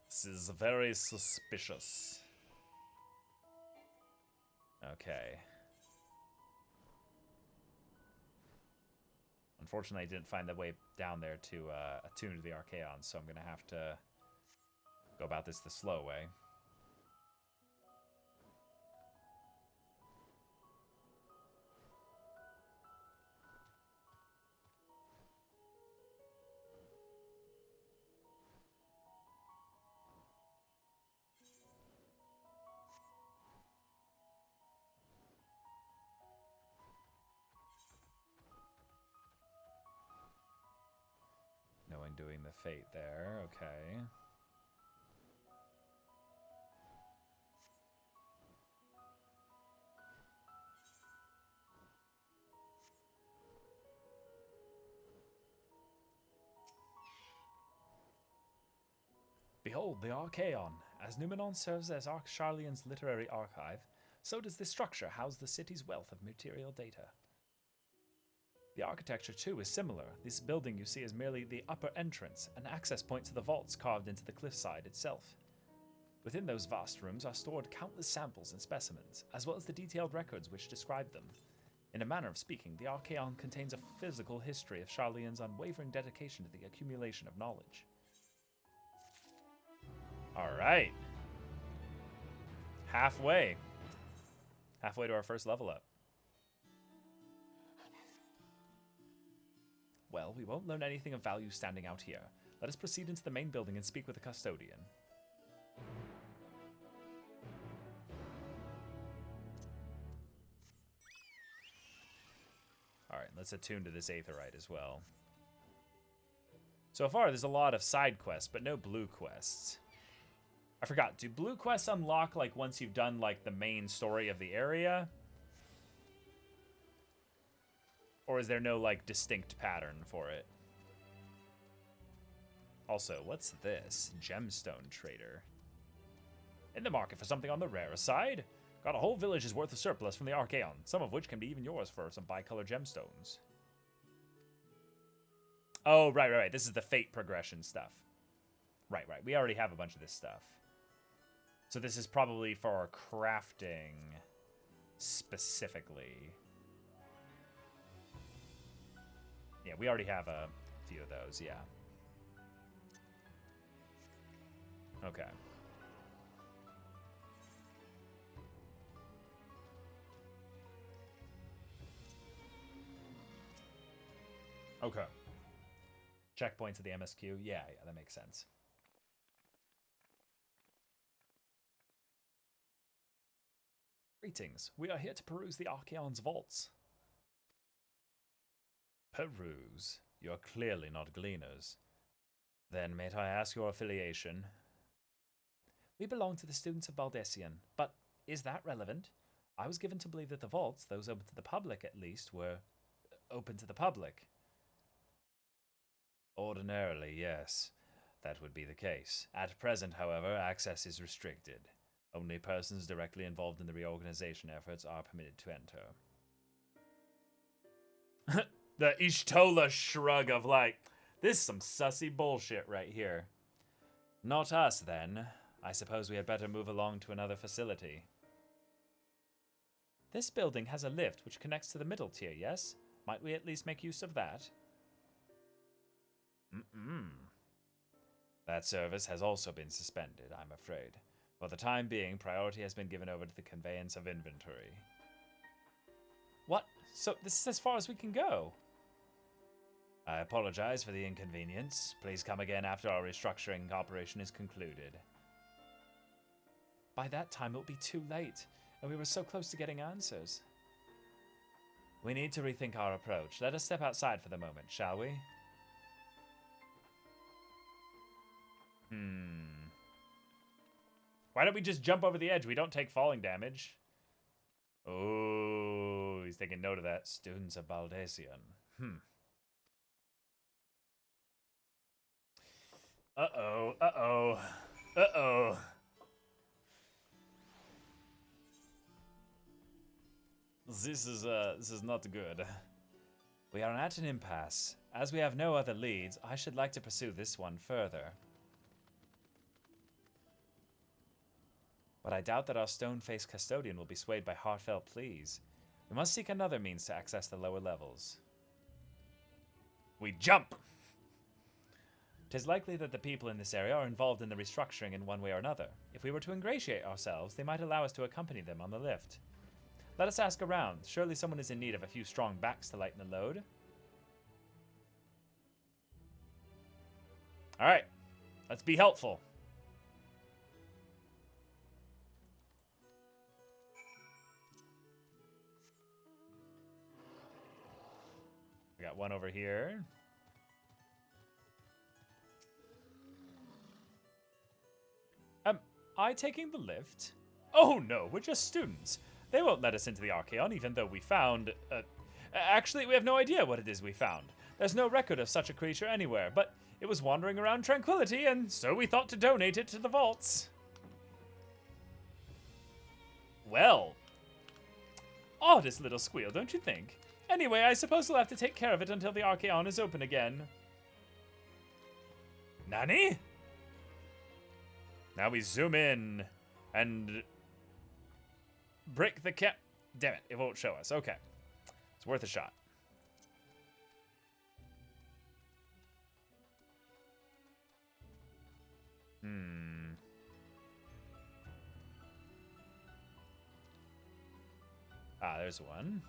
This is very suspicious. Okay. Unfortunately, I didn't find the way down there to attune to the Archaeon, so I'm going to have to go about this the slow way. No undoing the fate there, okay. Behold, the Archaeon. As Numenon serves as Sharlayan's literary archive, so does this structure house the city's wealth of material data. The architecture, too, is similar. This building you see is merely the upper entrance, an access point to the vaults carved into the cliffside itself. Within those vast rooms are stored countless samples and specimens, as well as the detailed records which describe them. In a manner of speaking, the Archaeon contains a physical history of Sharlayan's unwavering dedication to the accumulation of knowledge. Alright. Halfway. Halfway to our first level up. Well, we won't learn anything of value standing out here. Let us proceed into the main building and speak with the custodian. Alright, let's attune to this Aetherite as well. So far, there's a lot of side quests, but no blue quests. I forgot, do blue quests unlock, like, once you've done, like, the main story of the area? Or is there no, like, distinct pattern for it? Also, what's this? Gemstone Trader. In the market for something on the rarer side? Got a whole village's worth of surplus from the Archaeon, some of which can be even yours for some bicolor gemstones. Oh, right. This is the fate progression stuff. Right. We already have a bunch of this stuff. So this is probably for crafting specifically. Yeah, we already have a few of those, yeah. Okay. Okay. Checkpoints at the MSQ. Yeah, that makes sense. Greetings. We are here to peruse the Archaeon's vaults. Peruse? You're clearly not gleaners. Then, may I ask your affiliation? We belong to the students of Baldessian, but is that relevant? I was given to believe that the vaults, those open to the public at least, were open to the public. Ordinarily, yes, that would be the case. At present, however, access is restricted. Only persons directly involved in the reorganization efforts are permitted to enter. The Ishtola shrug of like, this is some sussy bullshit right here. Not us, then. I suppose we had better move along to another facility. This building has a lift which connects to the middle tier, yes? Might we at least make use of that? That service has also been suspended, I'm afraid. For the time being, priority has been given over to the conveyance of inventory. What? So this is as far as we can go? I apologize for the inconvenience. Please come again after our restructuring operation is concluded. By that time, it will be too late, and we were so close to getting answers. We need to rethink our approach. Let us step outside for the moment, shall we? Why don't we just jump over the edge? We don't take falling damage. Oh, he's taking note of that. Students of Baldessian. Uh-oh. This is not good. We are at an impasse. As we have no other leads, I should like to pursue this one further. But I doubt that our stone-faced custodian will be swayed by heartfelt pleas. We must seek another means to access the lower levels. We jump! 'Tis likely that the people in this area are involved in the restructuring in one way or another. If we were to ingratiate ourselves, they might allow us to accompany them on the lift. Let us ask around. Surely someone is in need of a few strong backs to lighten the load. Alright. Let's be helpful. We got one over here. Am I taking the lift? Oh no, we're just students. They won't let us into the Archaeon even though we found... actually, we have no idea what it is we found. There's no record of such a creature anywhere, but it was wandering around tranquility, and so we thought to donate it to the vaults. Well, oddest little squeal, don't you think? Anyway, I suppose we'll have to take care of it until the Archaeon is open again. Nani? Now we zoom in and break the cap. Damn it, it won't show us. Okay. It's worth a shot. Ah, there's one.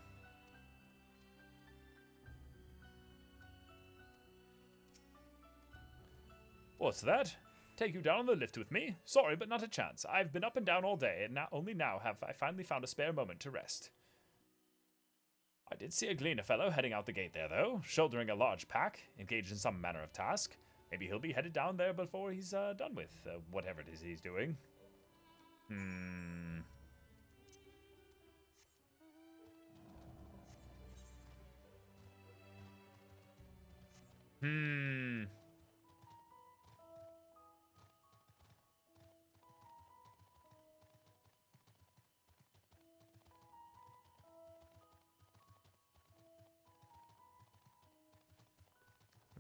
What's that? Take you down on the lift with me? Sorry, but not a chance. I've been up and down all day, and only now have I finally found a spare moment to rest. I did see a gleaner fellow heading out the gate there, though, shouldering a large pack, engaged in some manner of task. Maybe he'll be headed down there before he's done with whatever it is he's doing.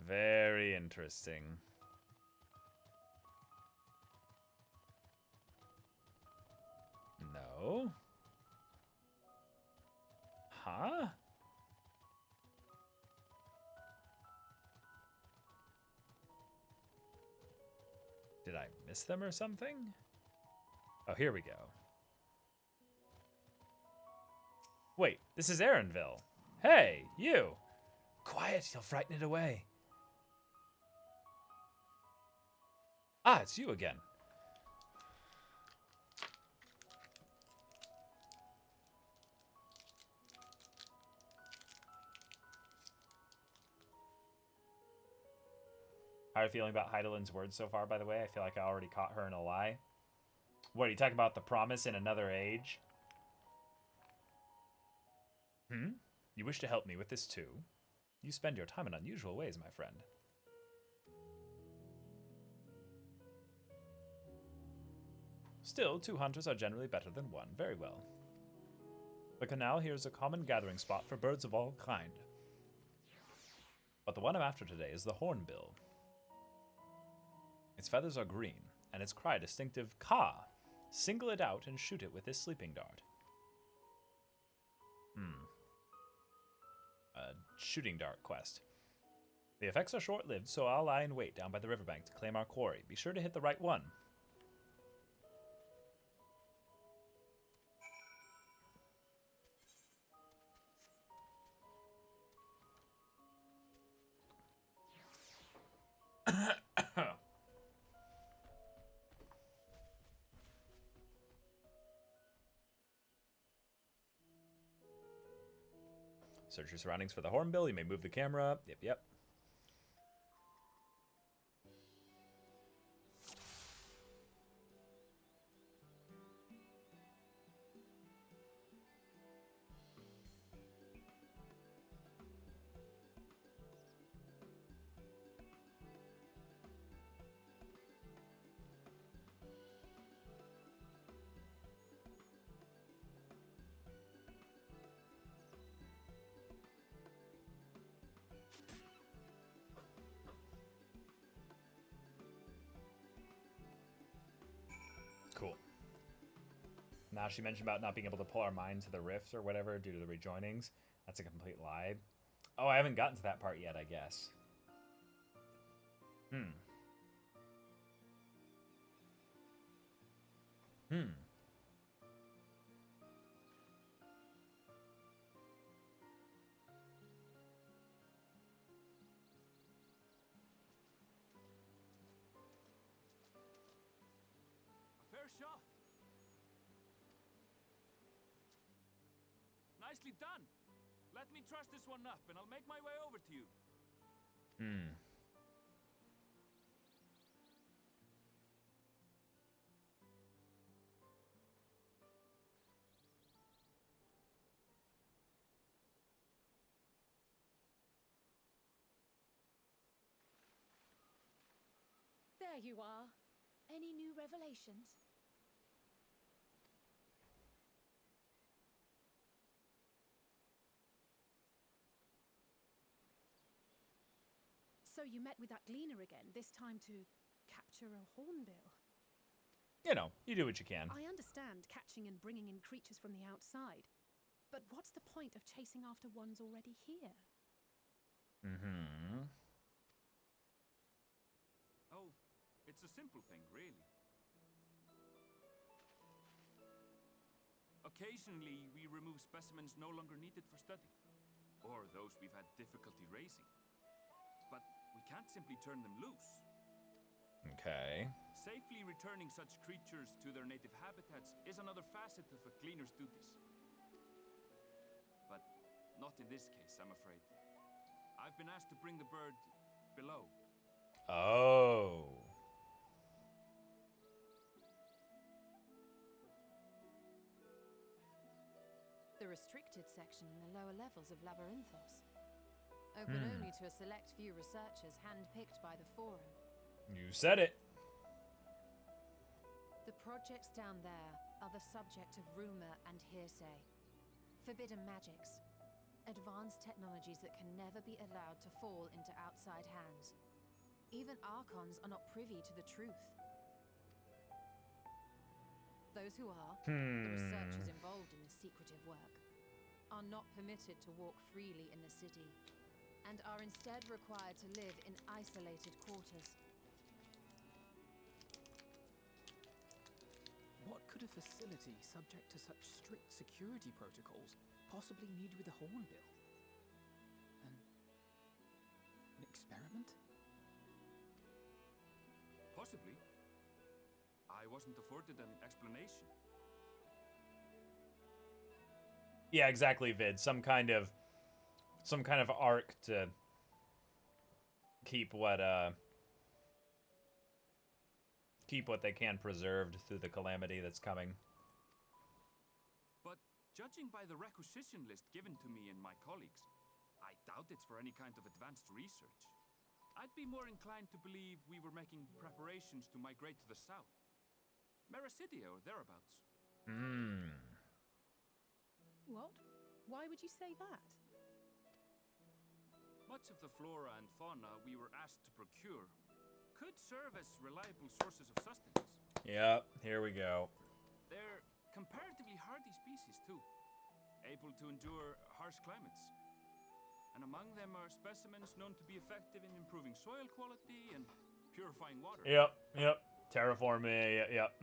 Very interesting. No. Huh? Did I miss them or something? Oh, here we go. Wait, this is Aaronville. Hey, you! Quiet, you'll frighten it away. Ah, it's you again. How are you feeling about Heidelin's words so far, by the way? I feel like I already caught her in a lie. What, are you talking about the promise in another age? You wish to help me with this too? You spend your time in unusual ways, my friend. Still, 2 hunters are generally better than 1. Very well. The canal here is a common gathering spot for birds of all kind. But the one I'm after today is the hornbill. Its feathers are green, and its cry distinctive caw. Single it out and shoot it with this sleeping dart. A shooting dart quest. The effects are short-lived, so I'll lie in wait down by the riverbank to claim our quarry. Be sure to hit the right one. Search your surroundings for the hornbill. You may move the camera. Yep. Cool. Now she mentioned about not being able to pull our mind to the rifts or whatever due to the rejoinings. That's a complete lie. Oh, I haven't gotten to that part yet, I guess. Fair shot. Nicely done. Let me truss this one up, and I'll make my way over to you. There you are. Any new revelations? So you met with that gleaner again, this time to capture a hornbill. you know, you do what you can. I understand catching and bringing in creatures from the outside, but what's the point of chasing after ones already here? Mm-hmm. Oh, it's a simple thing, really. Occasionally, we remove specimens no longer needed for study, or those we've had difficulty raising. But we can't simply turn them loose. Okay. Safely returning such creatures to their native habitats is another facet of a cleaner's duties. But not in this case, I'm afraid. I've been asked to bring the bird below. Oh. The restricted section in the lower levels of Labyrinthos. Open only to a select few researchers handpicked by the Forum. You said it. The projects down there are the subject of rumor and hearsay. Forbidden magics. Advanced technologies that can never be allowed to fall into outside hands. Even Archons are not privy to the truth. Those who are, the researchers involved in this secretive work, are not permitted to walk freely in the city, and are instead required to live in isolated quarters. What could a facility subject to such strict security protocols possibly need with a hornbill? An experiment? Possibly. I wasn't afforded an explanation. Yeah, exactly, Vid. Some kind of arc to keep what they can preserved through the calamity that's coming. But judging by the requisition list given to me and my colleagues, I doubt it's for any kind of advanced research. I'd be more inclined to believe we were making preparations to migrate to the south. Mericidia or thereabouts. What? Why would you say that? Much of the flora and fauna we were asked to procure could serve as reliable sources of sustenance. Yep, here we go. They're comparatively hardy species too, able to endure harsh climates. And among them are specimens known to be effective in improving soil quality and purifying water. Yep. Terraforming, yep.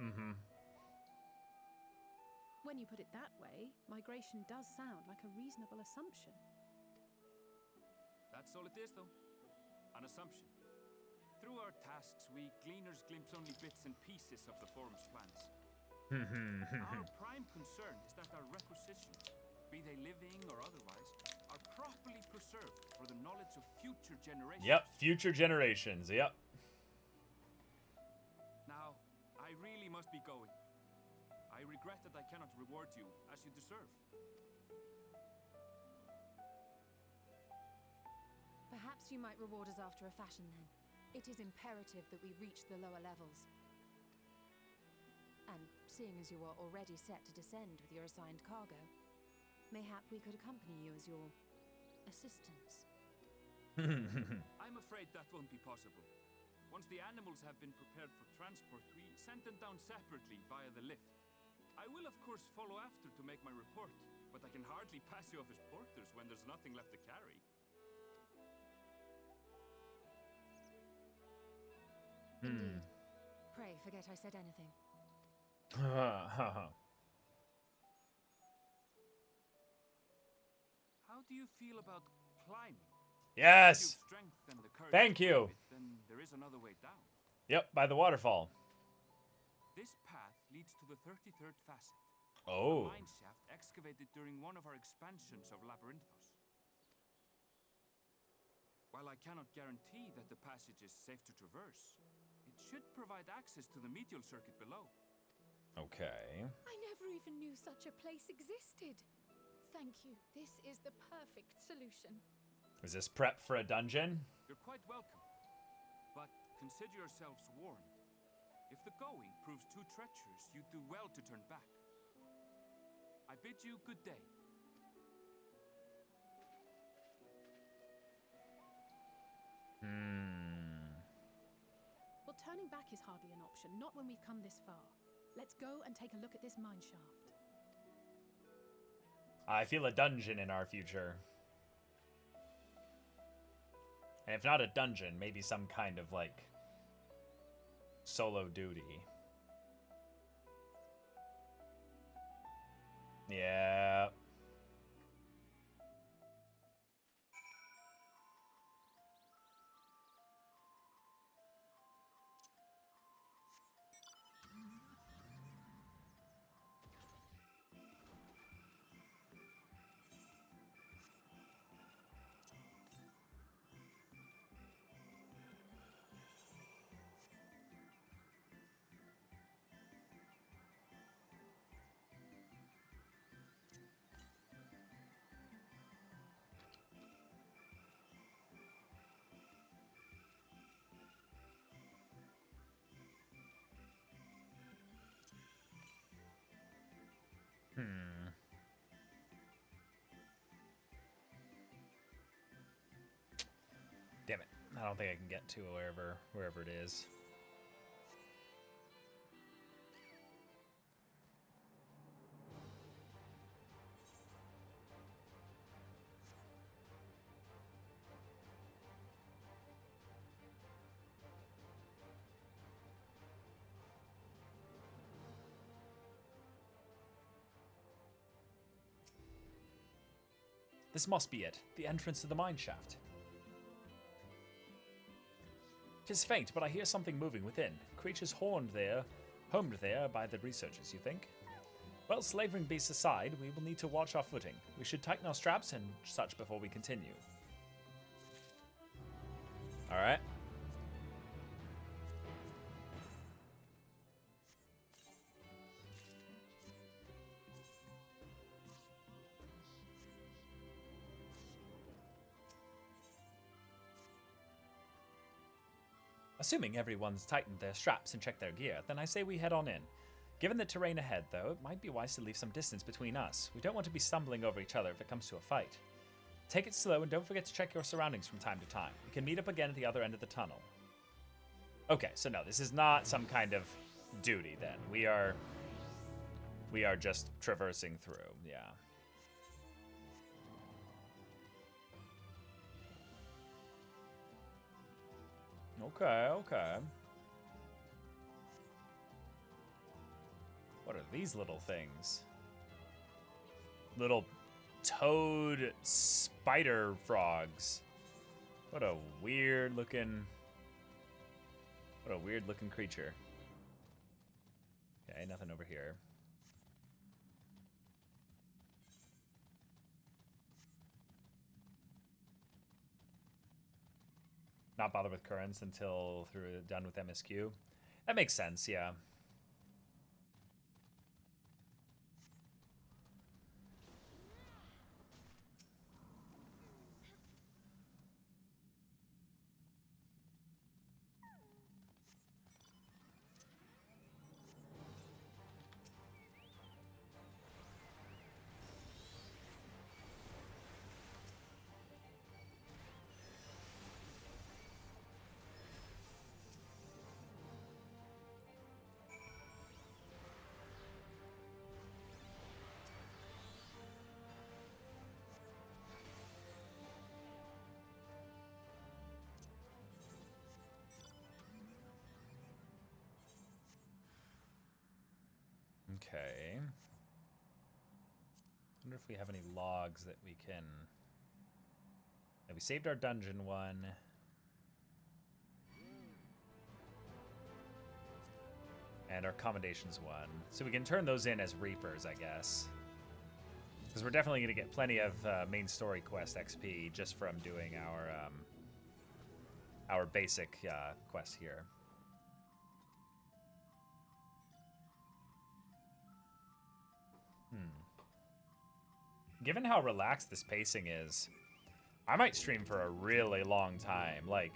When you put it that way, migration does sound like a reasonable assumption. That's all it is, though. An assumption. Through our tasks, we gleaners glimpse only bits and pieces of the Forum's plans. Our prime concern is that our requisitions, be they living or otherwise, are properly preserved for the knowledge of future generations. Yep, future generations, yep. Now, I really must be going. I regret that I cannot reward you as you deserve. Perhaps you might reward us after a fashion then. It is imperative that we reach the lower levels. And seeing as you are already set to descend with your assigned cargo, mayhap we could accompany you as your assistants. I'm afraid that won't be possible. Once the animals have been prepared for transport, we send them down separately via the lift. I will of course follow after to make my report, but I can hardly pass you off as porters when there's nothing left to carry. Indeed. Pray forget I said anything. How do you feel about climbing? Yes. If you've strength and the courage Thank to you. climb it, then there is another way down. Yep, by the waterfall. This path leads to the 33rd facet. Oh. A mine shaft excavated during one of our expansions of Labyrinthos. While I cannot guarantee that the passage is safe to traverse, it should provide access to the medial circuit below. Okay. I never even knew such a place existed. Thank you. This is the perfect solution. Is this prep for a dungeon? You're quite welcome. But consider yourselves warned. If the going proves too treacherous, you'd do well to turn back. I bid you good day. Well, turning back is hardly an option, not when we've come this far. Let's go and take a look at this mine shaft. I feel a dungeon in our future. And if not a dungeon, maybe some kind of, like, solo duty. Yeah. Damn it. I don't think I can get to wherever it is. This must be it. The entrance to the mine shaft. 'Tis faint, but I hear something moving within. Creatures homed there by the researchers, you think? Well, slavering beasts aside, we will need to watch our footing. We should tighten our straps and such before we continue. Alright. Assuming everyone's tightened their straps and checked their gear, then I say we head on in. Given the terrain ahead, though, it might be wise to leave some distance between us. We don't want to be stumbling over each other if it comes to a fight. Take it slow and don't forget to check your surroundings from time to time. We can meet up again at the other end of the tunnel. Okay, so no, this is not some kind of duty then. We are just traversing through, yeah. Okay. What are these little things? Little toad spider frogs. What a weird looking creature. Okay, nothing over here. Not bother with currents until done with MSQ. That makes sense, yeah. Okay. Wonder if we have any logs that we can... Yeah, we saved our dungeon one. And our accommodations one. So we can turn those in as Reapers, I guess. Because we're definitely going to get plenty of main story quest XP just from doing our basic quest here. Given how relaxed this pacing is, I might stream for a really long time. Like,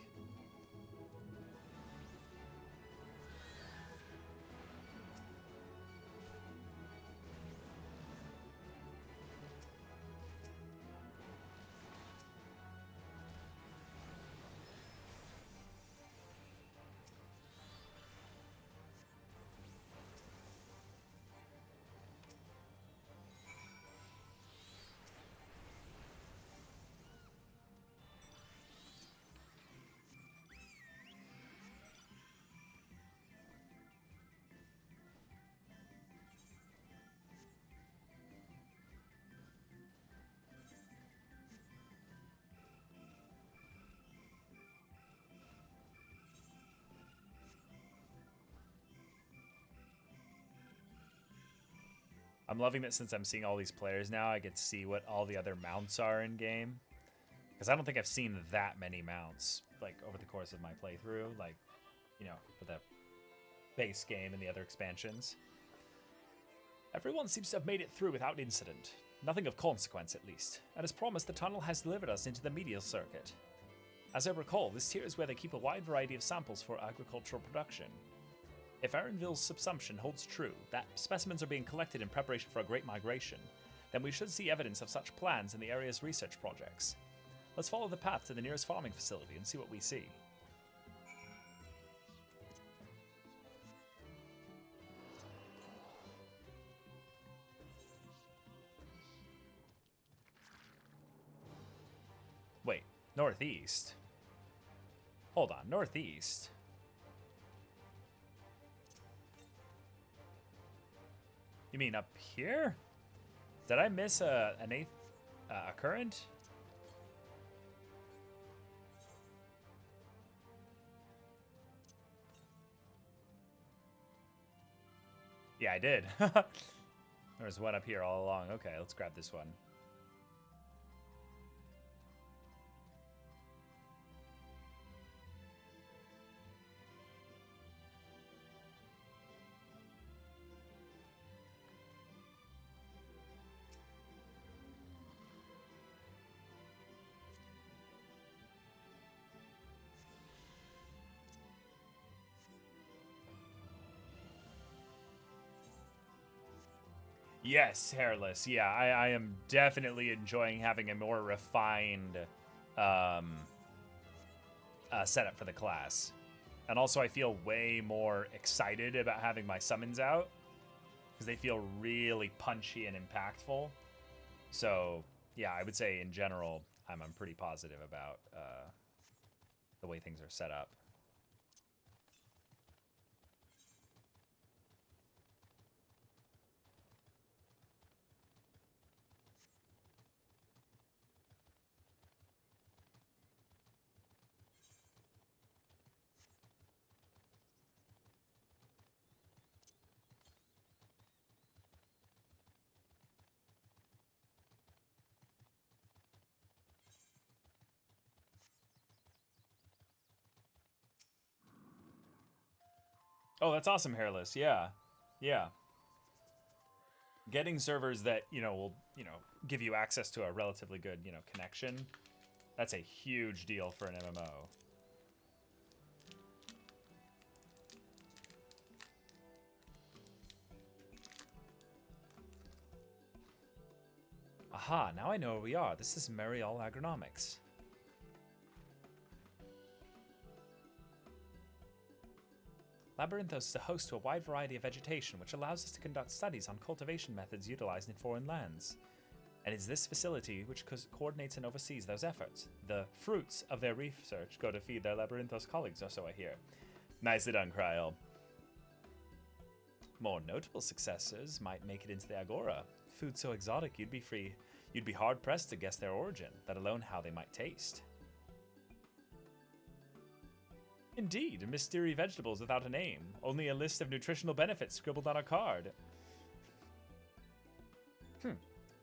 I'm loving that since I'm seeing all these players now, I get to see what all the other mounts are in game. Because I don't think I've seen that many mounts, like, over the course of my playthrough, like, you know, for the base game and the other expansions. Everyone seems to have made it through without incident. Nothing of consequence, at least. And as promised, the tunnel has delivered us into the medial circuit. As I recall, this tier is where they keep a wide variety of samples for agricultural production. If Aaronville's subsumption holds true, that specimens are being collected in preparation for a great migration, then we should see evidence of such plans in the area's research projects. Let's follow the path to the nearest farming facility and see what we see. Wait, northeast? Hold on, northeast? You mean up here? Did I miss an eighth current? Yeah, I did. There's one up here all along. Okay, let's grab this one. Yes, Hairless. Yeah, I am definitely enjoying having a more refined setup for the class. And also I feel way more excited about having my summons out, because they feel really punchy and impactful. So, yeah, I would say in general, I'm pretty positive about the way things are set up. Oh, that's awesome, Hairless. Yeah. Yeah. Getting servers that, will, give you access to a relatively good, connection. That's a huge deal for an MMO. Aha, now I know where we are. This is Mariol Agronomics. Labyrinthos is the host to a wide variety of vegetation, which allows us to conduct studies on cultivation methods utilized in foreign lands. And it's this facility which coordinates and oversees those efforts. The fruits of their research go to feed their Labyrinthos colleagues, or so I hear. Nicely done, Kryl. More notable successors might make it into the Agora. Food so exotic you'd be hard-pressed to guess their origin, let alone how they might taste. Indeed, mystery vegetables without a name. Only a list of nutritional benefits scribbled on a card.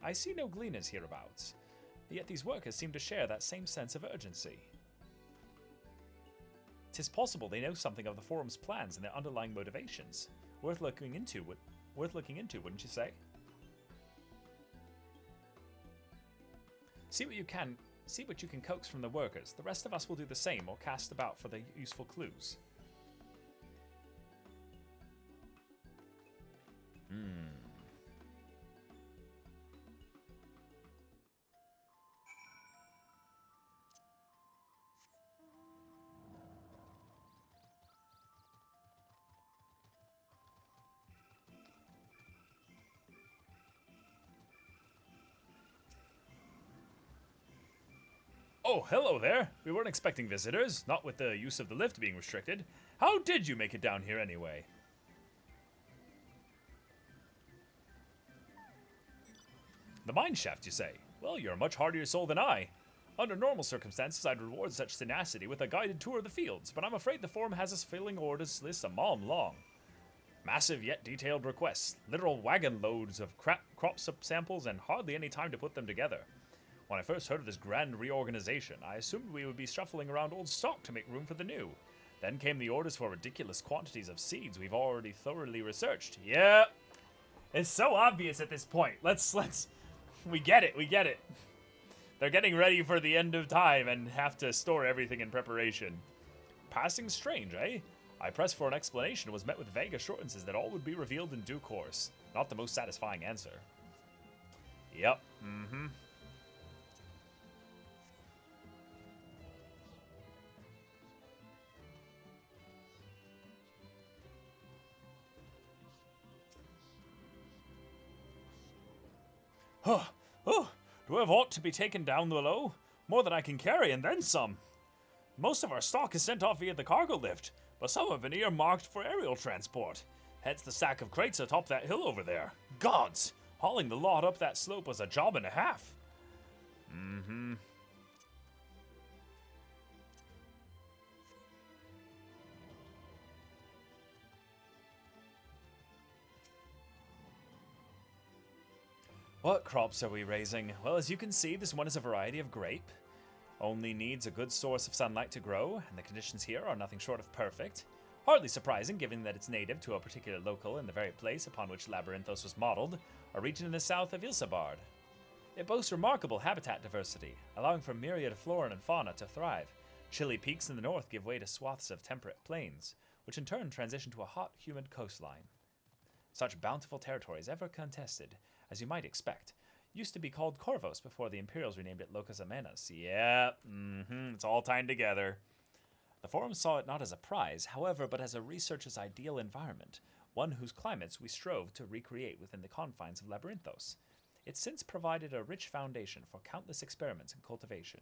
I see no gleaners hereabouts. Yet these workers seem to share that same sense of urgency. 'Tis possible they know something of the Forum's plans and their underlying motivations. Worth looking into, wouldn't you say? See what you can coax from the workers. The rest of us will do the same or cast about for the useful clues. Oh, hello there. We weren't expecting visitors, not with the use of the lift being restricted. How did you make it down here anyway? The mine shaft, you say? Well, you're a much hardier soul than I. Under normal circumstances, I'd reward such tenacity with a guided tour of the fields, but I'm afraid the Forum has us filling orders lists a mile long. Massive yet detailed requests, literal wagon loads of crop samples, and hardly any time to put them together. When I first heard of this grand reorganization, I assumed we would be shuffling around old stock to make room for the new. Then came the orders for ridiculous quantities of seeds we've already thoroughly researched. Yeah, it's so obvious at this point. We get it. They're getting ready for the end of time and have to store everything in preparation. Passing strange, eh? I pressed for an explanation and was met with vague assurances that all would be revealed in due course. Not the most satisfying answer. Yep, Do I have aught to be taken down below? More than I can carry, and then some. Most of our stock is sent off via the cargo lift, but some have been earmarked for aerial transport. Hence the stack of crates atop that hill over there. Gods! Hauling the lot up that slope was a job and a half. What crops are we raising? Well, as you can see, this one is a variety of grape. Only needs a good source of sunlight to grow, and the conditions here are nothing short of perfect. Hardly surprising, given that it's native to a particular local in the very place upon which Labyrinthos was modeled, a region in the south of Ilsabard. It boasts remarkable habitat diversity, allowing for myriad flora and fauna to thrive. Chilly peaks in the north give way to swaths of temperate plains, which in turn transition to a hot, humid coastline. Such bountiful territories, ever contested, as you might expect, used to be called Corvos before the Imperials renamed it Locus Amenas. Yeah, it's all tied together. The Forum saw it not as a prize, however, but as a researcher's ideal environment, one whose climates we strove to recreate within the confines of Labyrinthos. It's since provided a rich foundation for countless experiments and cultivation.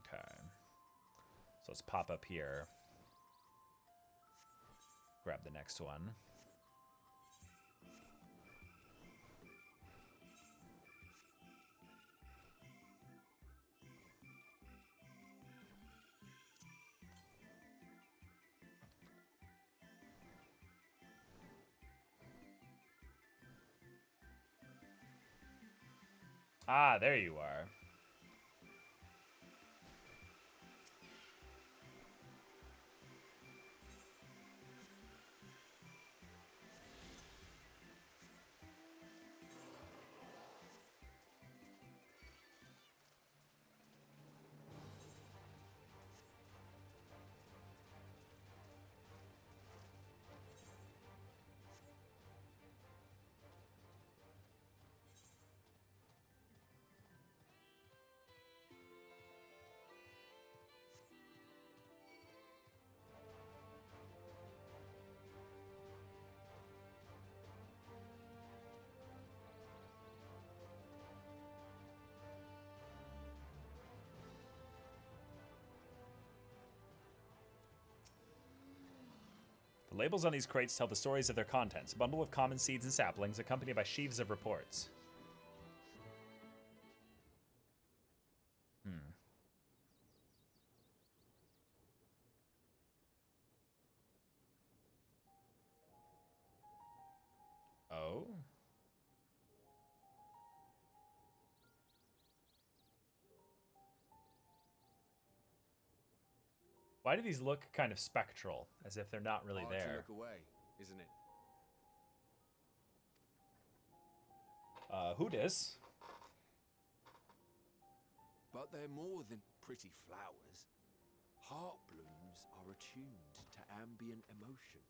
Okay. So let's pop up here. Grab the next one. Ah, there you are. The labels on these crates tell the stories of their contents, a bundle of common seeds and saplings accompanied by sheaves of reports. Oh? Why do these look kind of spectral, as if they're not really Hard to there? look away, isn't it? Who dis? But they're more than pretty flowers. Heart blooms are attuned to ambient emotion.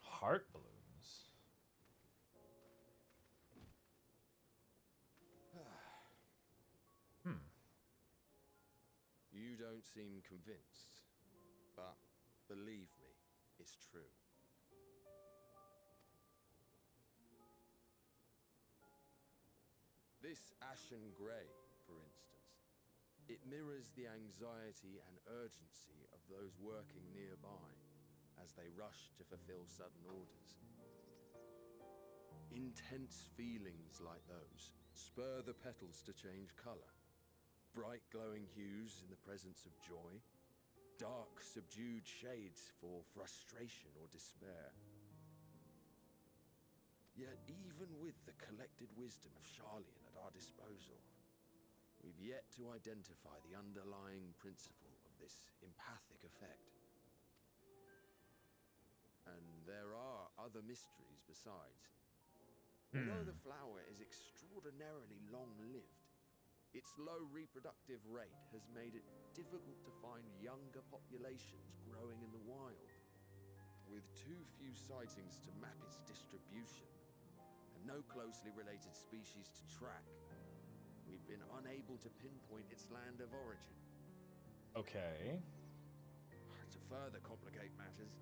Heart balloons. You don't seem convinced, but believe me, it's true. This ashen grey, for instance, it mirrors the anxiety and urgency of those working nearby. as they rush to fulfill sudden orders. Intense feelings like those spur the petals to change color. Bright glowing hues in the presence of joy, dark subdued shades for frustration or despair. Yet even with the collected wisdom of Charlian at our disposal, we've yet to identify the underlying principle of this empathic effect. And there are other mysteries besides. Although the flower is extraordinarily long-lived, its low reproductive rate has made it difficult to find younger populations growing in the wild. With too few sightings to map its distribution, and no closely related species to track, we've been unable to pinpoint its land of origin. Okay. To further complicate matters,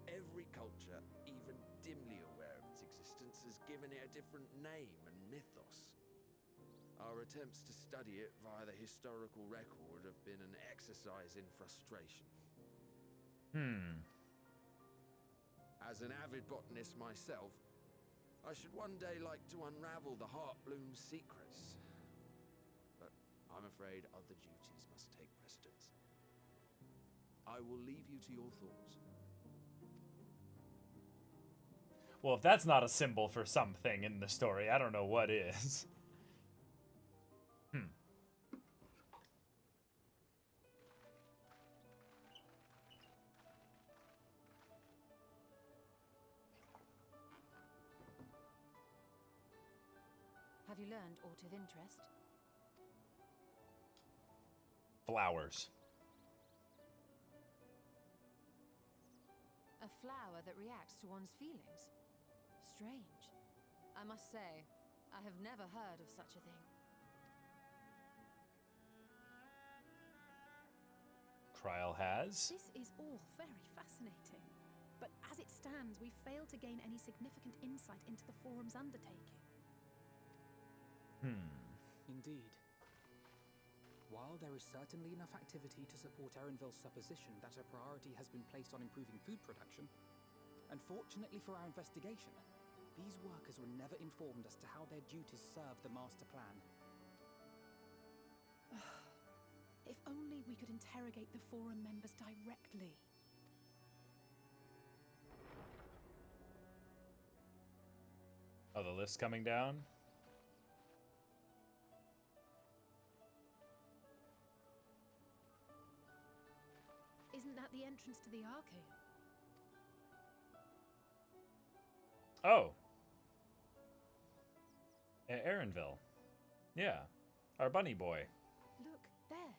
every culture, even dimly aware of its existence, has given it a different name and mythos. Our attempts to study it via the historical record have been an exercise in frustration. As an avid botanist myself, I should one day like to unravel the Heartbloom's secrets. But I'm afraid other duties must take precedence. I will leave you to your thoughts. Well, if that's not a symbol for something in the story, I don't know what is. Have you learned aught of interest? Flowers. A flower that reacts to one's feelings? Strange. I must say, I have never heard of such a thing. Kryl has. This is all very fascinating. But as it stands, we fail to gain any significant insight into the Forum's undertaking. Indeed. While there is certainly enough activity to support Erenville's supposition that a priority has been placed on improving food production, unfortunately for our investigation, these workers were never informed as to how their duties serve the master plan. If only we could interrogate the Forum members directly. Oh, the lift's coming down? Isn't that the entrance to the Archaeum? Oh. Erenville. Yeah. Our bunny boy. Look, there.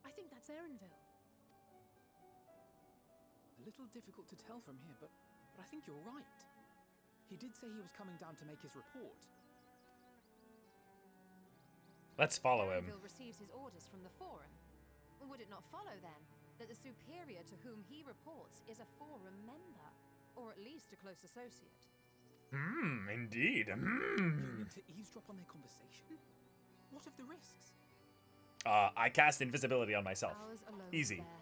I think that's Erenville. A little difficult to tell from here, but I think you're right. He did say he was coming down to make his report. Let's follow him. Erenville receives his orders from the Forum. Would it not follow, then, that the superior to whom he reports is a Forum member, or at least a close associate? Indeed. You mean to eavesdrop on their conversation? What of the risks? I cast invisibility on myself. Ours alone, Easy. Bear.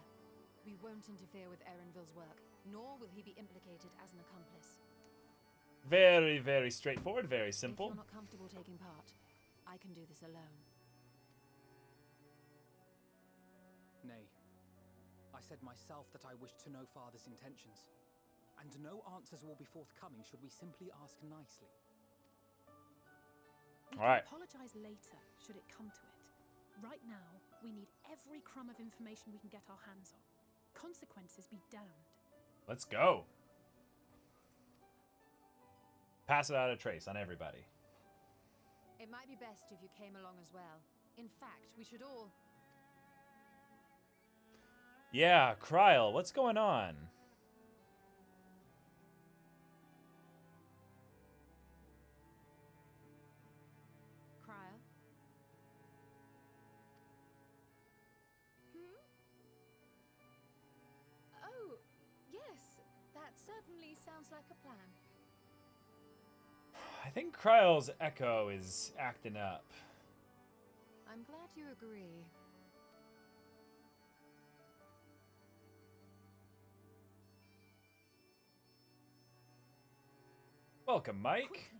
We won't interfere with Erenville's work, nor will he be implicated as an accomplice. Very, very straightforward, very If simple. you're not comfortable taking part, I can do this alone. Nay. I said myself that I wished to know Father's intentions. And no answers will be forthcoming should we simply ask nicely. We All right. can apologize later, should it come to it. Right now, we need every crumb of information we can get our hands on. Consequences be damned. Let's go. Pass it out a trace on everybody. It might be best if you came along as well. In fact, we should all... Yeah, Kryl, what's going on? Kryl? Oh, yes. That certainly sounds like a plan. I think Kryl's echo is acting up. I'm glad you agree. Welcome, Mike. Quickly.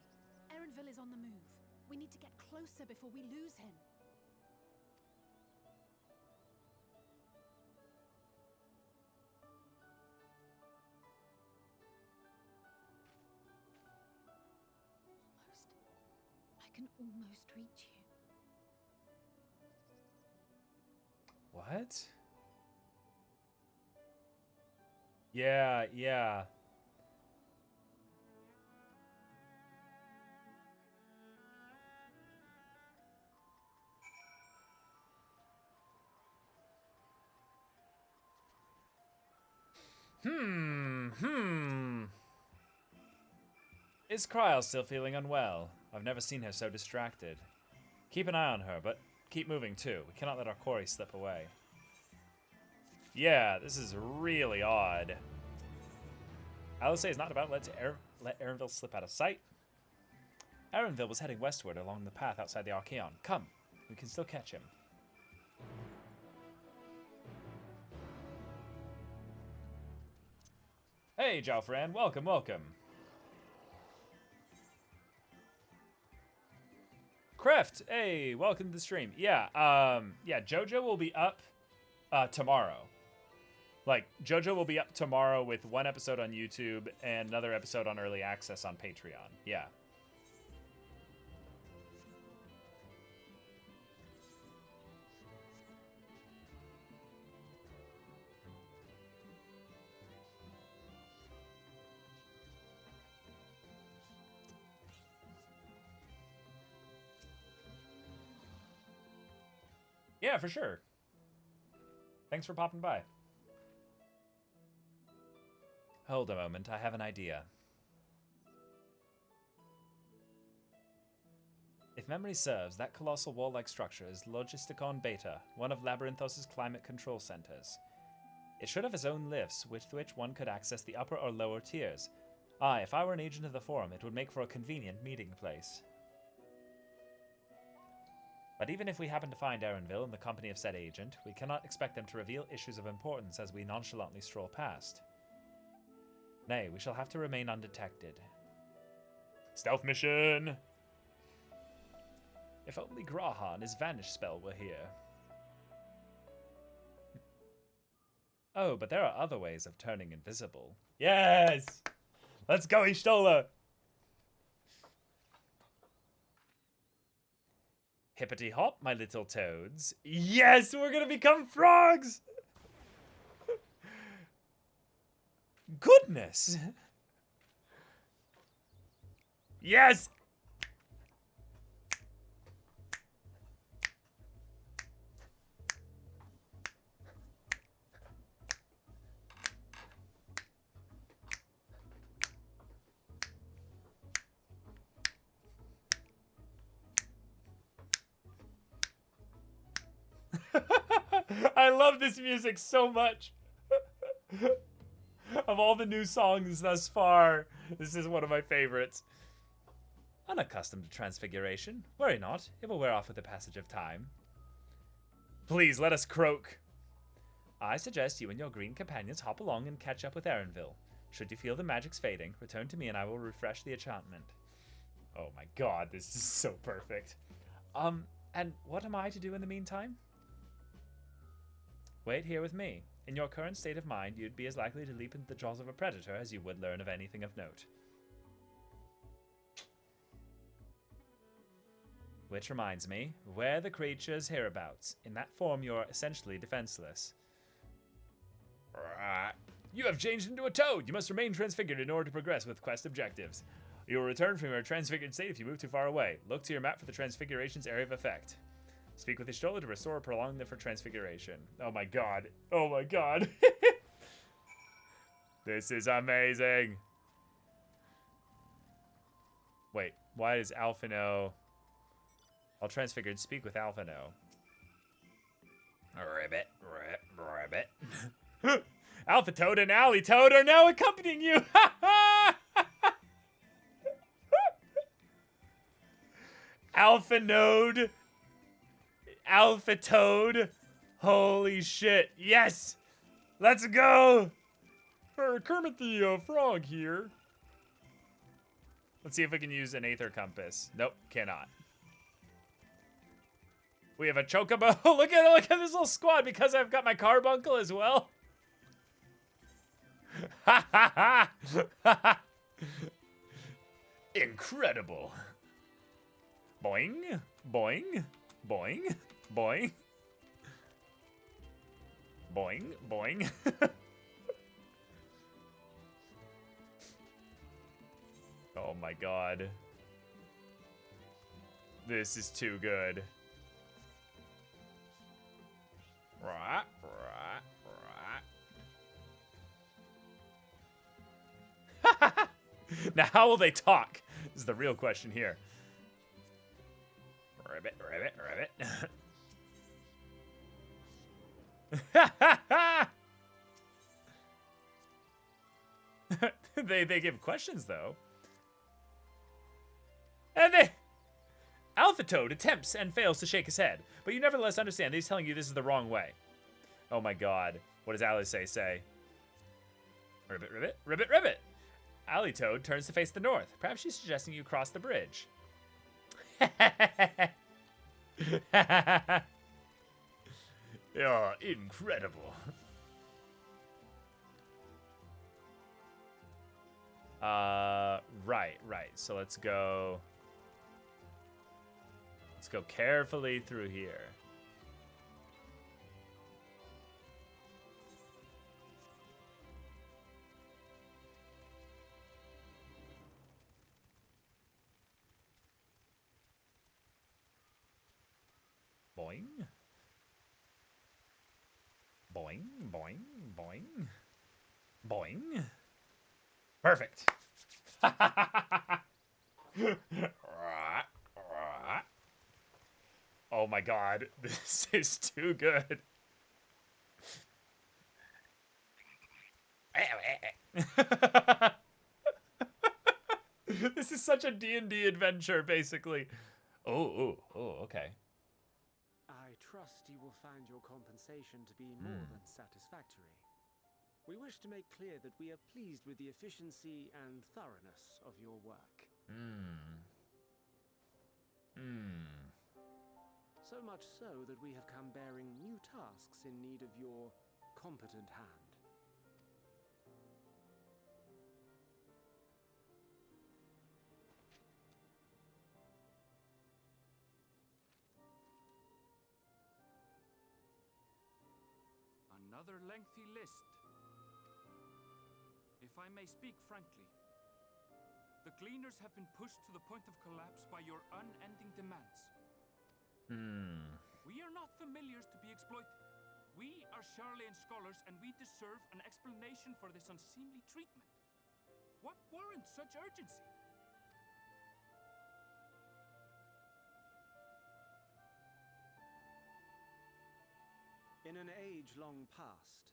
Erenville is on the move. We need to get closer before we lose him. I can almost reach you. What? Yeah, yeah. Is Kryl still feeling unwell? I've never seen her so distracted. Keep an eye on her, but keep moving too. We cannot let our quarry slip away. Yeah, this is really odd. Alice is not about to let Erenville slip out of sight. Erenville was heading westward along the path outside the Archaeon. Come, we can still catch him. Hey, Jalfran, welcome, welcome. Kreft, hey, welcome to the stream. Yeah, yeah, JoJo will be up tomorrow. Like, JoJo will be up tomorrow with one episode on YouTube and another episode on Early Access on Patreon. Yeah. Yeah, for sure. Thanks for popping by. Hold a moment, I have an idea. If memory serves, that colossal wall-like structure is Logisticon Beta, one of Labyrinthos' climate control centers. It should have its own lifts, with which one could access the upper or lower tiers. If I were an agent of the Forum, it would make for a convenient meeting place. But even if we happen to find Erenville in the company of said agent, we cannot expect them to reveal issues of importance as we nonchalantly stroll past. Nay, we shall have to remain undetected. Stealth mission! If only Graha and his vanish spell were here. Oh, but there are other ways of turning invisible. Yes! Let's go, Ishtola! Hippity hop, my little toads. Yes, we're gonna become frogs! Goodness! Yes! I love this music so much. Of all the new songs thus far, this is one of my favorites. Unaccustomed to transfiguration. Worry not, it will wear off with the passage of time. Please, let us croak. I suggest you and your green companions hop along and catch up with Erenville. Should you feel the magic's fading, return to me and I will refresh the enchantment. Oh my god, this is so perfect. And what am I to do in the meantime? Wait here with me. In your current state of mind, you'd be as likely to leap into the jaws of a predator as you would learn of anything of note. Which reminds me, where the creatures hereabouts. In that form, you're essentially defenseless. You have changed into a toad! You must remain transfigured in order to progress with quest objectives. You will return from your transfigured state if you move too far away. Look to your map for the transfiguration's area of effect. Speak with Ishtola to restore or prolong them for transfiguration. Oh my god. Oh my god. This is amazing. Wait, why is Alphino... All transfigured, speak with Alphino. Ribbit, ribbit. Alpha Toad and Alley Toad are now accompanying you! Alpha Node... Alpha Toad. Holy shit. Yes. Let's go. Kermit the Frog here. Let's see if we can use an Aether Compass. Nope, cannot. We have a Chocobo. Look at this little squad because I've got my carbuncle as well. Ha ha ha! Incredible. Boing, boing, boing, boing. Boing, boing. Oh my god. This is too good. Right, right, right. Now, how will they talk? This is the real question here. Ribbit, ribbit, ribbit. They give questions though. And Alpha Toad attempts and fails to shake his head, but you nevertheless understand that he's telling you this is the wrong way. Oh my god. What does Alice say? Ribbit, ribbit, ribbit, ribbit. Alley Toad turns to face the north. Perhaps she's suggesting you cross the bridge. You're incredible. Right. So let's go carefully through here. Boing. Boing, boing, boing. Boing. Perfect. Oh my god, this is too good. This is such a D&D adventure, basically. Oh, okay. I trust you will find your compensation to be more than satisfactory. We wish to make clear that we are pleased with the efficiency and thoroughness of your work. So much so that we have come bearing new tasks in need of your competent hand. Another lengthy list. If I may speak frankly, the Gleaners have been pushed to the point of collapse by your unending demands. We are not familiars to be exploited. We are Charlian scholars, and we deserve an explanation for this unseemly treatment. What warrants such urgency? In an age long past,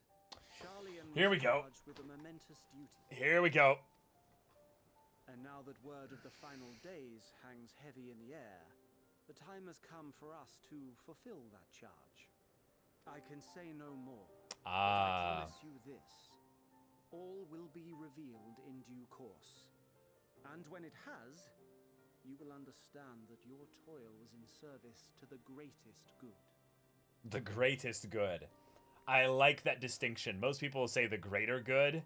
Charlian Here we go. was charged with a momentous duty. Here we go. And now that word of the final days hangs heavy in the air, the time has come for us to fulfill that charge. I can say no more. But I promise you this. All will be revealed in due course. And when it has, you will understand that your toil was in service to the greatest good. The greatest good. I like that distinction. Most people will say the greater good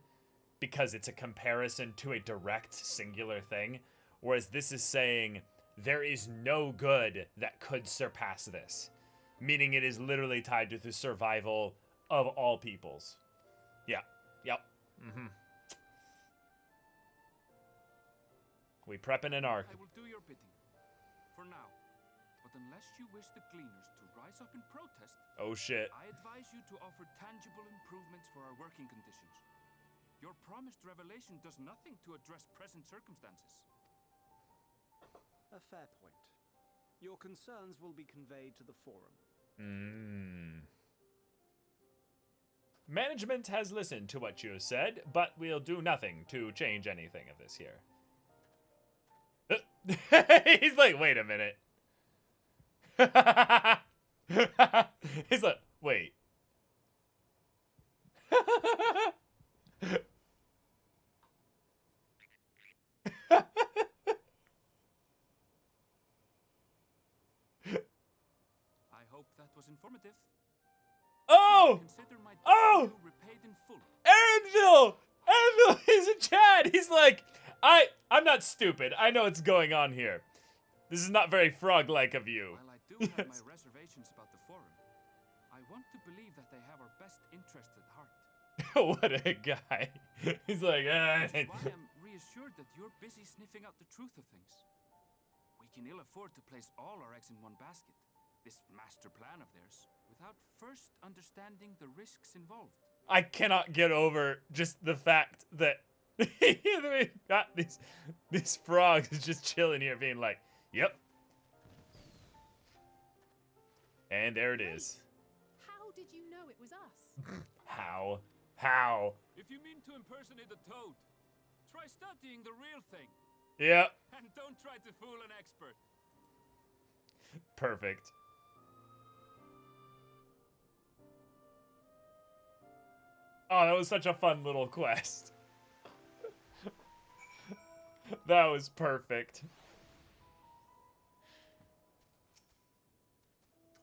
because it's a comparison to a direct singular thing, whereas this is saying there is no good that could surpass this, meaning it is literally tied to the survival of all peoples. Yeah. Yep. We prepping an arc. I will do your bidding. For now. But unless you wish the Gleaners to rise up in protest, Oh shit. I advise you to offer tangible improvements for our working conditions. Your promised revelation does nothing to address present circumstances. A fair point. Your concerns will be conveyed to the forum. Management has listened to what you have said, but we'll do nothing to change anything of this here. He's like, wait a minute. He's like, wait. hope that was informative. Oh! Consider my debt Oh! to you repaid in full. Aaronville! Aaronville is in chat! He's like, I'm not stupid. I know what's going on here. This is not very frog-like of you. While I do have my reservations about the forum, I want to believe that they have our best interests at heart. What a guy. He's like, Which is why I'm reassured that you're busy sniffing out the truth of things. We can ill afford to place all our eggs in one basket, this master plan of theirs, without first understanding the risks involved. I cannot get over just the fact that we got these frogs just chilling here being like, yep. And there it is. How did you know it was us? How? How? If you mean to impersonate a toad, try studying the real thing. Yep. And don't try to fool an expert. Perfect. Oh, that was such a fun little quest. That was perfect.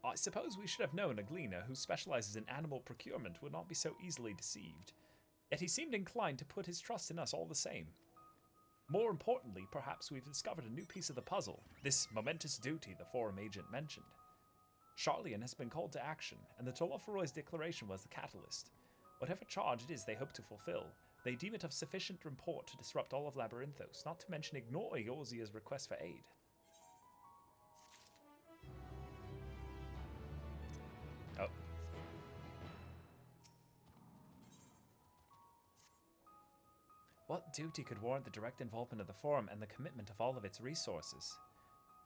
I suppose we should have known a gleaner who specializes in animal procurement would not be so easily deceived. Yet he seemed inclined to put his trust in us all the same. More importantly, perhaps we've discovered a new piece of the puzzle, this momentous duty the forum agent mentioned. Charlian has been called to action, and the Toloferoy's declaration was the catalyst. Whatever charge it is they hope to fulfill, they deem it of sufficient import to disrupt all of Labyrinthos, not to mention ignore Eorzea's request for aid. Oh. What duty could warrant the direct involvement of the forum and the commitment of all of its resources?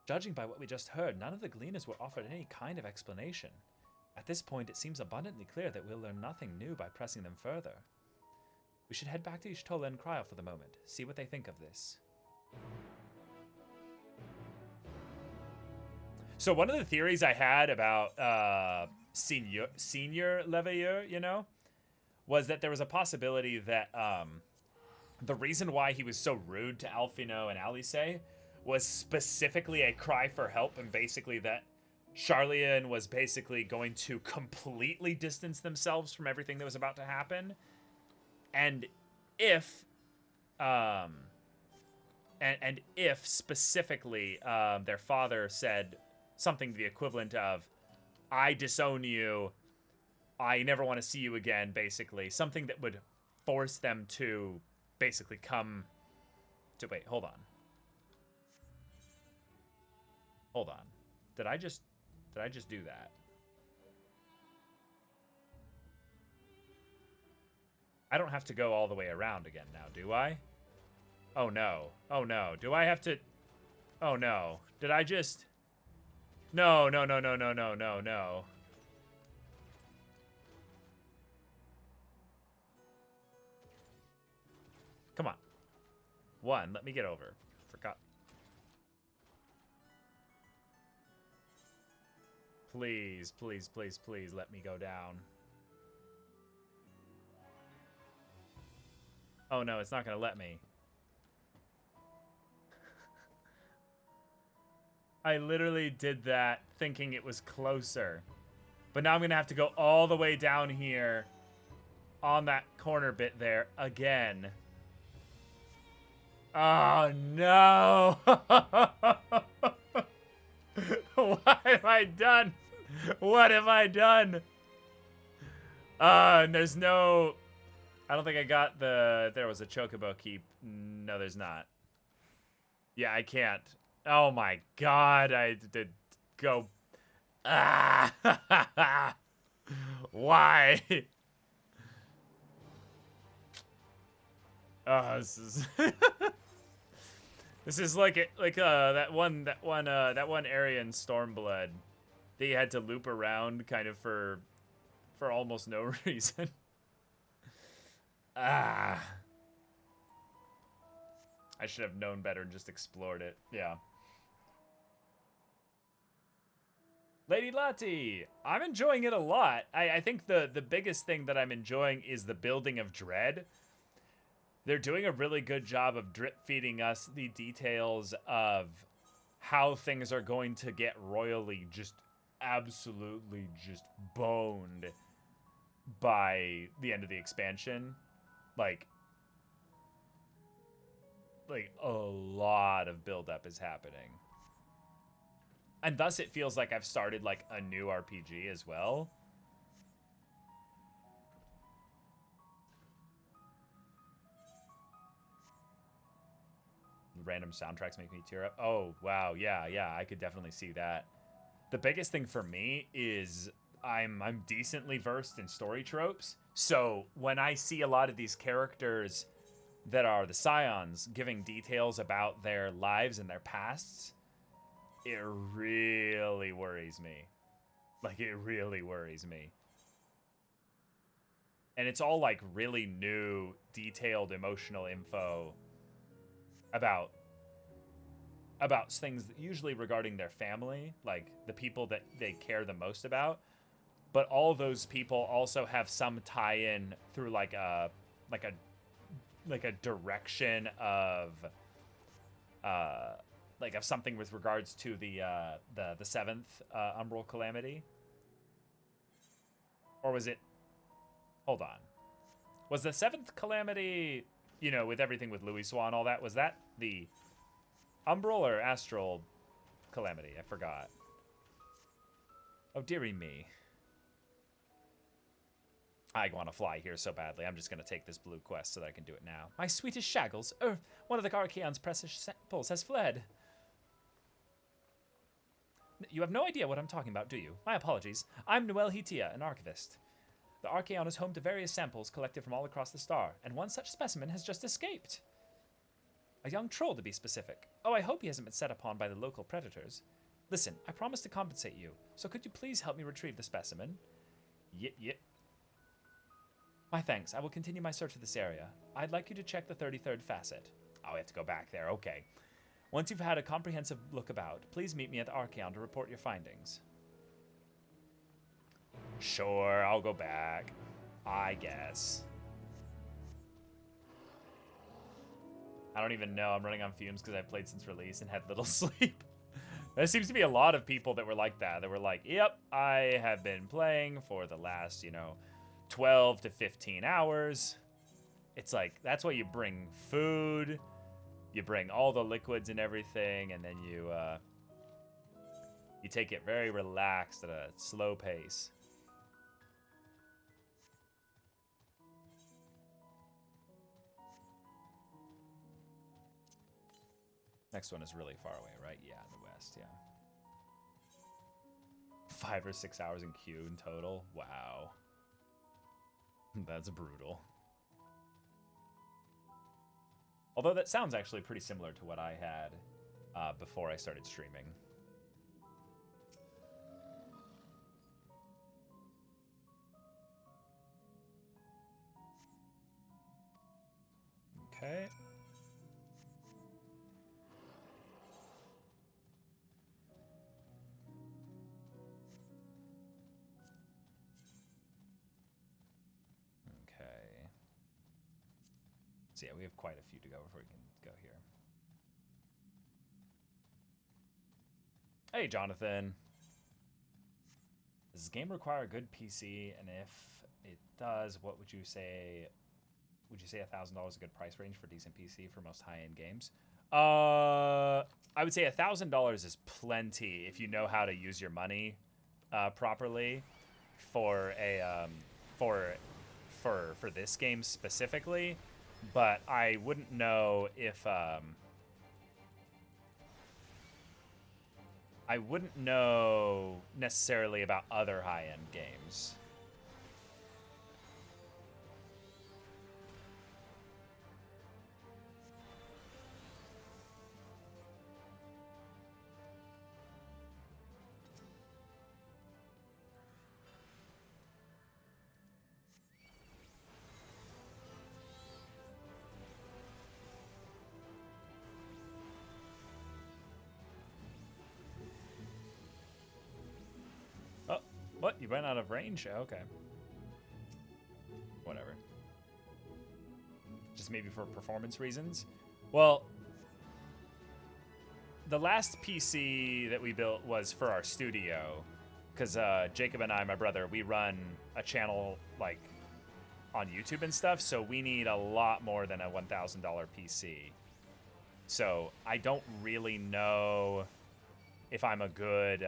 Judging by what we just heard, none of the gleaners were offered any kind of explanation. At this point, it seems abundantly clear that we'll learn nothing new by pressing them further. We should head back to Y'shtola and Cryo for the moment, see what they think of this. So one of the theories I had about Senior Leveilleur, you know, was that there was a possibility that the reason why he was so rude to Alphino and Alice was specifically a cry for help, and basically that Charlian was basically going to completely distance themselves from everything that was about to happen. And if and if specifically their father said something to the equivalent of, I disown you, I never want to see you again, basically. Something that would force them to basically come to... Wait, hold on. Hold on. Did I just do that? I don't have to go all the way around again now, do I? Oh no. Oh no. Do I have to... Oh no. Did I just... No, no, no, no, no, no, no, no. Come on. One, let me get over. Forgot. Please, please, please, please let me go down. Oh no, it's not gonna let me. I literally did that thinking it was closer. But now I'm gonna have to go all the way down here on that corner bit there again. Oh no! What have I done? What have I done? And there's no... I don't think I got the... There was a chocobo keep. No, there's not. Yeah, I can't. Oh my god, I did go... Ah! Why? Oh, this is... This is like that one area in Stormblood that you had to loop around kind of for almost no reason. Ah. I should have known better and just explored it. Yeah. Lady Lati, I'm enjoying it a lot. I think the biggest thing that I'm enjoying is the building of dread. They're doing a really good job of drip feeding us the details of how things are going to get royally just absolutely just boned by the end of the expansion. Like a lot of buildup is happening. And thus it feels like I've started like a new RPG as well. Random soundtracks make me tear up. Oh, wow. Yeah, I could definitely see that. The biggest thing for me is I'm decently versed in story tropes. So when I see a lot of these characters that are the Scions giving details about their lives and their pasts, it really worries me. Like, it really worries me. And it's all like really new, detailed, emotional info about things usually regarding their family, like the people that they care the most about. But all those people also have some tie-in through like a direction of of something with regards to the seventh Umbral Calamity. Or was it? Hold on. Was the seventh Calamity, you know, with everything with Louis Swan and all that, was that the Umbral or Astral Calamity? I forgot. Oh, dearie me. I want to fly here so badly. I'm just going to take this blue quest so that I can do it now. My sweetest Shaggles. One of the Archaeon's precious samples has fled. You have no idea what I'm talking about, do you? My apologies. I'm Noel Hitia, an archivist. The Archaeon is home to various samples collected from all across the star, and one such specimen has just escaped. A young troll, to be specific. Oh, I hope he hasn't been set upon by the local predators. Listen, I promise to compensate you, so could you please help me retrieve the specimen? Yep. My thanks. I will continue my search of this area. I'd like you to check the 33rd facet. Oh, I have to go back there. Okay. Once you've had a comprehensive look about, please meet me at the Archaeon to report your findings. Sure, I'll go back. I guess. I don't even know. I'm running on fumes because I've played since release and had little sleep. There seems to be a lot of people that were like that. That were like, yep, I have been playing for the last, 12 to 15 hours. It's like, that's why you bring food, you bring all the liquids and everything, and then you take it very relaxed at a slow pace. Next one is really far away, right? Yeah, in the west, yeah. 5 or 6 hours in queue in total. Wow. That's brutal. Although that sounds actually pretty similar to what I had before I started streaming. Okay. So yeah, we have quite a few to go before we can go here. Hey, Jonathan. Does this game require a good PC? And if it does, what would you say? Would you say $1,000 is a good price range for decent PC for most high-end games? I would say $1,000 is plenty if you know how to use your money properly for a for this game specifically. But I wouldn't know if I wouldn't know necessarily about other high-end games. What? You went out of range? Okay. Whatever. Just maybe for performance reasons? Well, the last PC that we built was for our studio, because Jacob and I, my brother, we run a channel like on YouTube and stuff, so we need a lot more than a $1,000 PC. So I don't really know if I'm a good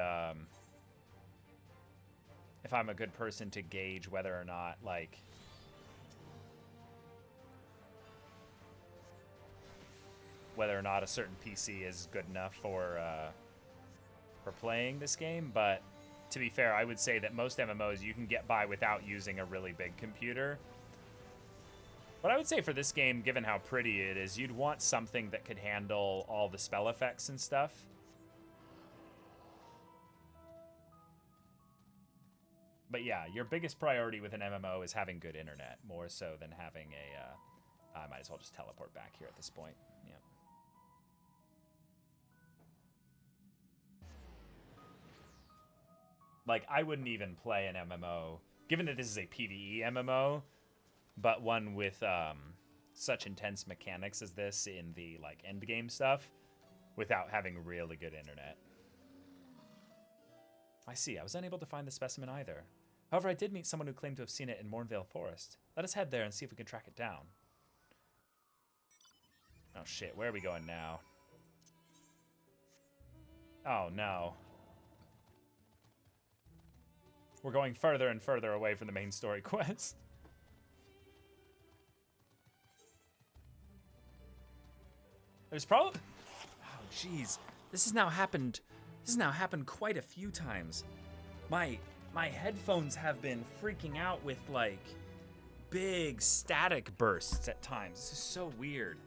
person to gauge whether or not like a certain PC is good enough for playing this game. But to be fair, I would say that most MMOs you can get by without using a really big computer. But I would say for this game, given how pretty it is, you'd want something that could handle all the spell effects and stuff. But yeah, your biggest priority with an MMO is having good internet, more so than having a... I might as well just teleport back here at this point. Yeah. Like, I wouldn't even play an MMO, given that this is a PvE MMO, but one with such intense mechanics as this in the like end game stuff, without having really good internet. I see. I was unable to find the specimen either. However, I did meet someone who claimed to have seen it in Mornvale Forest. Let us head there and see if we can track it down. Oh shit, where are we going now? Oh no. We're going further and further away from the main story quest. There's probably... Oh, jeez. This has now happened quite a few times. My headphones have been freaking out with, like, big static bursts at times. This is so weird.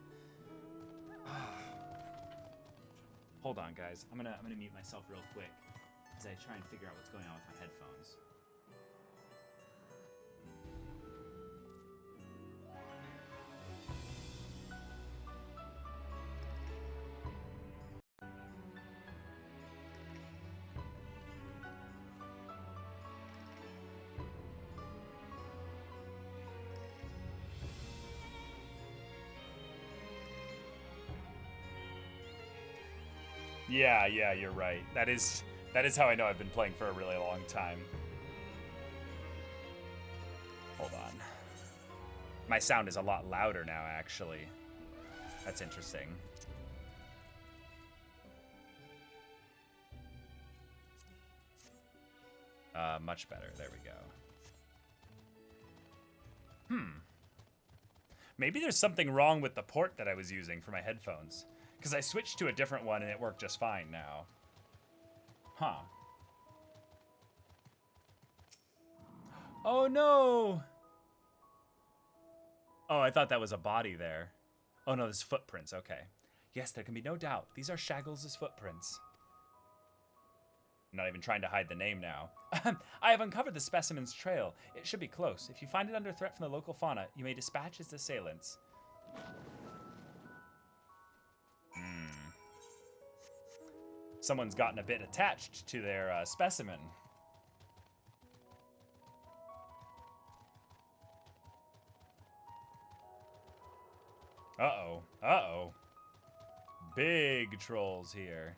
Hold on, guys. I'm gonna mute myself real quick as I try and figure out what's going on with my headphones. Yeah, you're right. That is how I know I've been playing for a really long time. Hold on. My sound is a lot louder now, actually. That's interesting. Much better. There we go. Maybe there's something wrong with the port that I was using for my headphones. Because I switched to a different one and it worked just fine now. Huh. Oh no! Oh, I thought that was a body there. Oh no, there's footprints, okay. Yes, there can be no doubt. These are Shaggles' footprints. I'm not even trying to hide the name now. I have uncovered the specimen's trail. It should be close. If you find it under threat from the local fauna, you may dispatch its assailants. Someone's gotten a bit attached to their specimen. Uh-oh. Uh-oh. Big trolls here.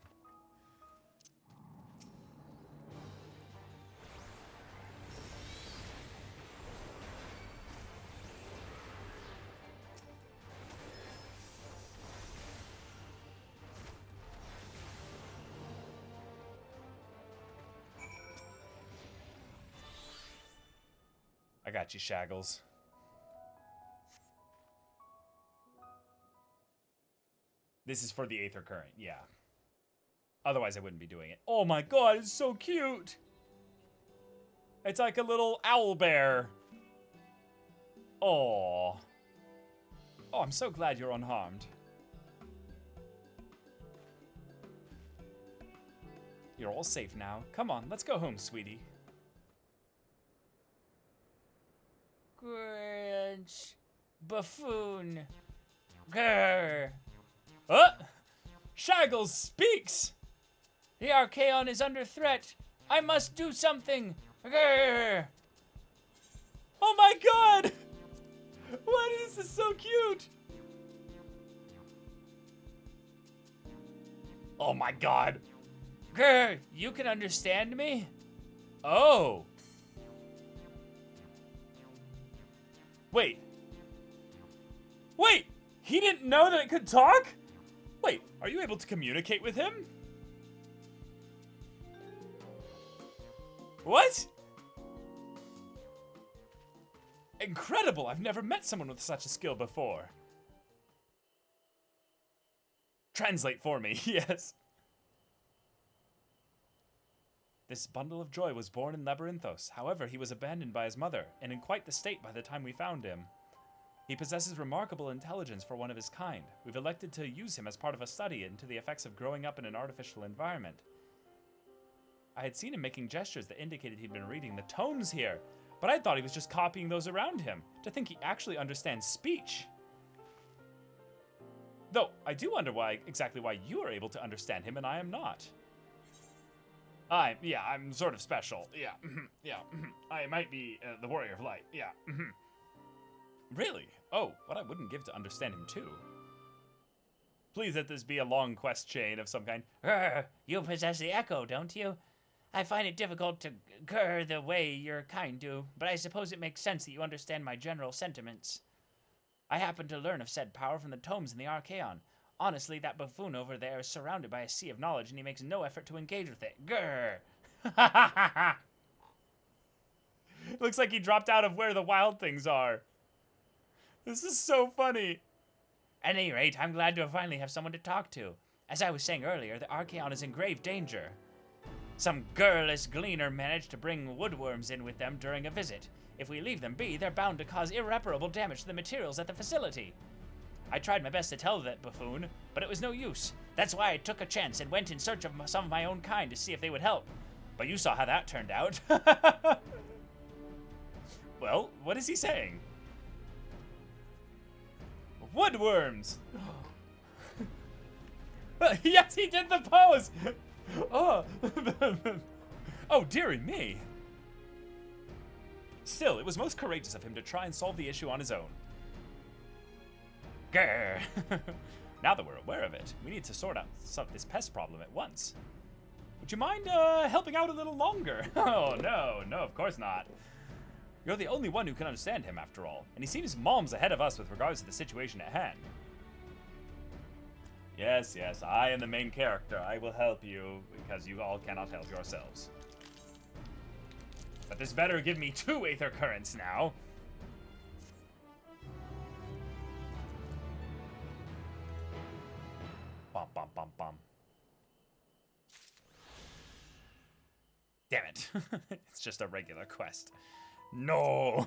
I got you, Shaggles. This is for the Aether Current, yeah. Otherwise, I wouldn't be doing it. Oh my god, it's so cute! It's like a little owl bear. Aww. Oh, I'm so glad you're unharmed. You're all safe now. Come on, let's go home, sweetie. Grinch. Buffoon. Grr. Shaggles speaks! The Archaon is under threat. I must do something. Grr. Oh my god! What is this? So cute! Oh my god. Grr, you can understand me? Oh! Wait. Wait! He didn't know that it could talk? Wait, are you able to communicate with him? What? Incredible! I've never met someone with such a skill before. Translate for me, yes. This bundle of joy was born in Labyrinthos. However, he was abandoned by his mother, and in quite the state by the time we found him. He possesses remarkable intelligence for one of his kind. We've elected to use him as part of a study into the effects of growing up in an artificial environment. I had seen him making gestures that indicated he'd been reading the tomes here, but I thought he was just copying those around him. To think he actually understands speech. Though, I do wonder exactly why you are able to understand him and I am not. I'm sort of special. Yeah, I might be the Warrior of Light. Yeah. Really? Oh, what I wouldn't give to understand him too. Please let this be a long quest chain of some kind. You possess the echo, don't you? I find it difficult to grr the way your kind do, but I suppose it makes sense that you understand my general sentiments. I happen to learn of said power from the tomes in the Archaeon. Honestly, that buffoon over there is surrounded by a sea of knowledge, and he makes no effort to engage with it. Grr! Looks like he dropped out of where the wild things are. This is so funny. At any rate, I'm glad to finally have someone to talk to. As I was saying earlier, the Archaeon is in grave danger. Some girlless gleaner managed to bring woodworms in with them during a visit. If we leave them be, they're bound to cause irreparable damage to the materials at the facility. I tried my best to tell that buffoon, but it was no use. That's why I took a chance and went in search of some of my own kind to see if they would help. But you saw how that turned out. Well, what is he saying? Woodworms! Yes, he did the pose! Oh, oh, dearie me. Still, it was most courageous of him to try and solve the issue on his own. Grr. Now that we're aware of it, we need to sort out this pest problem at once. Would you mind helping out a little longer? Oh, no, of course not. You're the only one who can understand him, after all, and he seems moms ahead of us with regards to the situation at hand. Yes, I am the main character. I will help you, because you all cannot help yourselves. But this better give me 2 Aether Currents now. Bum, bum, bum, bum. Damn it. It's just a regular quest. No.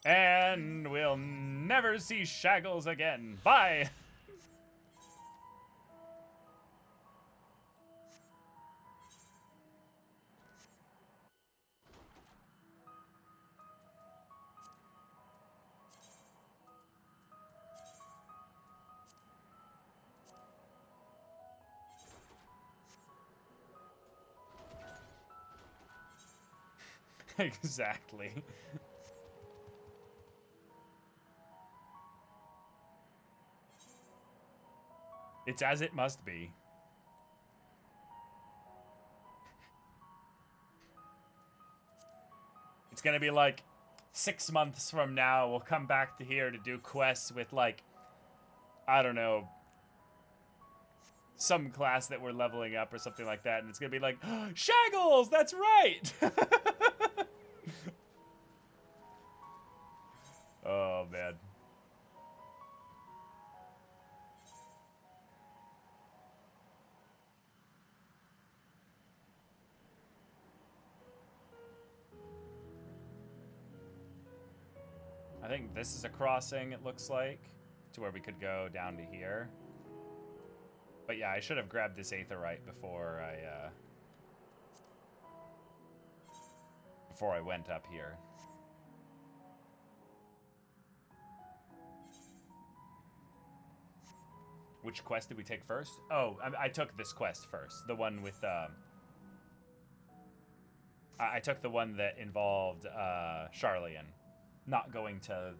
And we'll never see Shaggles again. Bye. Exactly. It's as it must be. It's gonna be like 6 months from now, we'll come back to here to do quests with, like, I don't know, some class that we're leveling up or something like that, and it's gonna be like, oh, Shaggles, that's right! Oh, man. I think this is a crossing, it looks like, to where we could go down to here. But yeah, I should have grabbed this Aetherite before I went up here. Which quest did we take first? Oh, I took this quest first. The one with, I took the one that involved, Charlian. Not going to,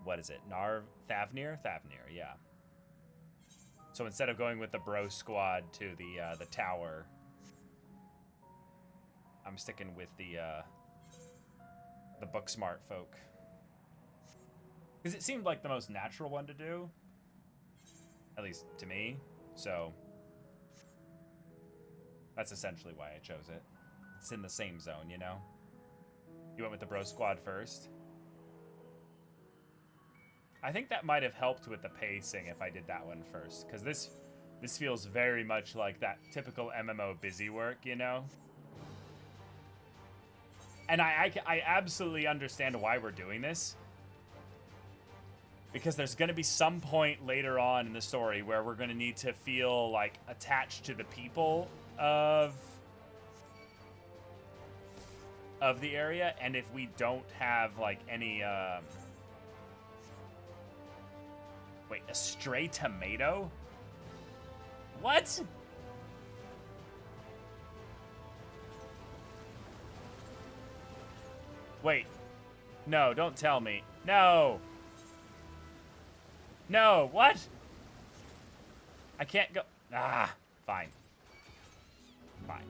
what is it? Thavnir? Thavnir, yeah. So instead of going with the bro squad to the tower, I'm sticking with the book smart folk. Because it seemed like the most natural one to do. At least to me. So that's essentially why I chose it. It's in the same zone, you know? You went with the bro squad first. I think that might have helped with the pacing if I did that one first. Because this feels very much like that typical MMO busy work, you know? And I absolutely understand why we're doing this. Because there's going to be some point later on in the story where we're going to need to feel, like, attached to the people of the area. And if we don't have, like, any... Wait, a stray tomato? What? Wait. No, don't tell me. No! No, what? I can't go. Ah, fine. Fine.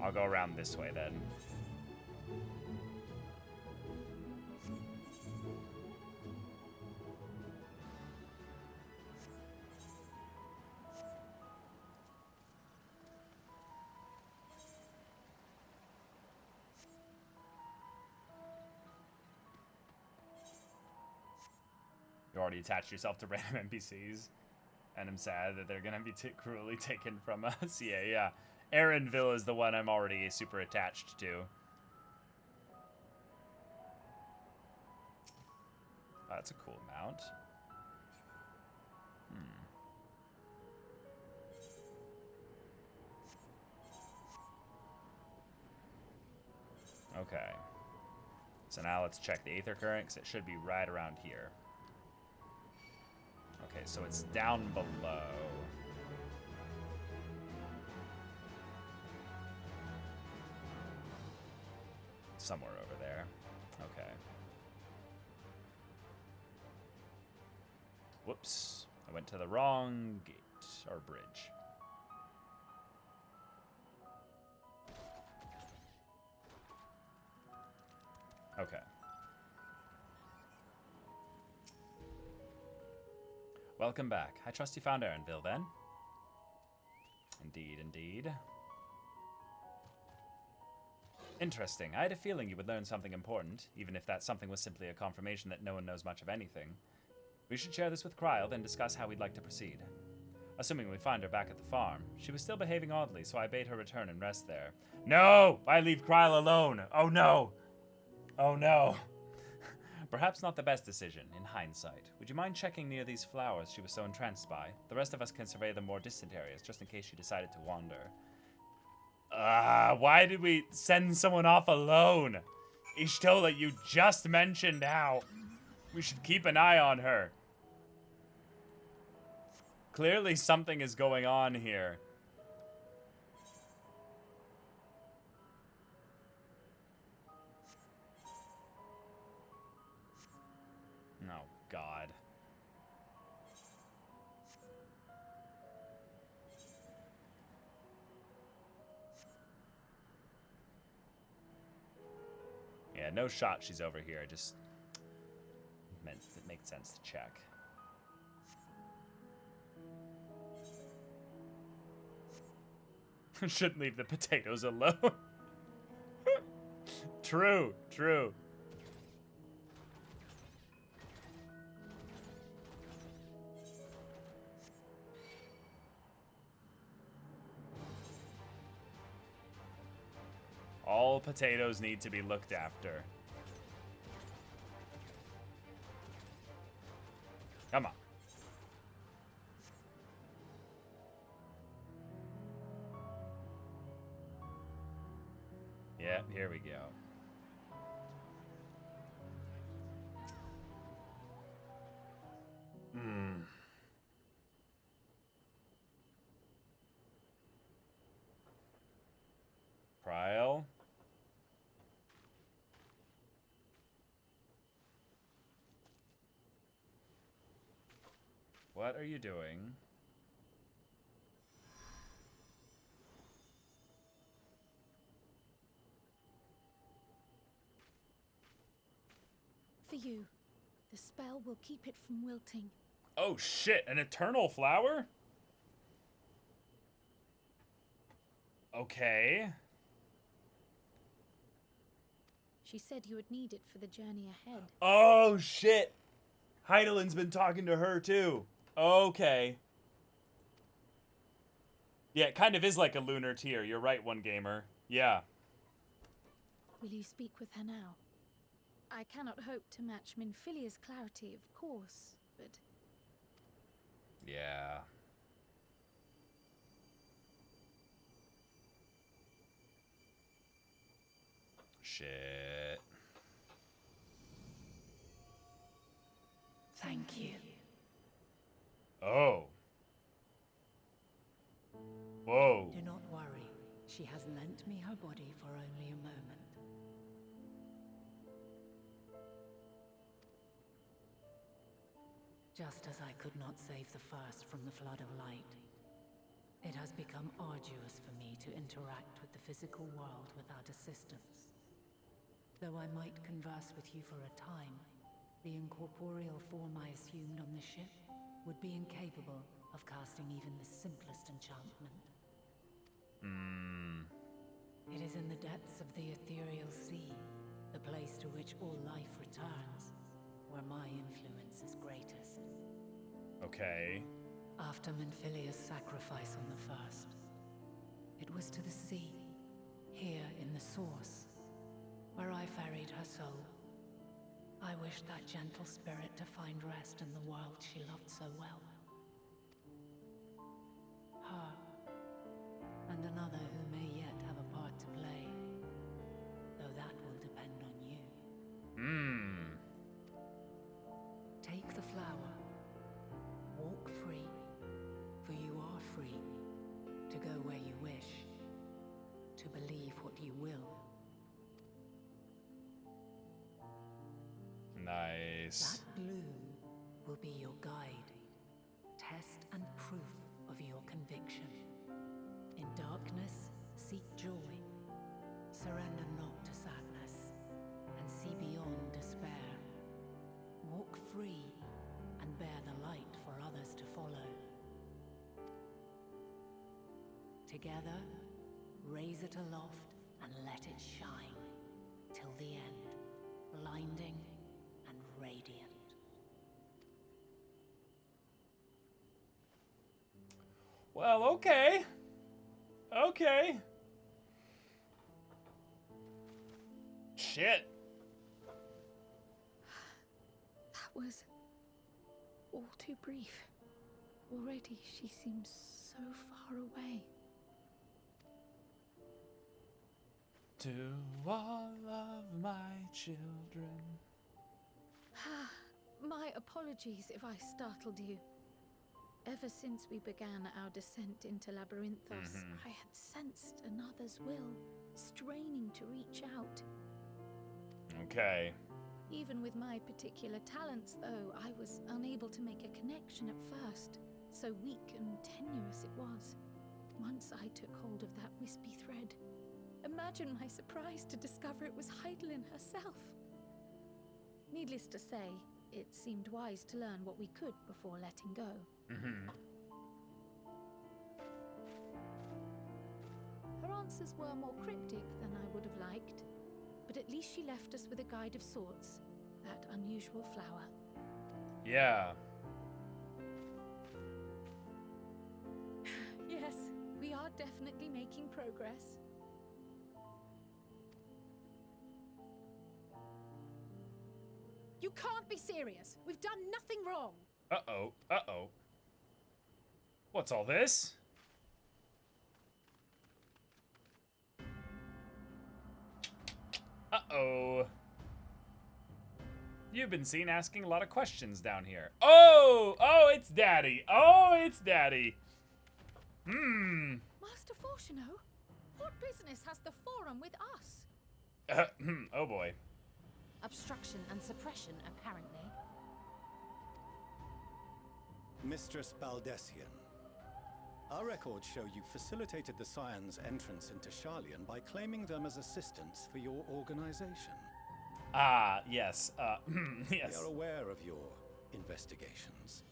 I'll go around this way then. You already attached yourself to random NPCs, and I'm sad that they're gonna be cruelly taken from us. Yeah. Aaronville is the one I'm already super attached to. Oh, that's a cool mount. Okay. So now let's check the Aether Current, because it should be right around here. Okay, so it's down below. Somewhere over there. Okay. Whoops. I went to the wrong gate, or bridge. Okay. Welcome back. I trust you found Aaronville, then? Indeed, indeed. Interesting. I had a feeling you would learn something important, even if that something was simply a confirmation that no one knows much of anything. We should share this with Kryl, then discuss how we'd like to proceed. Assuming we find her back at the farm. She was still behaving oddly, so I bade her return and rest there. No! Why leave Kryl alone? Oh no! Oh no! Perhaps not the best decision, in hindsight. Would you mind checking near these flowers she was so entranced by? The rest of us can survey the more distant areas, just in case she decided to wander. Why did we send someone off alone? Ishtola, you just mentioned how we should keep an eye on her. Clearly something is going on here. Oh, God. Yeah, no shot she's over here. Just meant it makes sense to check. Shouldn't leave the potatoes alone. True, true. All potatoes need to be looked after. Come on. Yeah, here we go. Kryl? What are you doing? For you. The spell will keep it from wilting. Oh shit, an eternal flower? Okay. She said you would need it for the journey ahead. Oh shit! Heidelin's been talking to her too. Okay. Yeah, it kind of is like a lunar tear. You're right, One Gamer. Yeah. Will you speak with her now? I cannot hope to match Minfilia's clarity, of course, but... Yeah. Shit. Thank you. Oh. Whoa. Do not worry. She has lent me her body for only a moment. Just as I could not save the first from the flood of light, it has become arduous for me to interact with the physical world without assistance. Though I might converse with you for a time, the incorporeal form I assumed on the ship would be incapable of casting even the simplest enchantment. It is in the depths of the ethereal sea, the place to which all life returns, where my influence is greatest. Okay. After Minfilia's sacrifice on the first, it was to the sea, here in the source, where I ferried her soul. I wished that gentle spirit to find rest in the world she loved so well. Her, and another who may yet have a part to play, though that will depend on you. Take the flower, walk free, for you are free, to go where you wish, to believe what you will. Nice. That blue will be your guide, test and proof of your conviction. In darkness, seek joy. Surrender not to sadness, and see beyond despair. Walk free, and bear the light for others to follow. Together, raise it aloft and let it shine, till the end, blinding and radiant. Well, okay. Okay. Shit. That was all too brief. Already she seems so far away. To all of my children. My apologies if I startled you. Ever since we began our descent into Labyrinthos, I had sensed another's will, straining to reach out. Okay. Even with my particular talents, though, I was unable to make a connection at first. So weak and tenuous it was. Once I took hold of that wispy thread. Imagine my surprise to discover it was Heidelin herself. Needless to say, it seemed wise to learn what we could before letting go. Her answers were more cryptic than I would have liked, but at least she left us with a guide of sorts, that unusual flower. Yeah. Yes, we are definitely making progress. You can't be serious! We've done nothing wrong! Uh-oh. Uh-oh. What's all this? Uh-oh. You've been seen asking a lot of questions down here. Oh! Oh, it's Daddy. Oh, it's Daddy. Master Fortuno, what business has the Forum with us? Oh boy. Obstruction and suppression, apparently. Mistress Baldessian, our records show you facilitated the Scions' entrance into Sharlayan by claiming them as assistants for your organization. Ah, yes. Yes. We are aware of your investigations.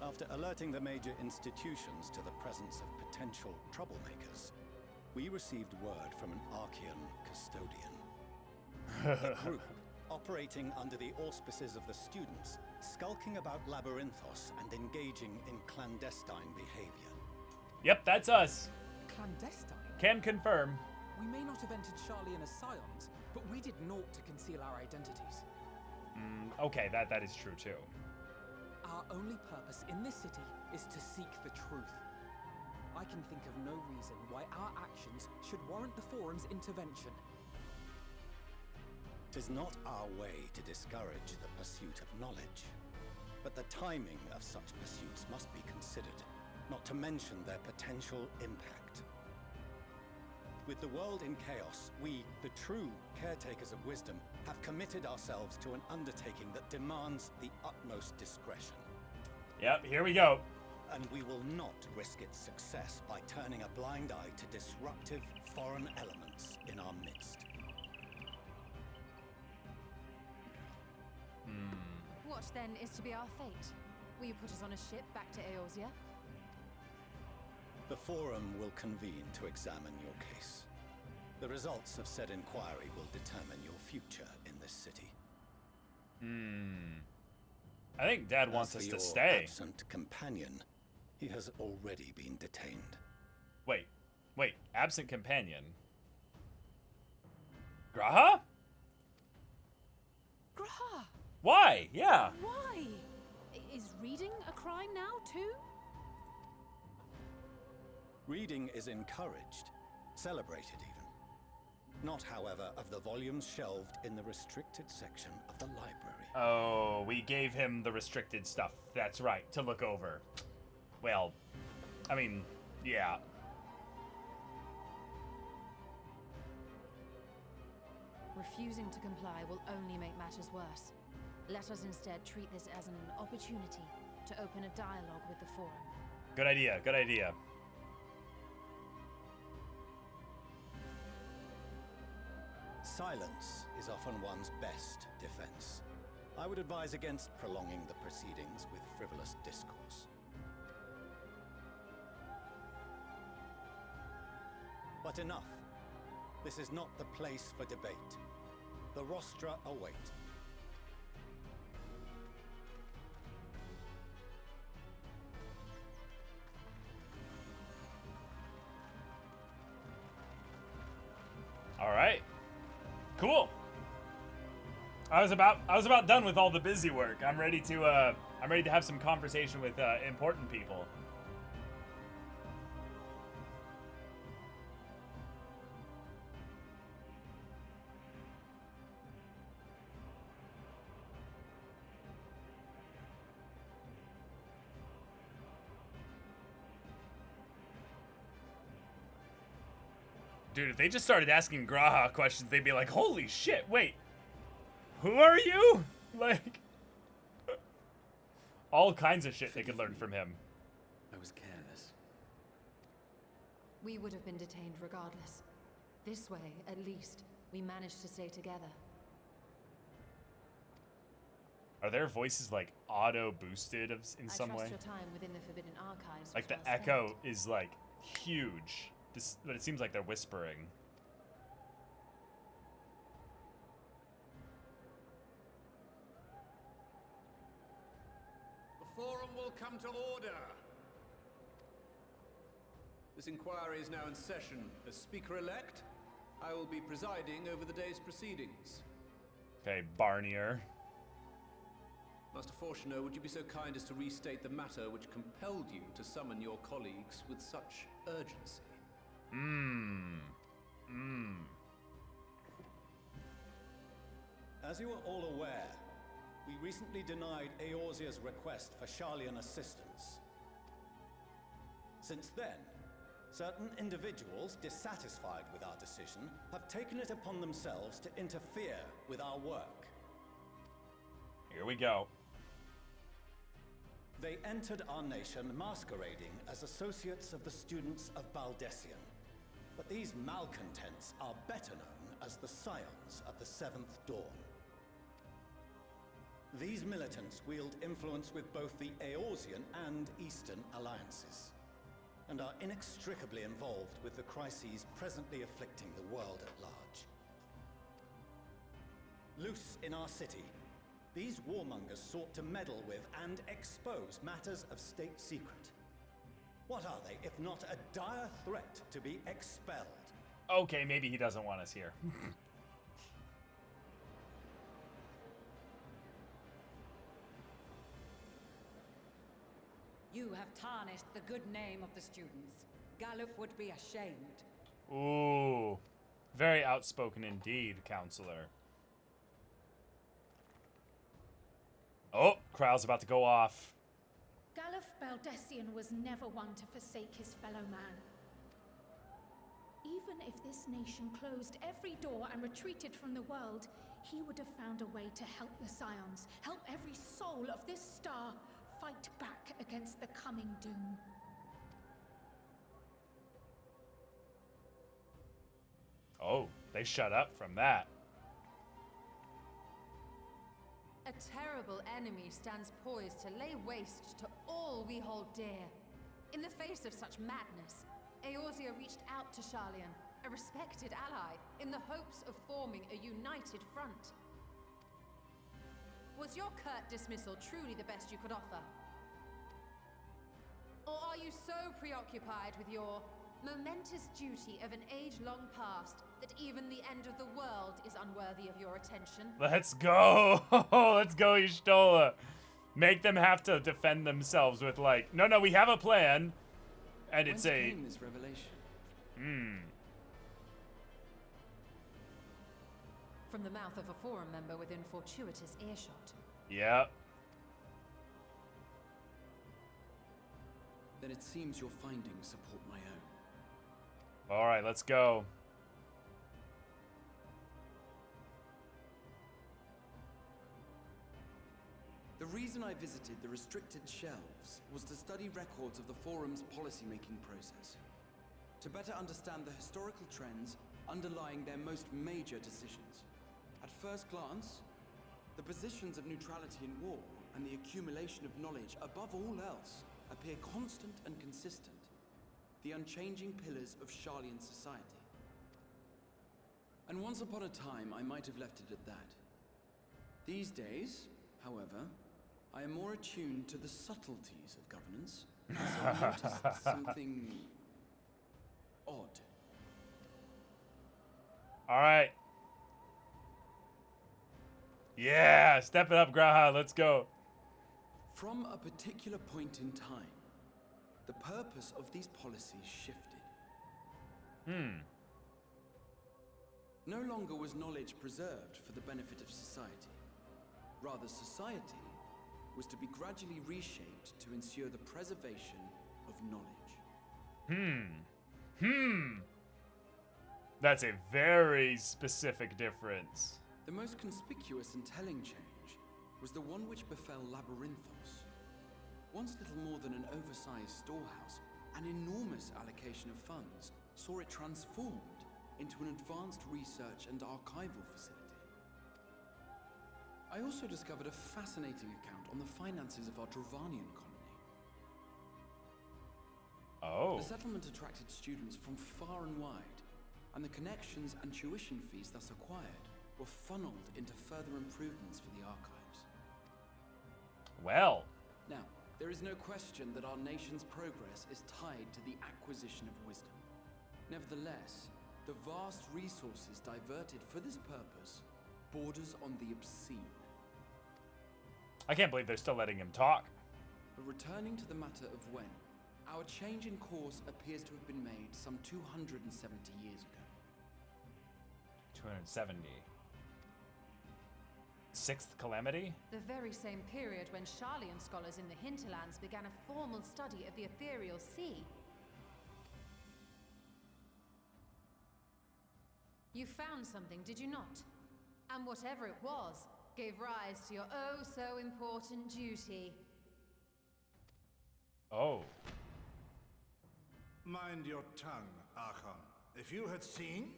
After alerting the major institutions to the presence of potential troublemakers, we received word from an Archean custodian. A group operating under the auspices of the students, skulking about Labyrinthos and engaging in clandestine behavior. Yep, that's us. Clandestine? Can confirm. We may not have entered Charlian as scions, but we did naught to conceal our identities. Okay, that is true too. Our only purpose in this city is to seek the truth. I can think of no reason why our actions should warrant the Forum's intervention. 'Tis not our way to discourage the pursuit of knowledge, but the timing of such pursuits must be considered, not to mention their potential impact. With the world in chaos, we, the true caretakers of wisdom, have committed ourselves to an undertaking that demands the utmost discretion. Yep, here we go. And we will not risk its success by turning a blind eye to disruptive foreign elements in our midst. What then is to be our fate? Will you put us on a ship back to Eorzea? The Forum will convene to examine your case. The results of said inquiry will determine your future in this city. I think Dad wants us to stay. Absent companion, he has already been detained. Wait, absent companion. Graha? Graha! Why? Yeah. Why? Is reading a crime now, too? Reading is encouraged, celebrated even. Not, however, of the volumes shelved in the restricted section of the library. Oh, we gave him the restricted stuff. That's right, to look over. Well, I mean, yeah. Refusing to comply will only make matters worse. Let us instead treat this as an opportunity to open a dialogue with the Forum. Good idea, good idea. Silence is often one's best defense. I would advise against prolonging the proceedings with frivolous discourse. But enough. This is not the place for debate. The rostra await. All right. Cool. I was about done with all the busy work. I'm ready to have some conversation with important people. Dude, if they just started asking Graha questions, they'd be like, holy shit, wait. Who are you? Like, all kinds of shit they could learn from him. I was careless. We would have been detained regardless. This way, at least, we managed to stay together. Are their voices like auto-boosted in some way? I trust your time within the Forbidden Archives. Like the echo is like huge, but it seems like they're whispering. The Forum will come to order. This inquiry is now in session. As Speaker-elect, I will be presiding over the day's proceedings. Okay, Barnier. Master Fortuner, would you be so kind as to restate the matter which compelled you to summon your colleagues with such urgency? As you are all aware, we recently denied Eorzea's request for Charlian assistance. Since then, certain individuals dissatisfied with our decision have taken it upon themselves to interfere with our work. Here we go. They entered our nation masquerading as associates of the students of Baldessian. But these malcontents are better known as the Scions of the Seventh Dawn. These militants wield influence with both the Eorzean and Eastern alliances, and are inextricably involved with the crises presently afflicting the world at large. Loose in our city, these warmongers sought to meddle with and expose matters of state secret. What are they, if not a dire threat to be expelled? Okay, maybe he doesn't want us here. You have tarnished the good name of the students. Galuf would be ashamed. Ooh. Very outspoken indeed, counselor. Oh, Krau's about to go off. Galuf Baldessian was never one to forsake his fellow man. Even if this nation closed every door and retreated from the world, he would have found a way to help the Scions, help every soul of this star fight back against the coming doom. Oh, they shut up from that. A terrible enemy stands poised to lay waste to all we hold dear. In the face of such madness, Eorzea reached out to Sharlayan, a respected ally, in the hopes of forming a united front. Was your curt dismissal truly the best you could offer? Or are you so preoccupied with your momentous duty of an age-long past that even the end of the world is unworthy of your attention? Let's go. Let's go, Y'shtola. Make them have to defend themselves with like, no, we have a plan. And it's Whence came this revelation? From the mouth of a forum member within fortuitous earshot. Yep. Then it seems your findings support my own. All right, let's go. The reason I visited the restricted shelves was to study records of the Forum's policy-making process, to better understand the historical trends underlying their most major decisions. At first glance, the positions of neutrality in war and the accumulation of knowledge above all else appear constant and consistent, the unchanging pillars of Sharlayan society. And once upon a time, I might have left it at that. These days, however, I am more attuned to the subtleties of governance, and so I noticed something odd. All right. Yeah, step it up, Graha. Let's go. From a particular point in time, the purpose of these policies shifted. No longer was knowledge preserved for the benefit of society. Rather, society was to be gradually reshaped to ensure the preservation of knowledge. That's a very specific difference. The most conspicuous and telling change was the one which befell Labyrinthos. Once little more than an oversized storehouse, an enormous allocation of funds saw it transformed into an advanced research and archival facility. I also discovered a fascinating account on the finances of our Dravanian colony. Oh. The settlement attracted students from far and wide, and the connections and tuition fees thus acquired were funneled into further improvements for the archives. Well. Now, there is no question that our nation's progress is tied to the acquisition of wisdom. Nevertheless, the vast resources diverted for this purpose borders on the obscene. I can't believe they're still letting him talk. But returning to the matter of when, our change in course appears to have been made some 270 years ago. 270. Sixth calamity? The very same period when Sharlayan scholars in the hinterlands began a formal study of the ethereal sea. You found something, did you not? And whatever it was, gave rise to your oh-so-important duty. Oh. Mind your tongue, Archon. if you had seen...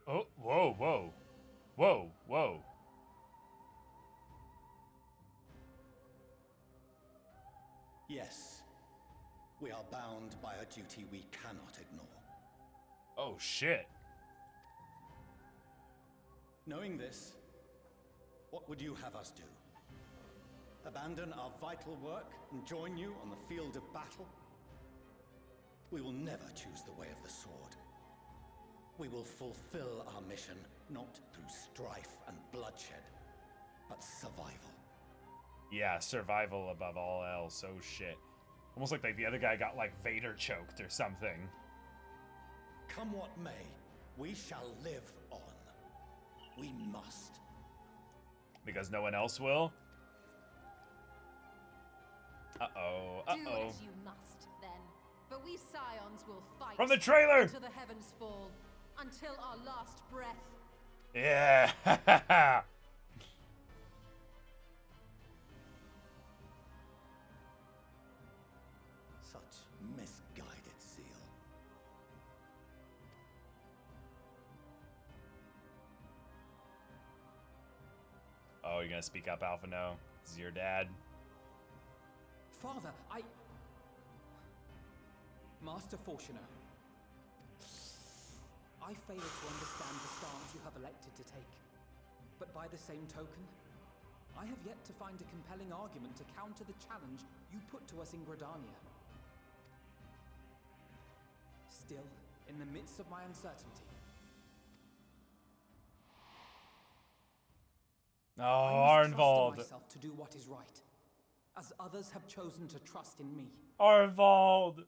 Oh, whoa, whoa. Whoa, whoa. Yes. We are bound by a duty we cannot ignore. Oh, shit. Knowing this, what would you have us do? Abandon our vital work and join you on the field of battle? We will never choose the way of the sword. We will fulfill our mission not through strife and bloodshed, but survival. Yeah, survival above all else. Oh shit. Almost like the other guy got like Vader choked or something. Come what may, we shall live on. We must. Because no one else will? Uh-oh, Do uh-oh. as you must, then. But we Scions will fight From the trailer! until the heavens fall, until our last breath. Yeah. Such misguided zeal. Oh, you're gonna speak up, Alpha? No. This is your dad. Father, Master Fortuner, I fail to understand the stance you have elected to take. But by the same token, I have yet to find a compelling argument to counter the challenge you put to us in Gridania. Still, in the midst of my uncertainty, Oh, I must Arnvald. trust in myself to do what is right, as others have chosen to trust in me. Arnvald.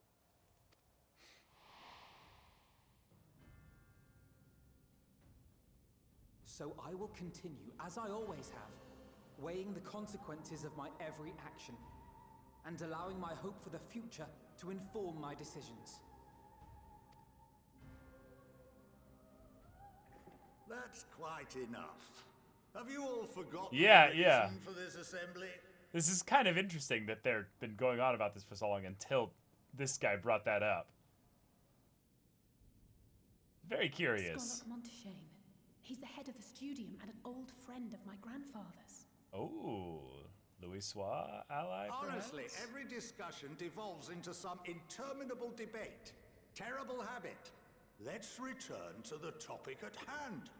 So I will continue, as I always have, weighing the consequences of my every action, and allowing my hope for the future to inform my decisions. That's quite enough. Have you all forgotten Yeah, the yeah. reason for this assembly? This is kind of interesting that they've been going on about this for so long until this guy brought that up. Very curious. Skolok Monteshane. He's the head of the studium and an old friend of my grandfather's. Oh, Louisoix ally, Honestly, perhaps? every discussion devolves into some interminable debate. Terrible habit. Let's return to the topic at hand,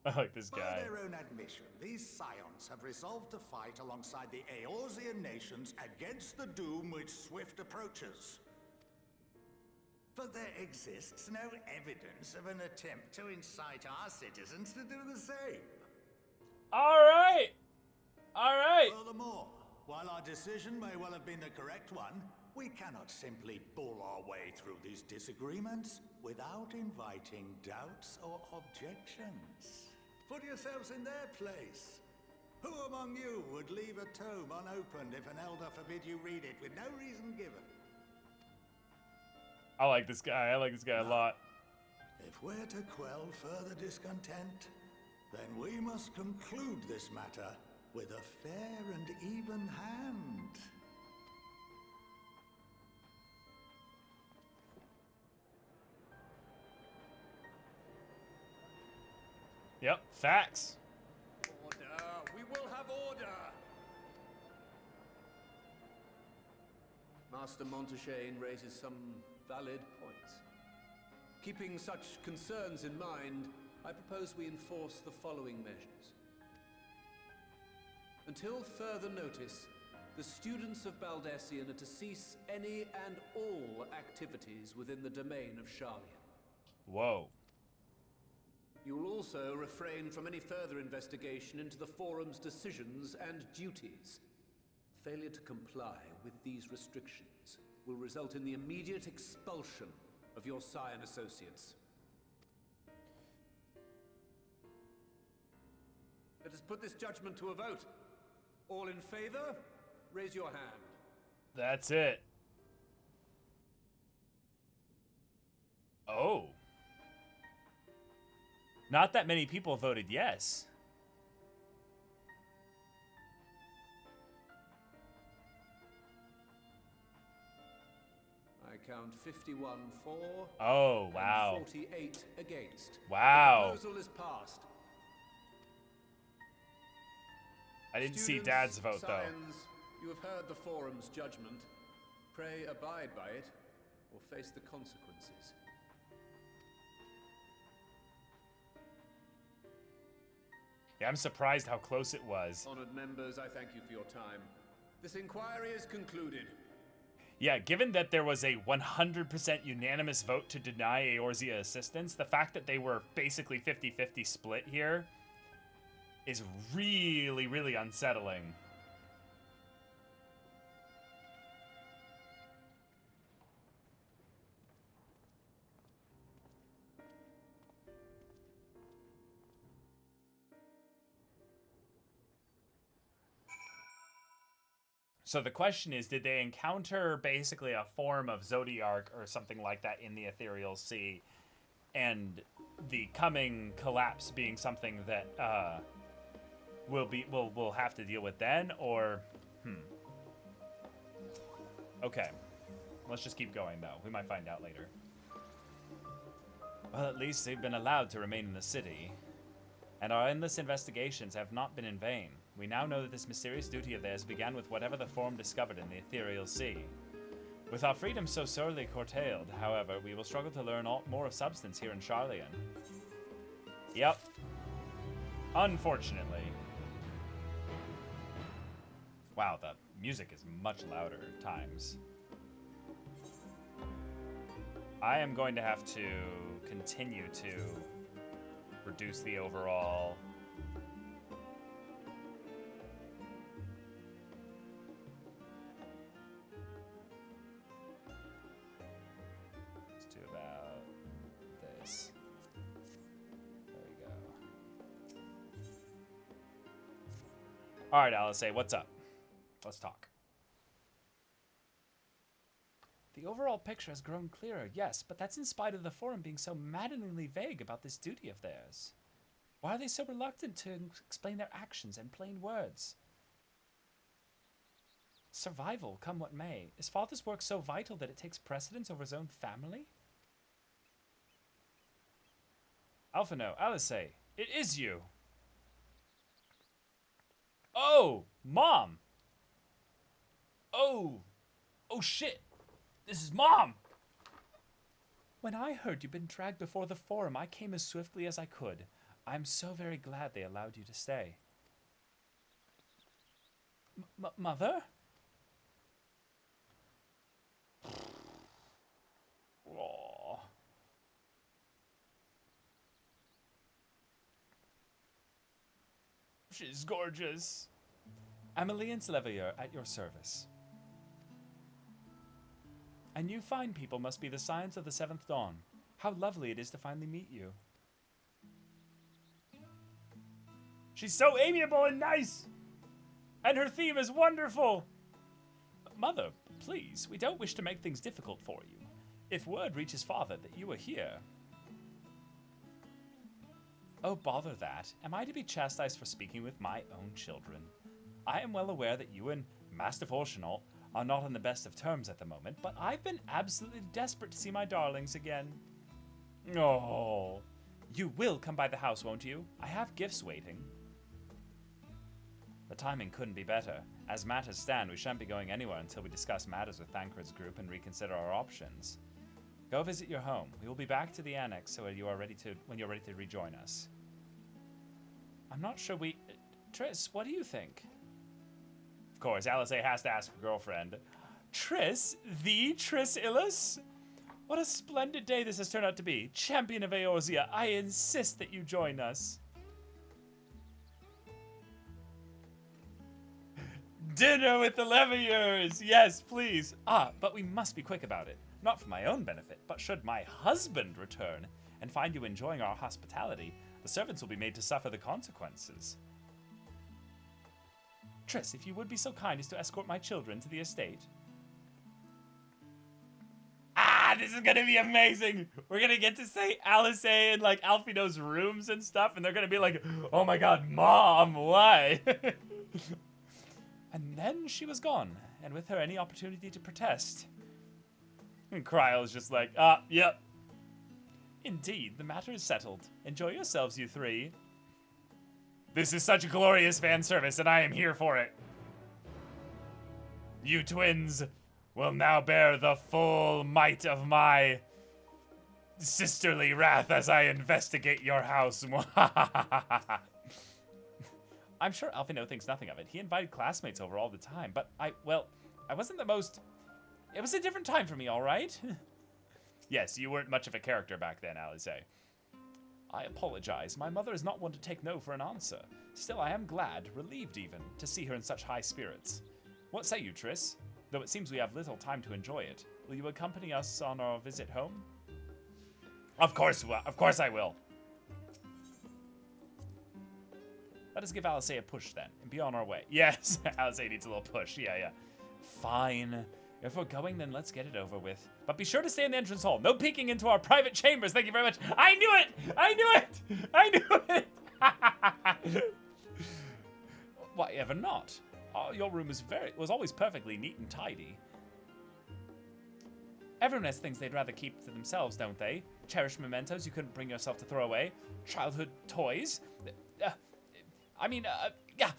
I like this guy. By their own admission, these Scions have resolved to fight alongside the Eorzean nations against the doom which swift approaches. But there exists no evidence of an attempt to incite our citizens to do the same. Alright! Alright! Furthermore, while our decision may well have been the correct one, we cannot simply bull our way through these disagreements without inviting doubts or objections. Put yourselves in their place. Who among you would leave a tome unopened if an elder forbid you read it with no reason given? I like this guy. I like this guy a lot. If we're to quell further discontent, then we must conclude this matter with a fair and even hand. Yep, facts. Order! We will have order! Master Monteshane raises some valid points. Keeping such concerns in mind, I propose we enforce the following measures. Until further notice, the students of Baldessian are to cease any and all activities within the domain of Sharlayan. Whoa. You will also refrain from any further investigation into the Forum's decisions and duties. Failure to comply with these restrictions will result in the immediate expulsion of your Scion associates. Let us put this judgment to a vote. All in favor, raise your hand. That's it. Oh. Not that many people voted yes. I count 51 for. Oh, wow. And 48 against. Wow. The proposal is passed. I didn't see Dad's vote, though. Scions, you have heard the forum's judgment. Pray abide by it, or face the consequences. Yeah, I'm surprised how close it was. Honored members, I thank you for your time. This inquiry is concluded. Yeah, given that there was a 100% unanimous vote to deny Eorzea assistance, the fact that they were basically 50-50 split here is really, really unsettling. So the question is, did they encounter basically a form of Zodiarch or something like that in the Ethereal Sea, and the coming collapse being something that we'll have to deal with then, or Okay, let's just keep going though. We might find out later. Well, at least they've been allowed to remain in the city, and our endless investigations have not been in vain. We now know that this mysterious duty of theirs began with whatever the Forum discovered in the Ethereal Sea. With our freedom so sorely curtailed, however, we will struggle to learn more of substance here in Sharlayan. Yep. Unfortunately. Wow, the music is much louder at times. I am going to have to continue to reduce the overall... Let's do about this. There we go. Alright, Alice, what's up? Let's talk. The overall picture has grown clearer, yes, but that's in spite of the Forum being so maddeningly vague about this duty of theirs. Why are they so reluctant to explain their actions in plain words? Survival, come what may. Is Father's work so vital that it takes precedence over his own family? Alphino, Alice, it is you. Oh, Mom! Oh shit! This is Mom! When I heard you'd been dragged before the Forum, I came as swiftly as I could. I'm so very glad they allowed you to stay. Mother? Aww. She's gorgeous. Amelie and Slevier at your service. And you fine people must be the Scions of the Seventh Dawn. How lovely it is to finally meet you. She's so amiable and nice! And her theme is wonderful! Mother, please, we don't wish to make things difficult for you. If word reaches Father that you are here... Oh, bother that. Am I to be chastised for speaking with my own children? I am well aware that you and Master Fortunault are not on the best of terms at the moment, but I've been absolutely desperate to see my darlings again. Oh, you will come by the house, won't you? I have gifts waiting. The timing couldn't be better. As matters stand, we shan't be going anywhere until we discuss matters with Thancred's group and reconsider our options. Go visit your home. We will be back to the annex so when you're ready to rejoin us. I'm not sure we... Triss, what do you think? Of course, Alice has to ask her girlfriend. Triss? The Triss Illis? What a splendid day this has turned out to be. Champion of Eorzea, I insist that you join us. Dinner with the Leviers! Yes, please. But we must be quick about it. Not for my own benefit, but should my husband return and find you enjoying our hospitality, the servants will be made to suffer the consequences. Triss, if you would be so kind as to escort my children to the estate. This is gonna be amazing! We're gonna get to say Alice in like Alphino's rooms and stuff, and they're gonna be like, oh my god, Mom, why? And then she was gone, and with her any opportunity to protest. And Kryle's just like, yep. Indeed, the matter is settled. Enjoy yourselves, you three. This is such glorious fan service, and I am here for it. You twins will now bear the full might of my sisterly wrath as I investigate your house. I'm sure Alphino thinks nothing of it. He invited classmates over all the time, but I wasn't the most... It was a different time for me, all right? Yes, you weren't much of a character back then, Alice. I apologize. My mother is not one to take no for an answer. Still, I am glad, relieved even, to see her in such high spirits. What say you, Triss? Though it seems we have little time to enjoy it. Will you accompany us on our visit home? Of course I will. Let us give Alice a push then, and be on our way. Yes, Alice needs a little push. Yeah. Fine. If we're going, then let's get it over with. But be sure to stay in the entrance hall. No peeking into our private chambers. Thank you very much. I knew it! I knew it! Why ever not? Oh, your room was always perfectly neat and tidy. Everyone has things they'd rather keep to themselves, don't they? Cherished mementos you couldn't bring yourself to throw away. Childhood toys. Yeah,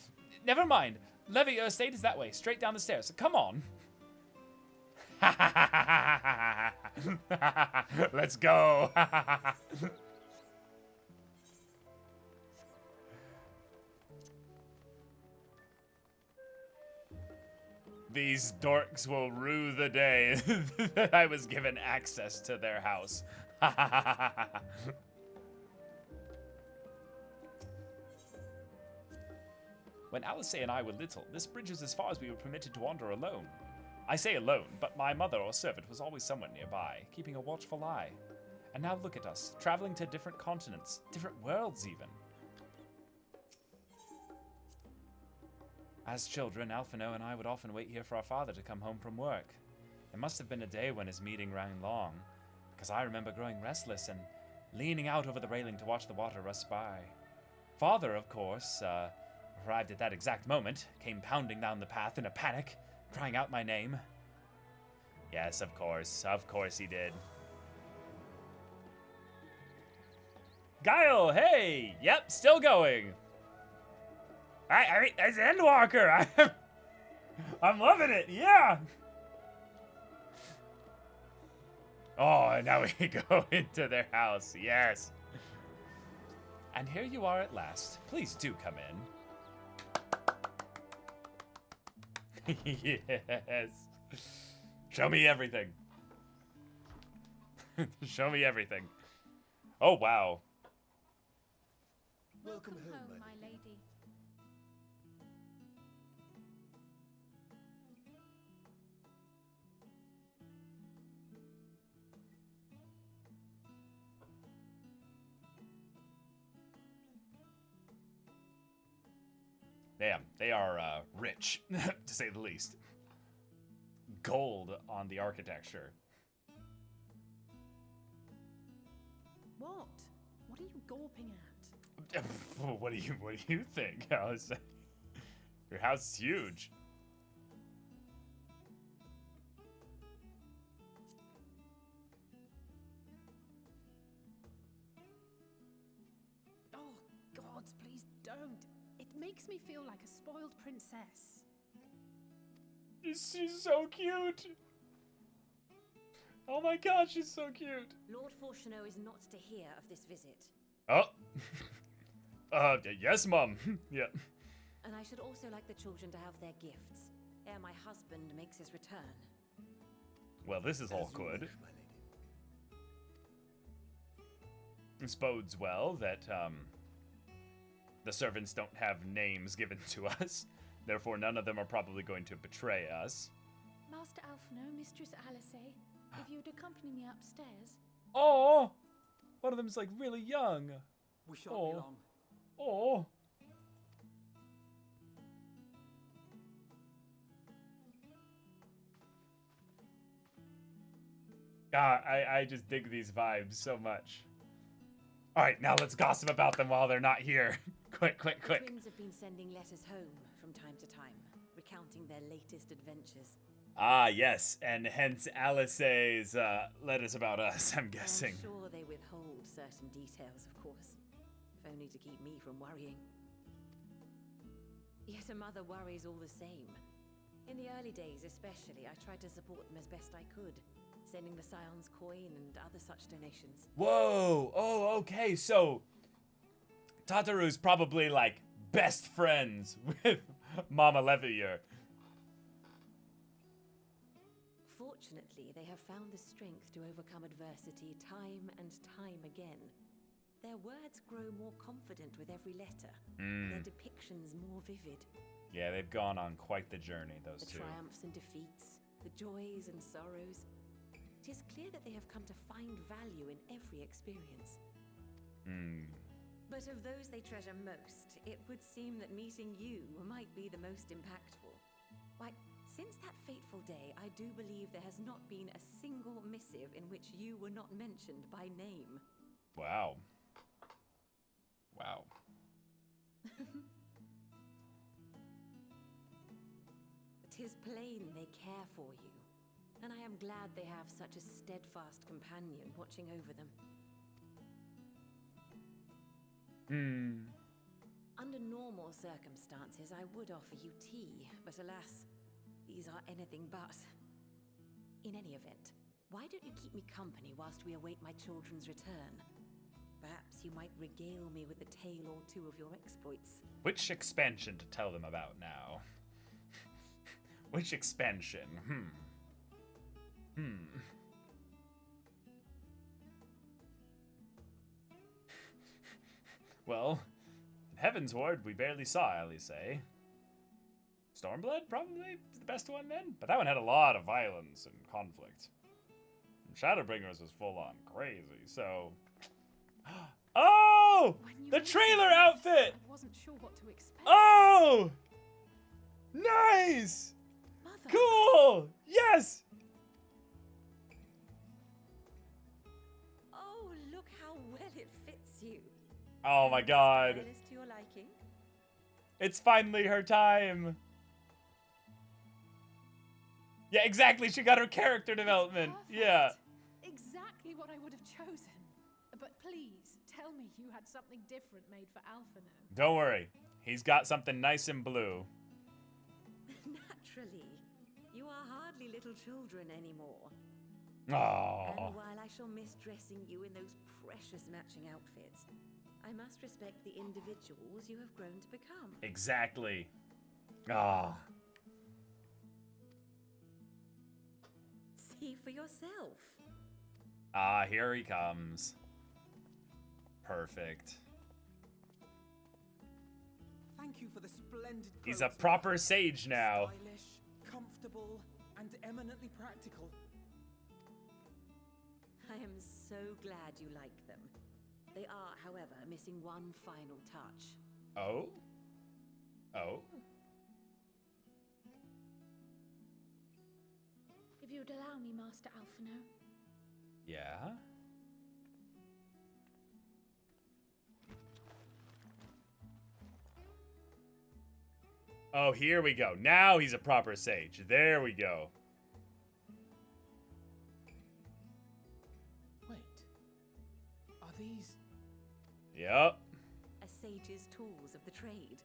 never mind. Levy, your estate is that way, straight down the stairs. Come on. Let's go. These dorks will rue the day that I was given access to their house. When Alice and I were little, this bridge was as far as we were permitted to wander alone. I say alone, but my mother or servant was always somewhere nearby, keeping a watchful eye. And now look at us, traveling to different continents, different worlds even. As children, Alphino and I would often wait here for our father to come home from work. It must have been a day when his meeting ran long, because I remember growing restless and leaning out over the railing to watch the water rush by. Father, of course, arrived at that exact moment, came pounding down the path in a panic, crying out my name. Yes, of course he did. Guile, hey! Yep, still going. I mean, it's Endwalker. I'm loving it, yeah! Oh, and now we go into their house, yes. And here you are at last. Please do come in. Yes. Show me everything. Show me everything. Oh, wow. Welcome home, my lady. Damn, they are rich, to say the least. Gold on the architecture. What? What are you gawping at? What do you think? Your house is huge. Oh, gods, please don't. It makes me feel like a spoiled princess. She's so cute. Oh my god, she's so cute. Lord Fortuneau is not to hear of this visit. Oh. Yes, Mum. Yeah. And I should also like the children to have their gifts, ere my husband makes his return. Well, this is all good. This bodes well that, the servants don't have names given to us. Therefore, none of them are probably going to betray us. Master Alphino, Mistress Alice, if you'd accompany me upstairs. Oh! One of them's like really young. We shan't be long. Oh. God, I just dig these vibes so much. All right, now let's gossip about them while they're not here. Quick. Twins have been sending letters home from time to time, recounting their latest adventures. Ah, yes, and hence Alice's letters about us, I'm guessing. I'm sure they withhold certain details, of course, if only to keep me from worrying. Yet a mother worries all the same. In the early days especially, I tried to support them as best I could, sending the Scion's coin and other such donations. Whoa! Oh, okay, so Tataru's probably like best friends with Mama Levier. Fortunately, they have found the strength to overcome adversity time and time again. Their words grow more confident with every letter, their depictions more vivid. Yeah, they've gone on quite the journey, those two. The triumphs and defeats, the joys and sorrows. It is clear that they have come to find value in every experience. But of those they treasure most, it would seem that meeting you might be the most impactful. Why, since that fateful day, I do believe there has not been a single missive in which you were not mentioned by name. Wow. Wow. Tis plain they care for you, and I am glad they have such a steadfast companion watching over them. Under normal circumstances, I would offer you tea, but alas, these are anything but. In any event, why don't you keep me company whilst we await my children's return? Perhaps you might regale me with a tale or two of your exploits. Which expansion to tell them about now? Which expansion? Well, in Heaven's Ward, we barely saw Alice. Stormblood, probably the best one then? But that one had a lot of violence and conflict. And Shadowbringers was full on crazy, so... Oh! The trailer outfit! I wasn't sure what to expect. Oh! Nice! Mother. Cool! Yes! Oh, look how well it fits you. Oh my god. Stylish to your liking? It's finally her time. Yeah, exactly. She got her character development. Yeah. Exactly what I would have chosen. But please, tell me you had something different made for Alphino. Don't worry. He's got something nice and blue. Naturally. You are hardly little children anymore. Oh. And while I shall miss dressing you in those precious matching outfits, I must respect the individuals you have grown to become. Exactly. Ah. See for yourself. Ah, here he comes. Perfect. Thank you for the splendid He's a clothes. proper sage now. Stylish, comfortable, and eminently practical. I am so glad you like them. They are, however, missing one final touch. Oh? Oh? If you would allow me, Master Alphino. Yeah? Oh, here we go. Now he's a proper sage. There we go. Wait. Are these... Yep. A sage's tools of the trade.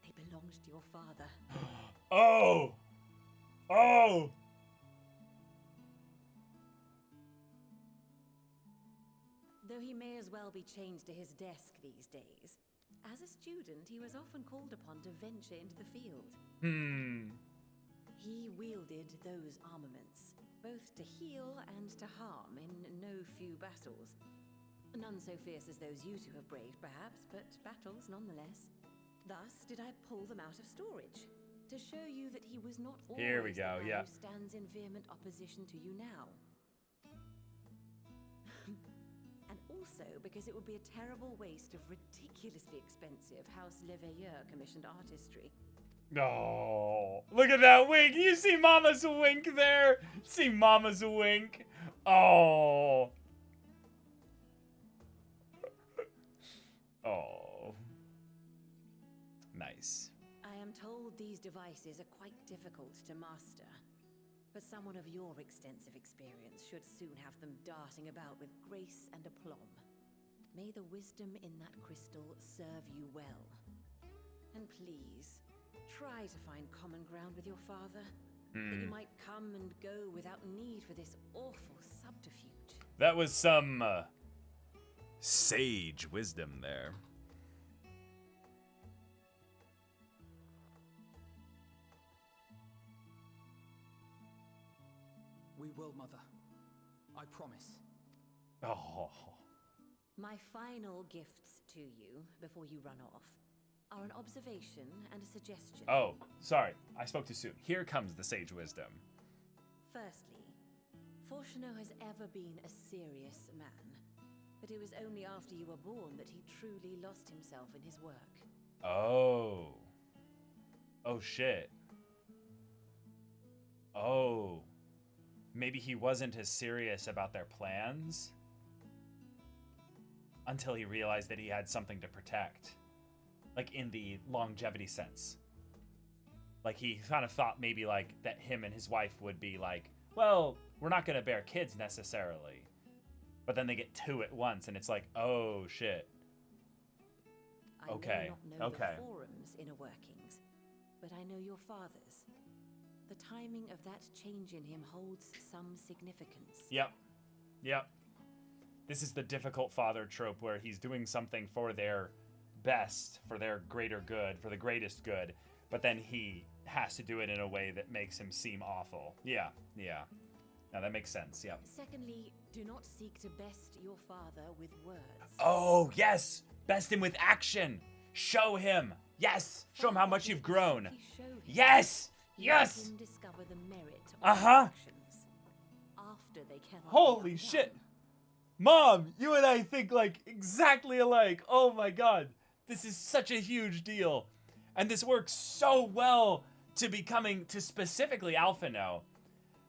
They belonged to your father. Oh! Oh! Though he may as well be chained to his desk these days, as a student he was often called upon to venture into the field. He wielded those armaments, both to heal and to harm in no few battles. None so fierce as those you two have braved, perhaps, but battles nonetheless. Thus did I pull them out of storage, to show you that he was not always Here we go, the man yeah. who stands in vehement opposition to you now. And also because it would be a terrible waste of ridiculously expensive House Leveilleur commissioned artistry. Oh, look at that wink. You see Mama's wink there? See Mama's wink? Oh. Oh. Nice. I am told these devices are quite difficult to master. But someone of your extensive experience should soon have them darting about with grace and aplomb. May the wisdom in that crystal serve you well. And please, try to find common ground with your father, that you might come and go without need for this awful subterfuge. That was some sage wisdom there. We will, Mother. I promise. Oh. My final gifts to you before you run off are an observation and a suggestion. Oh, sorry. I spoke too soon. Here comes the sage wisdom. Firstly, Fortuno has ever been a serious man, but it was only after you were born that he truly lost himself in his work. Oh. Oh, shit. Oh. Maybe he wasn't as serious about their plans until he realized that he had something to protect. Like, in the longevity sense. Like, he kind of thought maybe, like, that him and his wife would be like, well, we're not going to bear kids necessarily. But then they get two at once, and it's like, oh, shit. Okay. I may not know the forum's inner workings, but I know your father's. The timing of that change in him holds some significance. Yep. Yep. This is the difficult father trope where he's doing something for their best, for their greater good, for the greatest good, but then he has to do it in a way that makes him seem awful. Yeah, yeah. Now that makes sense, yep. Secondly, do not seek to best your father with words. Oh, yes! Best him with action! Show him! Yes! Show him how much you've grown! Yes! Yes! Let him discover the merit of actions after they cannot. Holy shit! Mom, you and I think like exactly alike. Oh my god. This is such a huge deal. And this works so well to becoming to specifically Alphino.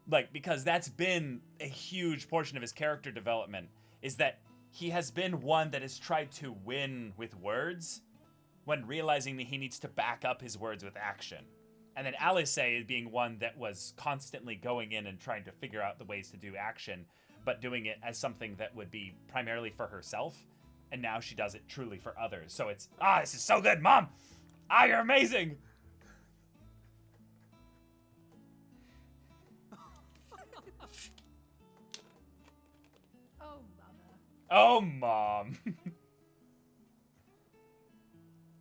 Like, because that's been a huge portion of his character development, is that he has been one that has tried to win with words when realizing that he needs to back up his words with action. And then Alice being one that was constantly going in and trying to figure out the ways to do action, but doing it as something that would be primarily for herself. And now she does it truly for others. So it's, this is so good, Mom! You're amazing! Oh, Mother. Oh, Mom.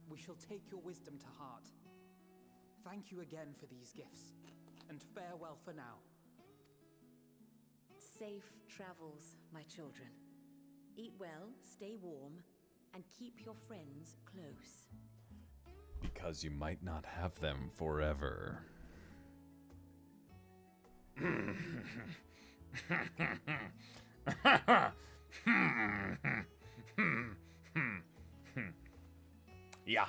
We shall take your wisdom to heart. Thank you again for these gifts, and farewell for now. Safe travels, my children. Eat well, stay warm, and keep your friends close. Because you might not have them forever. Yeah.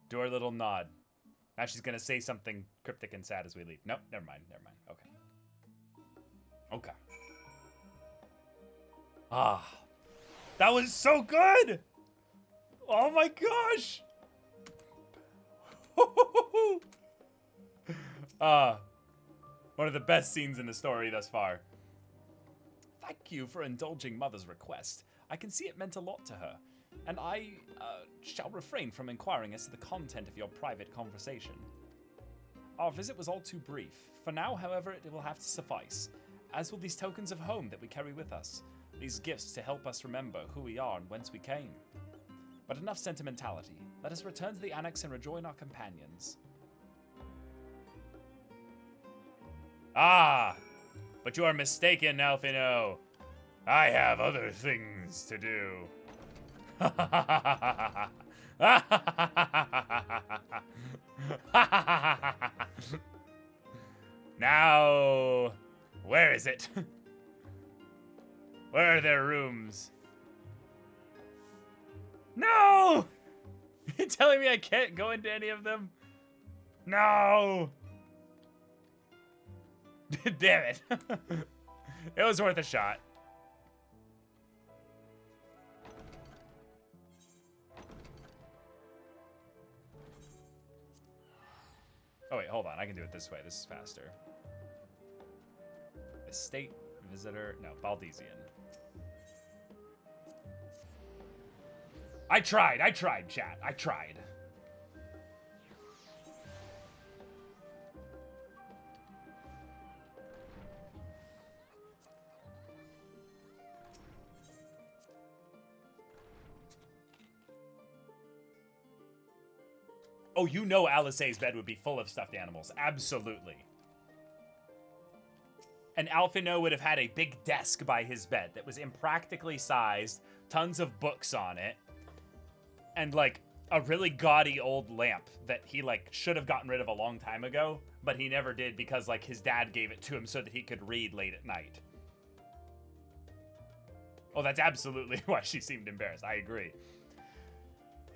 Do our little nod. Now she's gonna say something cryptic and sad as we leave. Nope, never mind, never mind. Okay. Okay. That was so good! Oh my gosh! One of the best scenes in the story thus far. Thank you for indulging Mother's request. I can see it meant a lot to her, and I shall refrain from inquiring as to the content of your private conversation. Our visit was all too brief. For now, however, it will have to suffice, as will these tokens of home that we carry with us, these gifts to help us remember who we are and whence we came. But enough sentimentality. Let us return to the annex and rejoin our companions. But you are mistaken, Alphino. I have other things to do. Now, where is it? Where are their rooms? No! You're telling me I can't go into any of them? No! Damn it. It was worth a shot. Oh, wait, hold on. I can do it this way. This is faster. Estate visitor. No, Baldesian. I tried, chat. I tried. Oh, you know Alisaie's bed would be full of stuffed animals. Absolutely. And Alphino would have had a big desk by his bed that was impractically sized, tons of books on it, and, like, a really gaudy old lamp that he, like, should have gotten rid of a long time ago, but he never did because, like, his dad gave it to him so that he could read late at night. Oh, that's absolutely why she seemed embarrassed. I agree.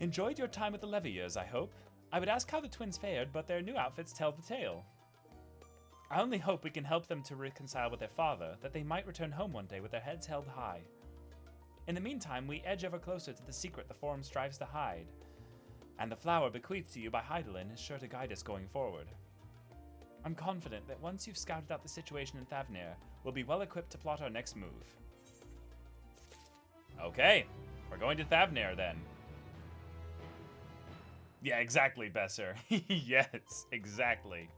Enjoyed your time with the Leviers, I hope. I would ask how the twins fared, but their new outfits tell the tale. I only hope we can help them to reconcile with their father, that they might return home one day with their heads held high. In the meantime, we edge ever closer to the secret the Forum strives to hide, and the flower bequeathed to you by Hydaelyn is sure to guide us going forward. I'm confident that once you've scouted out the situation in Thavnir, we'll be well equipped to plot our next move. Okay, we're going to Thavnir then. Yeah, exactly, Besser. Yes, exactly.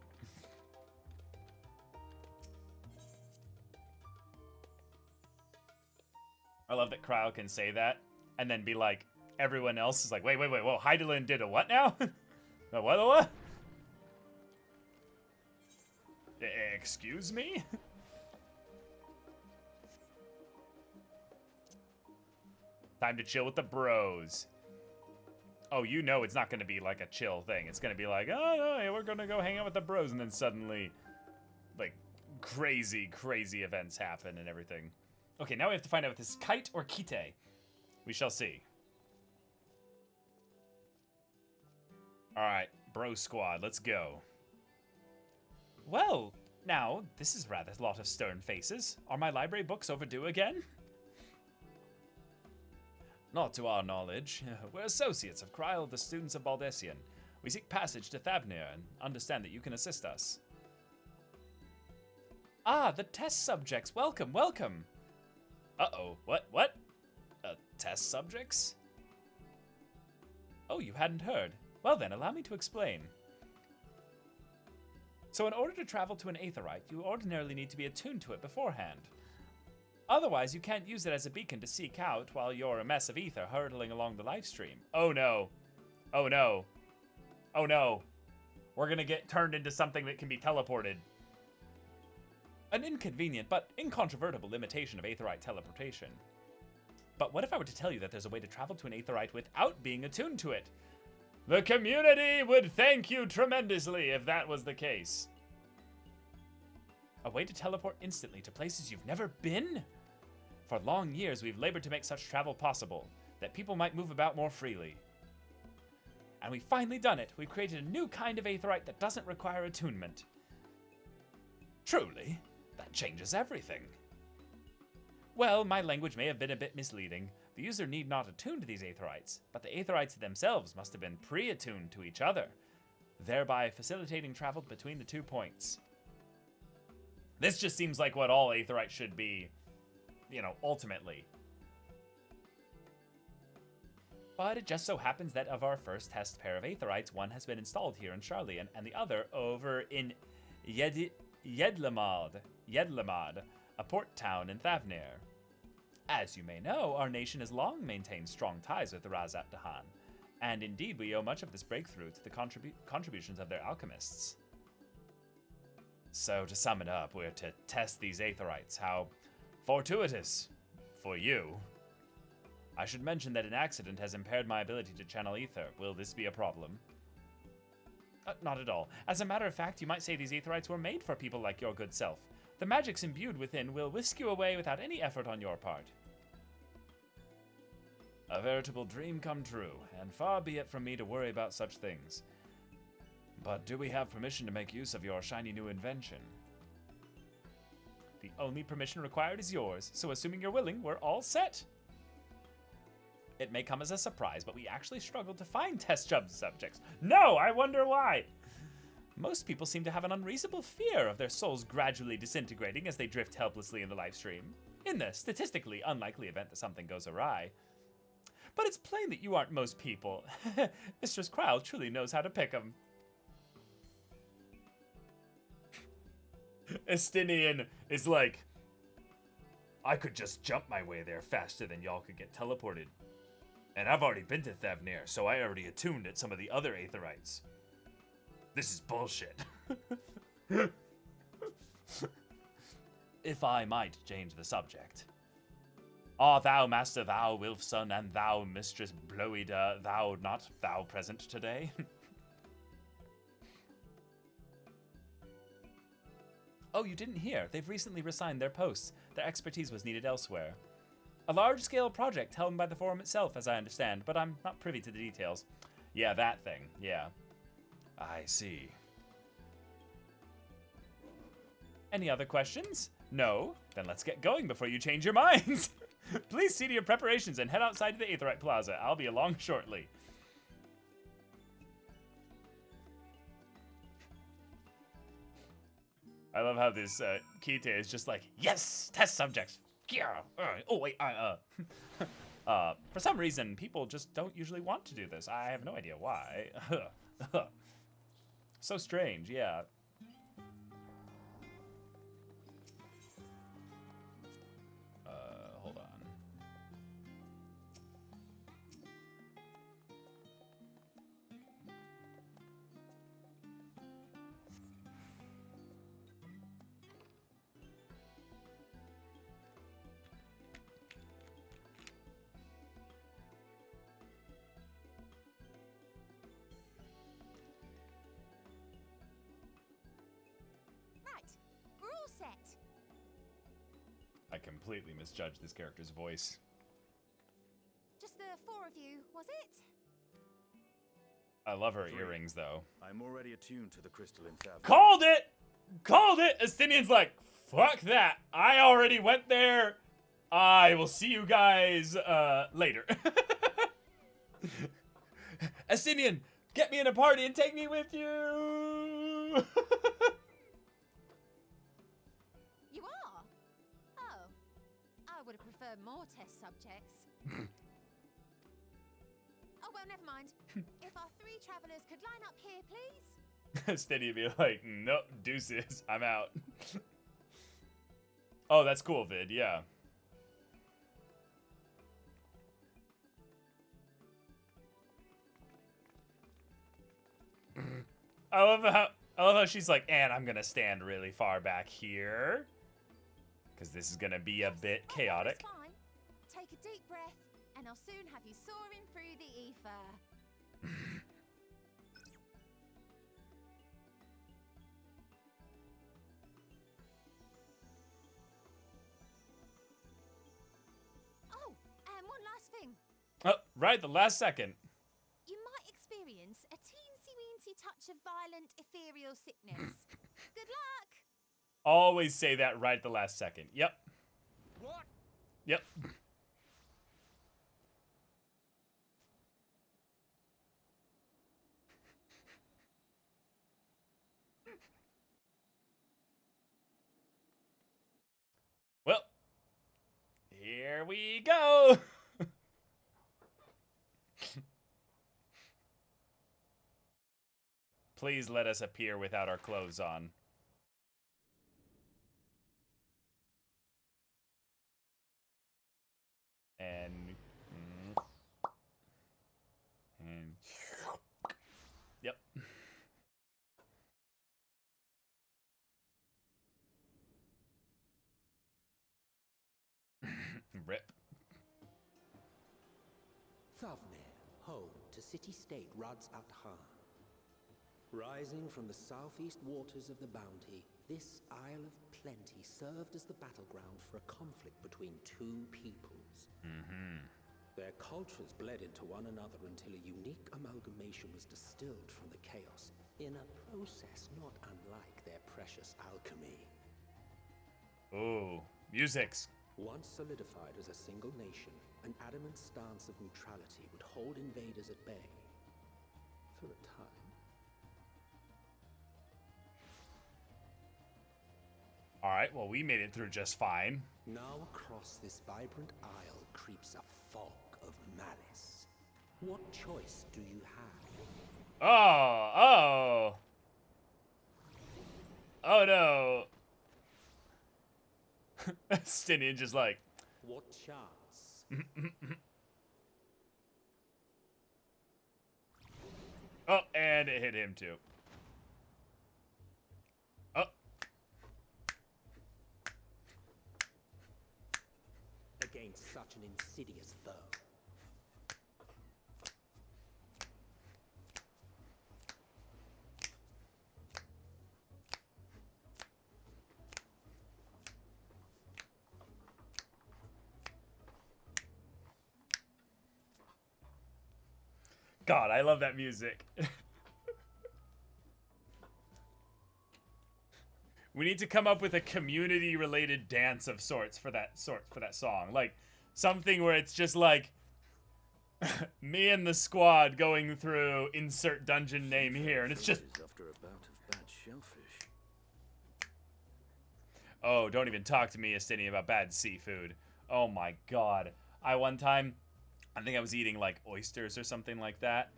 I love that Kryle can say that and then be like, everyone else is like, wait, whoa, Hydaelyn did a what now? A what? Excuse me? Time to chill with the bros. Oh, you know it's not going to be like a chill thing. It's going to be like, oh, no, we're going to go hang out with the bros. And then suddenly, like, crazy events happen and everything. Okay, now we have to find out if this is Kite or Kite. We shall see. All right, bro squad, let's go. Well, now, this is rather a lot of stern faces. Are my library books overdue again? Not to our knowledge. We're associates of Kryle, the students of Baldesian. We seek passage to Thavnir and understand that you can assist us. Ah, the test subjects. Welcome. Uh-oh. What? Test subjects? Oh, you hadn't heard. Well then, allow me to explain. So in order to travel to an aetheryte, you ordinarily need to be attuned to it beforehand. Otherwise, you can't use it as a beacon to seek out while you're a mess of ether hurtling along the live stream. Oh no. Oh no. Oh no. We're gonna get turned into something that can be teleported. An inconvenient but incontrovertible limitation of aetheryte teleportation. But what if I were to tell you that there's a way to travel to an aetheryte without being attuned to it? The community would thank you tremendously if that was the case. A way to teleport instantly to places you've never been? For long years, we've labored to make such travel possible, that people might move about more freely. And we've finally done it. We've created a new kind of aetheryte that doesn't require attunement. Truly, that changes everything. Well, my language may have been a bit misleading. The user need not attune to these aetherites, but the aetherites themselves must have been pre-attuned to each other, thereby facilitating travel between the 2 points. This just seems like what all aetherites should be, you know, ultimately. But it just so happens that of our first test pair of aetherites, one has been installed here in Sharlayan, and the other over in Yedlamad, a port town in Thavnir. As you may know, our nation has long maintained strong ties with the Razat Dahan, and indeed we owe much of this breakthrough to the contributions of their alchemists. So to sum it up, we're to test these aetherites. How fortuitous for you. I should mention that an accident has impaired my ability to channel ether. Will this be a problem? Not at all. As a matter of fact, you might say these aetherites were made for people like your good self. The magics imbued within will whisk you away without any effort on your part. A veritable dream come true, and far be it from me to worry about such things. But do we have permission to make use of your shiny new invention? The only permission required is yours, so assuming you're willing, we're all set. It may come as a surprise, but we actually struggled to find test subjects. No, I wonder why. Most people seem to have an unreasonable fear of their souls gradually disintegrating as they drift helplessly in the live stream, in the statistically unlikely event that something goes awry. But it's plain that you aren't most people. Mistress Krile truly knows how to pick 'em. Estinian is like, I could just jump my way there faster than y'all could get teleported. And I've already been to Thavnir, so I already attuned at some of the other Aetherites. This is bullshit. If I might change the subject. Art thou, Master thou, Wilfson, and thou, Mistress Blowida, thou not thou present today? Oh, you didn't hear. They've recently resigned their posts. Their expertise was needed elsewhere. A large-scale project held by the forum itself, as I understand, but I'm not privy to the details. Yeah, that thing. Yeah. I see. Any other questions? No? Then let's get going before you change your minds. Please see to your preparations and head outside to the Aetherite Plaza. I'll be along shortly. I love how this Kite is just like, yes, test subjects. Yeah. Oh wait, for some reason, people just don't usually want to do this. I have no idea why. So strange, yeah. Hold on. I completely misjudged this character's voice. Just the four of you, was it? I love her earrings, though. I'm already attuned to the crystal in Thavnir. Called it! Called it! Estinian's like, fuck that. I already went there. I will see you guys later. Estinian, get me in a party and take me with you! I would have preferred more test subjects. Oh, well, never mind. If our three travelers could line up here, please. Steady be like, nope, deuces, I'm out. Oh, that's cool, Vid, yeah. I love how she's like, and I'm gonna stand really far back here. Because this is going to be a bit chaotic. That's fine. Take a deep breath, and I'll soon have you soaring through the ether. Oh, and one last thing. Oh, right, the last second. You might experience a teensy-weensy touch of violent ethereal sickness. Good luck! Always say that right at the last second. Yep. What? Yep. Well, here we go. Please let us appear without our clothes on. And yep. Rip. Thavnir, home to city-state Rads at Han. Rising from the southeast waters of the Bounty, this Isle of Plenty served as the battleground for a conflict between two peoples. Their cultures bled into one another until a unique amalgamation was distilled from the chaos, in a process not unlike their precious alchemy. Ooh, music's. Once solidified as a single nation, an adamant stance of neutrality would hold invaders at bay. For a time. Alright, well, we made it through just fine. Now across this vibrant aisle creeps a fog of malice. What choice do you have? Oh, oh. Oh no. Stinian just like. What chance? Oh, and it hit him too. Oh. Against such an insidious foe. God, I love that music. We need to come up with a community-related dance of sorts for that song. Like something where it's just like me and the squad going through insert dungeon name here, and it's just after a bout of bad shellfish. Oh, don't even talk to me, Estini, about bad seafood. Oh my god. One time, I think I was eating like oysters or something like that.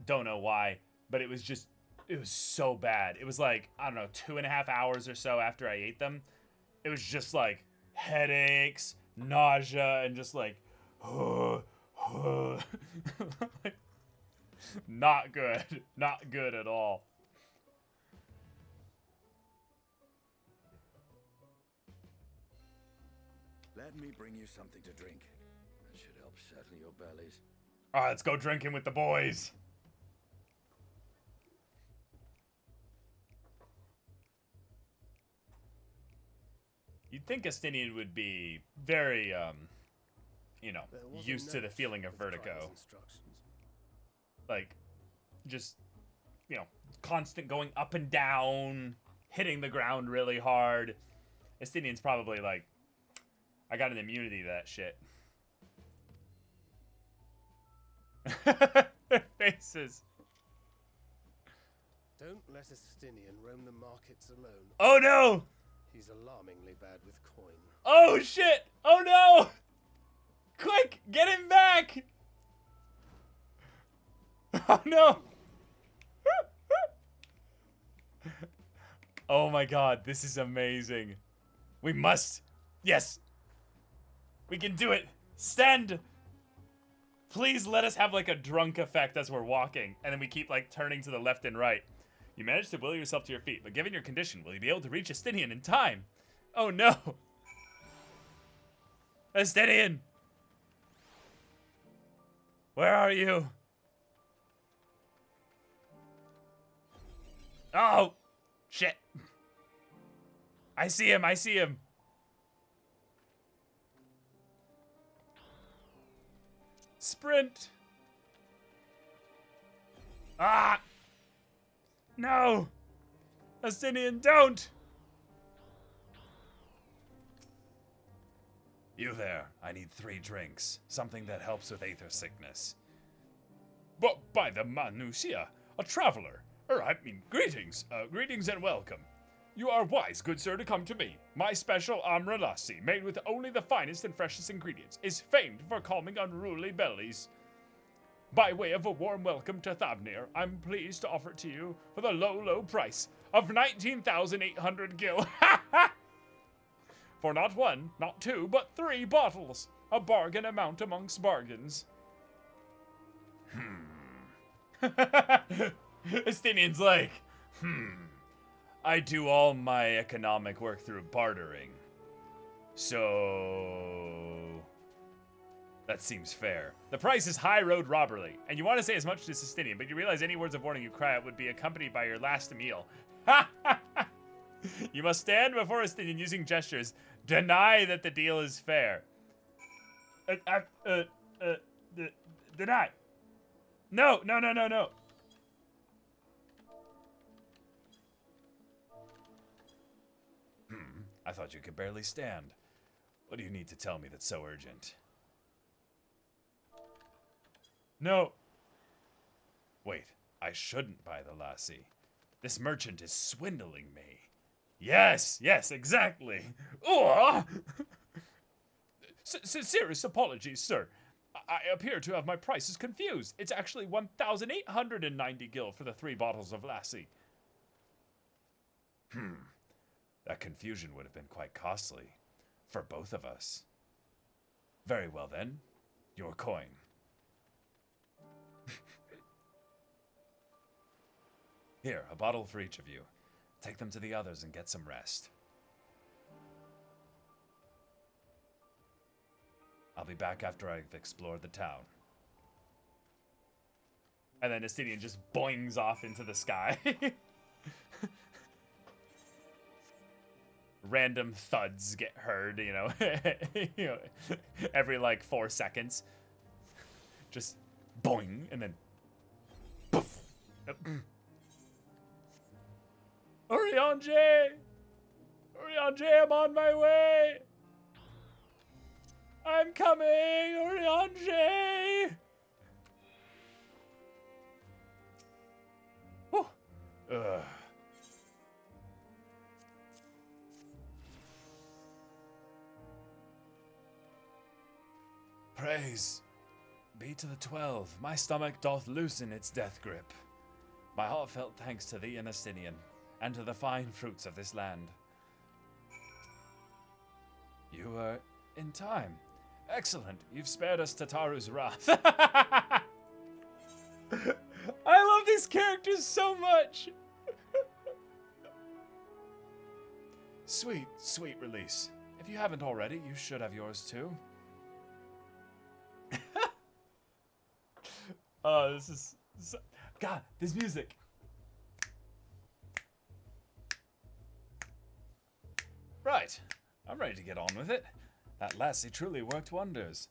Don't know why, but it was so bad. It was like, I don't know, 2.5 hours or so after I ate them. It was just like headaches, nausea, and just like, not good. Not good at all. Let me bring you something to drink. That should help settle your bellies. All right, let's go drinking with the boys. You'd think Estinian would be very, you know, used to the feeling of vertigo. Like, just, you know, constant going up and down, hitting the ground really hard. Estinian's probably like, I got an immunity to that shit. Faces. Don't let Estinian roam the markets alone. Oh no! He's alarmingly bad with coin. Oh shit! Oh no! Quick, get him back! Oh no! Oh my god, this is amazing. We must. Yes! We can do it! Stand! Please let us have like a drunk effect as we're walking, and then we keep like turning to the left and right. You managed to will yourself to your feet, but given your condition, will you be able to reach Estinian in time? Oh no! Estinian! Where are you? Oh! Shit! I see him, I see him! Sprint! Ah! No! Estinian, don't! You there. I need 3 drinks. Something that helps with aether sickness. But by the Manusia, a traveler. Greetings. Greetings and welcome. You are wise, good sir, to come to me. My special amra lassi, made with only the finest and freshest ingredients, is famed for calming unruly bellies. By way of a warm welcome to Thavnir, I'm pleased to offer it to you for the low, low price of 19,800 gil. For not 1, not 2, but 3 bottles. A bargain amount amongst bargains. Estinian's like, I do all my economic work through bartering. So that seems fair. The price is high road robbery, and you want to say as much to Estinian, but you realize any words of warning you cry out would be accompanied by your last meal. You must stand before Estinian using gestures. Deny that the deal is fair. Deny. No. I thought you could barely stand. What do you need to tell me that's so urgent? No. Wait, I shouldn't buy the lassie. This merchant is swindling me. Yes, exactly. Oh! Serious apologies, sir. I appear to have my prices confused. It's actually 1,890 gil for the 3 bottles of Lassie. That confusion would have been quite costly. For both of us. Very well then. Your coin. Here, a bottle for each of you. Take them to the others and get some rest. I'll be back after I've explored the town. And then Estinian just boings off into the sky. Random thuds get heard, you know, every like 4 seconds. Just boing, and then poof. Urianger! Urianger, I'm on my way! I'm coming, Urianger! Ugh. Praise be to the 12. My stomach doth loosen its death grip. My heartfelt thanks to thee and Estinian, and to the fine fruits of this land. You were in time. Excellent. You've spared us Tataru's wrath. I love these characters so much. Sweet, sweet release. If you haven't already, you should have yours too. Oh, this is... God, this music. Right. I'm ready to get on with it. That lassie truly worked wonders.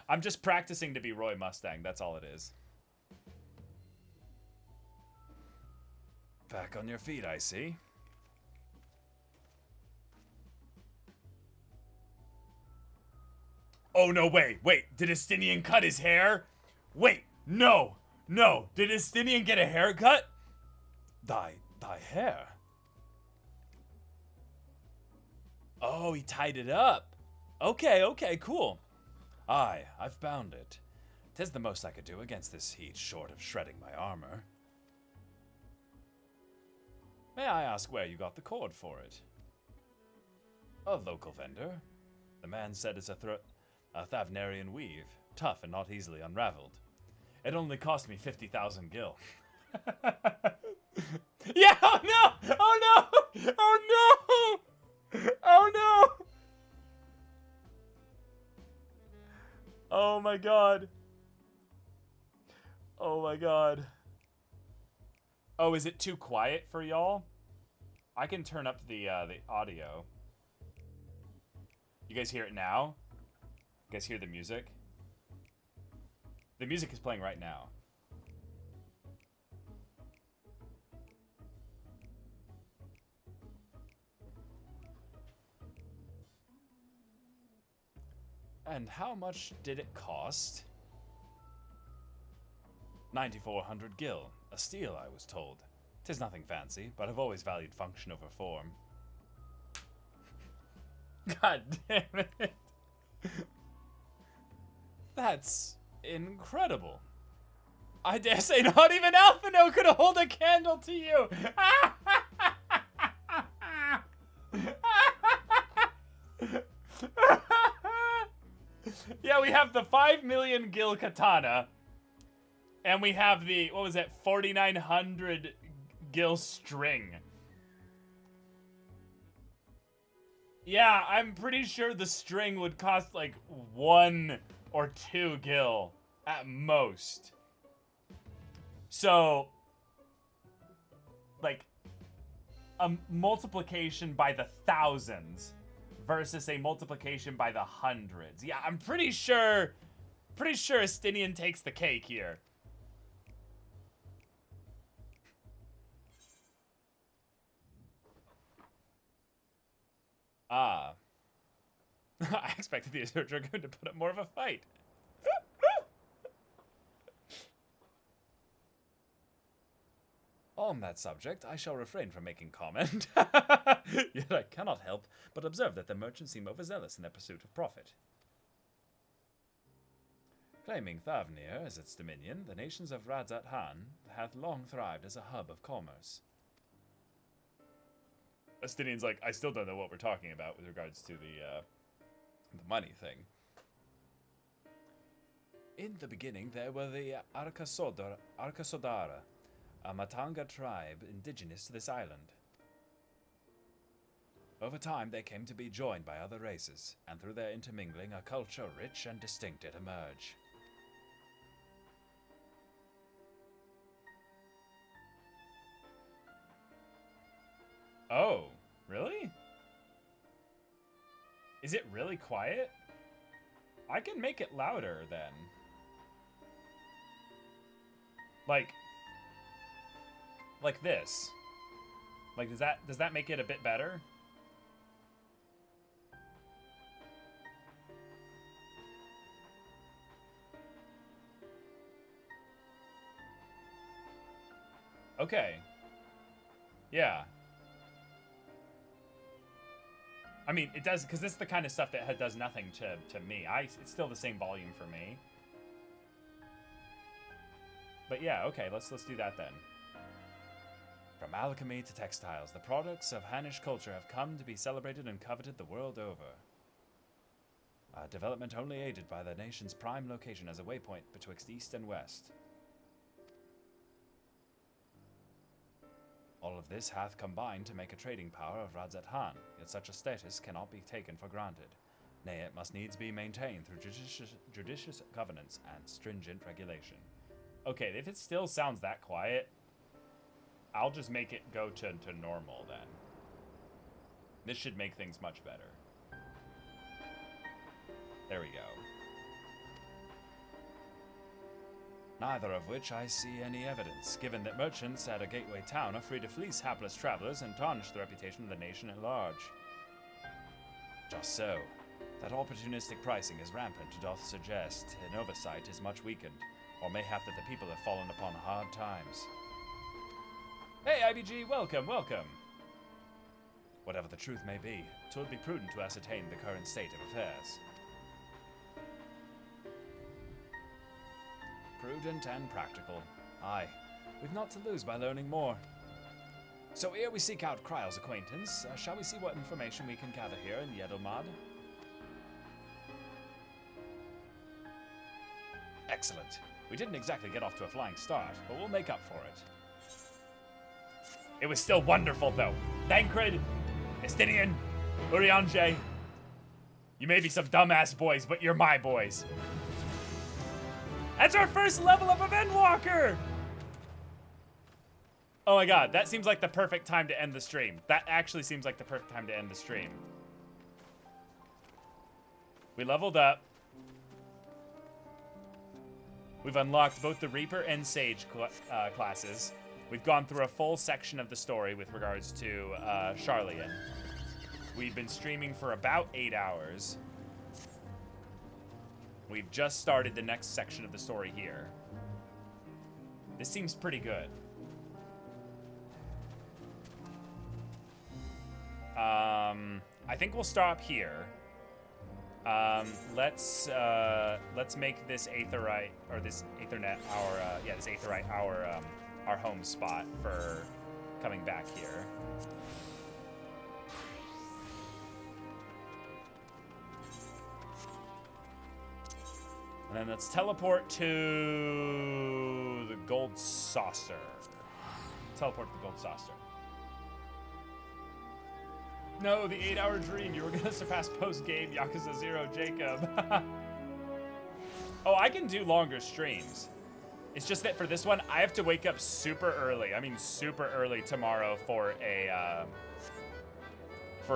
I'm just practicing to be Roy Mustang. That's all it is. Back on your feet, I see. Oh, no, wait. Did Estinian cut his hair? Wait, no. Did Estinian get a haircut? Thy hair? Oh, he tied it up. Okay, cool. Aye, I've bound it. 'Tis the most I could do against this heat, short of shredding my armor. May I ask where you got the cord for it? A local vendor. The man said it's a Thavnarian weave, tough and not easily unraveled. It only cost me 50,000 gil. Yeah, oh no! Oh my god. Oh, is it too quiet for y'all? I can turn up the audio. You guys hear it now? You guys hear the music? The music is playing right now. And how much did it cost? 9,400 gil. A steal, I was told. 'Tis nothing fancy, but I've always valued function over form. God damn it. That's incredible. I dare say not even Alphino could hold a candle to you. Yeah, we have the 5 million gil katana. And we have the, 4,900 gil string. Yeah, I'm pretty sure the string would cost like 1 or 2 gil at most. So, like, a multiplication by the thousands versus a multiplication by the hundreds. Yeah, I'm pretty sure Estinian takes the cake here. Ah. I expected the Azure Dragoon to put up more of a fight. On that subject, I shall refrain from making comment. Yet I cannot help but observe that the merchants seem overzealous in their pursuit of profit. Claiming Thavnir as its dominion, the nations of Radzat Han hath long thrived as a hub of commerce. Estinian's like, I still don't know what we're talking about with regards to the money thing. In the beginning, there were the Arkasodara, a Matanga tribe indigenous to this island. Over time, they came to be joined by other races, and through their intermingling, a culture rich and distinct did emerge. Oh, really? Is it really quiet? I can make it louder then. Like this. Like, does that make it a bit better? Okay. Yeah. I mean, it does, because this is the kind of stuff that does nothing to me. It's still the same volume for me. But yeah, okay, let's do that then. From alchemy to textiles, the products of Hannish culture have come to be celebrated and coveted the world over. A development only aided by the nation's prime location as a waypoint betwixt east and west. All of this hath combined to make a trading power of Radzat Han, yet such a status cannot be taken for granted. Nay, it must needs be maintained through judicious governance and stringent regulation. Okay, if it still sounds that quiet, I'll just make it go to normal then. This should make things much better. There we go. Neither of which I see any evidence, given that merchants at a gateway town are free to fleece hapless travelers and tarnish the reputation of the nation at large. Just so, that opportunistic pricing is rampant doth suggest an oversight is much weakened, or mayhap that the people have fallen upon hard times. Hey, IBG, welcome, welcome! Whatever the truth may be, 'twould be prudent to ascertain the current state of affairs. Prudent and practical. Aye, we've not to lose by learning more. So ere we seek out Kryle's acquaintance, shall we see what information we can gather here in Yeddelmad? Excellent. We didn't exactly get off to a flying start, but we'll make up for it. It was still wonderful, though. Thancred, Estinian, Urianger. You may be some dumbass boys, but you're my boys. That's our first level up of Endwalker! Oh my god, that seems like the perfect time to end the stream. That actually seems like the perfect time to end the stream. We leveled up. We've unlocked both the Reaper and Sage classes. We've gone through a full section of the story with regards to Charlian. We've been streaming for about 8 hours. We've just started the next section of the story here. This seems pretty good. I think we'll stop here. Let's make this Aetherite, or this Aethernet this Aetherite our home spot for coming back here. And then let's teleport to the Gold Saucer. Teleport to the Gold Saucer. No, the 8-hour dream. You were gonna surpass post-game Yakuza 0 Jacob. Oh, I can do longer streams. It's just that for this one, I have to wake up super early. I mean, super early tomorrow for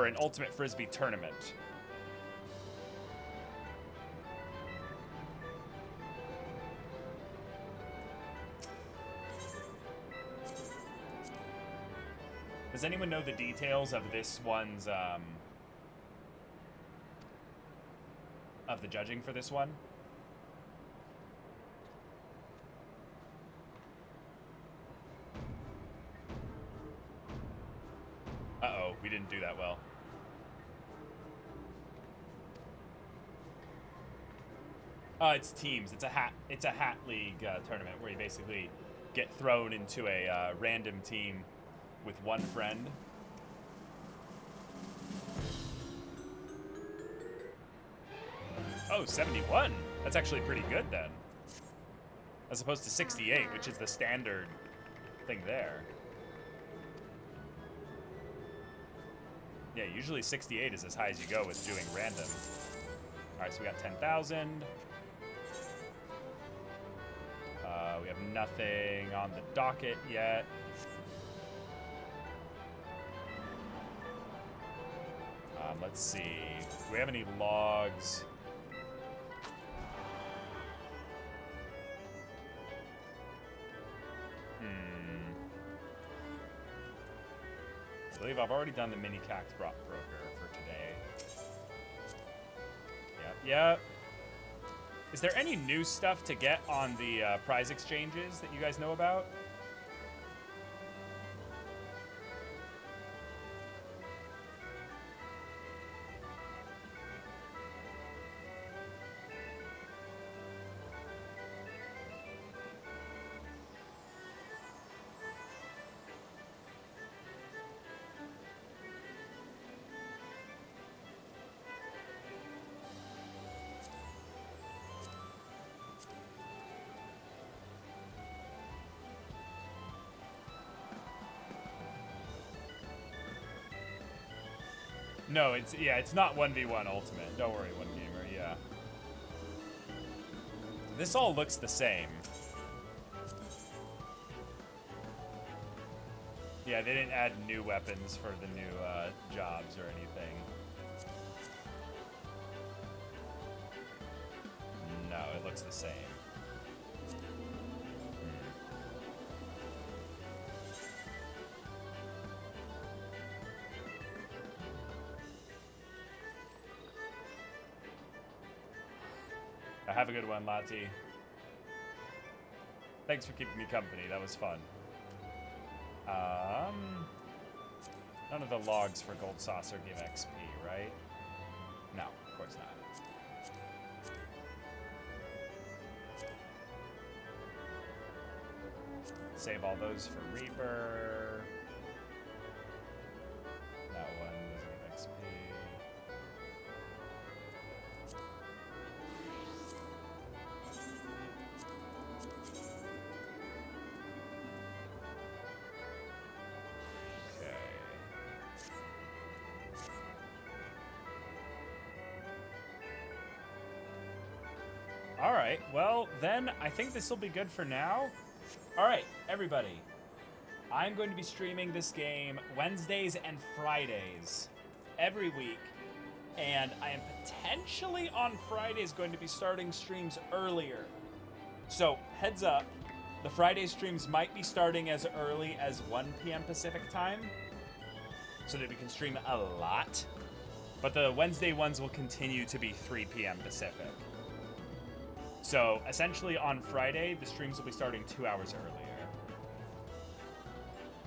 an Ultimate Frisbee tournament. Does anyone know the details of this one's, of the judging for this one. Uh-oh, we didn't do that well. It's teams. It's a hat league tournament where you basically get thrown into a random team with one friend. Oh, 71. That's actually pretty good then. As opposed to 68, which is the standard thing there. Yeah, usually 68 is as high as you go with doing random. All right, so we got 10,000. We have nothing on the docket yet. Let's see. Do we have any logs? I believe I've already done the mini cact broker for today. Yep. Is there any new stuff to get on the prize exchanges that you guys know about? No, it's not 1v1 ultimate. Don't worry, One Gamer, yeah. This all looks the same. Yeah, they didn't add new weapons for the new jobs or anything. No, it looks the same. Have a good one, Lati. Thanks for keeping me company. That was fun. None of the logs for Gold Saucer give XP, right? No, of course not. Save all those for Reaper. That one doesn't give XP. Alright, well, then I think this will be good for now. Alright, everybody. I'm going to be streaming this game Wednesdays and Fridays every week. And I am potentially on Fridays going to be starting streams earlier. So, heads up, the Friday streams might be starting as early as 1 p.m. Pacific time, so that we can stream a lot. But the Wednesday ones will continue to be 3 p.m. Pacific. So, essentially on Friday, the streams will be starting 2 hours earlier.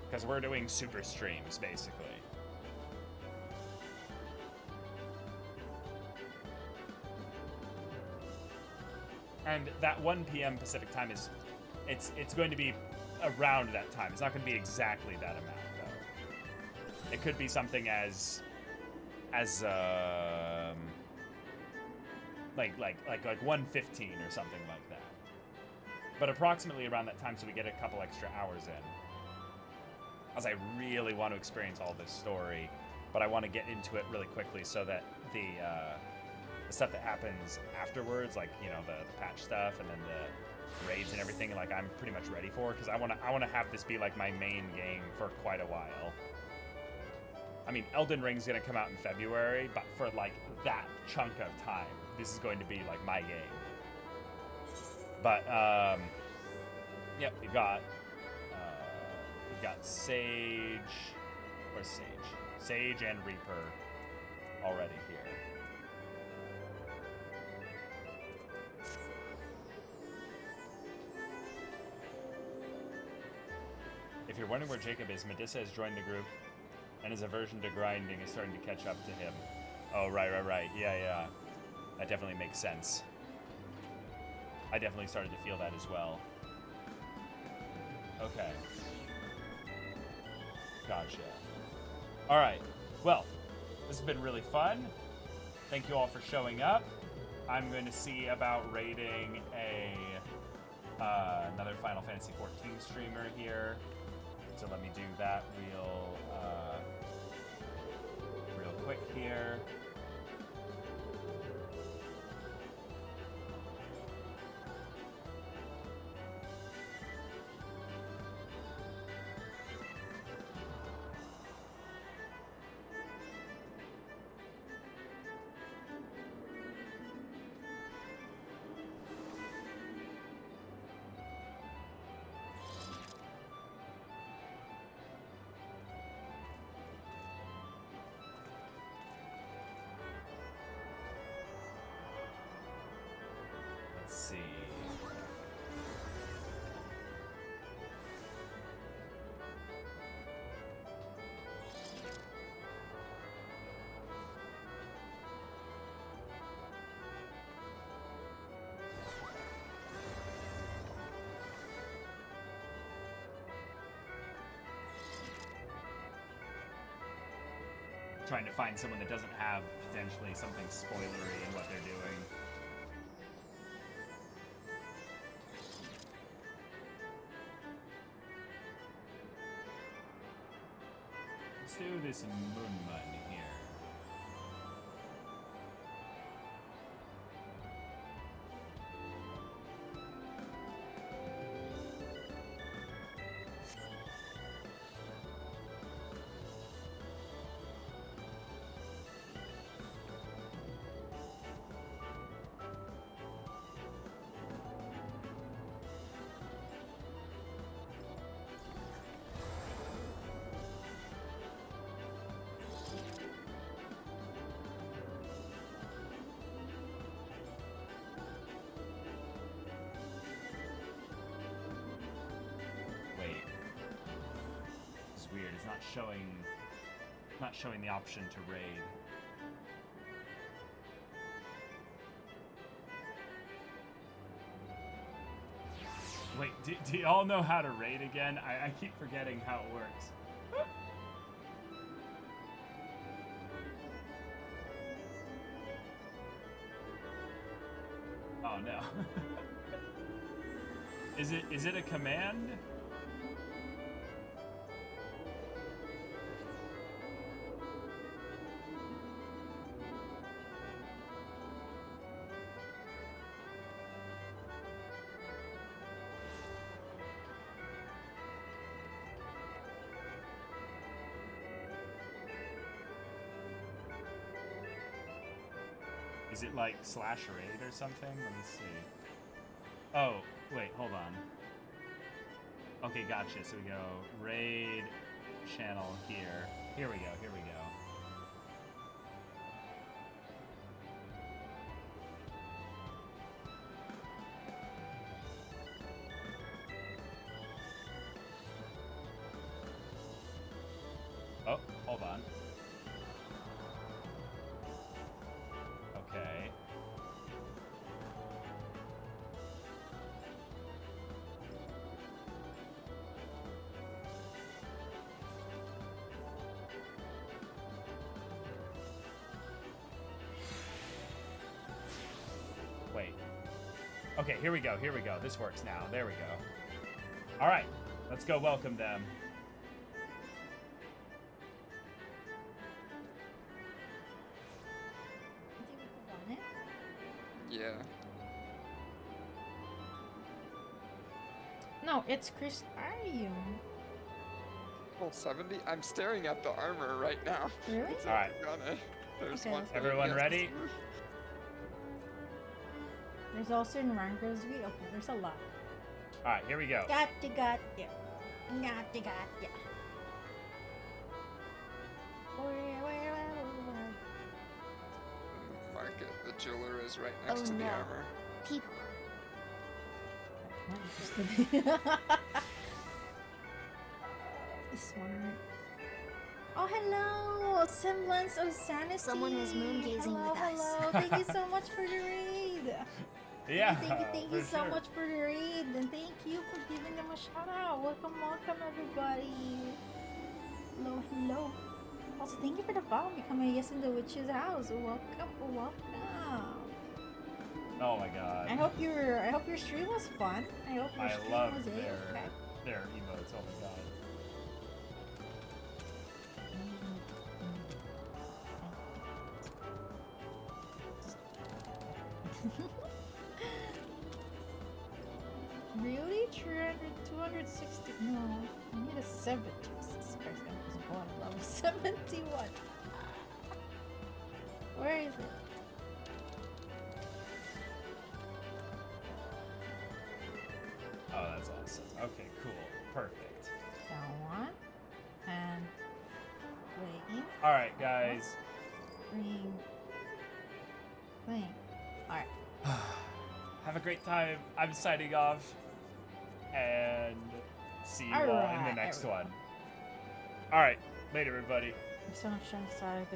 Because we're doing super streams, basically. And that 1 p.m. Pacific time is, it's going to be around that time. It's not going to be exactly that amount, though. It could be something as like 1:15 or something like that. But approximately around that time, so we get a couple extra hours in. As I really want to experience all this story, but I want to get into it really quickly so that the stuff that happens afterwards, like, you know, the patch stuff and then the raids and everything, like, I'm pretty much ready for, because I want to have this be like my main game for quite a while. I mean, Elden Ring's gonna come out in February, but for like that chunk of time, this is going to be like my game. But yep, we've got Sage. Where's Sage? Sage and Reaper already here. If you're wondering where Jacob is, Medusa has joined the group, and his aversion to grinding is starting to catch up to him. Oh, right. Yeah. That definitely makes sense. I definitely started to feel that as well. Okay. Gotcha. Alright. Well, this has been really fun. Thank you all for showing up. I'm going to see about raiding another Final Fantasy XIV streamer here. So let me do that real quick here. Let's see. Trying to find someone that doesn't have potentially something spoilery in what they're doing. Let's do this Moonmun here. Weird. It's not showing the option to raid. Wait, do y'all know how to raid again? I keep forgetting how it works. Oh no. Is it a command? Is it like /raid or something? Let me see. Oh, wait, hold on. Okay, gotcha. So we go raid channel here. Here we go. Oh, hold on. Okay. Wait. Okay, here we go. This works now. There we go. All right, let's go welcome them. Yeah. No, it's Chris. Are you? Well, 70? I'm staring at the armor right now. Really? It's All right. There's Okay. one. Everyone ready? There's also in rankers. Okay, there's a lot. All right, here we go. Gotcha. Market. The jeweler is right next to the armor. People. this one. Oh, hello! Semblance of Sanity! Someone was moon-gazing hello, with us. hello! Thank you so much for the raid! Yeah, Thank you for so sure. much for the raid, and thank you for giving them a shout out. Welcome, everybody. Hello, hello. Also, thank you for the follow becoming a Yes in the Witch's house. Welcome. Oh my god. I hope your stream was fun. I hope your stream love was okay. their emotes. Oh my god. Really? 300, 260? No, I need a 70. Jesus Christ, I was born at level 71. Where is it? Oh, that's awesome. Okay, cool. Perfect. That one. And playing. Alright, guys. Playing. Alright. Have a great time. I'm signing off. And see you all in the next one. Alright. Later, everybody. I'm so much trying to start